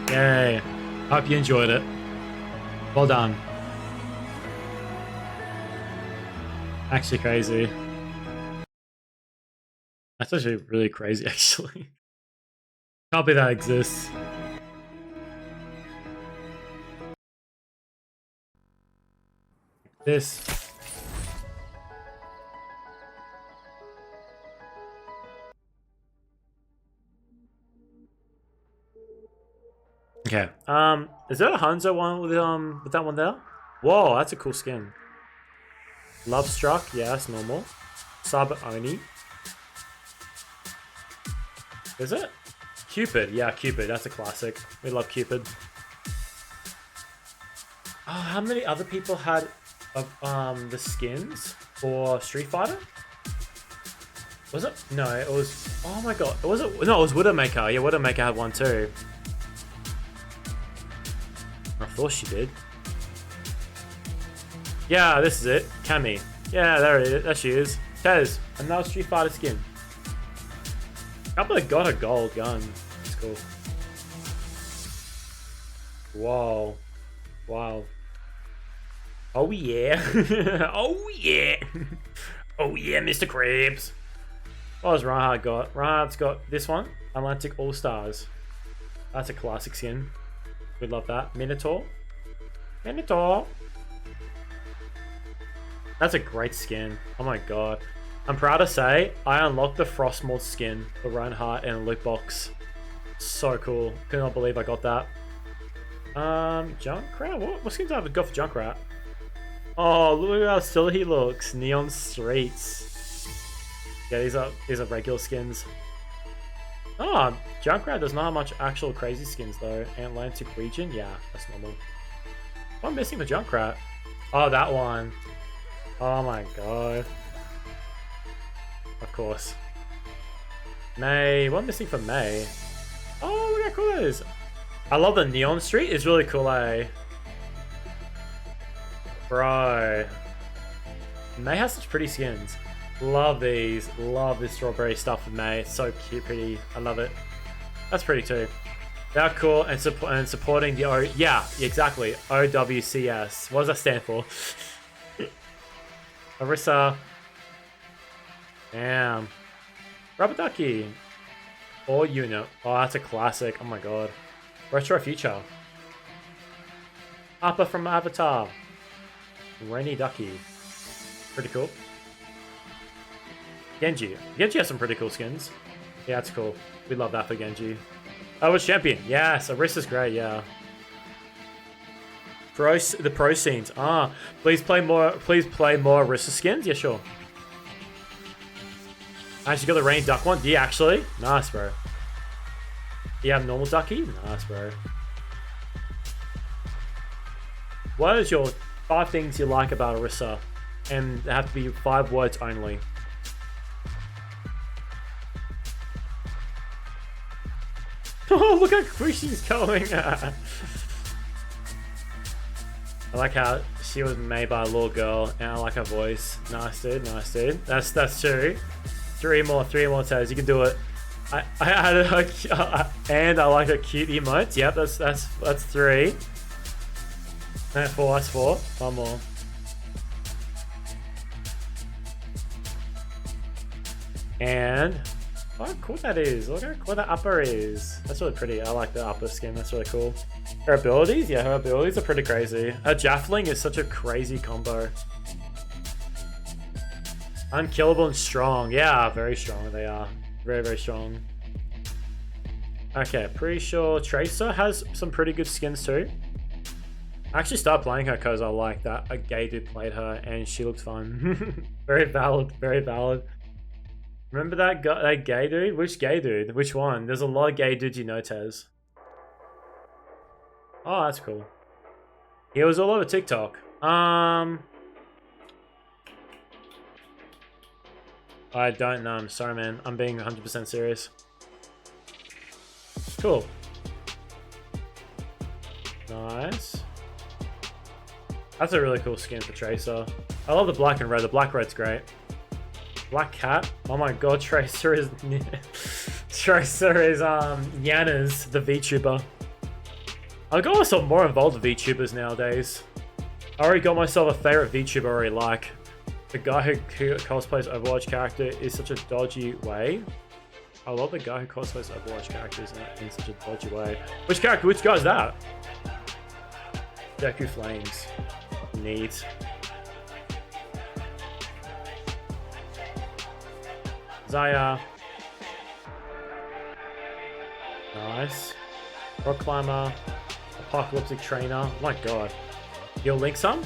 Yay. Hope you enjoyed it. Well done. Actually crazy. That's actually really crazy, actually. Can't believe that exists. This. Okay. Is there a Hanzo one with that one there? Whoa, that's a cool skin. Love Struck, yeah, that's normal. Sub Oni. Is it? Cupid, yeah, Cupid, that's a classic. We love Cupid. Oh, how many other people had the skins for Street Fighter? Was it? No, it was. Oh my god, was it? No, it was Widowmaker. Yeah, Widowmaker had one too. I thought she did. Yeah, this is it. Cammy. Yeah, there it is. There she is. Tez, another Street Fighter skin. I can't believe I got a gold gun. It's cool. Wow. Wow. Oh yeah. Oh yeah. Oh yeah, Mr. Krabs. What has Reinhardt got? Reinhardt's got this one. Atlantic All-Stars. That's a classic skin. We love that. Minotaur. Minotaur. That's a great skin. Oh my god. I'm proud to say I unlocked the Frostmourne skin for Reinhardt in a loot box. So cool. Could not believe I got that. Junkrat? What skins have I got for Junkrat? Oh, look how silly he looks. Neon Streets. Yeah, these are regular skins. Oh, Junkrat does not have much actual crazy skins though. Atlantic region? Yeah, that's normal. What am I missing for Junkrat? Oh, that one. Oh my god. Of course. May. What am I missing for May? Oh, look how cool that is. I love the Neon Street. It's really cool, eh? Bro. May has such pretty skins. Love these. Love this strawberry stuff with May. It's so cute, pretty. I love it. That's pretty too. They're cool and supporting the O. Yeah, exactly. OWCS. What does that stand for? Orisa. Damn. Rubber Ducky. Or Unit. Oh, that's a classic. Oh my god. Retro Future. Appa from Avatar. Rainy Ducky. Pretty cool. Genji. Genji has some pretty cool skins. Yeah, that's cool. We love that for Genji. Oh, it's Champion. Yes, Orisa's great, yeah. The pro scenes. Ah, please play more Orisa skins? Yeah, sure. Actually got the Rainy Duck one. Yeah, actually. Nice, bro. You have normal Ducky? Nice, bro. What is your 5 things you like about Orisa? And they have to be 5 words only. Oh, look how quick she's going. I like how she was made by a little girl, and I like her voice. Nice, dude. Nice, dude. That's 2. 3 more Tez. You can do it. I added her, and I like her cute emotes. Yep, that's 3. No, 4. That's 4. 1 more. And look how cool that is. Look how cool the upper is. That's really pretty. I like the upper skin. That's really cool. Her abilities? Yeah, her abilities are pretty crazy. Her Jaffling is such a crazy combo. Unkillable and strong. Yeah, very strong they are. Very, very strong. Okay, pretty sure Tracer has some pretty good skins too. I actually started playing her because I like that a gay dude played her and she looked fun. Very valid, very valid. Remember that guy, that gay dude? Which gay dude? Which one? There's a lot of gay dudes you know, Tez. Oh, that's cool. He was all over TikTok. I don't know. I'm sorry, man. I'm being 100% serious. Cool. Nice. That's a really cool skin for Tracer. I love the black and red. The black red's great. Black Cat. Oh my god, Tracer is Tracer is Yanas, the VTuber. I got myself more involved with VTubers nowadays. I already got myself a favorite VTuber I already like. The guy who cosplays Overwatch character is such a dodgy way. I love the guy who cosplays Overwatch characters in such a dodgy way. Which character? Which guy is that? Deku Flames. Neat. Zaya. Nice. Rock Climber. Apocalyptic Trainer. Oh my god. You'll link some?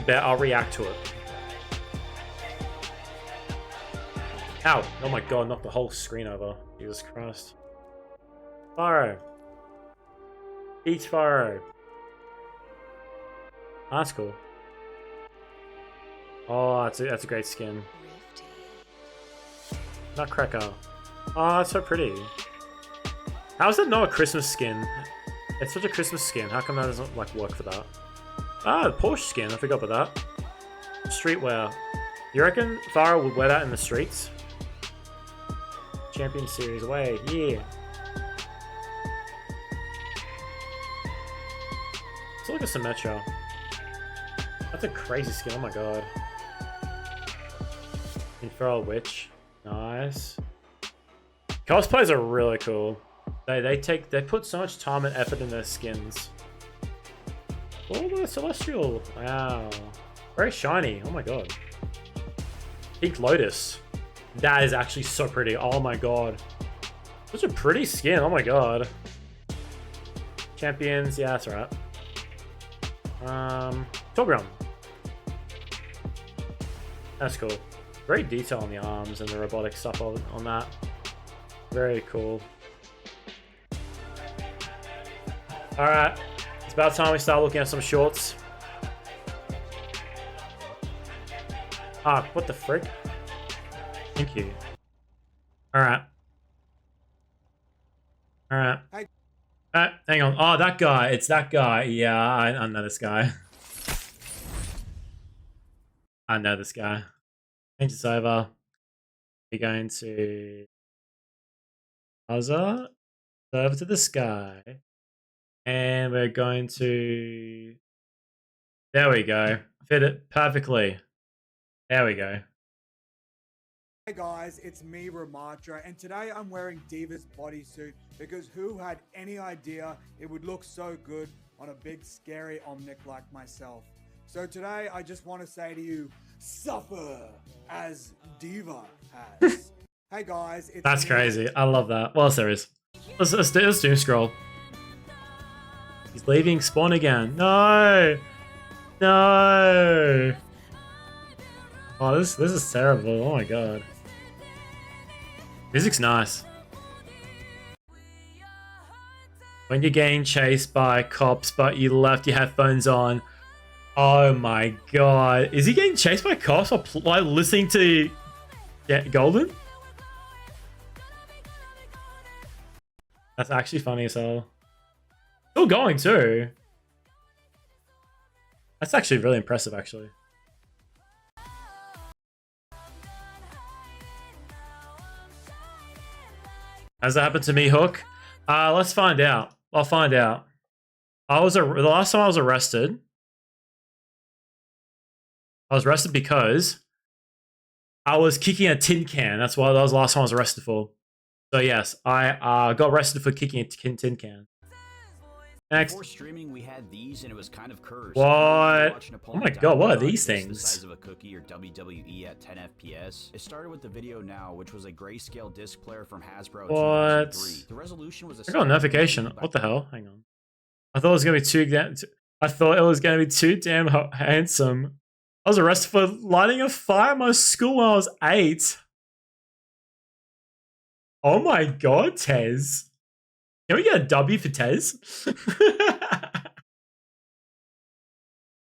Bet I'll react to it. Ow! Oh my god, knocked the whole screen over. Jesus Christ. Faro. Beach Faro. That's cool. Oh, that's a great skin. Nutcracker. Oh, that's so pretty. How is that not a Christmas skin? It's such a Christmas skin. How come that doesn't like work for that? Ah, the Porsche skin. I forgot about that. Streetwear. You reckon Farah would wear that in the streets? Champion Series away. Yeah. It's like a Symmetra. That's a crazy skin. Oh my god. Infernal Witch. Nice. Cosplays are really cool. They put so much time and effort in their skins. Oh, the Celestial. Wow. Very shiny. Oh my god. Pink Lotus. That is actually so pretty. Oh my god. Such a pretty skin. Oh my god. Champions. Yeah, that's right. Torbjorn. That's cool. Great detail on the arms and the robotic stuff on that. Very cool. Alright. It's about time we start looking at some shorts. Ah, what the frick? Thank you. Alright. Alright. Hang on. Oh, that guy. It's that guy. Yeah, I know this guy. I know this guy. Change this over. We're going to Other. Over to this guy. And we're going to... There we go. Fit it perfectly. There we go. Hey guys, it's me, Ramatra, and today I'm wearing Diva's bodysuit because who had any idea it would look so good on a big scary Omnic like myself? So today I just want to say to you, suffer as Diva has. Hey guys, it's That's crazy. I love that. What else there is? Let's do scroll. He's leaving spawn again. No! No! Oh, this is terrible. Oh my god. Music's nice. When you're getting chased by cops, but you left your headphones on. Oh my god. Is he getting chased by cops while listening to Golden? That's actually funny as hell. Still going too. That's actually really impressive, actually. Has that happened to me, Hook? Let's find out. I'll find out. The last time I was arrested because I was kicking a tin can. That's why that was the last time I was arrested for. So yes, I got arrested for kicking a tin can. Next. Before streaming, we had these, and it was kind of cursed. What? Oh my god, what are these things? The size of a cookie or WWE at 10 FPS. It started with the Video Now, which was a grayscale disc player from Hasbro. What? 2003. The resolution was I got a notification. What the hell? Hang on. I thought it was gonna be too damn handsome. I was arrested for lighting a fire at my school when I was 8. Oh my god, Tez. Can we get a W for Tez?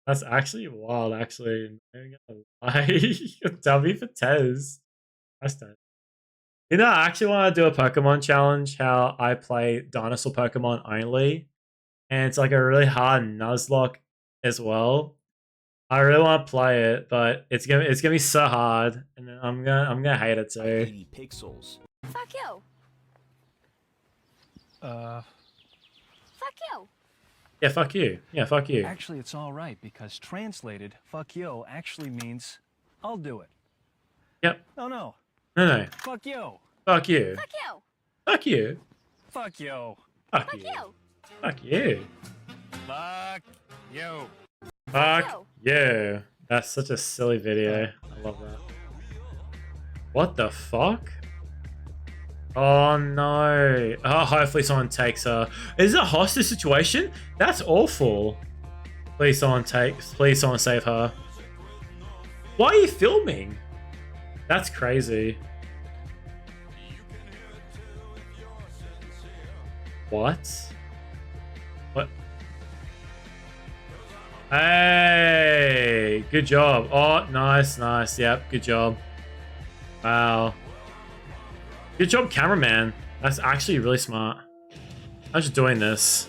That's actually wild, actually. I'm gonna lie. W for Tez. That's Tez. You know, I actually want to do a Pokemon challenge, how I play dinosaur Pokemon only. And it's like a really hard Nuzlocke as well. I really want to play it, but it's gonna be so hard, and then I'm gonna hate it too. 80 pixels. Fuck you. Fuck you. Yeah, fuck you. Yeah, fuck you. Actually, it's all right because translated, fuck you actually means I'll do it. Yep. No. No. Fuck you. Fuck you. Fuck you. Fuck you. Fuck you. Fuck you. Fuck you. Fuck you. Fuck you. That's such a silly video. I love that. What the fuck? Oh no. Oh, hopefully someone takes her. Is it a hostage situation? That's awful. Please someone save her. Why are you filming? That's crazy. What? What? Hey, good job. Oh, nice. Yep, good job. Wow. Good job, cameraman. That's actually really smart. I'm just doing this.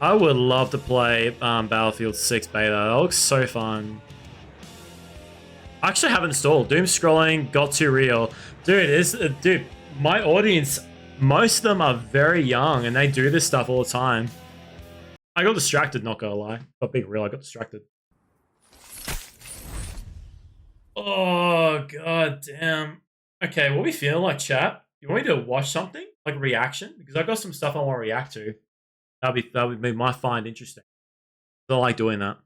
I would love to play Battlefield 6 beta. That looks so fun. I actually have it installed. Doom scrolling got too real. Dude, my audience, most of them are very young and they do this stuff all the time. I got distracted, not gonna lie. But being real, I got distracted. Oh, god damn. Okay, what we feeling like, chat? You want me to watch something? Like reaction? Because I got some stuff I want to react to. That would be my find interesting. I like doing that.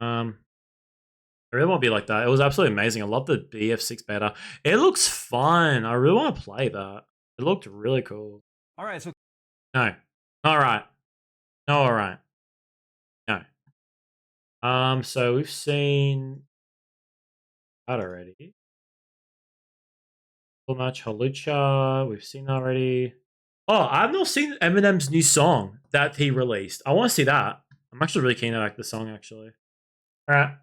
I really want to be like that. It was absolutely amazing. I love the BF6 beta. It looks fun. I really want to play that. It looked really cool. Alright, so No. Alright. No, alright. No. So we've seen that already. Full match Halucha. We've seen that already. Oh, I've not seen Eminem's new song that he released. I want to see that. I'm actually really keen to like the song, actually. Alright.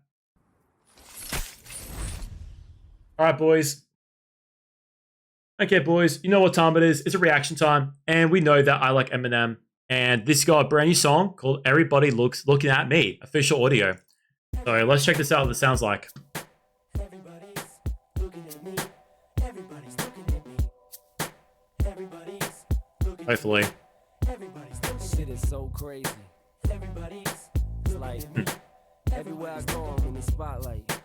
Alright, boys. Okay, boys. You know what time it is. It's a reaction time. And we know that I like Eminem. And this got a brand new song called Everybody Looking at Me. Official audio. So let's check this out what it sounds like. Hopefully. Shit is so crazy. Everybody's like everywhere I go, I'm in the spotlight.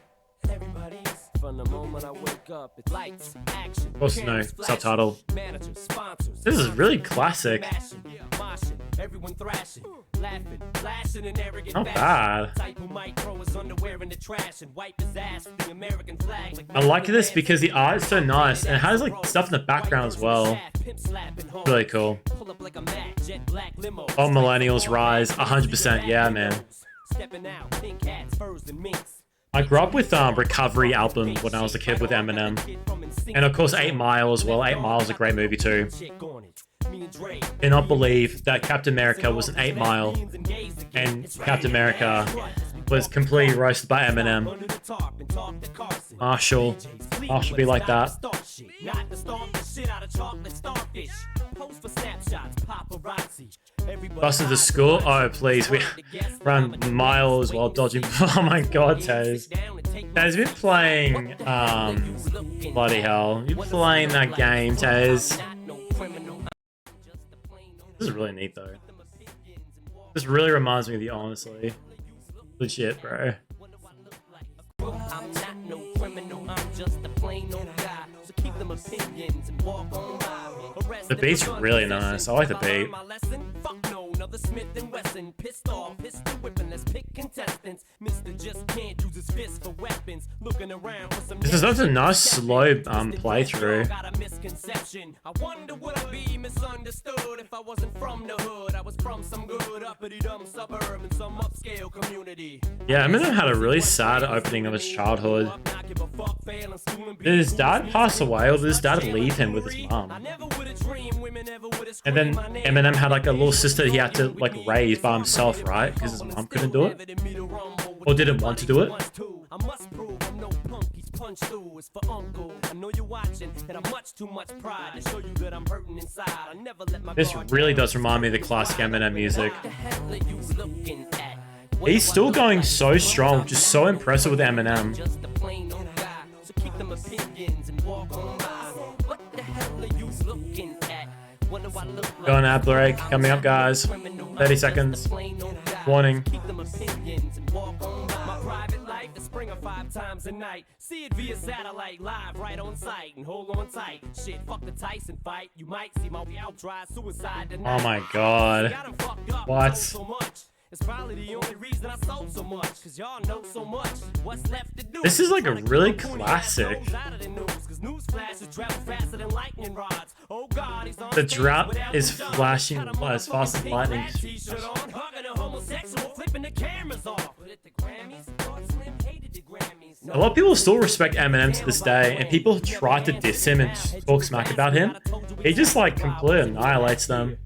Everybody's from the moment I wake up, it's lights, action. Of course, no subtitle. Managers, sponsors. This is really classic. Everyone thrashing, laughing, flashing and arrogant. Not bad. Type who might throw his underwear in the trash and wipe his ass with the American flag. I like this because the art is so nice and it has like stuff in the background as well. Really cool. All millennials rise 100%. Yeah, man. Stepping out, pink hats, furs and minks. I grew up with Recovery album when I was a kid with Eminem. And of course 8 Mile as well. 8 Mile is a great movie too. Cannot believe that Captain America was an 8 Mile and Captain America was completely roasted by Eminem. Marshall be like that. Busting to school? Oh please, we ran miles while dodging. Oh my god, Tez. Tez, you've been playing, bloody hell. You're playing that game, Tez. This is really neat though. This really reminds me of you, honestly. Legit, bro. I'm not no criminal, I'm just a plain old guy. So keep them opinions and walk on by. The beat's really nice. I like the beat. Fuck no, another Smith and Wesson. Pissed off, pistol whipping, let's pick contestants. Mister just can't use his fist for weapons. Looking around for some. This is such a nice slow playthrough. Got a misconception. I wonder would I be misunderstood if I wasn't from the hood. I was from some good uppity dumb suburb in some upscale community. Yeah, Eminem had a really sad opening of his childhood. Did his dad pass away or did his dad leave him with his mom? And then Eminem had like a little sister he had to like raise by himself, right? Because his mom couldn't do it? Or didn't want to do it? I must prove I'm no punk, he's punched through. It's for uncle. I know you're watching, and I'm much too much pride to show you that I'm hurting inside. I never let my This really does remind me of the classic Eminem music. He's still going so strong, just so impressive with Eminem. Just a plain old guy, so keep them opinions and walk on by. What the hell are you looking at? What do I look like? Going ad break, coming up guys. 30 seconds. Warning. Keep them opinions and walk on by. My private life is Springer 5 times a night. See it via satellite, live right on site, and hold on tight. Shit, fuck the Tyson fight. You might see my out try suicide tonight. Oh my god. What? It's probably the only reason I sold so much, cause y'all know so much. What's left to do? This is like a really classic. The drought is flashing as fast as lightning. A lot of people still respect Eminem to this day, and people try to diss him and talk smack about him. He just like completely annihilates them.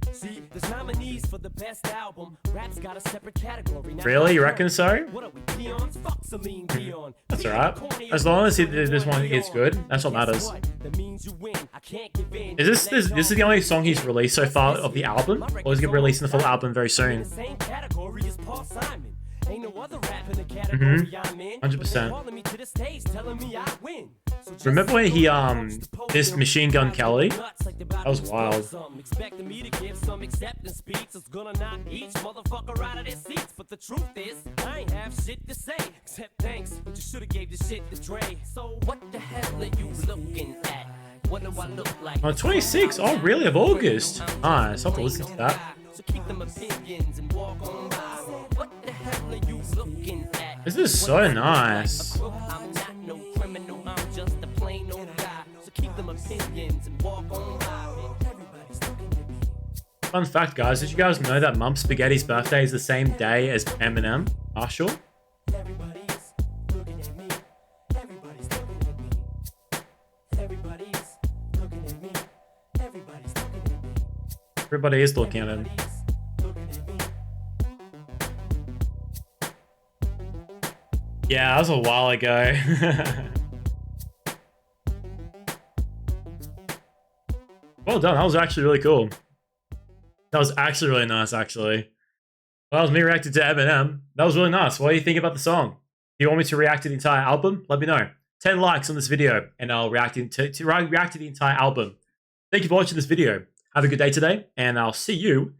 There's nominees for the best album. Rap's got a separate category. Really? You reckon so? What are we, peons? Fuck Celine Dion. That's alright. As long as this one is good, that's what matters. That means you win. I can't give in. Is this is the only song he's released so far of the album? Or is he releasing the full album very soon? The same category as Paul Simon. Ain't no other rap in the category I'm in. 100%. Calling me to the stage, telling me I win. Remember when he this Machine Gun Kelly? That was wild. Expecting me to give some acceptance speech. It's gonna knock each motherfucker out of their seats. But the truth is, I ain't have shit to say. Except thanks, but you should've gave the shit to Dre. So what the hell are you looking at? What do I look like? Oh, 26. Oh, really? Of August. Nice. I'll have to listen to that. So keep them opinions and walk on by. What the hell are you looking at? This is so nice. I'm not no criminal, I'm just a plain old guy. So keep them opinions and walk on by. Everybody's looking at me. Fun fact, guys. Did you guys know that Mum Spaghetti's birthday is the same day as Eminem? Marshall? Everybody's looking at me. Everybody's looking at me. Everybody's looking at me. Everybody's looking at me. Everybody is looking at him. Yeah, that was a while ago. Well done. That was actually really cool. That was actually really nice, actually. Well, that was me reacting to Eminem. That was really nice. What do you think about the song? Do you want me to react to the entire album? Let me know. 10 likes on this video, and I'll react to the entire album. Thank you for watching this video. Have a good day today, and I'll see you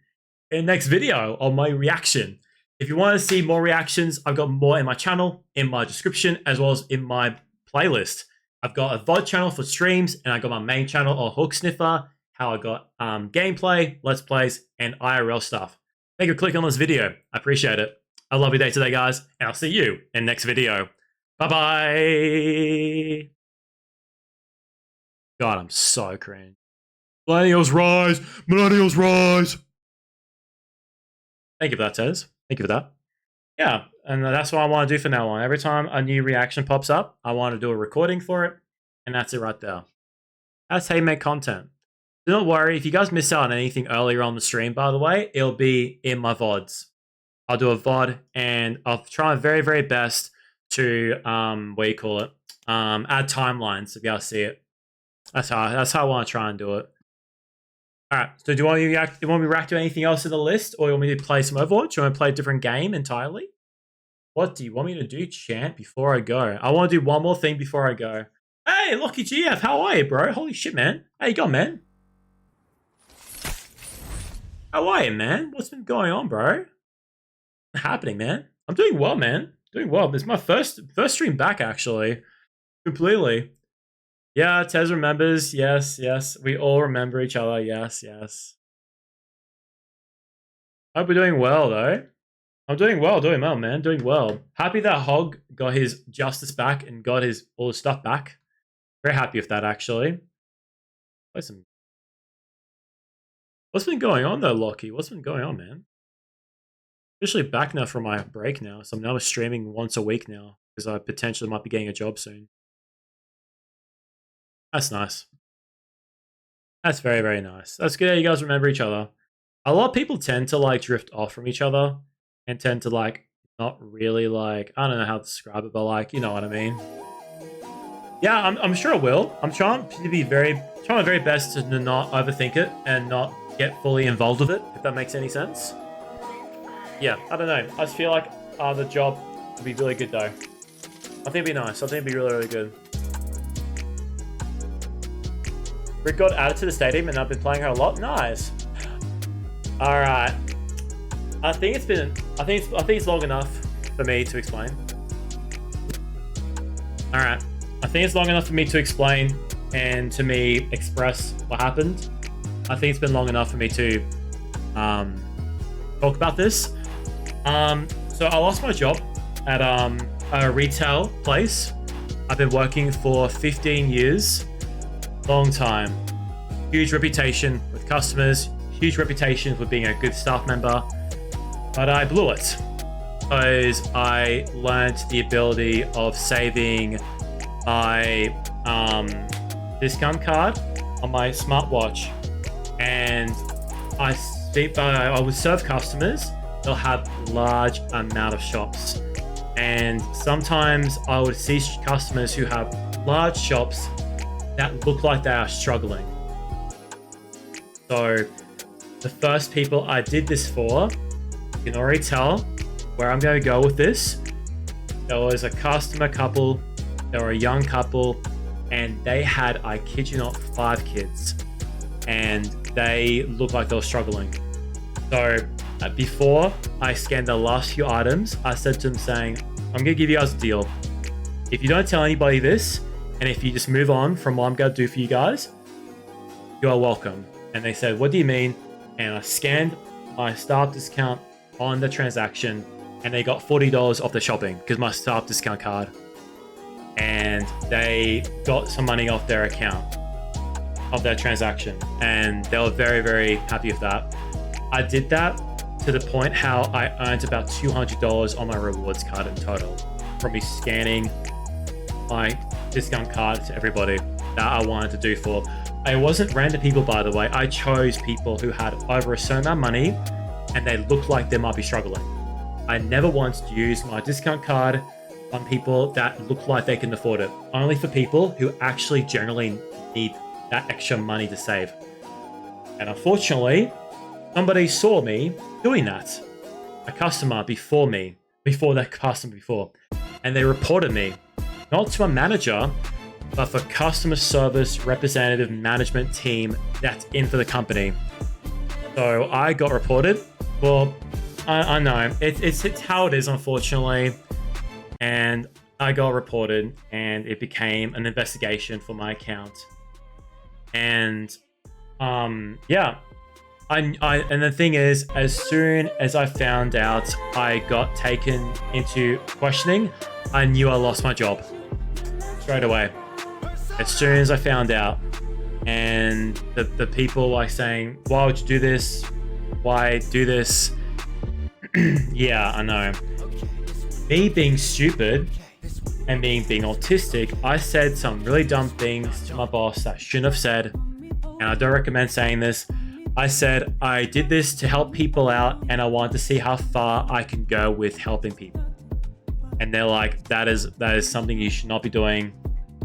in the next video on my reaction. If you want to see more reactions, I've got more in my channel, in my description, as well as in my playlist. I've got a VOD channel for streams, and I got my main channel on Hook Sniffer, how I got gameplay, let's plays, and IRL stuff. Thank you for clicking on this video. I appreciate it. Have a lovely day today, guys, and I'll see you in the next video. Bye-bye. God, I'm so cringe. Millennials rise! Millennials rise! Thank you for that, Tez. Thank you for that. Yeah, and that's what I want to do from now on. Every time a new reaction pops up, I want to do a recording for it, and that's it right there. That's how you make content. Do not worry, if you guys miss out on anything earlier on the stream, by the way, it'll be in my VODs. I'll do a VOD, and I'll try my very, very best to, add timelines to be able to see it. That's how I want to try and do it. Alright, so do you want me to react to anything else in the list, or you want me to play some Overwatch? Do you want to play a different game entirely? What do you want me to do, champ, before I go? I want to do one more thing before I go. Hey, Lucky GF, how are you, bro? Holy shit, man. How you going, man? How are you, man? What's been going on, bro? What's happening, man? I'm doing well, man. Doing well. It's my first stream back, actually. Completely. Yeah, Tez remembers. Yes, yes. We all remember each other. Yes, yes. Hope we're doing well, though. I'm doing well, man. Doing well. Happy that Hog got his justice back and got all his stuff back. Very happy with that, actually. What's been going on, though, Lockie? What's been going on, man? Officially back now from my break now, so I'm now streaming once a week now because I potentially might be getting a job soon. That's nice. That's very, very nice. That's good how you guys remember each other. A lot of people tend to like drift off from each other and tend to like not really like, I don't know how to describe it, but like, you know what I mean. Yeah, I'm sure I will. I'm trying my very best to not overthink it and not get fully involved with it, if that makes any sense. Yeah, I don't know. I just feel like the job would be really good though. I think it'd be nice. I think it'd be really, really good. Rick got added to the stadium and I've been playing her a lot. Nice. All right. I think it's long enough for me to explain. All right. I think it's long enough for me to explain and to me express what happened. I think it's been long enough for me to talk about this. So I lost my job at a retail place. I've been working for 15 years. Long time. Huge reputation with customers. Huge reputation for being a good staff member. But I blew it. Because I learned the ability of saving my discount card on my smartwatch. And I would serve customers. They'll have large amount of shops. And sometimes I would see customers who have large shops that look like they are struggling. So the first people I did this for, you can already tell where I'm going to go with this. There was a customer couple, they were a young couple, and they had, I kid you not, 5 kids. And they looked like they were struggling. So before I scanned the last few items, I said to them saying, I'm going to give you guys a deal. If you don't tell anybody this, and if you just move on from what I'm going to do for you guys, you are welcome. And they said, what do you mean? And I scanned my staff discount on the transaction and they got $40 off the shopping because my staff discount card. And they got some money off their account, of their transaction. And they were very, very happy with that. I did that to the point how I earned about $200 on my rewards card in total from me scanning my discount card to everybody that I wanted to do for. It wasn't random people, by the way. I chose people who had over a certain amount of money and they looked like they might be struggling. I never once used my discount card on people that look like they can afford it. Only for people who actually generally need that extra money to save. And unfortunately, somebody saw me doing that. A customer before that customer before. And they reported me. Not to a manager, but for customer service representative management team that's in for the company. So I got reported. Well, I know. It's how it is, unfortunately. And I got reported and it became an investigation for my account. And yeah. And the thing is, as soon as I found out I got taken into questioning, I knew I lost my job. Straight away. As soon as I found out. And the people like saying, why would you do this? Why do this? Yeah, I know. me being stupid and being autistic, I said some really dumb things to my boss that I shouldn't have said, and I don't recommend saying this. I said I did this to help people out and I wanted to see how far I can go with helping people. And they're like, that is something you should not be doing.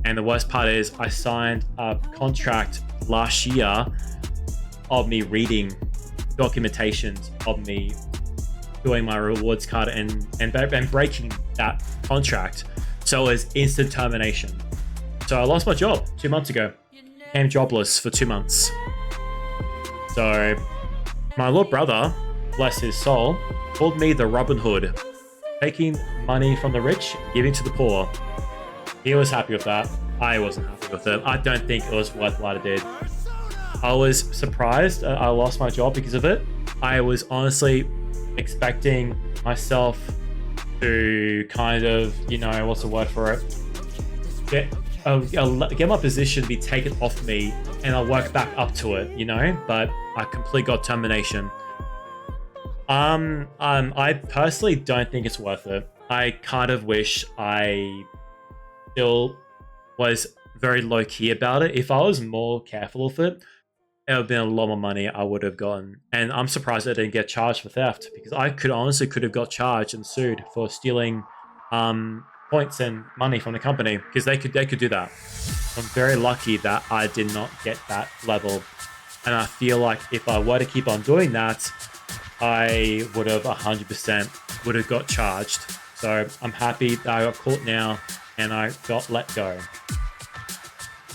And the worst part is I signed a contract last year of me reading documentations of me doing my rewards card and breaking that contract. So it was instant termination. So I lost my job 2 months ago. Became jobless for 2 months. So my little brother, bless his soul, called me the Robin Hood, taking money from the rich, giving to the poor. He was happy with that. I wasn't happy with it. I don't think it was worth what I did. I was surprised I lost my job because of it. I was honestly expecting myself to kind of, you know, what's the word for it? Get my position be taken off me and I'll work back up to it, you know? But I completely got termination. I personally don't think it's worth it. I kind of wish I still was very low key about it. If I was more careful with it, it would have been a lot more money I would have gotten. And I'm surprised I didn't get charged for theft because I could have got charged and sued for stealing points and money from the company because they could do that. I'm very lucky that I did not get that level. And I feel like if I were to keep on doing that, I would have 100% would have got charged. So I'm happy that I got caught now and I got let go.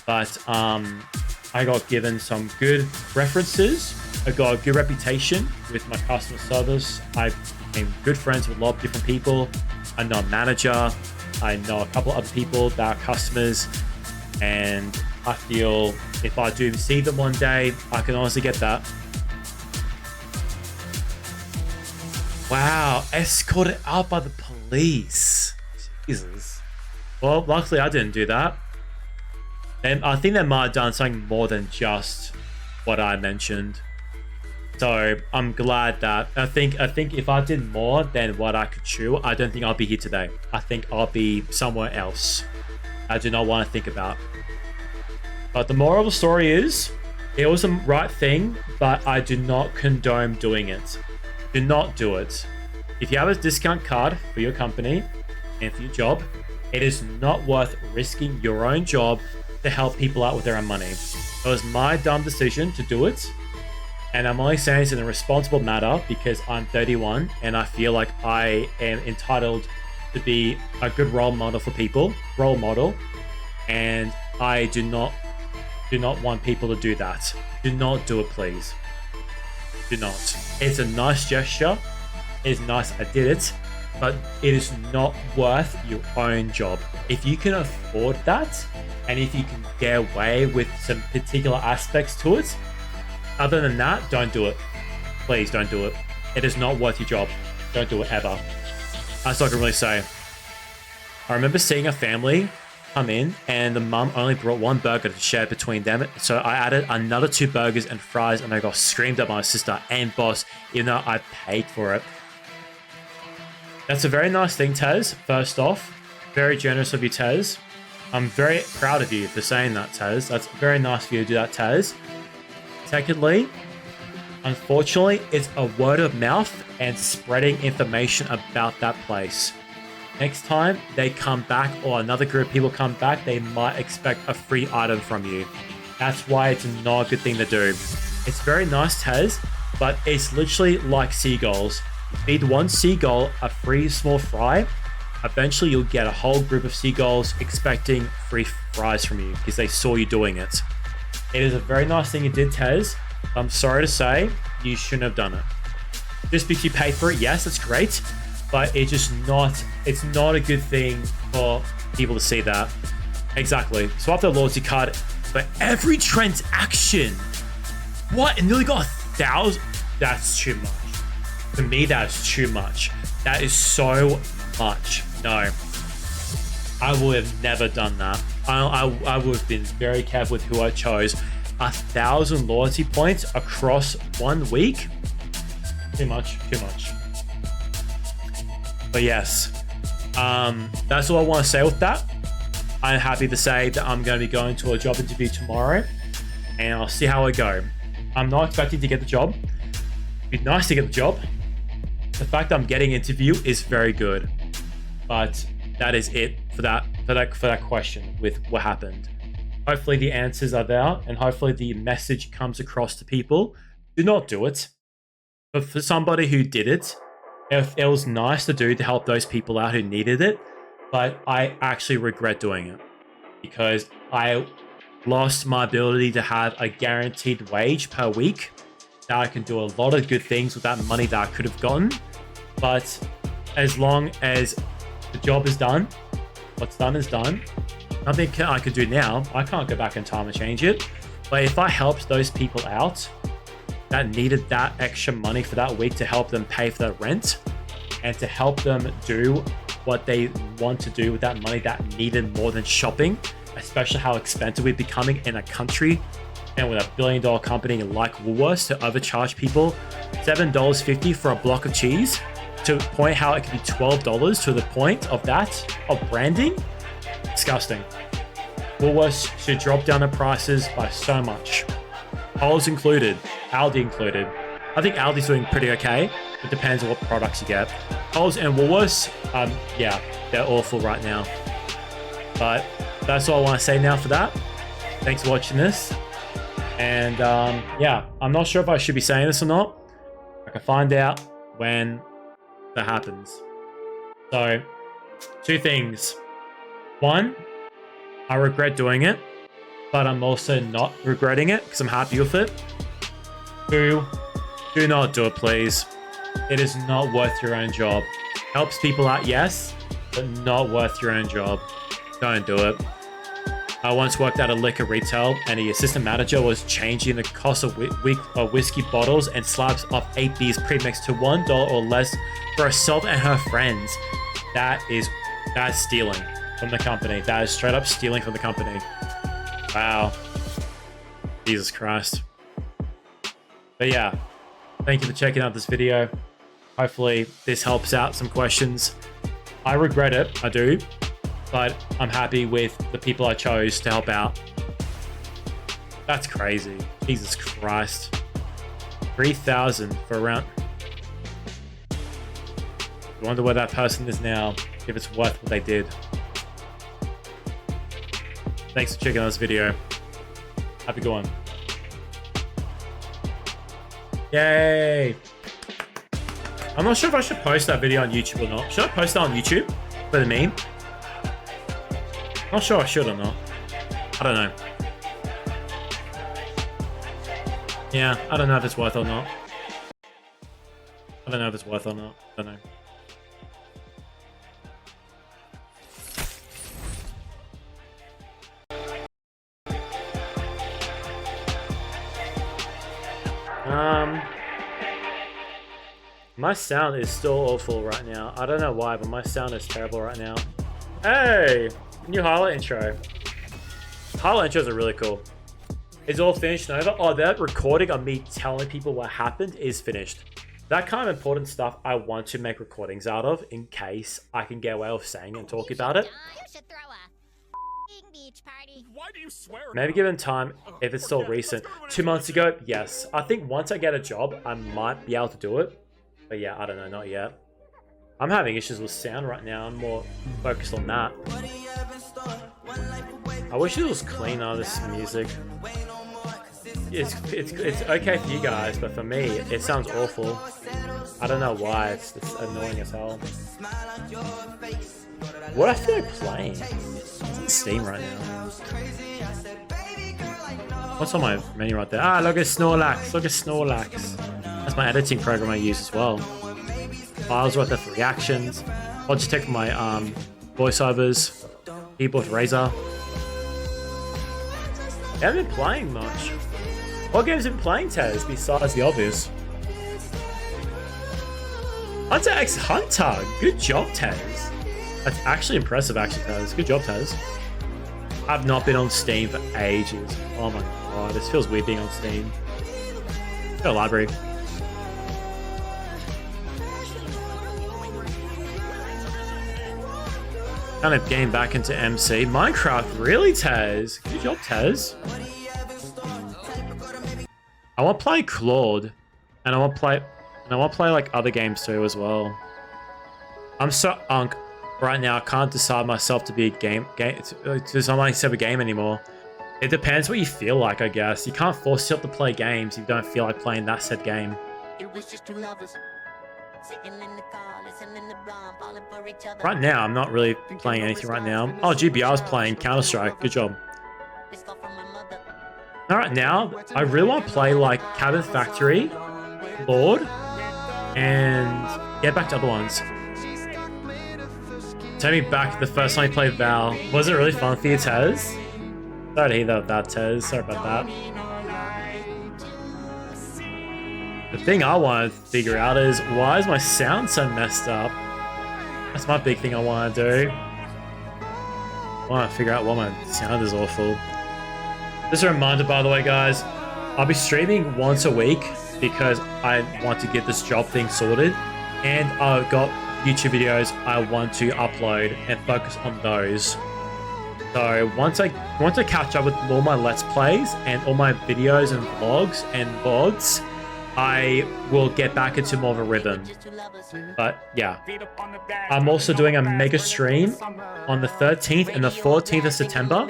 But I got given some good references. I got a good reputation with my customer service. I became good friends with a lot of different people. I know a manager. I know a couple other people that are customers. And I feel if I do see them one day, I can honestly get that. Wow, escorted out by the police. Jesus. Well, luckily I didn't do that. And I think they might have done something more than just what I mentioned. So I'm glad that I think if I did more than what I could chew, I don't think I'll be here today. I think I'll be somewhere else. I do not want to think about. But the moral of the story is, it was the right thing, but I do not condone doing it. Do not do it. If you have a discount card for your company and for your job, it is not worth risking your own job to help people out with their own money. It was my dumb decision to do it. And I'm only saying this in a responsible manner because I'm 31 and I feel like I am entitled to be a good role model for people, and I do not want people to do that. Do not do it, please. Do not. It's a nice gesture. It's nice I did it, but it is not worth your own job. If you can afford that, and if you can get away with some particular aspects to it, other than that, don't do it. Please don't do it. It is not worth your job. Don't do it ever. That's all I can really say. I remember seeing a family come in and the mum only brought one burger to share between them. So I added another 2 burgers and fries and I got screamed at by my sister and boss, even though I paid for it. That's a very nice thing, Tez. First off, very generous of you, Tez. I'm very proud of you for saying that, Tez. That's very nice of you to do that, Tez. Secondly, unfortunately, it's a word of mouth and spreading information about that place. Next time they come back or another group of people come back, they might expect a free item from you. That's why it's not a good thing to do. It's very nice, Tez, but it's literally like seagulls. You feed one seagull a free small fry, eventually you'll get a whole group of seagulls expecting free fries from you because they saw you doing it. It is a very nice thing you did, Tez. I'm sorry to say, you shouldn't have done it. Just because you pay for it, yes, it's great, but it's not a good thing for people to see that. Exactly. Swap the loyalty card for every transaction. What? And nearly got 1,000? That's too much. For me, that's too much. That is so much. No. I would have never done that. I would have been very careful with who I chose. 1,000 loyalty points across 1 week? Too much. But yes, That's all I want to say with that. I'm happy to say that I'm going to be going to a job interview tomorrow, and I'll see how I go. I'm not expecting to get the job. It'd be nice to get the job. The fact that I'm getting an interview is very good, but that is it for that question with what happened. Hopefully the answers are there, and hopefully the message comes across to people. Do not do it. But for somebody who did it, it was nice to do to help those people out who needed it, but I actually regret doing it because I lost my ability to have a guaranteed wage per week. Now I can do a lot of good things with that money that I could have gotten, but as long as the job is done, what's done is done. Nothing I can do now. I can't go back in time and change it. But if I helped those people out that needed that extra money for that week to help them pay for their rent and to help them do what they want to do with that money that needed more than shopping, especially how expensive we're becoming in a country and with a billion-dollar company like Woolworths to overcharge people $7.50 for a block of cheese to the point how it could be $12 to the point of that, of branding. Disgusting. Woolworths should drop down the prices by so much. Coles included, Aldi included. I think Aldi's doing pretty okay. It depends on what products you get. Coles and Woolworths, yeah, they're awful right now. But that's all I want to say now for that. Thanks for watching this. And yeah, I'm not sure if I should be saying this or not. I can find out when that happens. So, two things. One, I regret doing it, but I'm also not regretting it because I'm happy with it. Two, do not do it, please. It is not worth your own job. Helps people out, yes, but not worth your own job. Don't do it. I once worked at a liquor retail and the assistant manager was changing the cost of whiskey bottles and slabs of 8 beers premixed to $1 or less for herself and her friends. That's stealing from the company. That is straight up stealing from the company. Wow. Jesus Christ. But yeah, thank you for checking out this video. Hopefully this helps out some questions. I regret it, I do, but I'm happy with the people I chose to help out. That's crazy. Jesus Christ. 3,000 for around. I wonder where that person is now, if it's worth what they did. Thanks for checking out this video. Have a good one. Yay! I'm not sure if I should post that video on YouTube or not. Should I post that on YouTube for the meme? Not sure I should or not. I don't know. Yeah, I don't know if it's worth or not. I don't know if it's worth or not. I don't know. My sound is still awful right now. I don't know why, but my sound is terrible right now. Hey! New highlight intro. Highlight intros are really cool. It's all finished and over. Oh, that recording of me telling people what happened is finished. That kind of important stuff I want to make recordings out of in case I can get away with saying and talking about it. Why do you swear? Maybe given time, if it's still recent. 2 months ago, yes. I think once I get a job, I might be able to do it. But yeah, I don't know, not yet. I'm having issues with sound right now. I'm more focused on that. I wish it was cleaner, this music. It's okay for you guys, but for me, it sounds awful. I don't know why, it's annoying as hell. What I feel like playing? It's on Steam right now. What's on my menu right there? Ah, look at Snorlax, look at Snorlax. That's my editing program I use as well. Files right there for reactions. Logitech for my voiceovers. Keyboard Razer. I haven't been playing much. What games have you been playing, Taz, besides the obvious? Hunter x Hunter! Good job, Taz. That's actually impressive, actually, Taz. Good job, Taz. I've not been on Steam for ages. Oh my god, this feels weird being on Steam. Go library. kind of getting back into MC. Minecraft, really, Tez? Good job, Tez. I want to play Claude, and I want to play like other games too as well. I'm so unk right now. I can't decide myself to be a game to someone myself a game anymore. It depends what you feel like, I guess. You can't force yourself to play games if you don't feel like playing that said game. It was just two lovers sitting in the car, listening to Blonde, falling for each other. Right now, I'm not really playing anything right now. Oh, GBR's playing Counter-Strike. Good job. Alright, now, I really want to play, like, Cabin Factory, Lord, and get back to other ones. Take me back the first time I played Val. Was it really fun for you, Tez? Sorry to hear that, Tez. Sorry about that. The thing I want to figure out is, why is my sound so messed up? That's my big thing I want to do. I want to figure out why my sound is awful. Just a reminder, by the way, guys, I'll be streaming once a week because I want to get this job thing sorted. And I've got YouTube videos I want to upload and focus on those. So once I catch up with all my Let's Plays and all my videos and vlogs and VODs, I will get back into more of a rhythm. But yeah, I'm also doing a mega stream on the 13th and the 14th of September.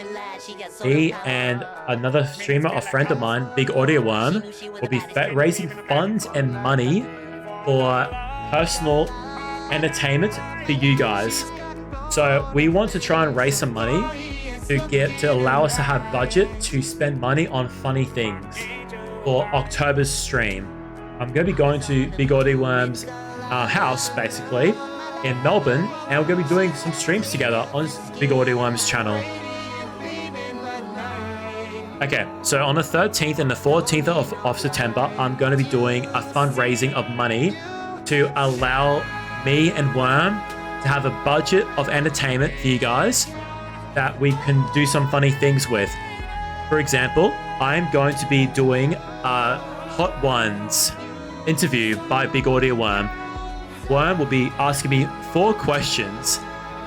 Me and another streamer, a friend of mine, Big Audio Worm, will be raising funds and money for personal entertainment for you guys. So we want to try and raise some money to allow us to have budget to spend money on funny things for October's stream. I'm going to be going to Big Audio Worm's house, basically, in Melbourne, and we're going to be doing some streams together on Big Audio Worm's channel. Okay, so on the 13th and the 14th of September, I'm going to be doing a fundraising of money to allow me and Worm to have a budget of entertainment for you guys that we can do some funny things with. For example, I'm going to be doing a Hot Ones interview by Big Audio Worm. Worm will be asking me 4 questions,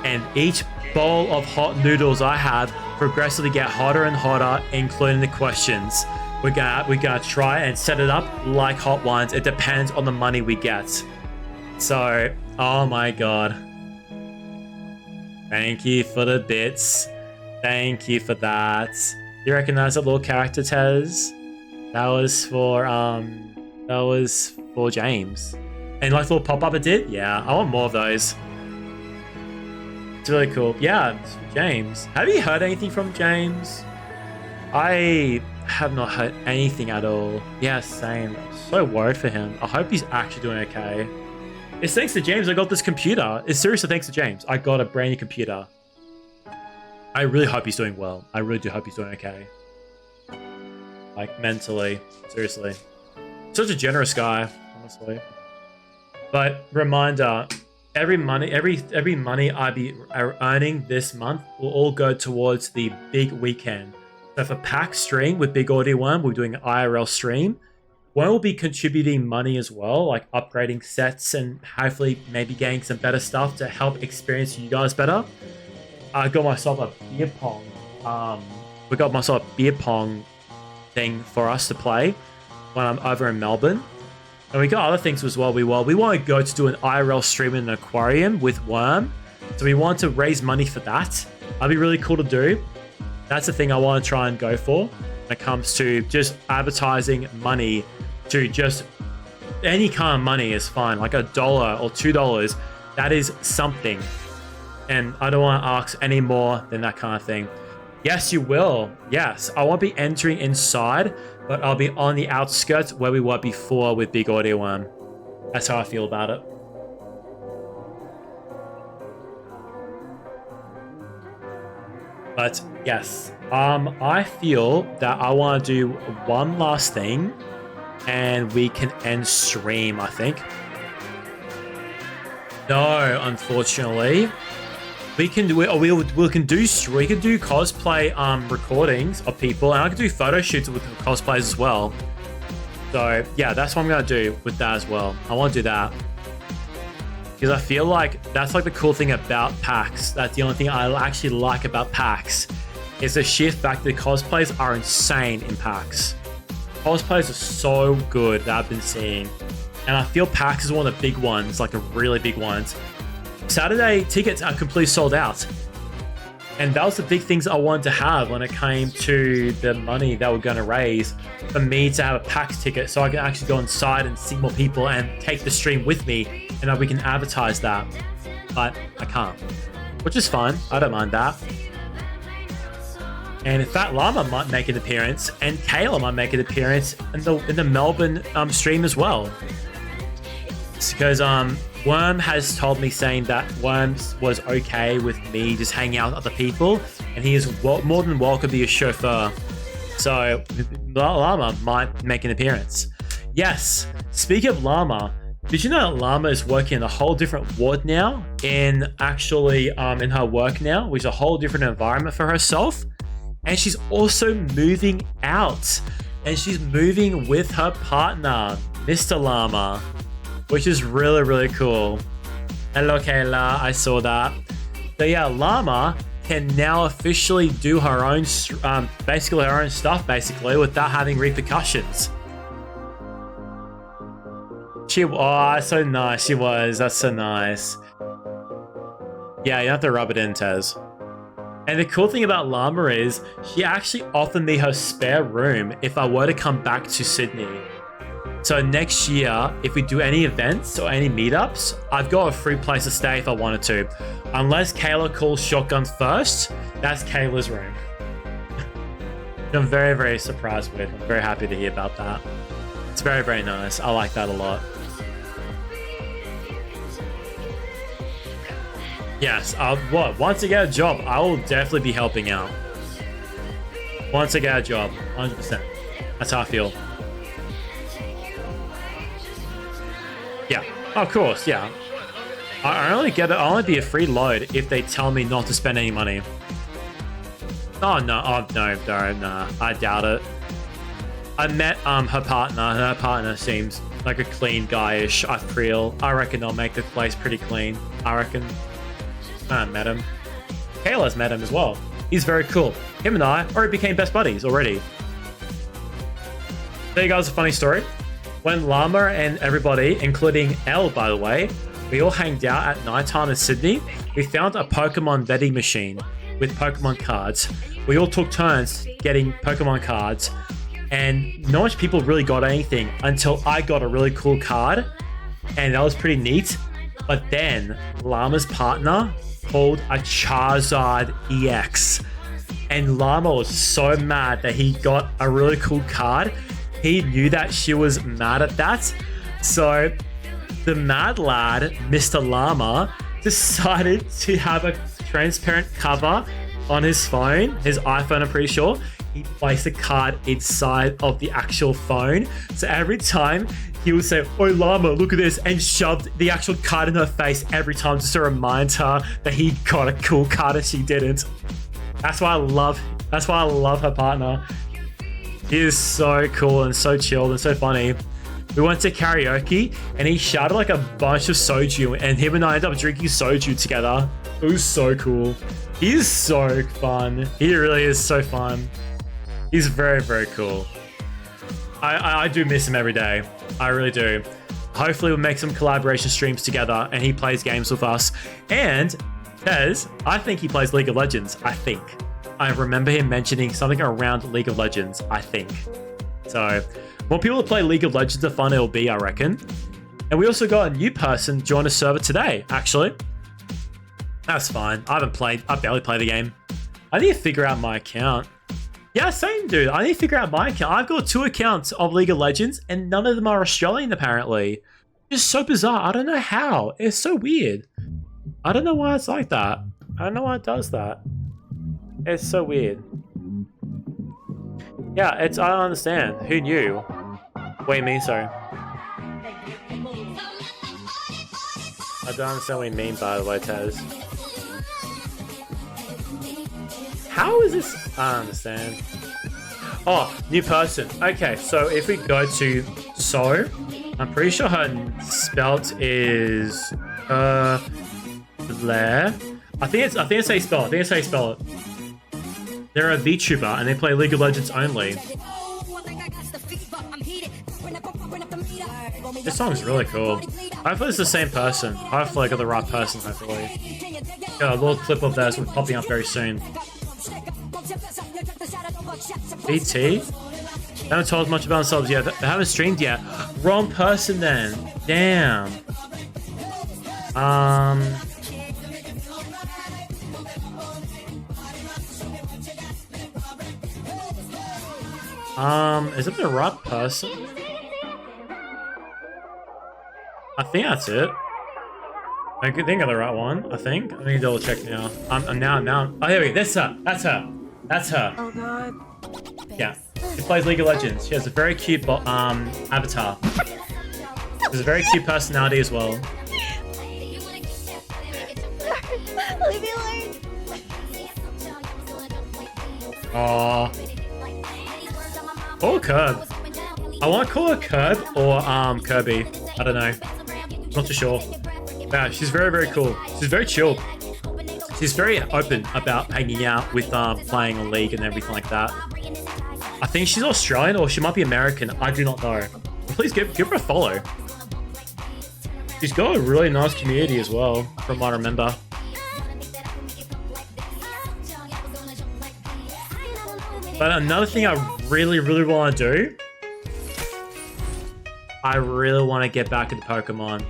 and each bowl of hot noodles I have progressively get hotter and hotter, including the questions. We're gonna try and set it up like Hot Ones. It depends on the money we get. So, oh my god. Thank you for the bits. Thank you for that. You recognize that little character, Tez? That was for James. And like the little pop-up it did? Yeah, I want more of those. It's really cool. Yeah, James. Have you heard anything from James? I have not heard anything at all. Yeah, same. I'm so worried for him. I hope he's actually doing okay. It's thanks to James I got this computer. It's seriously thanks to James. I got a brand new computer. I really hope he's doing well. I really do hope he's doing okay. Like, mentally. Seriously. Such a generous guy, honestly. But, reminder, every money I be earning this month will all go towards the big weekend. So for PAX stream with Big Audio Worm, we're doing an IRL stream. One will be contributing money as well, like upgrading sets and hopefully maybe getting some better stuff to help experience you guys better. I got myself a beer pong. We got myself a beer pong thing for us to play when I'm over in Melbourne. And we got other things as well. We want to go to do an IRL stream in an aquarium with Worm. So we want to raise money for that. That'd be really cool to do. That's the thing I want to try and go for when it comes to just advertising money to just any kind of money is fine. Like $1 or $2. That is something. And I don't want to ask any more than that kind of thing. Yes, you will. Yes, I won't be entering inside, but I'll be on the outskirts where we were before with Big Audio Worm. That's how I feel about it. But yes, I feel that I want to do one last thing, and we can end stream, I think. No, unfortunately. We can do cosplay recordings of people, and I can do photo shoots with cosplays as well. So yeah, that's what I'm gonna do with that as well. I want to do that. because I feel like that's like the cool thing about PAX. That's the only thing I actually like about PAX is the sheer fact that cosplays are insane in PAX. Cosplays are so good that I've been seeing, and I feel PAX is one of the big ones, like the really big ones. Saturday tickets are completely sold out, and that was the big things I wanted to have when it came to the money that we're going to raise for me to have a PAX ticket, so I can actually go inside and see more people and take the stream with me, and that we can advertise that. But I can't, which is fine. I don't mind that. And Fat Llama might make an appearance, and Kayla might make an appearance in the Melbourne stream as well. It's because Worm has told me saying that Worm was okay with me just hanging out with other people, and he is more than welcome to be a chauffeur. So Llama might make an appearance. Yes, speaking of Llama, did you know that Llama is working in a whole different ward now in her work now, which is a whole different environment for herself? And she's also moving out, and she's moving with her partner, Mr. Llama, which is really, really cool. Hello, Kayla. I saw that. So yeah, Llama can now officially do her own, basically her own stuff, basically, without having repercussions. Oh, so nice. She was. That's so nice. Yeah, you have to rub it in, Tez. And the cool thing about Llama is she actually offered me her spare room if I were to come back to Sydney. So next year, if we do any events or any meetups, I've got a free place to stay if I wanted to. Unless Kayla calls shotgun first, that's Kayla's room. I'm very, very surprised with. I'm very happy to hear about that. It's very, very nice. I like that a lot. Yes, once I get a job, I will definitely be helping out. Once I get a job, 100%. That's how I feel. Yeah, of course, yeah. I only be a free load if they tell me not to spend any money. Oh no, nah, I doubt it. I met her partner. Her partner seems like a clean guy-ish. I reckon they'll make the place pretty clean. I reckon. I met him. Kayla's met him as well. He's very cool. Him and I already became best buddies already. Tell you guys a funny story. When Llama and everybody, including Elle by the way, we all hanged out at nighttime in Sydney, we found a Pokemon vending machine with Pokemon cards. We all took turns getting Pokemon cards, and not much people really got anything until I got a really cool card, and that was pretty neat. But then Llama's partner pulled a Charizard EX, and Llama was so mad that he got a really cool card. He knew that she was mad at that, so the mad lad, Mr. Llama, decided to have a transparent cover on his phone, his iPhone, I'm pretty sure. He placed a card inside of the actual phone, so every time he would say, "Oh, Llama, look at this," and shoved the actual card in her face every time just to remind her that he got a cool card and she didn't. That's why I love her partner. He is so cool and so chilled and so funny. We went to karaoke and he shouted like a bunch of soju, and him and I ended up drinking soju together. It was so cool. He's so fun. He really is so fun. He's very, very cool. I do miss him every day. I really do. Hopefully we'll make some collaboration streams together and he plays games with us. And Tez, I think he plays League of Legends. I think. I remember him mentioning something around League of Legends, I think. So, more people to play League of Legends, the fun it'll be, I reckon. And we also got a new person join the server today, actually. That's fine. I barely play the game. I need to figure out my account. Yeah, same dude. I need to figure out my account. I've got 2 accounts of League of Legends and none of them are Australian apparently. It's so bizarre. I don't know how. It's so weird. I don't know why it's like that. I don't know why it does that. It's so weird. Yeah, I don't understand. Who knew? What do you mean, sorry? I don't understand what you mean, by the way, Taz. How is this? I don't understand. Oh, new person. Okay, so if we go to So, I'm pretty sure her spelt is Blair. I think it's how you spell it. They're a VTuber and they play League of Legends only. This song's really cool. Hopefully it's the same person. Hopefully I got the right person, hopefully. Got a little clip of theirs will be popping up very soon. BT? They haven't told much about themselves yet. They haven't streamed yet. Wrong person then. Damn. Is it the right person? I think that's it. I think I'm the right one. I think. Let me double check now. Now. Oh, here we go. That's her. That's her. Oh god. Yeah. She plays League of Legends. She has a very cute avatar. There's a very cute personality as well. Leave me alone. Aww. Or Curb. I want to call her Curb or Kirby. I don't know. Not too sure. Yeah, she's very, very cool. She's very chill. She's very open about hanging out with playing a league and everything like that. I think she's Australian or she might be American. I do not know. But please give her a follow. She's got a really nice community as well, from what I remember. But another thing I really, really want to do, I really want to get back into Pokemon.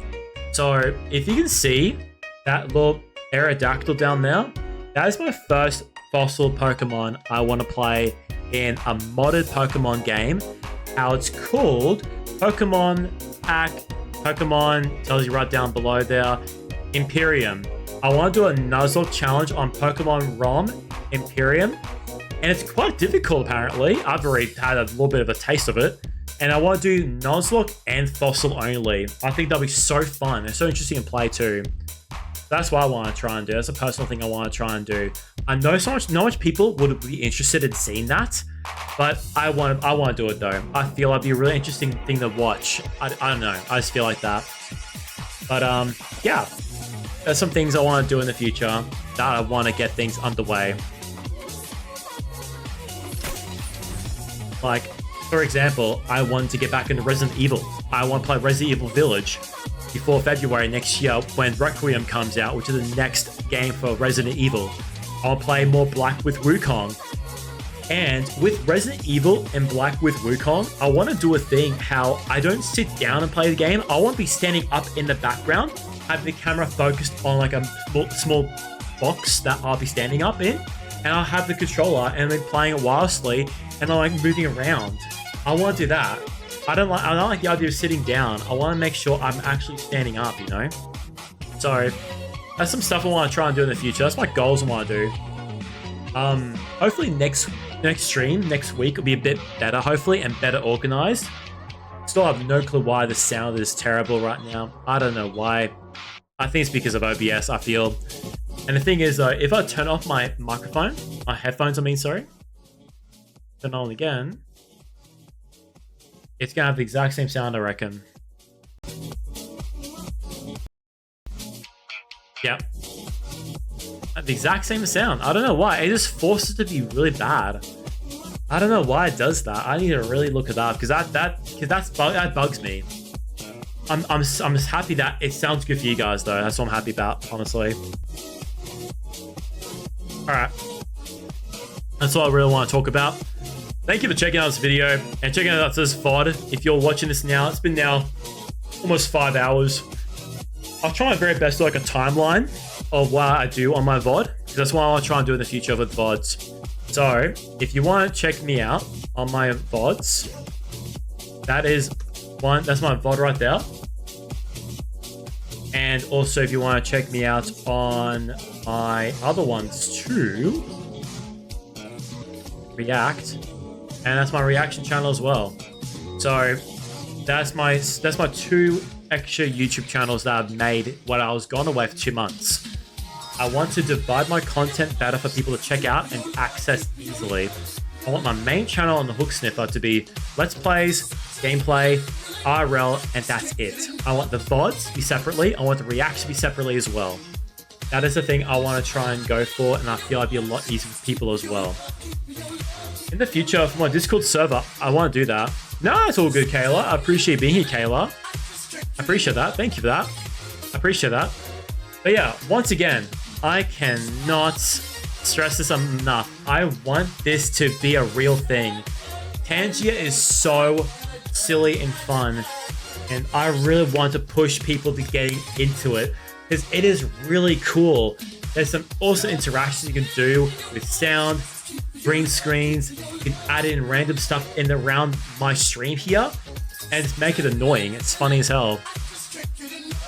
So if you can see that little Aerodactyl down there, that is my first fossil Pokemon I want to play in a modded Pokemon game. How it's called Pokemon Pack. Pokemon tells you right down below there. Imperium. I want to do a Nuzlocke challenge on Pokemon ROM Imperium. And it's quite difficult apparently. I've already had a little bit of a taste of it. And I want to do Nuzlocke and Fossil only. I think that'll be so fun. It's so interesting to play too. That's what I want to try and do. That's a personal thing I want to try and do. I know not much people would be interested in seeing that, but I want to do it though. I feel it'd be a really interesting thing to watch. I don't know. I just feel like that. But yeah, there's some things I want to do in the future that I want to get things underway. Like, for example, I want to get back into Resident Evil. I want to play Resident Evil Village before February next year when Requiem comes out, which is the next game for Resident Evil. I'll play more Black with Wukong. And with Resident Evil and Black with Wukong, I want to do a thing how I don't sit down and play the game. I want to be standing up in the background, have the camera focused on like a small box that I'll be standing up in, and I'll have the controller and then playing it wirelessly, and I'm like moving around. I want to do that. I don't like the idea of sitting down. I want to make sure I'm actually standing up, you know? So that's some stuff I want to try and do in the future. That's my goals I want to do. Hopefully next stream, next week will be a bit better, hopefully, and better organized. Still have no clue why the sound is terrible right now. I don't know why. I think it's because of OBS, I feel. And the thing is, though, if I turn off my microphone, my headphones, I mean, sorry, turn on again, it's gonna have the exact same sound, I reckon. Yep. The exact same sound. I don't know why. It just forces it to be really bad. I don't know why it does that. I need to really look it up because that bugs me. I'm just happy that it sounds good for you guys though. That's what I'm happy about, honestly. Alright. That's what I really want to talk about. Thank you for checking out this video and checking out this VOD. If you're watching this now, it's been now almost 5 hours. I'll try my very best to like a timeline of what I do on my VOD, because that's what I'll try and do in the future with VODs. So if you want to check me out on my VODs, that's my VOD right there. And also if you want to check me out on my other ones too, React, and that's my reaction channel as well. So that's my 2 extra YouTube channels that I've made when I was gone away for 2 months. I want to divide my content better for people to check out and access easily. I want my main channel on the Hook Sniffer to be Let's Plays, gameplay, IRL, and that's it. I want the VODs to be separately. I want the reacts to be separately as well. That is the thing I want to try and go for, and I feel I'd be a lot easier for people as well. In the future, for my Discord server, I want to do that. No, it's all good, Kayla. I appreciate being here, Kayla. I appreciate that. Thank you for that. I appreciate that. But yeah, once again, I cannot stress this enough. I want this to be a real thing. Tangia is so silly and fun, and I really want to push people to getting into it because it is really cool. There's some awesome interactions you can do with sound, green screens. You can add in random stuff in around my stream here and just make it annoying. It's funny as hell.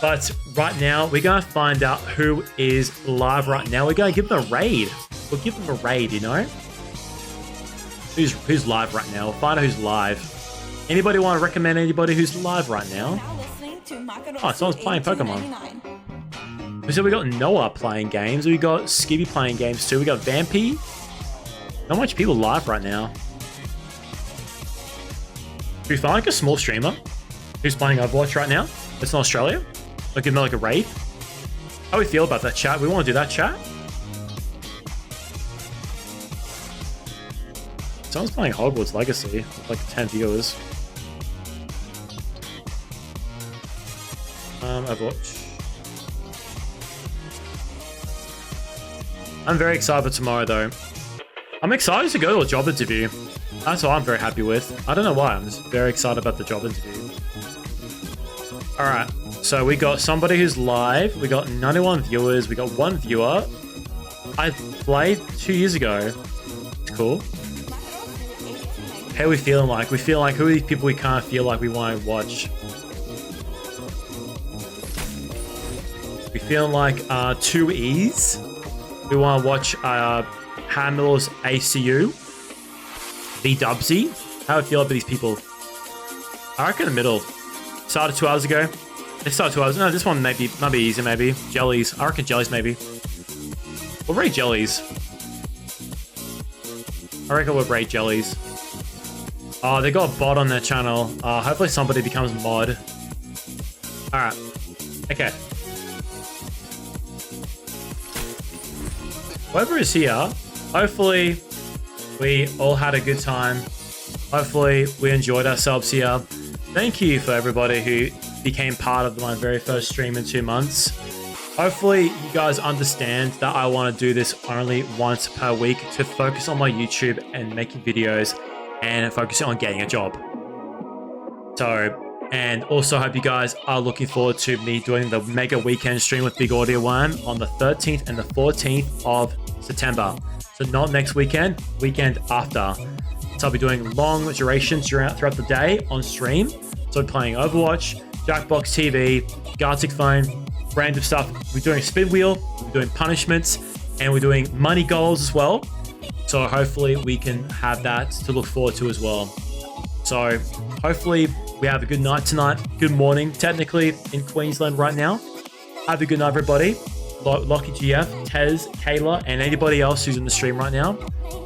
But right now, we're going to find out who is live right now. We're going to give them a raid. We'll give them a raid, you know? Who's live right now? We'll find out who's live. Anybody want to recommend anybody who's live right now? Oh, someone's playing Pokemon. So we got Noah playing games. We got Skibby playing games too. We got Vampy. Not much people live right now. Do we find like a small streamer who's playing Overwatch right now? It's in Australia. Like give them like a raid. How do we feel about that, chat? We want to do that, chat? Someone's playing Hogwarts Legacy with like 10 viewers. Overwatch. I'm very excited for tomorrow though. I'm excited to go to a job interview. That's what I'm very happy with. I don't know why, I'm just very excited about the job interview. Alright, so we got somebody who's live. We got 91 viewers. We got 1 viewer. I played 2 years ago. It's cool. How are we feeling like? We feel like who are these people we can't feel like we want to watch? We feeling like 2Es. We want to watch Hamill's ACU. The Dubsy. How do I feel about these people? I reckon the middle. Started 2 hours ago. They started 2 hours. No, this one might be easier, maybe. Jellies. I reckon Jellies, maybe. We'll rate Jellies. I reckon we'll rate Jellies. Oh, they got a bot on their channel. Hopefully somebody becomes mod. Alright. Okay. Whoever is here, hopefully we all had a good time. Hopefully we enjoyed ourselves here. Thank you for everybody who became part of my very first stream in 2 months. Hopefully you guys understand that I want to do this only once per week to focus on my YouTube and making videos and focusing on getting a job. So, and also hope you guys are looking forward to me doing the mega weekend stream with Big Audio Worm on the 13th and the 14th of September. So not next weekend, weekend after. So I'll be doing long durations throughout the day on stream. So I'm playing Overwatch, Jackbox TV, Gartic Phone, random stuff. We're doing a spin wheel, we're doing punishments, and we're doing money goals as well. So hopefully we can have that to look forward to as well. So hopefully we have a good night tonight. Good morning, technically in Queensland right now. Have a good night, everybody. Lockie GF, Tez, Kayla, and anybody else who's in the stream right now.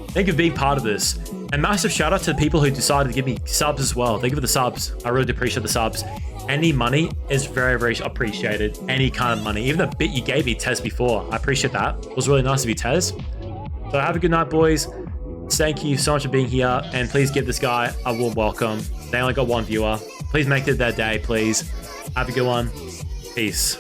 Thank you for being part of this. And massive shout out to the people who decided to give me subs as well. Thank you for the subs. I really do appreciate the subs. Any money is very, very appreciated. Any kind of money. Even the bit you gave me, Tez, before. I appreciate that. It was really nice of you, Tez. So have a good night, boys. Thank you so much for being here. And please give this guy a warm welcome. They only got 1 viewer. Please make it their day, please. Have a good one. Peace.